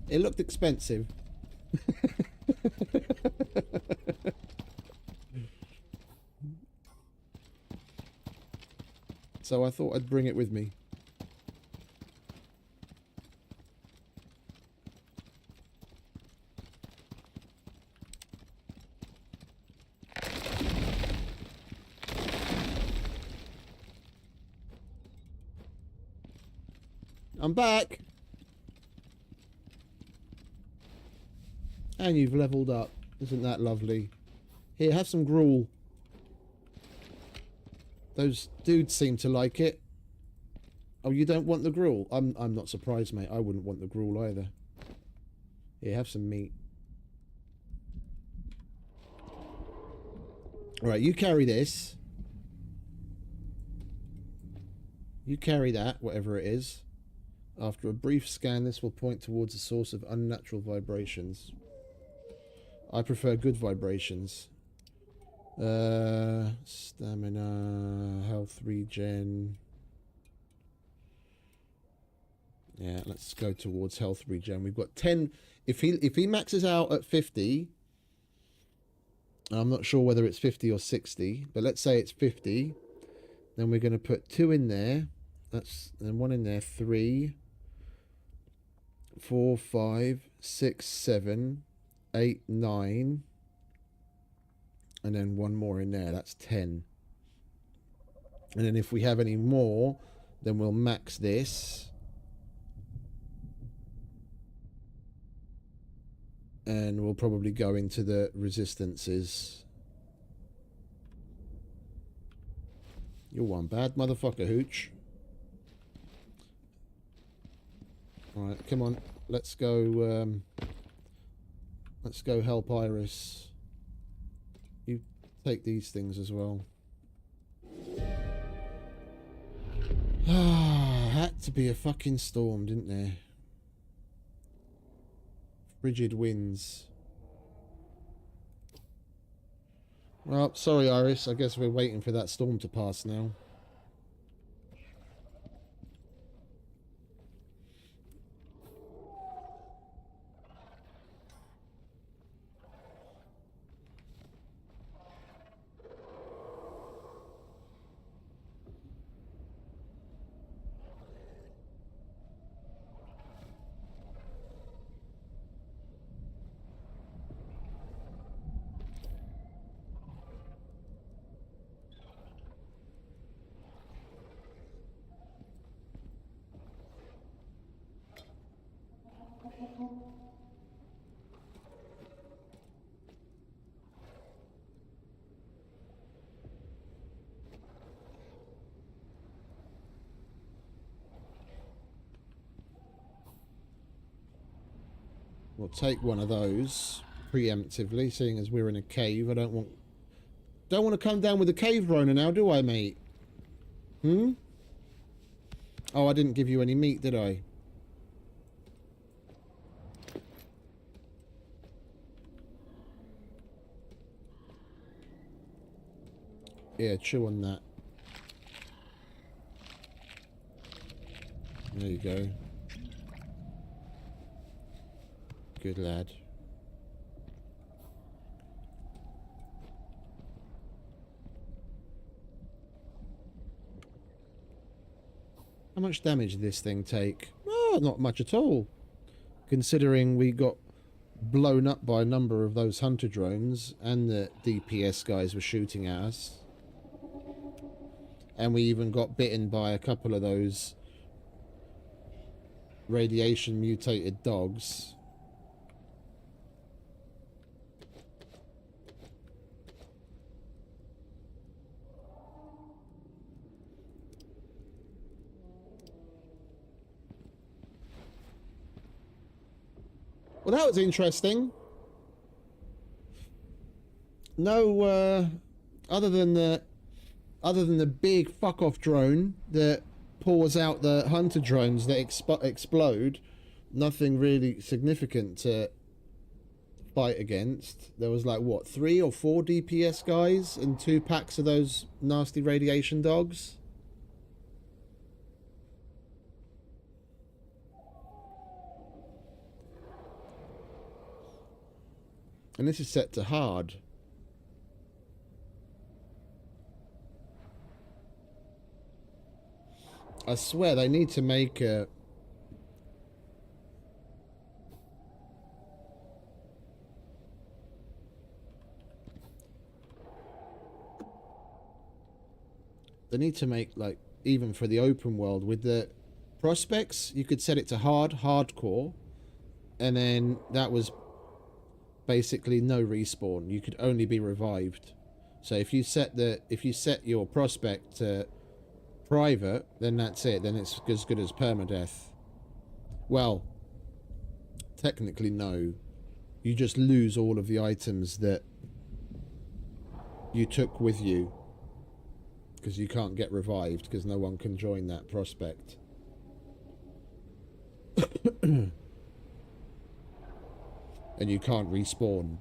it looked expensive. So I thought I'd bring it with me. I'm back. And you've leveled up. Isn't that lovely? Here, have some gruel. Those dudes seem to like it. Oh, you don't want the gruel? I'm not surprised, mate. I wouldn't want the gruel either. Here, have some meat. Alright, you carry this. You carry that, whatever it is. After a brief scan, this will point towards a source of unnatural vibrations. I prefer good vibrations. Stamina, health regen. Yeah, let's go towards health regen. We've got 10. If he maxes out at 50, I'm not sure whether it's 50 or 60, but let's say it's 50. Then we're going to put 2 in there. That's then 1 in there. 3, 4, 5, 6, 7, 8, 9. And then 1 more in there. That's 10. And then if we have any more, then we'll max this. And we'll probably go into the resistances. You're one bad motherfucker, Hooch. Alright, come on. Let's go help Iris. You take these things as well. Ah, had to be a fucking storm, didn't there? Frigid winds. Well, sorry, Iris. I guess we're waiting for that storm to pass now. We'll take one of those preemptively, seeing as we're in a cave. I don't want to come down with a cave Rona now, do I, mate? Hmm? Oh, I didn't give you any meat, did I? Yeah, chew on that. There you go. Good lad. How much damage did this thing take? Oh, not much at all. Considering we got blown up by a number of those hunter drones and the DPS guys were shooting at us. And we even got bitten by a couple of those radiation mutated dogs. Well, that was interesting. No, other than the big fuck off drone that pours out the hunter drones that explode, nothing really significant to fight against. There was like what, 3 or 4 DPS guys and 2 packs of those nasty radiation dogs. And this is set to hard. I swear they need to make a... They need to make, like, even for the open world, with the prospects, you could set it to hardcore, and then that was basically no respawn. You could only be revived. So if you set your prospect to private, then that's it. Then it's as good as permadeath. Well, technically no. You just lose all of the items that you took with you, because you can't get revived because no one can join that prospect. And you can't respawn.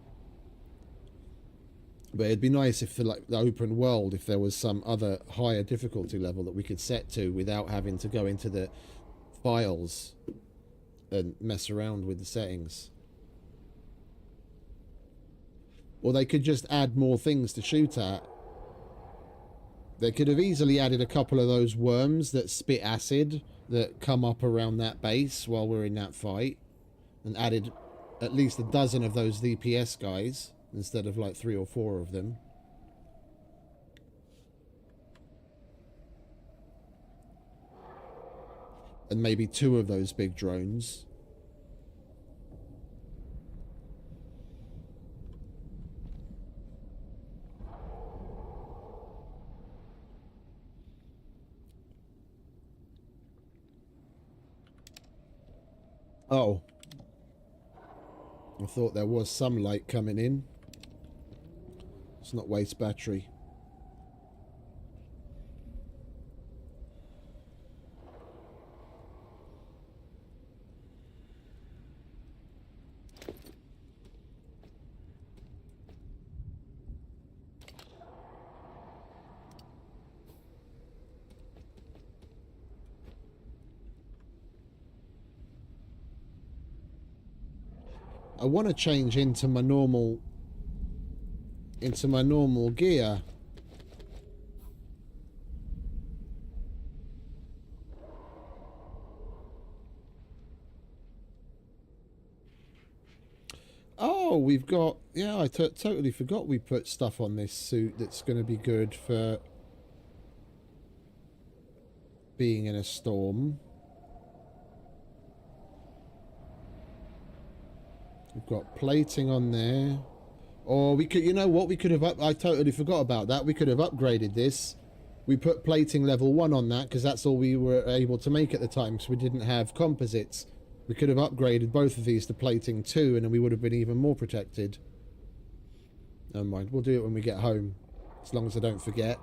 But it'd be nice if, for like the open world, if there was some other higher difficulty level that we could set to without having to go into the files and mess around with the settings. Or they could just add more things to shoot at. They could have easily added a couple of those worms that spit acid that come up around that base while we're in that fight, and added at least a dozen of those DPS guys instead of like 3 or 4 of them. And maybe 2 of those big drones. Oh. I thought there was some light coming in. It's not waste battery. I want to change into my normal gear. Oh, we've got, yeah, I totally forgot we put stuff on this suit that's going to be good for being in a storm. We've got plating on there. Or we could, you know what, we could have I totally forgot about that. We could have upgraded this. We put plating level 1 on that because that's all we were able to make at the time, because we didn't have composites. We could have upgraded both of these to plating 2 and then we would have been even more protected. Never mind, we'll do it when we get home. As long as I don't forget.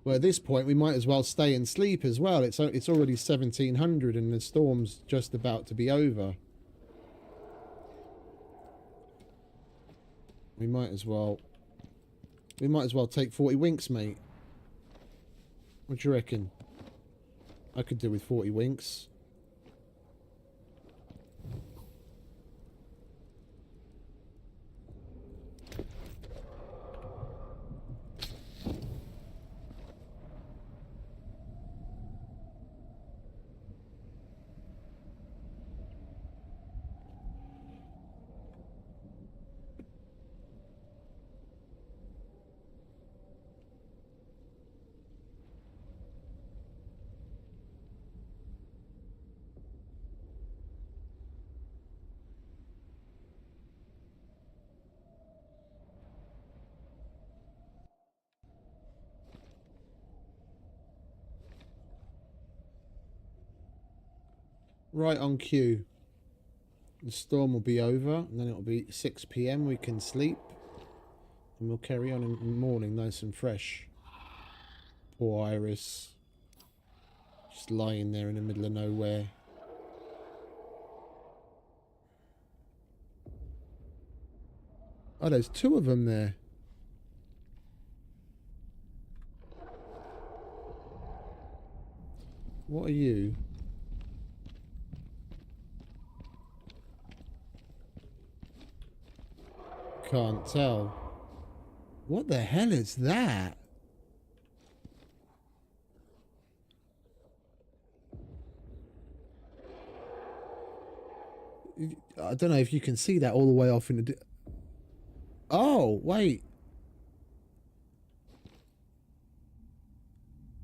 Well, at this point, we might as well stay and sleep as well. It's already 1700 and the storm's just about to be over. We might as well take 40 winks, mate. What do you reckon? I could do with 40 winks. Right on cue. The storm will be over, and then it'll be 6 PM. We can sleep, and we'll carry on in the morning nice and fresh. Poor Iris. Just lying there in the middle of nowhere. Oh, there's 2 of them there. What are you? Can't tell. What the hell is that? I don't know if you can see that all the way off in the... Oh, wait.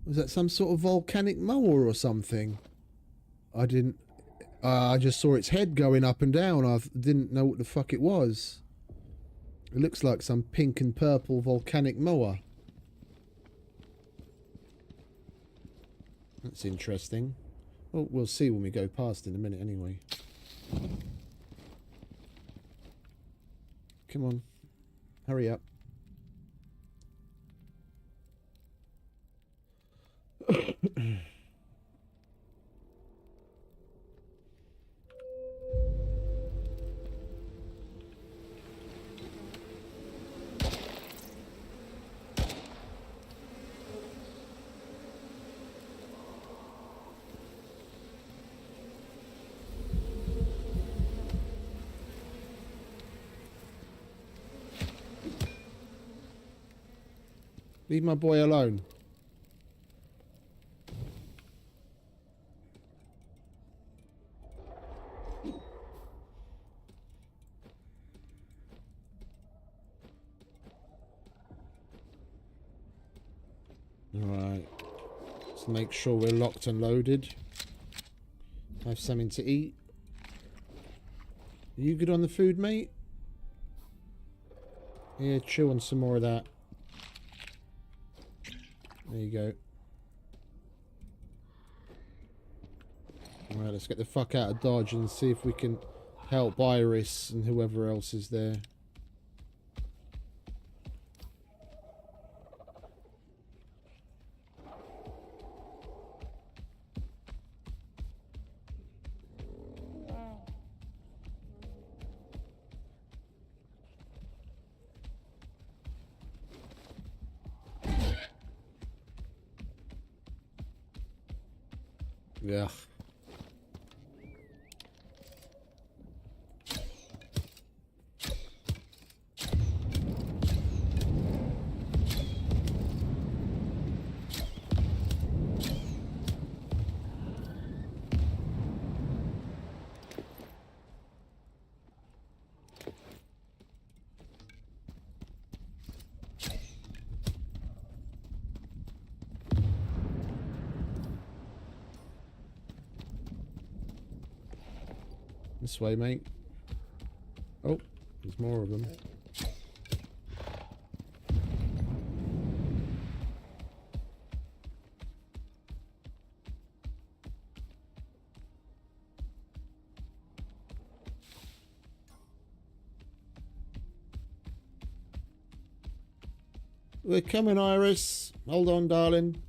Was that some sort of volcanic mower or something? I didn't... I just saw its head going up and down. I didn't know what the fuck it was. It looks like some pink and purple volcanic mower. That's interesting. Well, we'll see when we go past in a minute anyway. Come on. Hurry up. Leave my boy alone. Alright. Let's make sure we're locked and loaded. Have something to eat. Are you good on the food, mate? Yeah, chew on some more of that. There you go. Alright, let's get the fuck out of Dodge and see if we can help Iris and whoever else is there. Yeah. This way, mate. Oh, there's more of them. We're coming, Iris. Hold on, darling.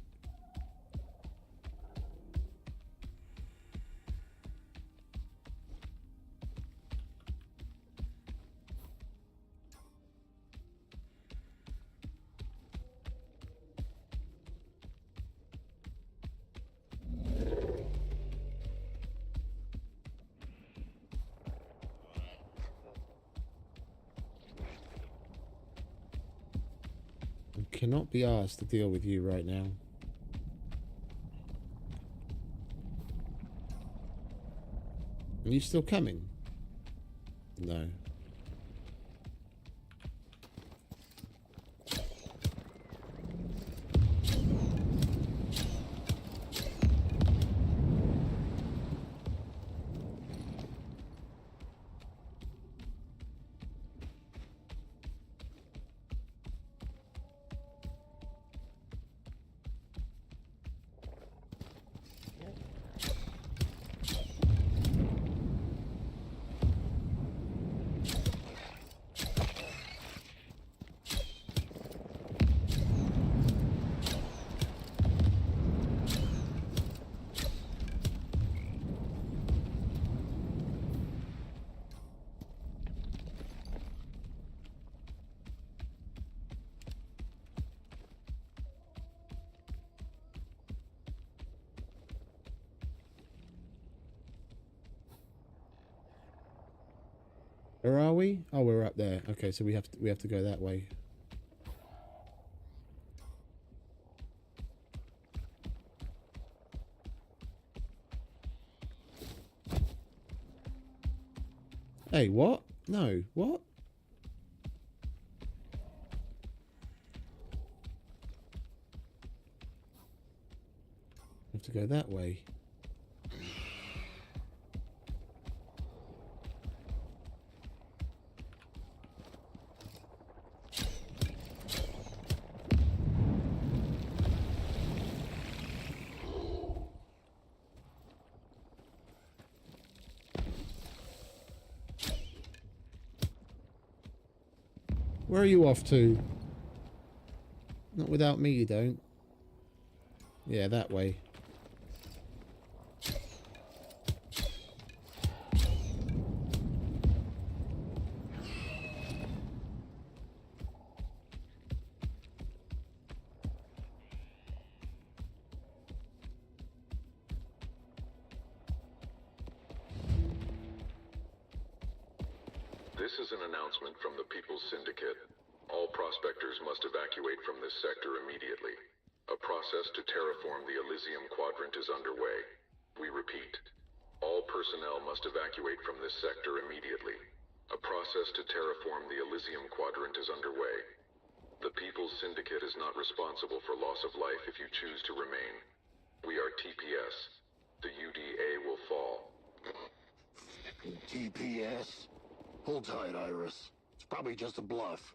Cannot be asked to deal with you right now. Are you still coming? No. Where are we? Oh, we're up there. Okay, so we have to go that way. Hey, what? No, what? We have to go that way. Where are you off to? Not without me, you don't. Yeah, that way. This is an announcement from the People's Syndicate. All prospectors must evacuate from this sector immediately. A process to terraform the Elysium Quadrant is underway. We repeat, all personnel must evacuate from this sector immediately. A process to terraform the Elysium Quadrant is underway. The People's Syndicate is not responsible for loss of life if you choose to remain. We are TPS. The UDA will fall. TPS? Hold tight, Iris. It's probably just a bluff.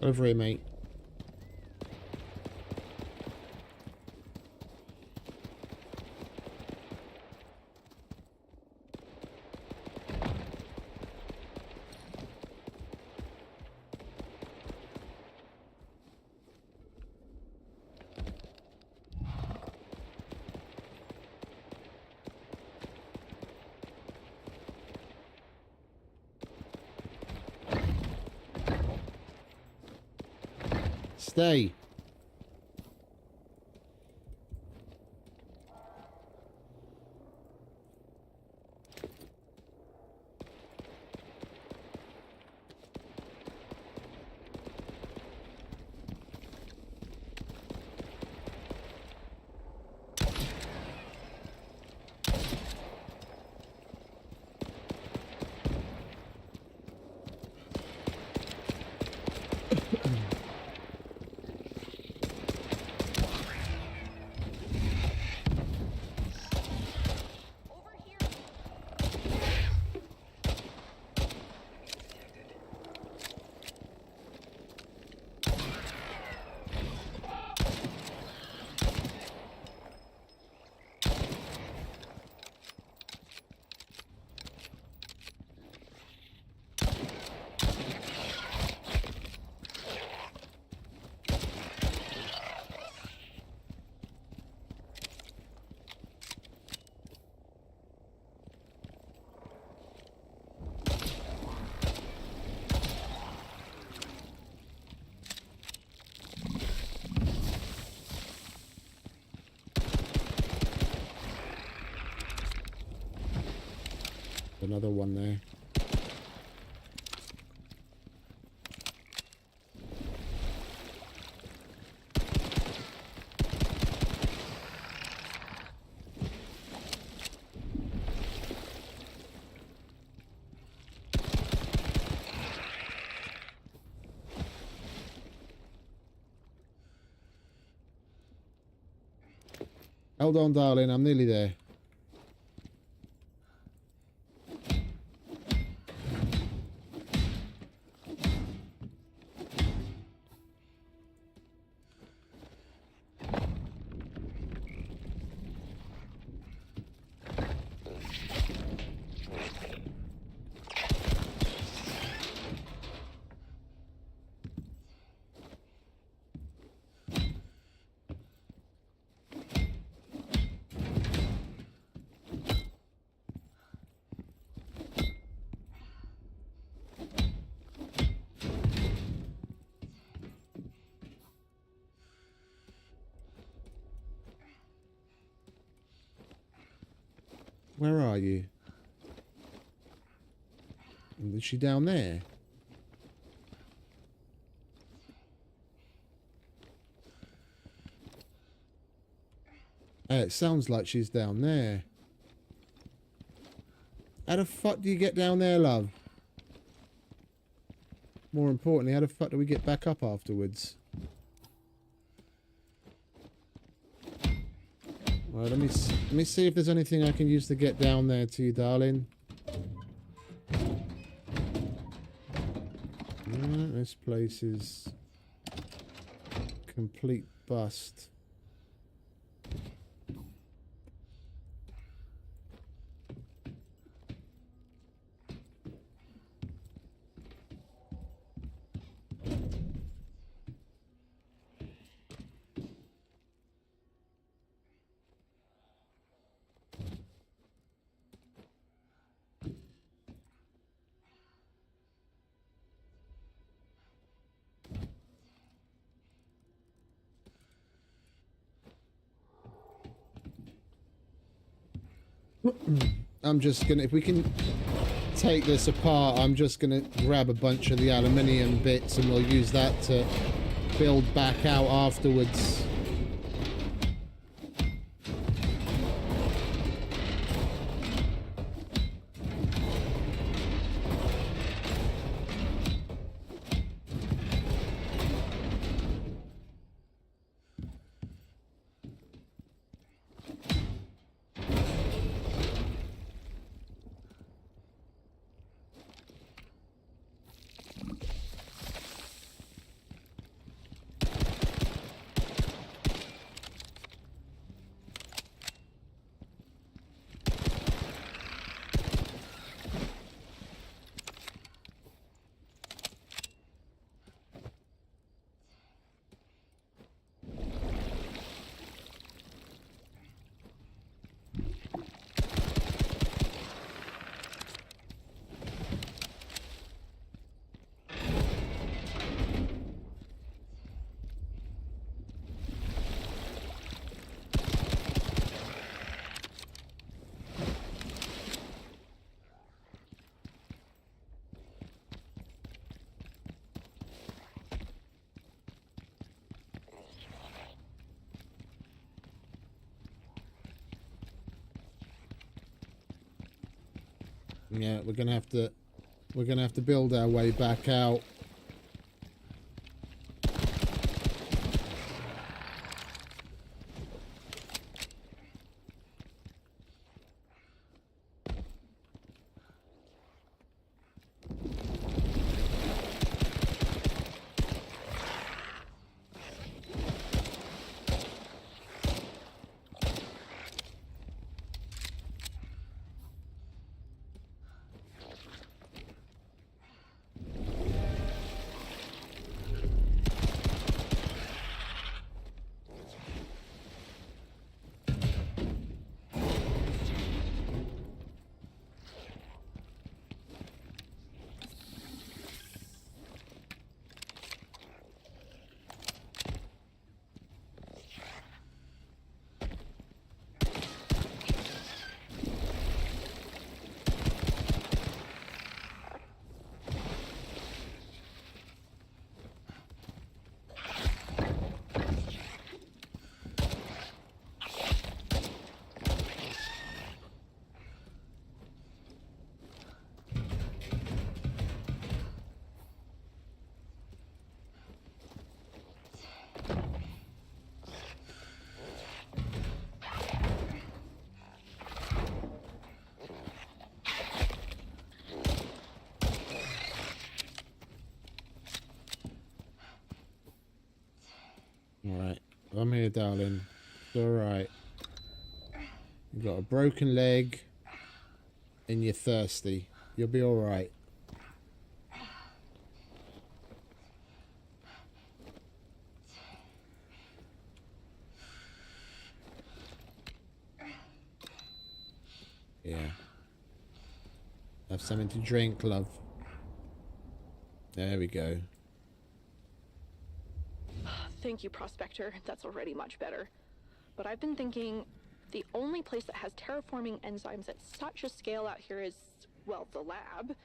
Over here, mate. Stay. Another one there. Hold on, darling. I'm nearly there. Where are you? Is she down there? It sounds like she's down there. How the fuck do you get down there, love? More importantly, how the fuck do we get back up afterwards? Alright, let me see if there's anything I can use to get down there to you, darling. This place is complete bust. I'm just gonna, if we can take this apart, I'm just gonna grab a bunch of the aluminium bits and we'll use that to build back out afterwards. Yeah, we're gonna have to build our way back out. Alright, I'm here, darling. It's alright. You've got a broken leg and you're thirsty. You'll be alright. Yeah. Have something to drink, love. There we go. Thank you, Prospector. That's already much better. But I've been thinking the only place that has terraforming enzymes at such a scale out here is, well, the lab.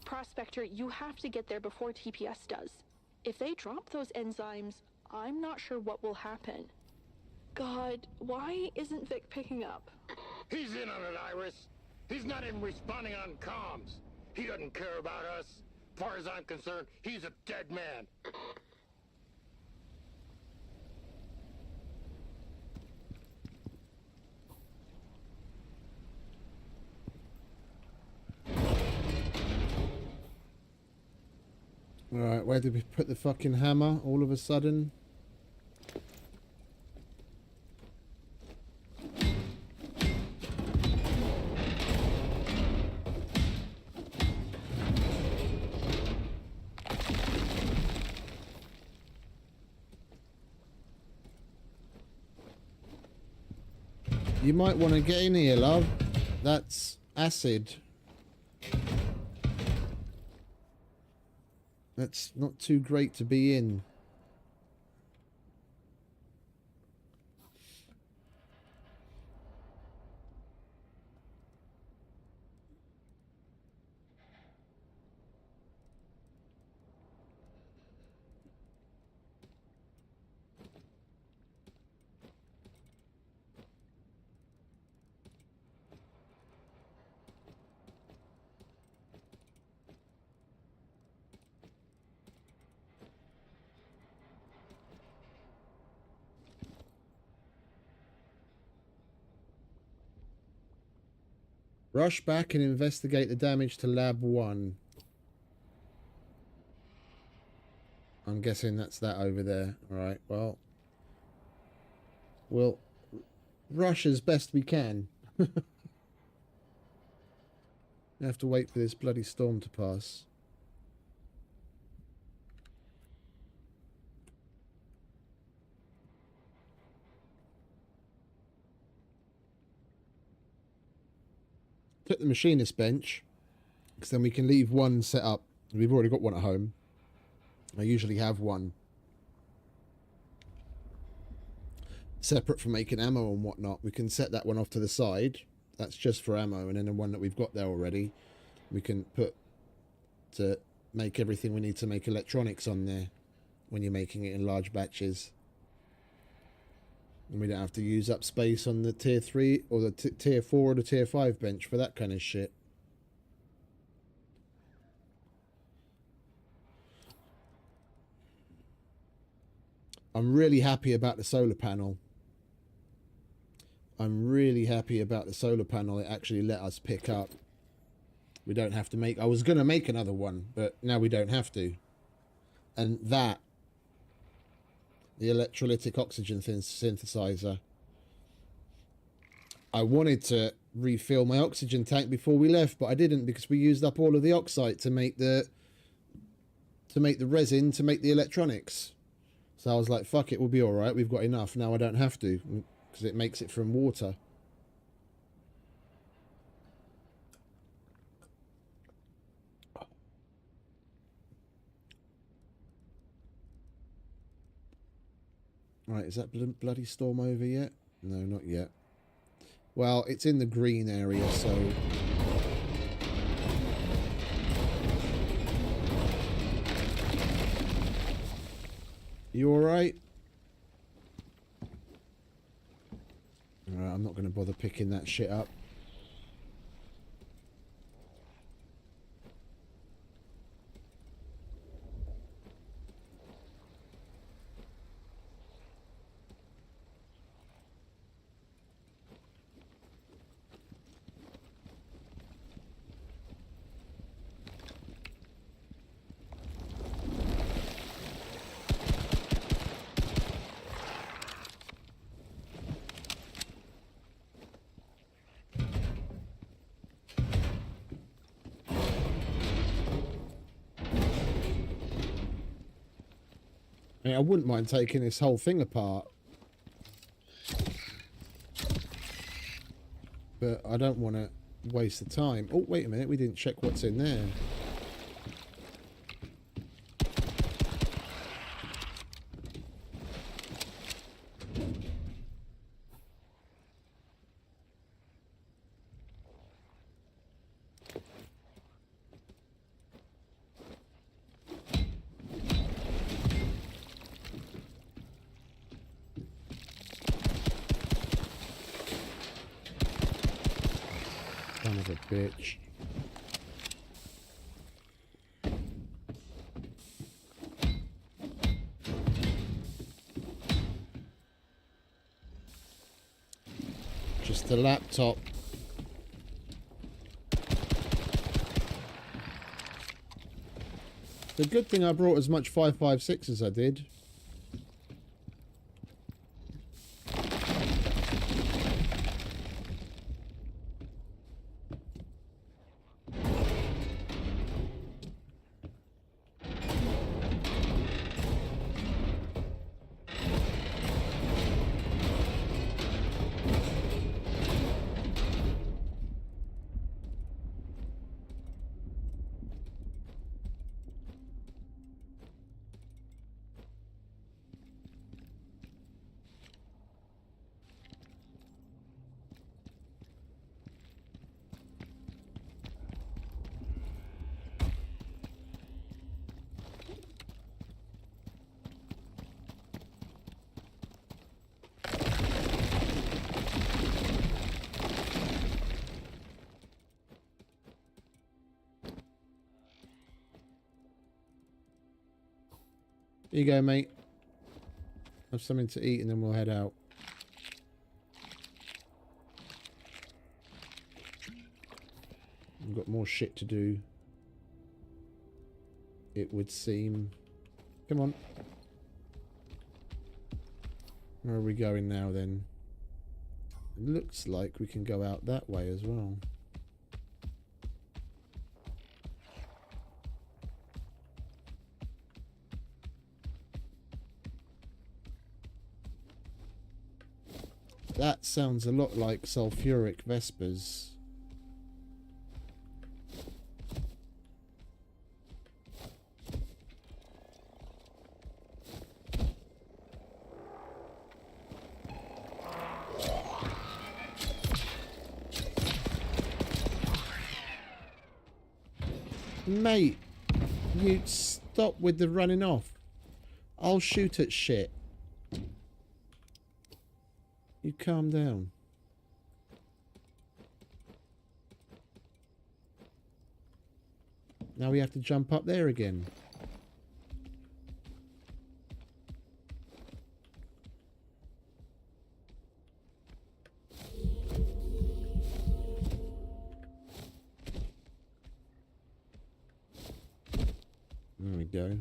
Prospector, you have to get there before TPS does. If they drop those enzymes, I'm not sure what will happen. God, why isn't Vic picking up? He's in on it, Iris. He's not even responding on comms. He doesn't care about us. As far as I'm concerned, he's a dead man. Alright, where did we put the fucking hammer all of a sudden? You might want to get in here, love. That's acid. That's not too great to be in. Rush back and investigate the damage to Lab 1. I'm guessing that's that over there. Alright, well. We'll rush as best we can. We have to wait for this bloody storm to pass. Took the machinist bench, because then we can leave one set up. We've already got one at home. I usually have one separate from making ammo and whatnot. We can set that one off to the side. That's just for ammo, and then the one that we've got there already, we can put to make everything we need to make electronics on there when you're making it in large batches. And we don't have to use up space on the tier 3 or the tier 4 or the tier 5 bench for that kind of shit. I'm really happy about the solar panel. I'm really happy about the solar panel. It actually let us pick up. We don't have to make... I was going to make another one, but now we don't have to. And that... the electrolytic oxygen synthesizer. I wanted to refill my oxygen tank before we left, but I didn't because we used up all of the oxide to make the resin to make the electronics. So I was like, fuck it, we'll be all right. We've got enough. Now I don't have to because it makes it from water. Right, is that bloody storm over yet? No, not yet. Well, it's in the green area, so... You alright? Alright, I'm not going to bother picking that shit up. I wouldn't mind taking this whole thing apart. But I don't want to waste the time. Oh, wait a minute. We didn't check what's in there. Son of a bitch. Just the laptop. It's a good thing I brought as much 5.56 as I did. Here you go, mate. Have something to eat and then we'll head out. We've got more shit to do, it would seem. Come on. Where are we going now then? It looks like we can go out that way as well. That sounds a lot like sulfuric vespers. Mate, you stop with the running off. I'll shoot at shit. You calm down. Now we have to jump up there again. There we go.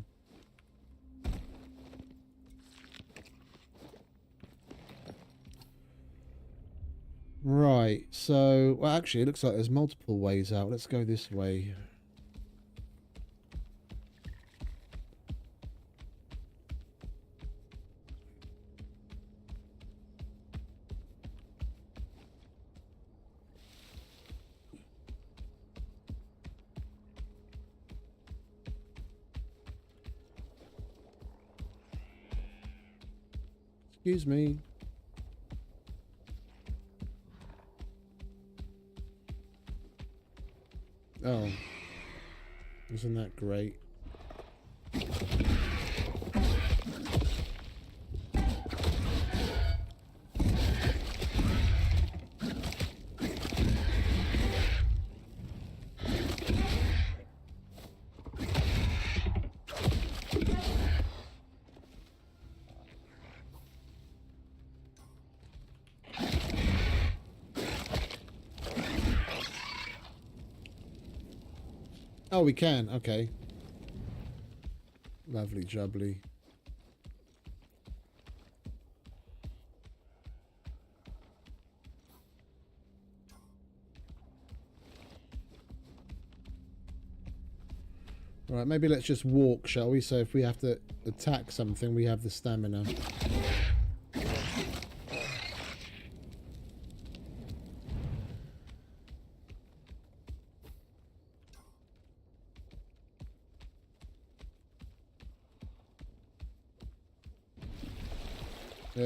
Right, so, well, actually, it looks like there's multiple ways out. Let's go this way. Excuse me. Oh, isn't that great? Oh, we can. Okay. Lovely jubbly. Right, maybe let's just walk, shall we? So if we have to attack something, we have the stamina.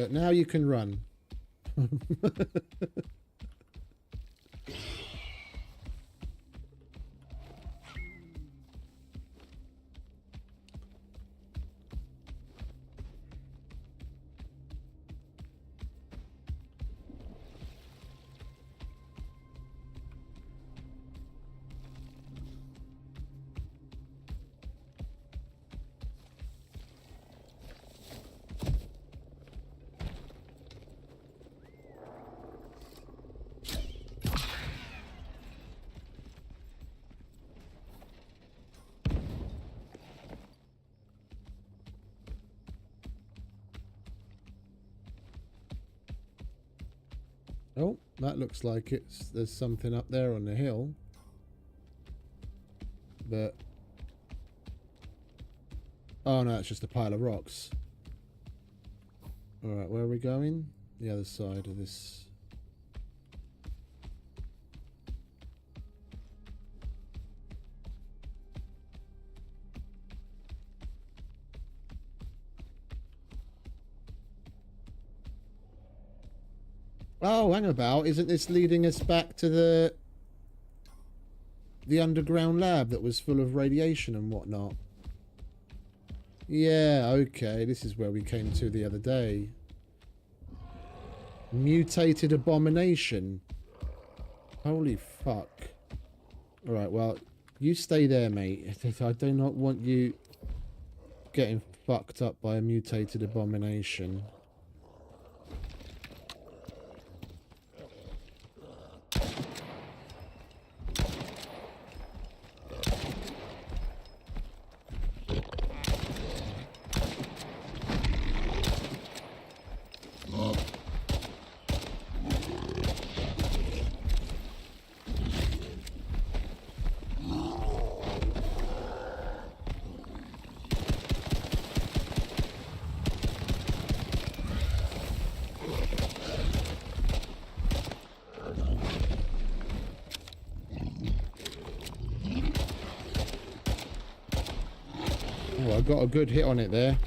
Now you can run. Oh, that looks like there's something up there on the hill. But... oh no, it's just a pile of rocks. Alright, where are we going? The other side of this. Oh, hang about. Isn't this leading us back to the underground lab that was full of radiation and whatnot? Yeah, okay. This is where we came to the other day. Mutated abomination. Holy fuck. Alright, well, you stay there, mate. I do not want you getting fucked up by a mutated abomination. Oh, I got a good hit on it there.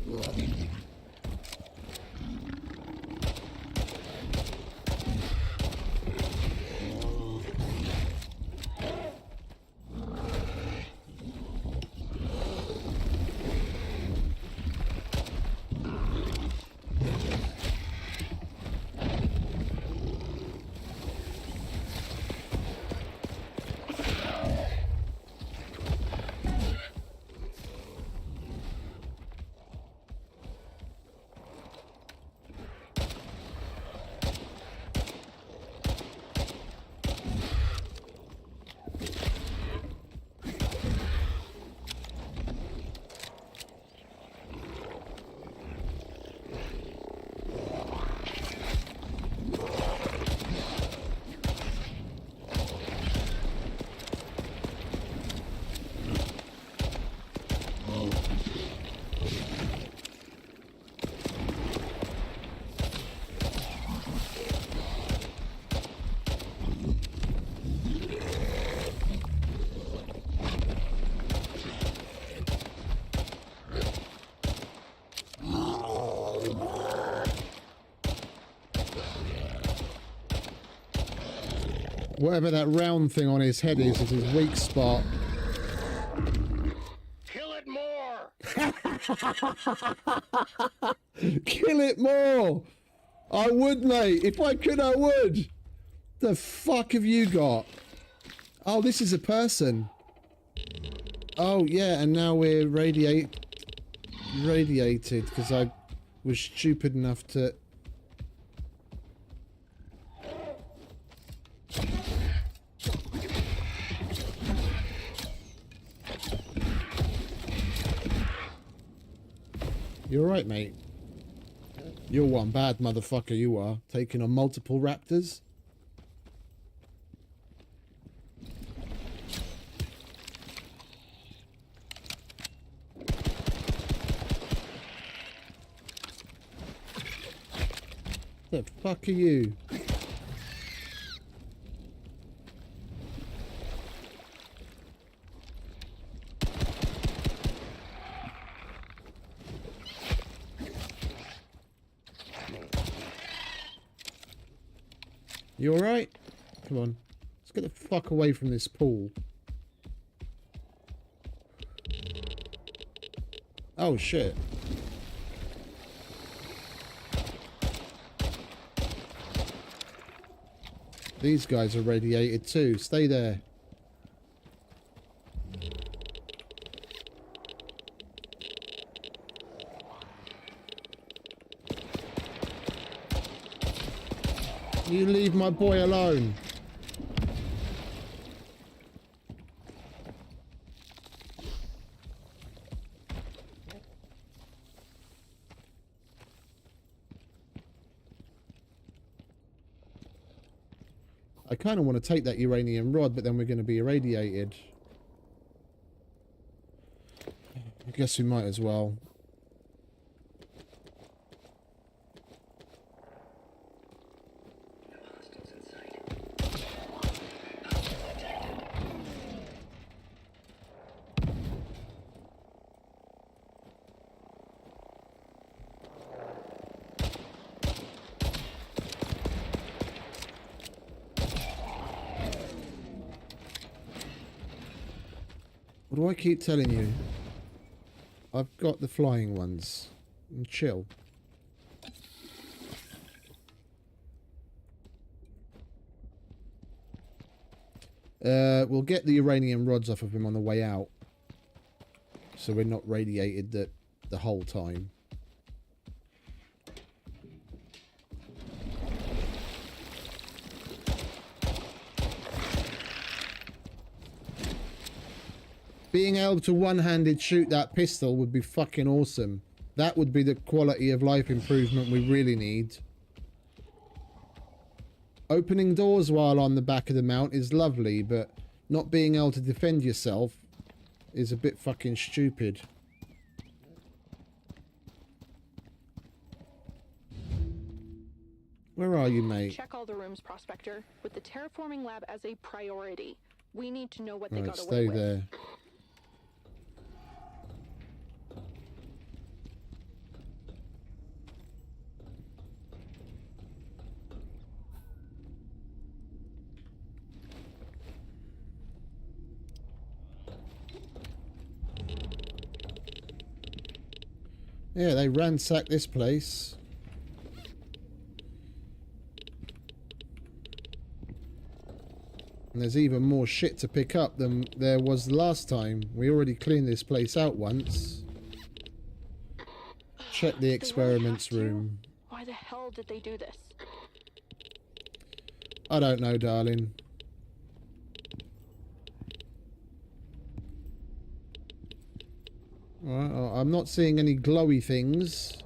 Whatever that round thing on his head is his weak spot. Kill it more! Kill it more! I would, mate. If I could, I would. The fuck have you got? Oh, this is a person. Oh, yeah, and now we're radiated because I was stupid enough to... You're right, mate. You're one bad motherfucker, you are. Taking on multiple raptors. The fuck are you? You alright? Come on. Let's get the fuck away from this pool. Oh shit. These guys are radiated too. Stay there. You leave my boy alone. I kind of want to take that uranium rod, but then we're going to be irradiated. I guess we might as well. What do I keep telling you? I've got the flying ones. And chill. We'll get the uranium rods off of him on the way out. So we're not radiated the whole time. Being able to one-handed shoot that pistol would be fucking awesome. That would be the quality of life improvement we really need. Opening doors while on the back of the mount is lovely, but not being able to defend yourself is a bit fucking stupid. Where are you, mate? Check all the rooms, Prospector, with the terraforming lab as a priority. We need to know what they Right, got away stay with. there. Yeah, they ransacked this place. And there's even more shit to pick up than there was last time. We already cleaned this place out once. Check the experiments room. Why the hell did they do this? I don't know, darling. Alright, I'm not seeing any glowy things.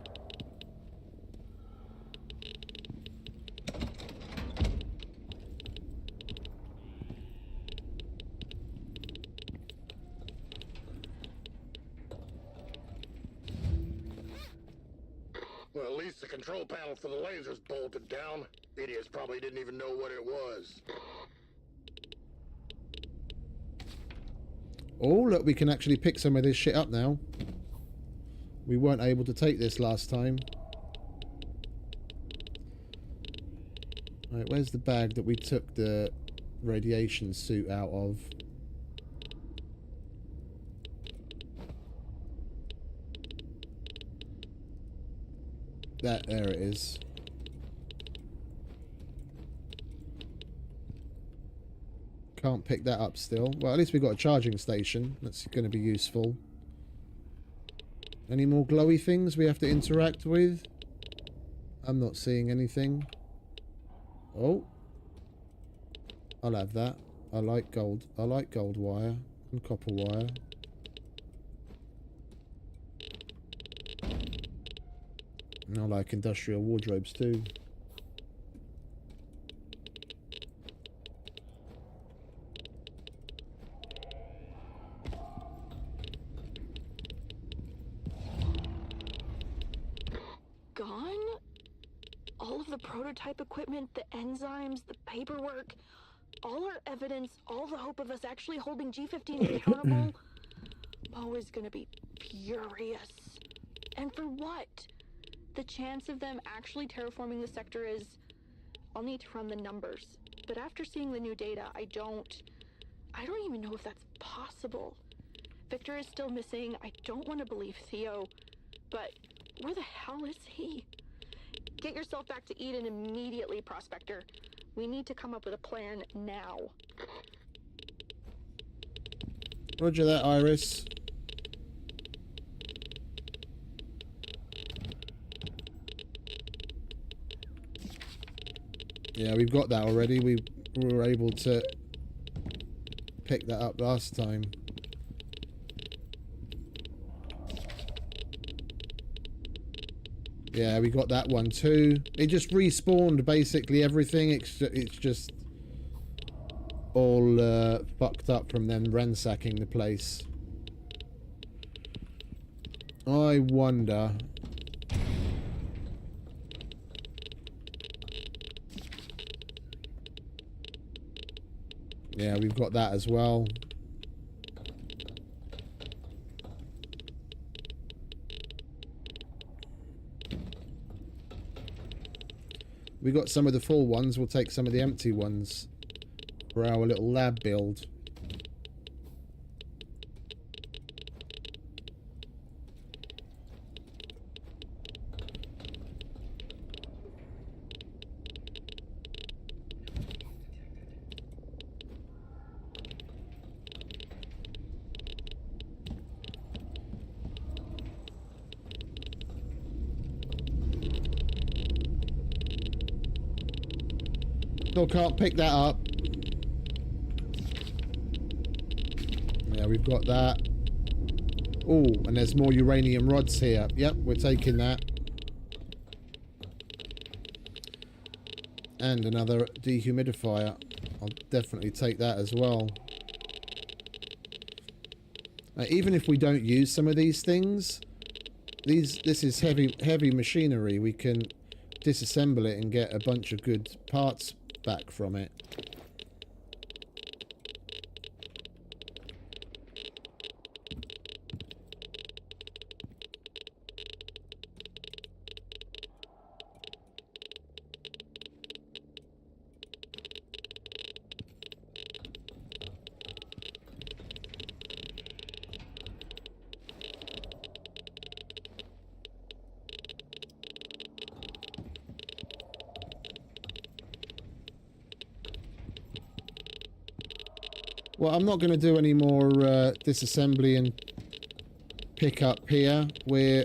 Well, at least the control panel for the laser's bolted down. Idiots probably didn't even know what it was. Oh, look, we can actually pick some of this shit up now. We weren't able to take this last time. Right, where's the bag that we took the radiation suit out of? There it is. Can't pick that up still. Well, at least we've got a charging station. That's going to be useful. Any more glowy things we have to interact with? I'm not seeing anything. Oh. I'll have that. I like gold. I like gold wire and copper wire. And I like industrial wardrobes too. Gone? All of the prototype equipment, the enzymes, the paperwork, all our evidence, all the hope of us actually holding G15 accountable. Mo is gonna be furious. And for what? The chance of them actually terraforming the sector is... I'll need to run the numbers. But after seeing the new data, I don't even know if that's possible. Victor is still missing. I don't want to believe Theo. But where the hell is he? Get yourself back to Eden immediately, Prospector. We need to come up with a plan now. Roger that, Iris. Yeah, we've got that already. We were able to pick that up last time. Yeah, we got that one too. It just respawned basically everything. It's just all fucked up from them ransacking the place. I wonder... Yeah, we've got that as well. We got some of the full ones. We'll take some of the empty ones for our little lab build. Still can't pick that up. Yeah, we've got that. Oh, and there's more uranium rods here. Yep, we're taking that. And another dehumidifier. I'll definitely take that as well. Even if we don't use some of these things, this is heavy machinery. We can disassemble it and get a bunch of good parts back from it. Well, I'm not going to do any more disassembly and pick up here. We're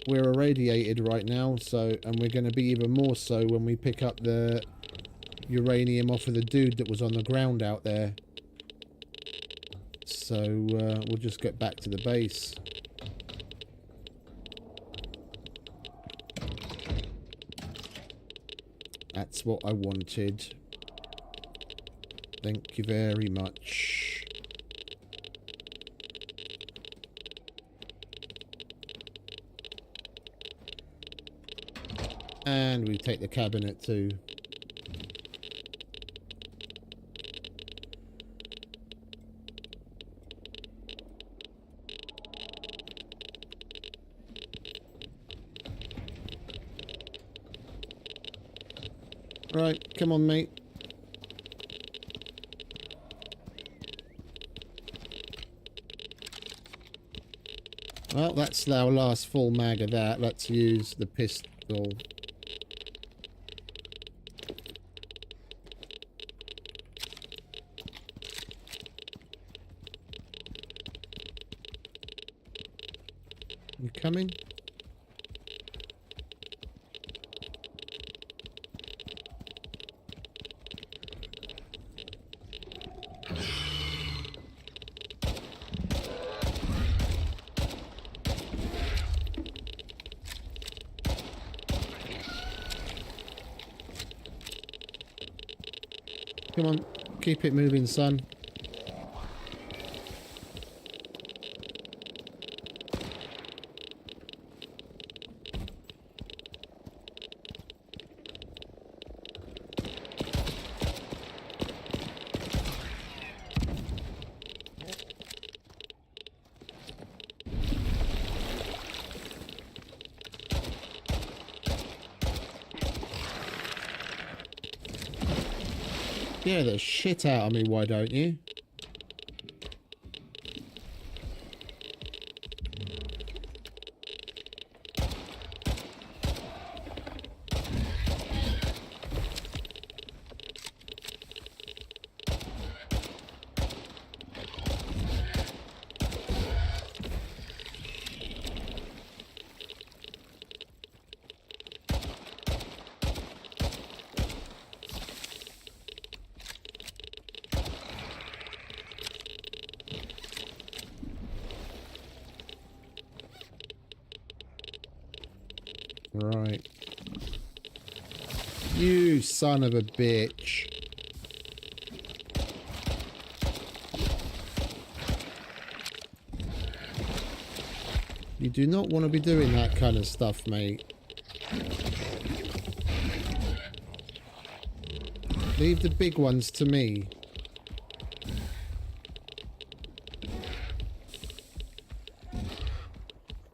irradiated right now, so, and we're going to be even more so when we pick up the uranium off of the dude that was on the ground out there. So we'll just get back to the base. That's what I wanted. Thank you very much. And we take the cabinet too. Right, come on, mate. Well, that's our last full mag of that. Let's use the pistol. You coming? Come on, keep it moving, son. Scare the shit out of me, why don't you? Right. You son of a bitch. You do not want to be doing that kind of stuff, mate. Leave the big ones to me.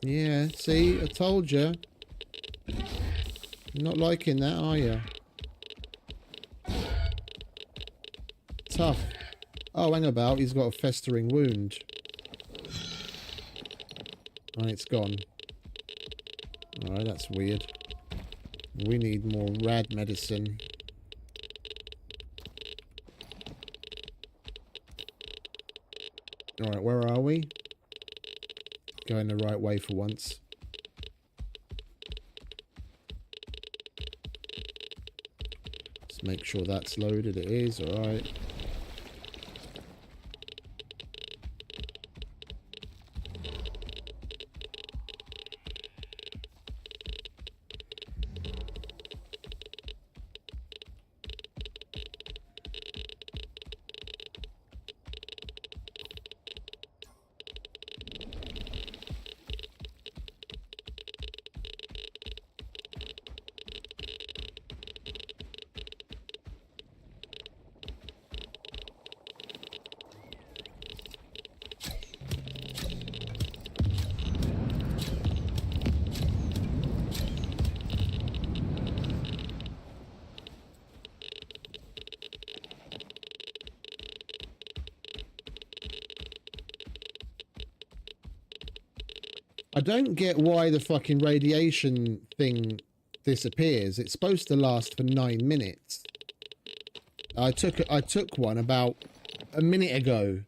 Yeah, see, I told you. You're not liking that, are you? Tough. Oh, hang about, he's got a festering wound. Oh, it's gone. Alright, that's weird. We need more rad medicine. Alright, where are we? Going the right way for once. Let's make sure that's loaded. It is, alright. I don't get why the fucking radiation thing disappears. It's supposed to last for 9 minutes. I took one about a minute ago.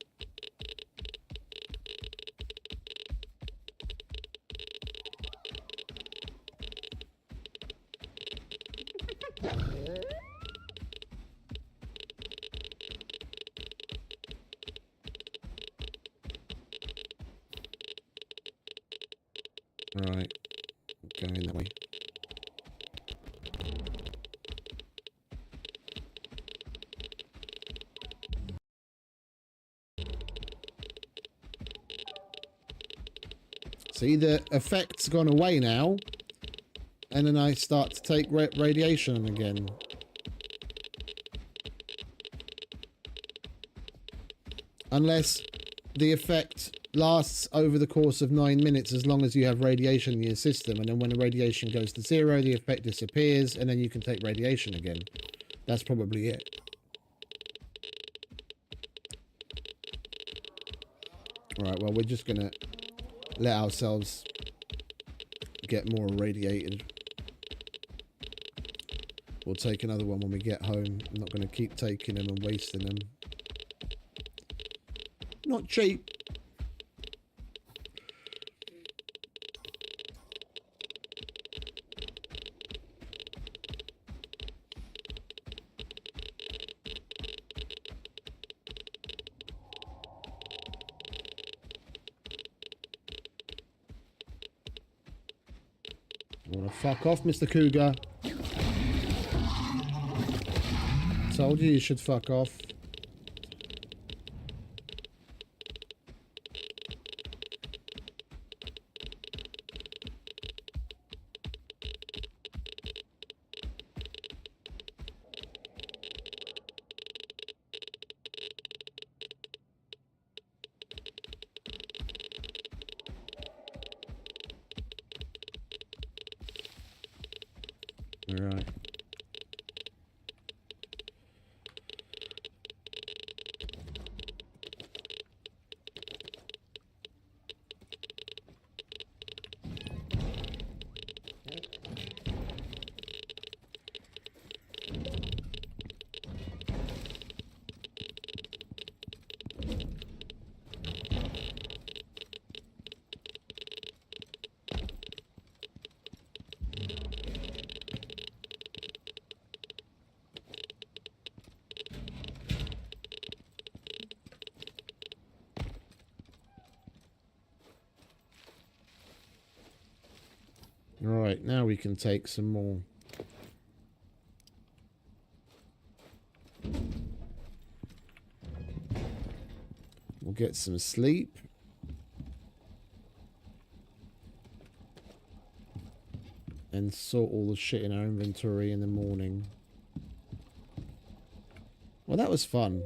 Right, going that way. See, the effect's gone away now, and then I start to take radiation again. Unless the effect lasts over the course of 9 minutes, as long as you have radiation in your system, and then when the radiation goes to 0, the effect disappears, and then you can take radiation again. That's probably it. Alright, well, we're just gonna let ourselves get more irradiated. We'll take another one when we get home. I'm not gonna keep taking them and wasting them. Not cheap. Wanna fuck off, Mr. Cougar? Told you should fuck off. Alright. Alright, now we can take some more. We'll get some sleep. and sort all the shit in our inventory in the morning. Well, that was fun.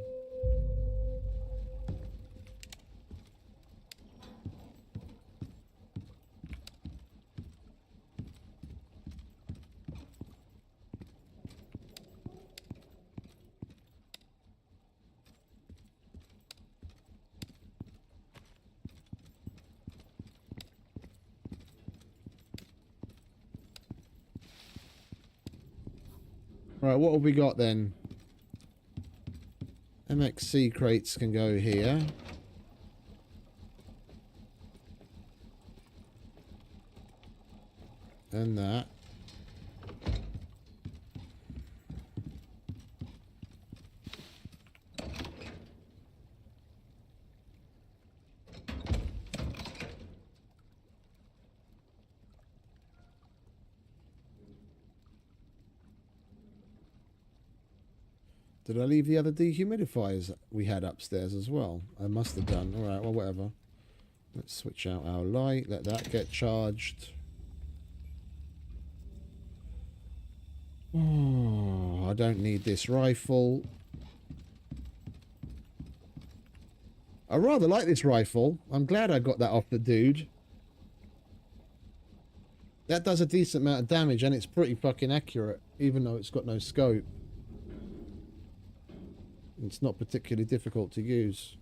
Right, what have we got then? MXC crates can go here. And that. Did I leave the other dehumidifiers we had upstairs as well? I must have done. Alright, well, whatever. Let's switch out our light. Let that get charged. Oh, I don't need this rifle. I rather like this rifle. I'm glad I got that off the dude. That does a decent amount of damage and it's pretty fucking accurate, even though it's got no scope. It's not particularly difficult to use.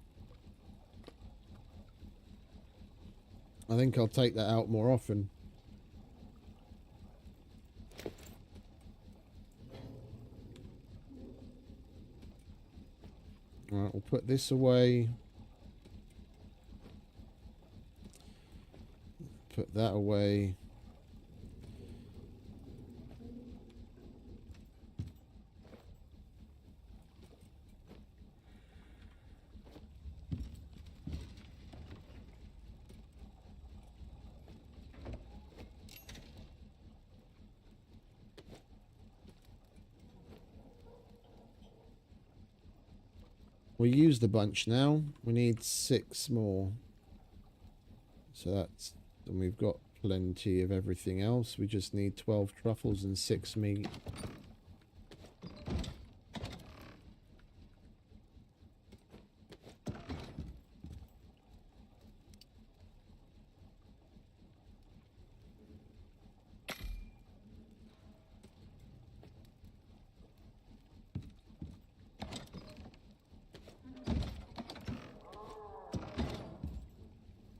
I think I'll take that out more often. Alright, we'll put this away. Put that away. We used a bunch now. We need 6 more. So that's... And we've got plenty of everything else. We just need 12 truffles and 6 meat.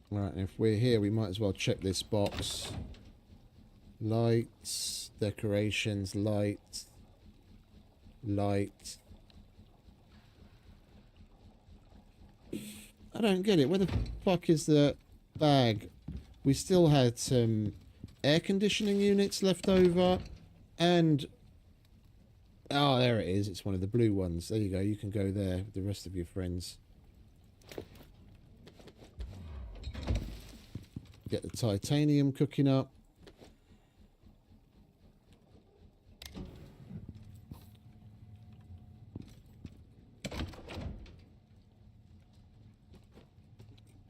Right, and if we're here, we might as well check this box. Lights, decorations, lights, light. I don't get it. Where the fuck is the bag? We still had some air conditioning units left over, and... Oh, there it is. It's one of the blue ones. There you go. You can go there with the rest of your friends. Get the titanium cooking up.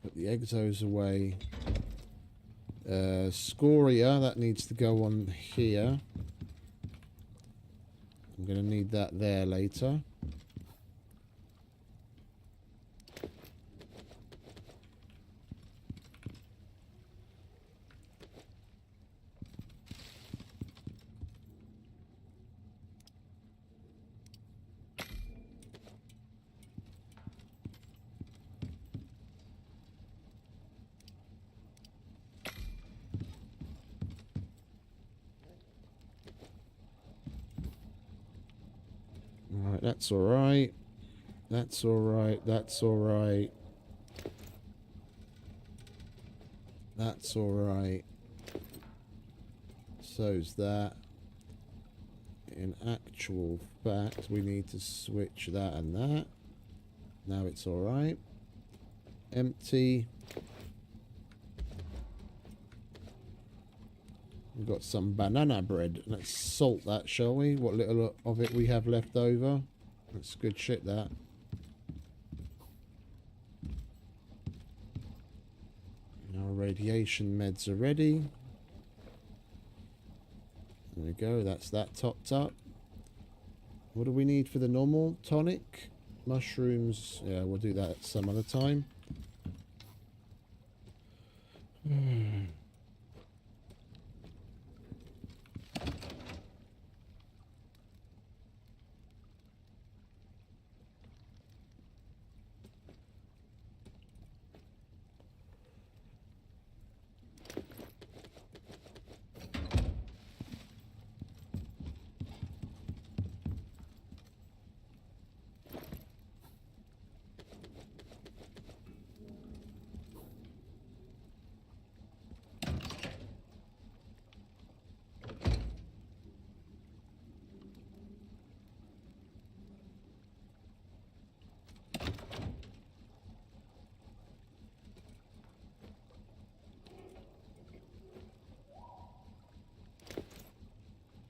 Put the exos away. Scoria, that needs to go on here. I'm going to need that there later. Alright, that's alright. That's alright. That's alright. That's alright. So's that. In actual fact, we need to switch that and that. Now it's alright. Empty. We've got some banana bread. Let's salt that, shall we? What little of it we have left over. That's good shit, that. Our radiation meds are ready. There we go. That's that topped up. What do we need for the normal tonic? Mushrooms. Yeah, we'll do that at some other time.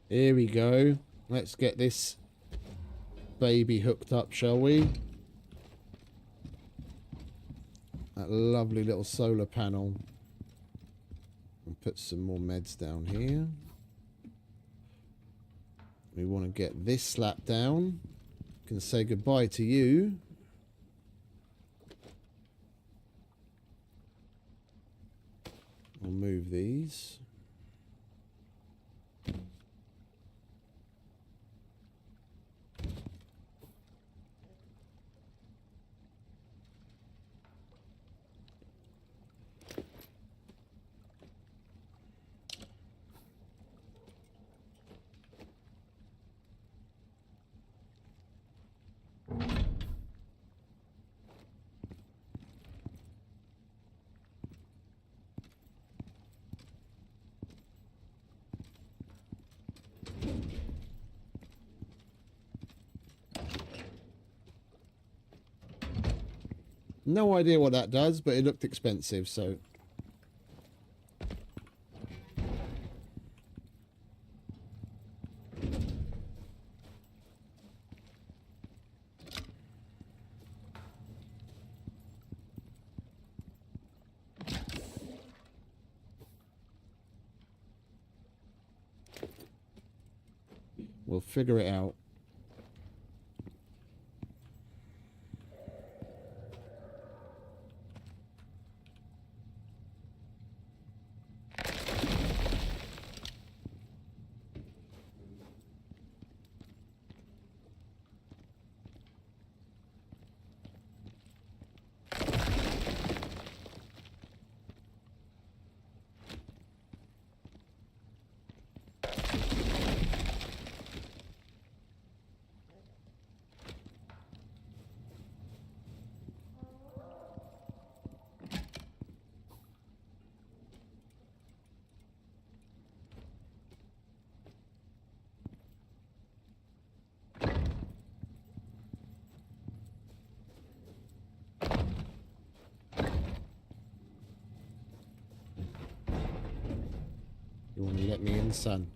Here we go. Let's get this baby hooked up, shall we? That lovely little solar panel. And put some more meds down here. We want to get this slapped down. Can say goodbye to you. I'll move these. No idea what that does, but it looked expensive, so... we'll figure it out. You want to let me in, son?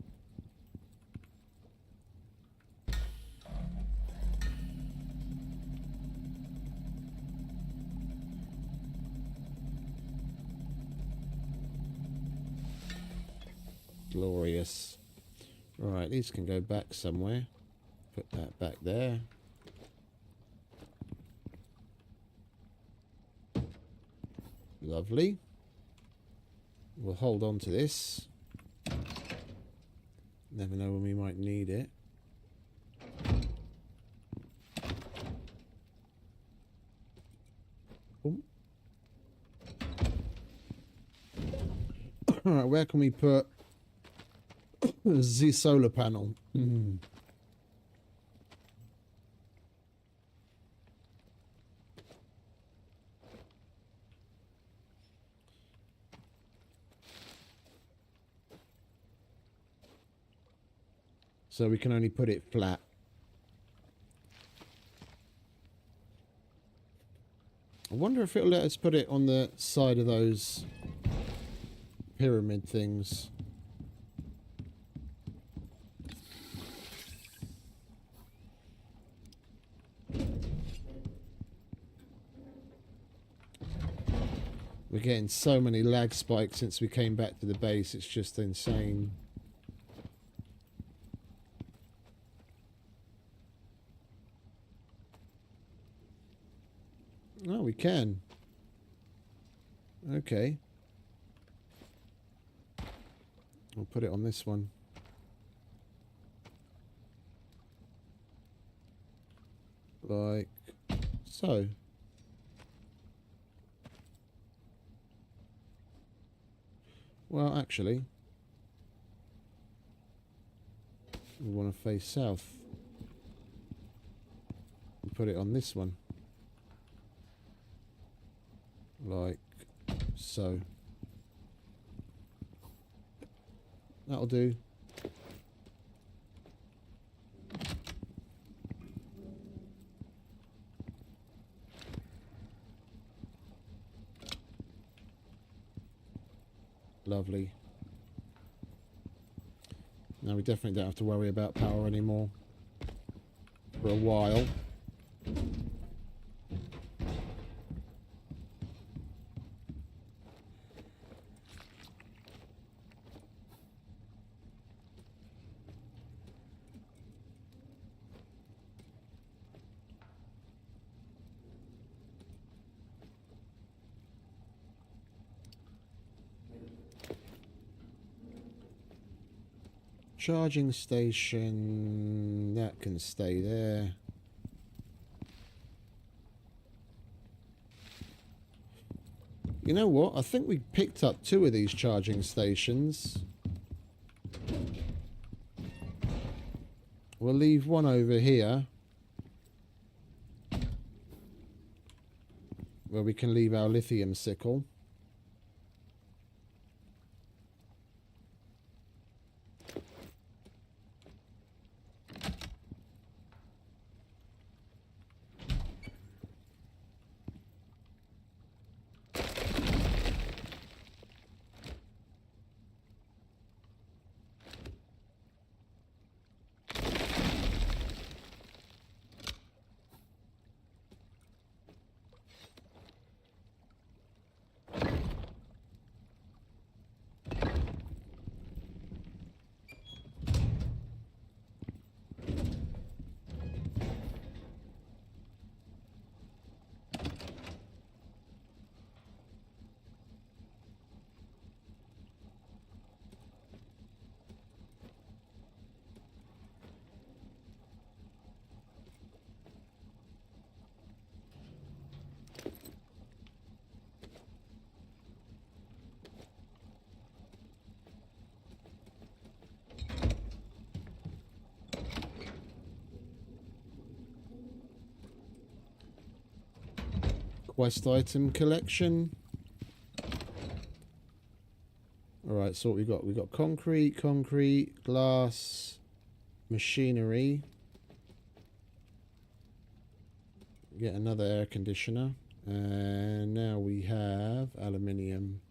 Glorious. Right, these can go back somewhere. Put that back there. Lovely. We'll hold on to this. Never know when we might need it. Alright, where can we put the solar panel? So we can only put it flat. I wonder if it'll let us put it on the side of those pyramid things. We're getting so many lag spikes since we came back to the base, it's just insane. we can. Okay. We'll put it on this one. Like so. Well, actually, we want to face south. And put it on this one. Like so. That'll do. Lovely. Now we definitely don't have to worry about power anymore for a while. Charging station, that can stay there. You know what? I think we picked up 2 of these charging stations. We'll leave one over here, where we can leave our lithium sickle. Quest item collection. Alright, so what we got? We got concrete, glass, machinery. Get another air conditioner. And now we have aluminium.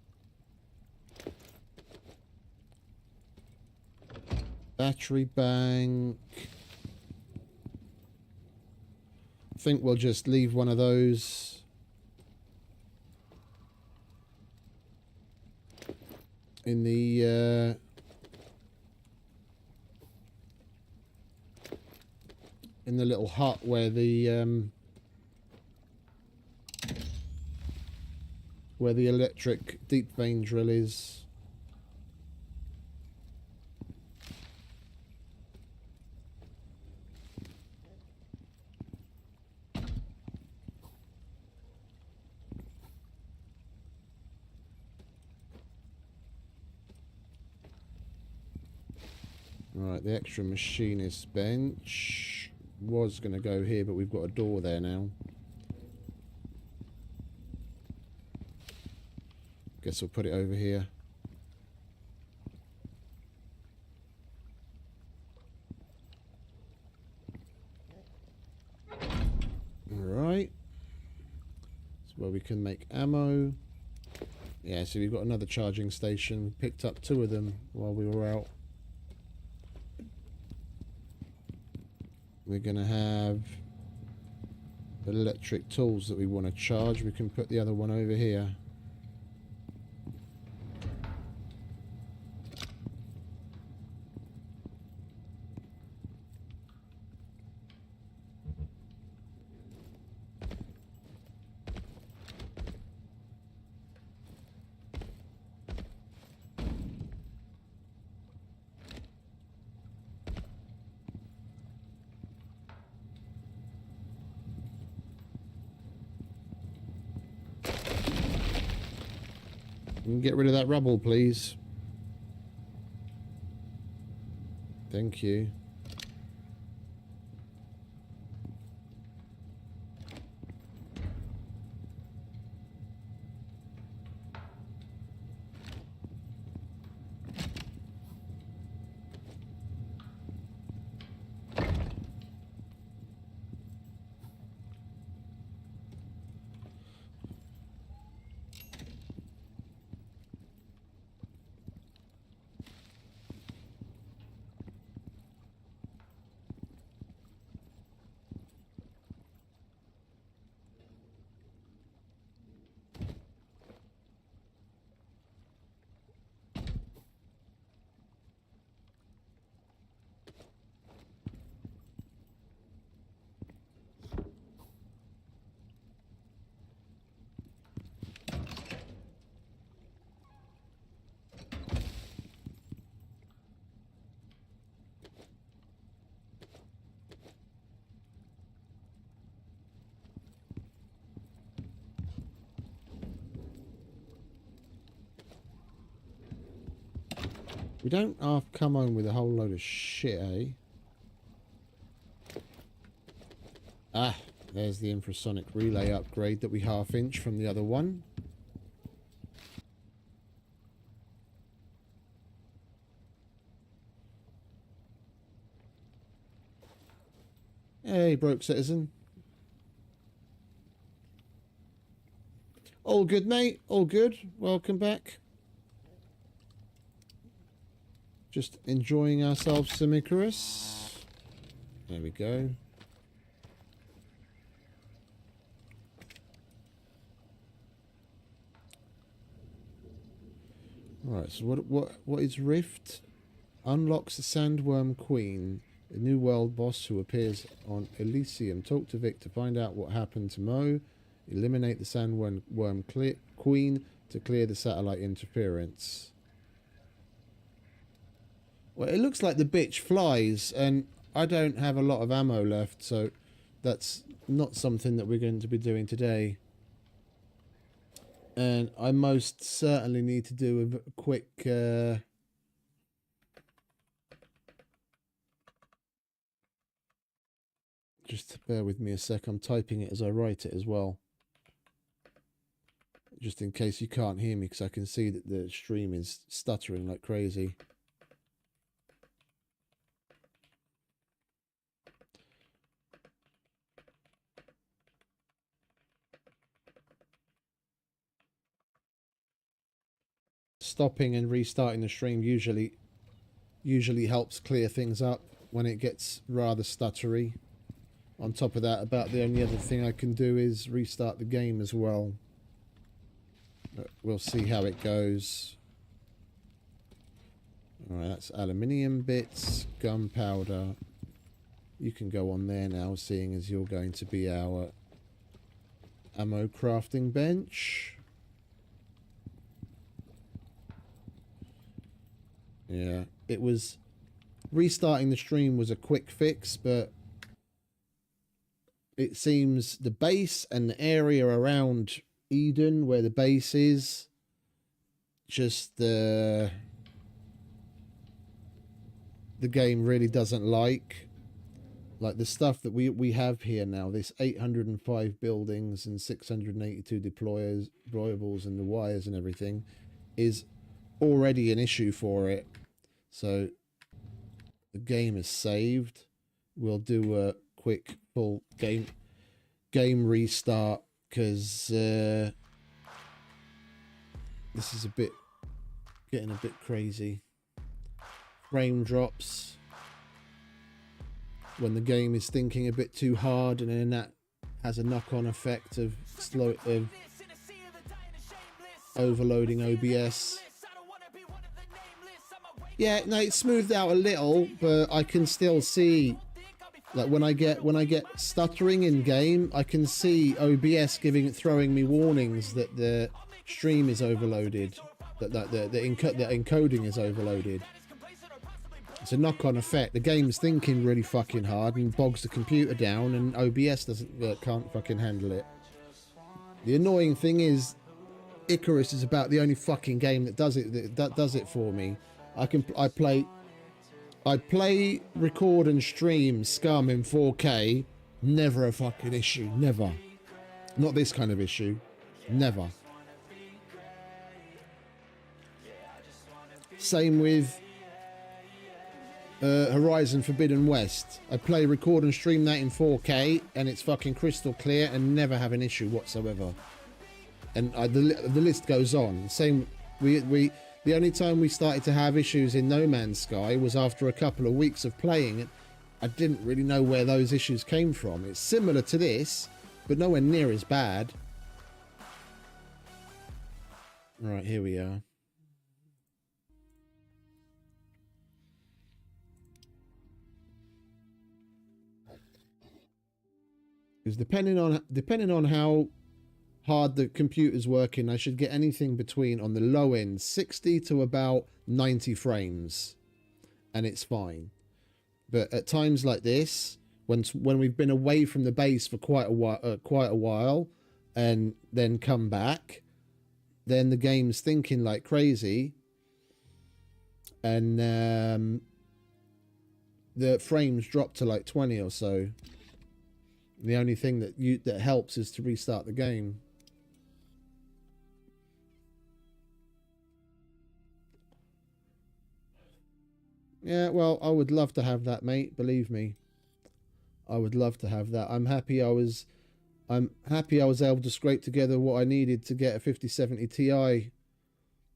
Battery bank. I think we'll just leave one of those. In the little hut where the electric deep vein drill is. Right, the extra machinist bench was going to go here, but we've got a door there now. Guess we'll put it over here. Alright. That's where we can make ammo. Yeah, so we've got another charging station. We picked up 2 of them while we were out. We're going to have the electric tools that we want to charge. We can put the other one over here. Can you get rid of that rubble, please? Thank you. We don't come home with a whole load of shit, eh? Ah, there's the infrasonic relay upgrade that we half-inch from the other one. Hey, broke citizen. All good, mate. All good. Welcome back. Just enjoying ourselves some Icarus. There we go. Alright, so what is Rift? Unlocks the Sandworm Queen, a new world boss who appears on Elysium. Talk to Vic to find out what happened to Mo. Eliminate the Sandworm Queen to clear the satellite interference. Well, it looks like the bitch flies, and I don't have a lot of ammo left, so that's not something that we're going to be doing today. And I most certainly need to do a quick... just bear with me a sec, I'm typing it as I write it as well. Just in case you can't hear me, because I can see that the stream is stuttering like crazy. Stopping and restarting the stream usually helps clear things up when it gets rather stuttery. On top of that, about the only other thing I can do is restart the game as well. But we'll see how it goes. Alright, that's aluminium bits, gunpowder. You can go on there now, seeing as you're going to be our ammo crafting bench. Yeah, it was... restarting the stream was a quick fix, but it seems the base and the area around Eden, where the base is, just the game really doesn't like the stuff that we have here now. This 805 buildings and 682 deployables and the wires and everything is already an issue for it. So the game is saved. We'll do a quick full game restart, because this is getting a bit crazy. Frame drops when the game is thinking a bit too hard, and then that has a knock-on effect of overloading OBS. Yeah, no, it's smoothed out a little, but I can still see, like, when I get stuttering in game, I can see OBS throwing me warnings that the stream is overloaded, that the encoding is overloaded. It's a knock-on effect. The game's thinking really fucking hard and bogs the computer down, and OBS can't fucking handle it. The annoying thing is, Icarus is about the only fucking game that does it. That does it for me. I play, record and stream Scum in 4K. Never a fucking issue. Never. Not this kind of issue. Never. Same with Horizon Forbidden West. I play, record and stream that in 4K and it's fucking crystal clear and never have an issue whatsoever. And the list goes on. Same, the only time we started to have issues in No Man's Sky was after a couple of weeks of playing it. I didn't really know where those issues came from. It's similar to this, but nowhere near as bad. Right, here we are. Because depending on how hard the computer's working, I should get anything between, on the low end, 60 to about 90 frames, and it's fine. But at times like this, when we've been away from the base for quite a while, and then come back, then the game's thinking like crazy, and the frames drop to like 20 or so. The only thing that helps is to restart the game. Yeah, well, I would love to have that, mate. Believe me, I would love to have that. I'm happy I was able to scrape together what I needed to get a 5070 Ti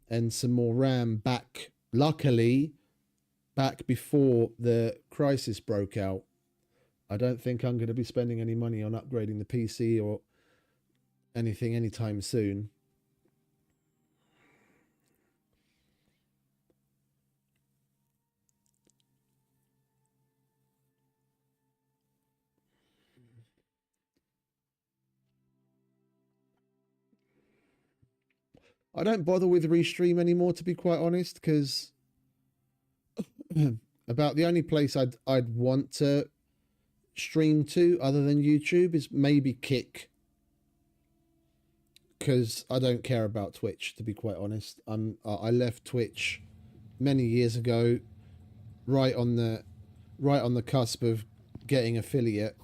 and some more RAM back. Luckily, back before the crisis broke out. I don't think I'm going to be spending any money on upgrading the PC or anything anytime soon. I don't bother with Restream anymore, to be quite honest, because about the only place I'd want to stream to other than YouTube is maybe Kick, because I don't care about Twitch, to be quite honest. I left Twitch many years ago, right on the cusp of getting affiliate,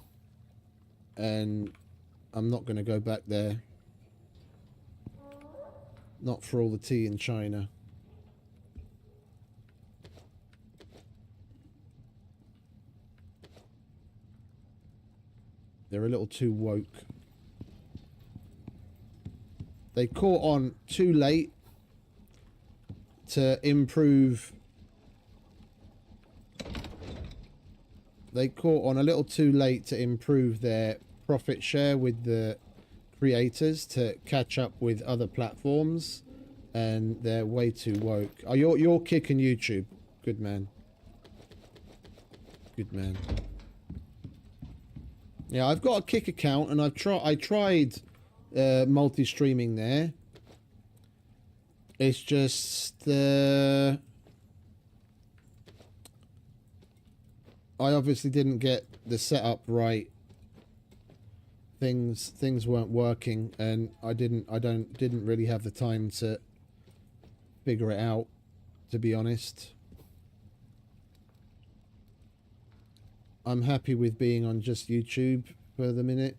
and I'm not going to go back there. Not for all the tea in China. They're a little too woke. They caught on too late to improve. They caught on a little too late to improve their profit share with the creators to catch up with other platforms, and they're way too woke. Oh, you're kicking YouTube. Good man. Good man. Yeah, I've got a Kick account, and I tried multi-streaming there. It's just I obviously didn't get the setup right. Things weren't working, and I didn't really have the time to figure it out, to be honest. I'm happy with being on just YouTube for the minute.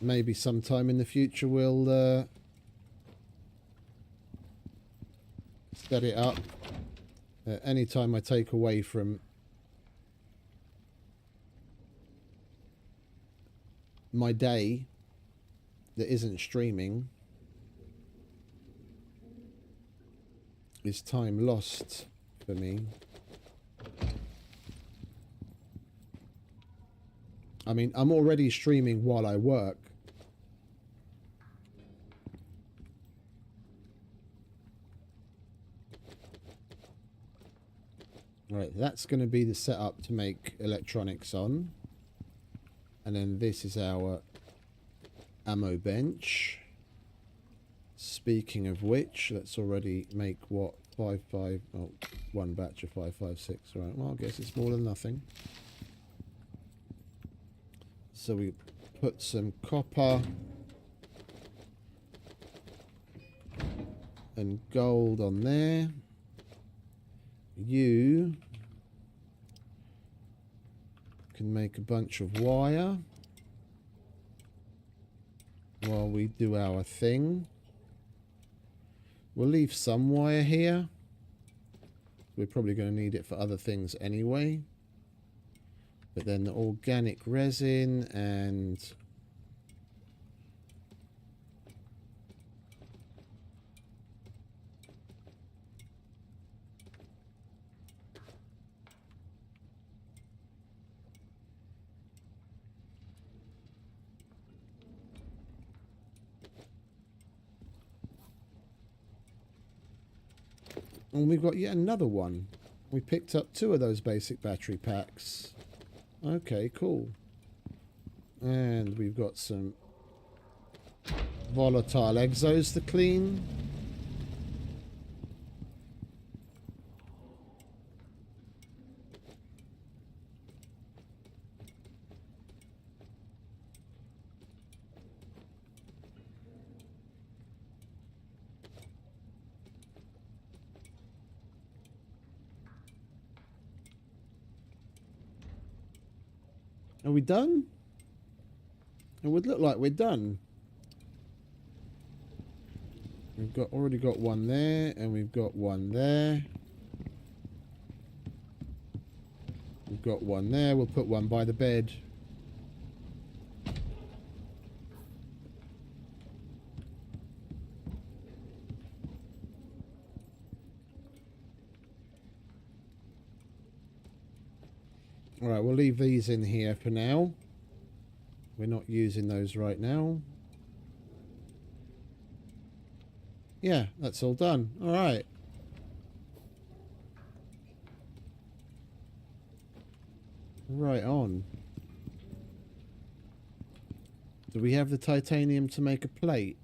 Maybe sometime in the future we'll set it up. Anytime I take away from my day that isn't streaming is time lost for me. I mean, I'm already streaming while I work. Right, that's going to be the setup to make electronics on. And then this is our ammo bench. Speaking of which, let's already make what? 5.5, oh, one batch of 5.56. Right, well, I guess it's more than nothing. So we put some copper and gold on there. You can make a bunch of wire while we do our thing. We'll leave some wire here. We're probably going to need it for other things anyway. But then the organic resin and we've got yet another one. We picked up 2 of those basic battery packs. Okay, cool. And we've got some volatile exos to clean. Are we done? It would look like we're done. We've already got one there, and we've got one there. We've got one there. We'll put one by the bed. Alright, we'll leave these in here for now. We're not using those right now. Yeah, that's all done. Alright. Right on. Do we have the titanium to make a plate?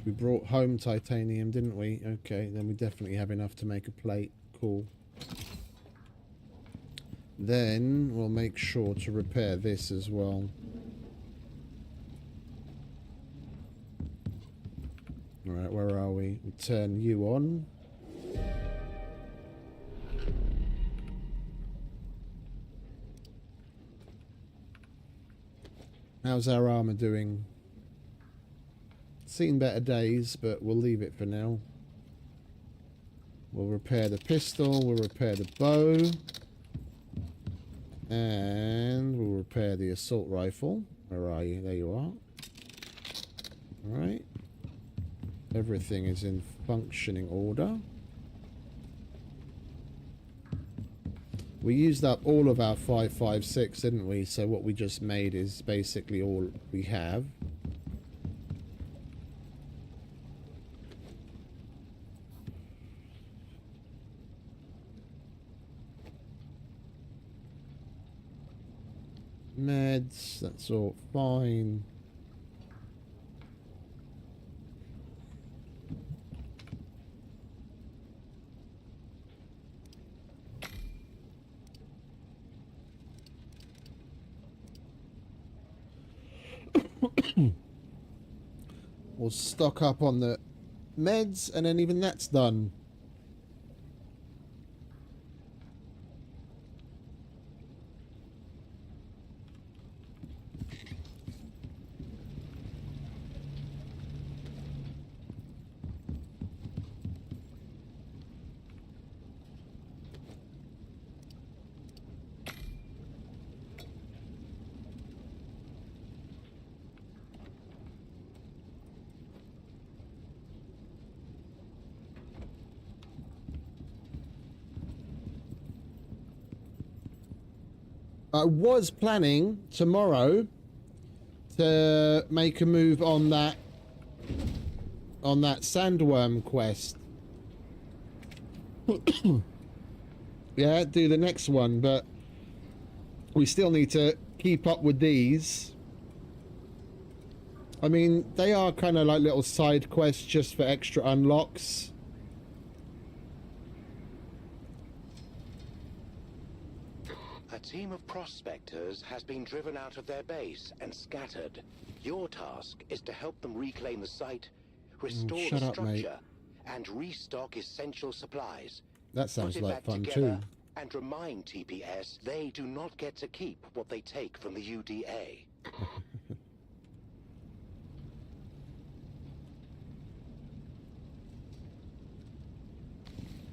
We brought home titanium, didn't we? Okay, then we definitely have enough to make a plate. Cool. Then we'll make sure to repair this as well. Alright, where are we? We turn you on. How's our armor doing? Seen better days, but we'll leave it for now. We'll repair the pistol, we'll repair the bow, and we'll repair the assault rifle. Where are you? There you are. Alright. Everything is in functioning order. We used up all of our 556, didn't we? So what we just made is basically all we have. Meds, that's all fine. We'll stock up on the meds, and then even that's done. I was planning tomorrow to make a move on that sandworm quest. Yeah, do the next one, but we still need to keep up with these. I mean, they are kind of like little side quests just for extra unlocks. That's team of prospectors has been driven out of their base and scattered. Your task is to help them reclaim the site, restore the shut up, mate. structure, and restock essential supplies. That sounds Put it like back fun together too. and remind TPS they do not get to keep what they take from the UDA.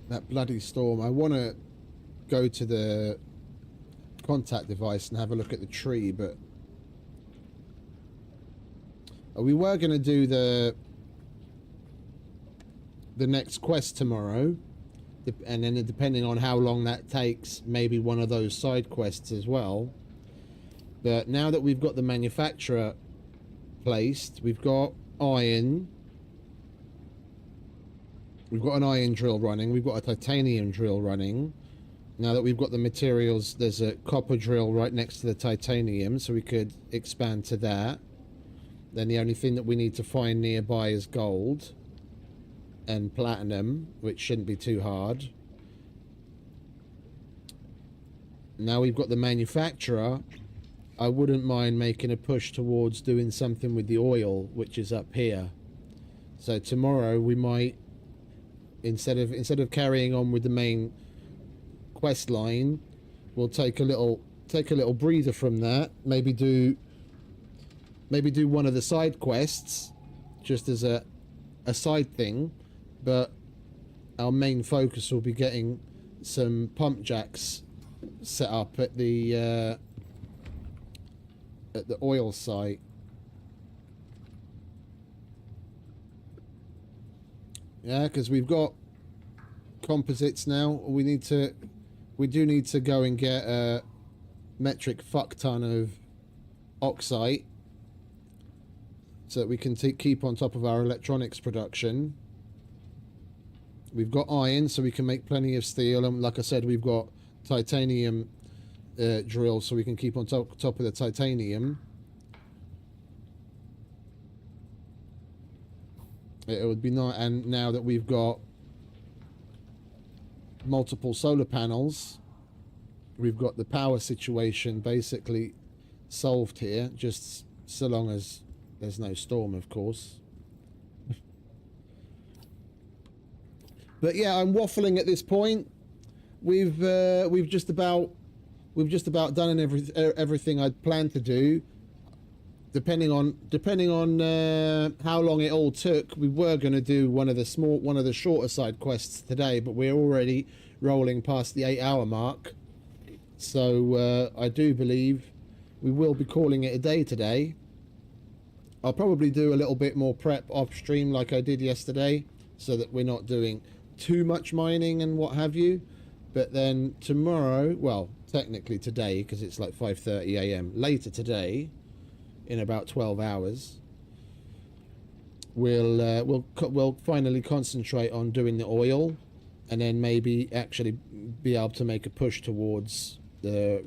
That bloody storm. I want to go to the contact device and have a look at the tree, but we were going to do the next quest tomorrow, and then depending on how long that takes, maybe one of those side quests as well. But now that we've got the manufacturer placed, we've got iron. We've got an iron drill running. We've got a titanium drill running. Now that we've got the materials, there's a copper drill right next to the titanium, so we could expand to that. Then the only thing that we need to find nearby is gold and platinum, which shouldn't be too hard. Now we've got the manufacturer. I wouldn't mind making a push towards doing something with the oil, which is up here. So tomorrow we might, instead of carrying on with the main quest line, we'll take a little breather from that. Maybe do one of the side quests just as a side thing, but our main focus will be getting some pump jacks set up at the oil site. Yeah, because we've got composites now. We do need to go and get a metric fuck ton of oxide so that we can keep on top of our electronics production. We've got iron, so we can make plenty of steel, and like I said, we've got titanium drill, so we can keep on top of the titanium. It would be nice, and now that we've got multiple solar panels, we've got the power situation basically solved here, just so long as there's no storm, of course. But yeah, I'm waffling at this point. We've just about done everything I'd planned to do. Depending on how long it all took, we were going to do one of the shorter side quests today, but we're already rolling past the 8-hour mark. So I do believe we will be calling it a day today. I'll probably do a little bit more prep off stream like I did yesterday, so that we're not doing too much mining and what have you. But then tomorrow, well, technically today, because it's like 5:30 a.m. later today, in about 12 hours, we'll finally concentrate on doing the oil, and then maybe actually be able to make a push towards the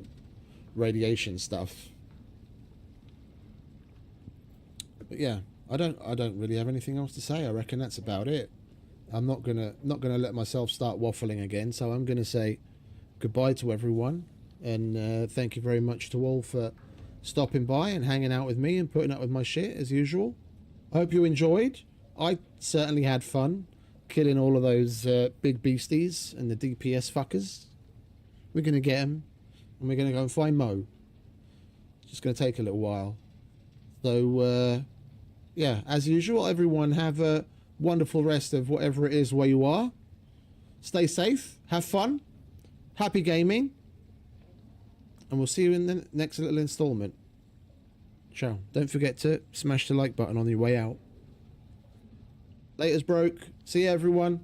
radiation stuff. But yeah, I don't really have anything else to say. I reckon that's about it. I'm not gonna let myself start waffling again, so I'm gonna say goodbye to everyone, and thank you very much to all for stopping by and hanging out with me and putting up with my shit as usual. I hope you enjoyed. I certainly had fun killing all of those big beasties and the DPS fuckers. We're gonna get them, and we're gonna go and find Mo. It's just gonna take a little while. So yeah, as usual, everyone have a wonderful rest of whatever it is where you are. Stay safe, have fun, happy gaming, and we'll see you in the next little installment. Ciao. Don't forget to smash the like button on your way out. Laters, broke. See you, everyone.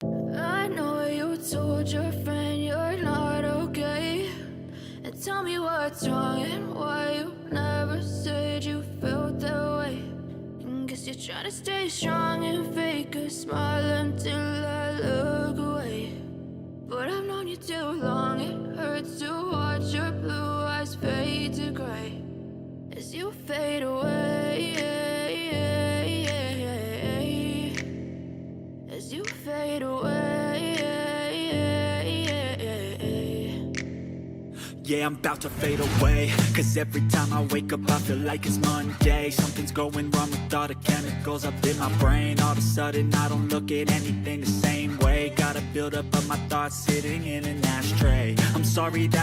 I know you told your friend you're not okay, and tell me what's wrong and why you never said you felt that way. And guess you're trying to stay strong and fake a smile until I look away. But I've known you too long, it hurts to watch your blue eyes fade to gray as you fade away, as you fade away. I'm about to fade away. Cause every time I wake up I feel like it's Monday. Something's going wrong with all the chemicals up in my brain. All of a sudden I don't look at anything the same way. Gotta build up of my thoughts sitting in an ashtray. I'm sorry that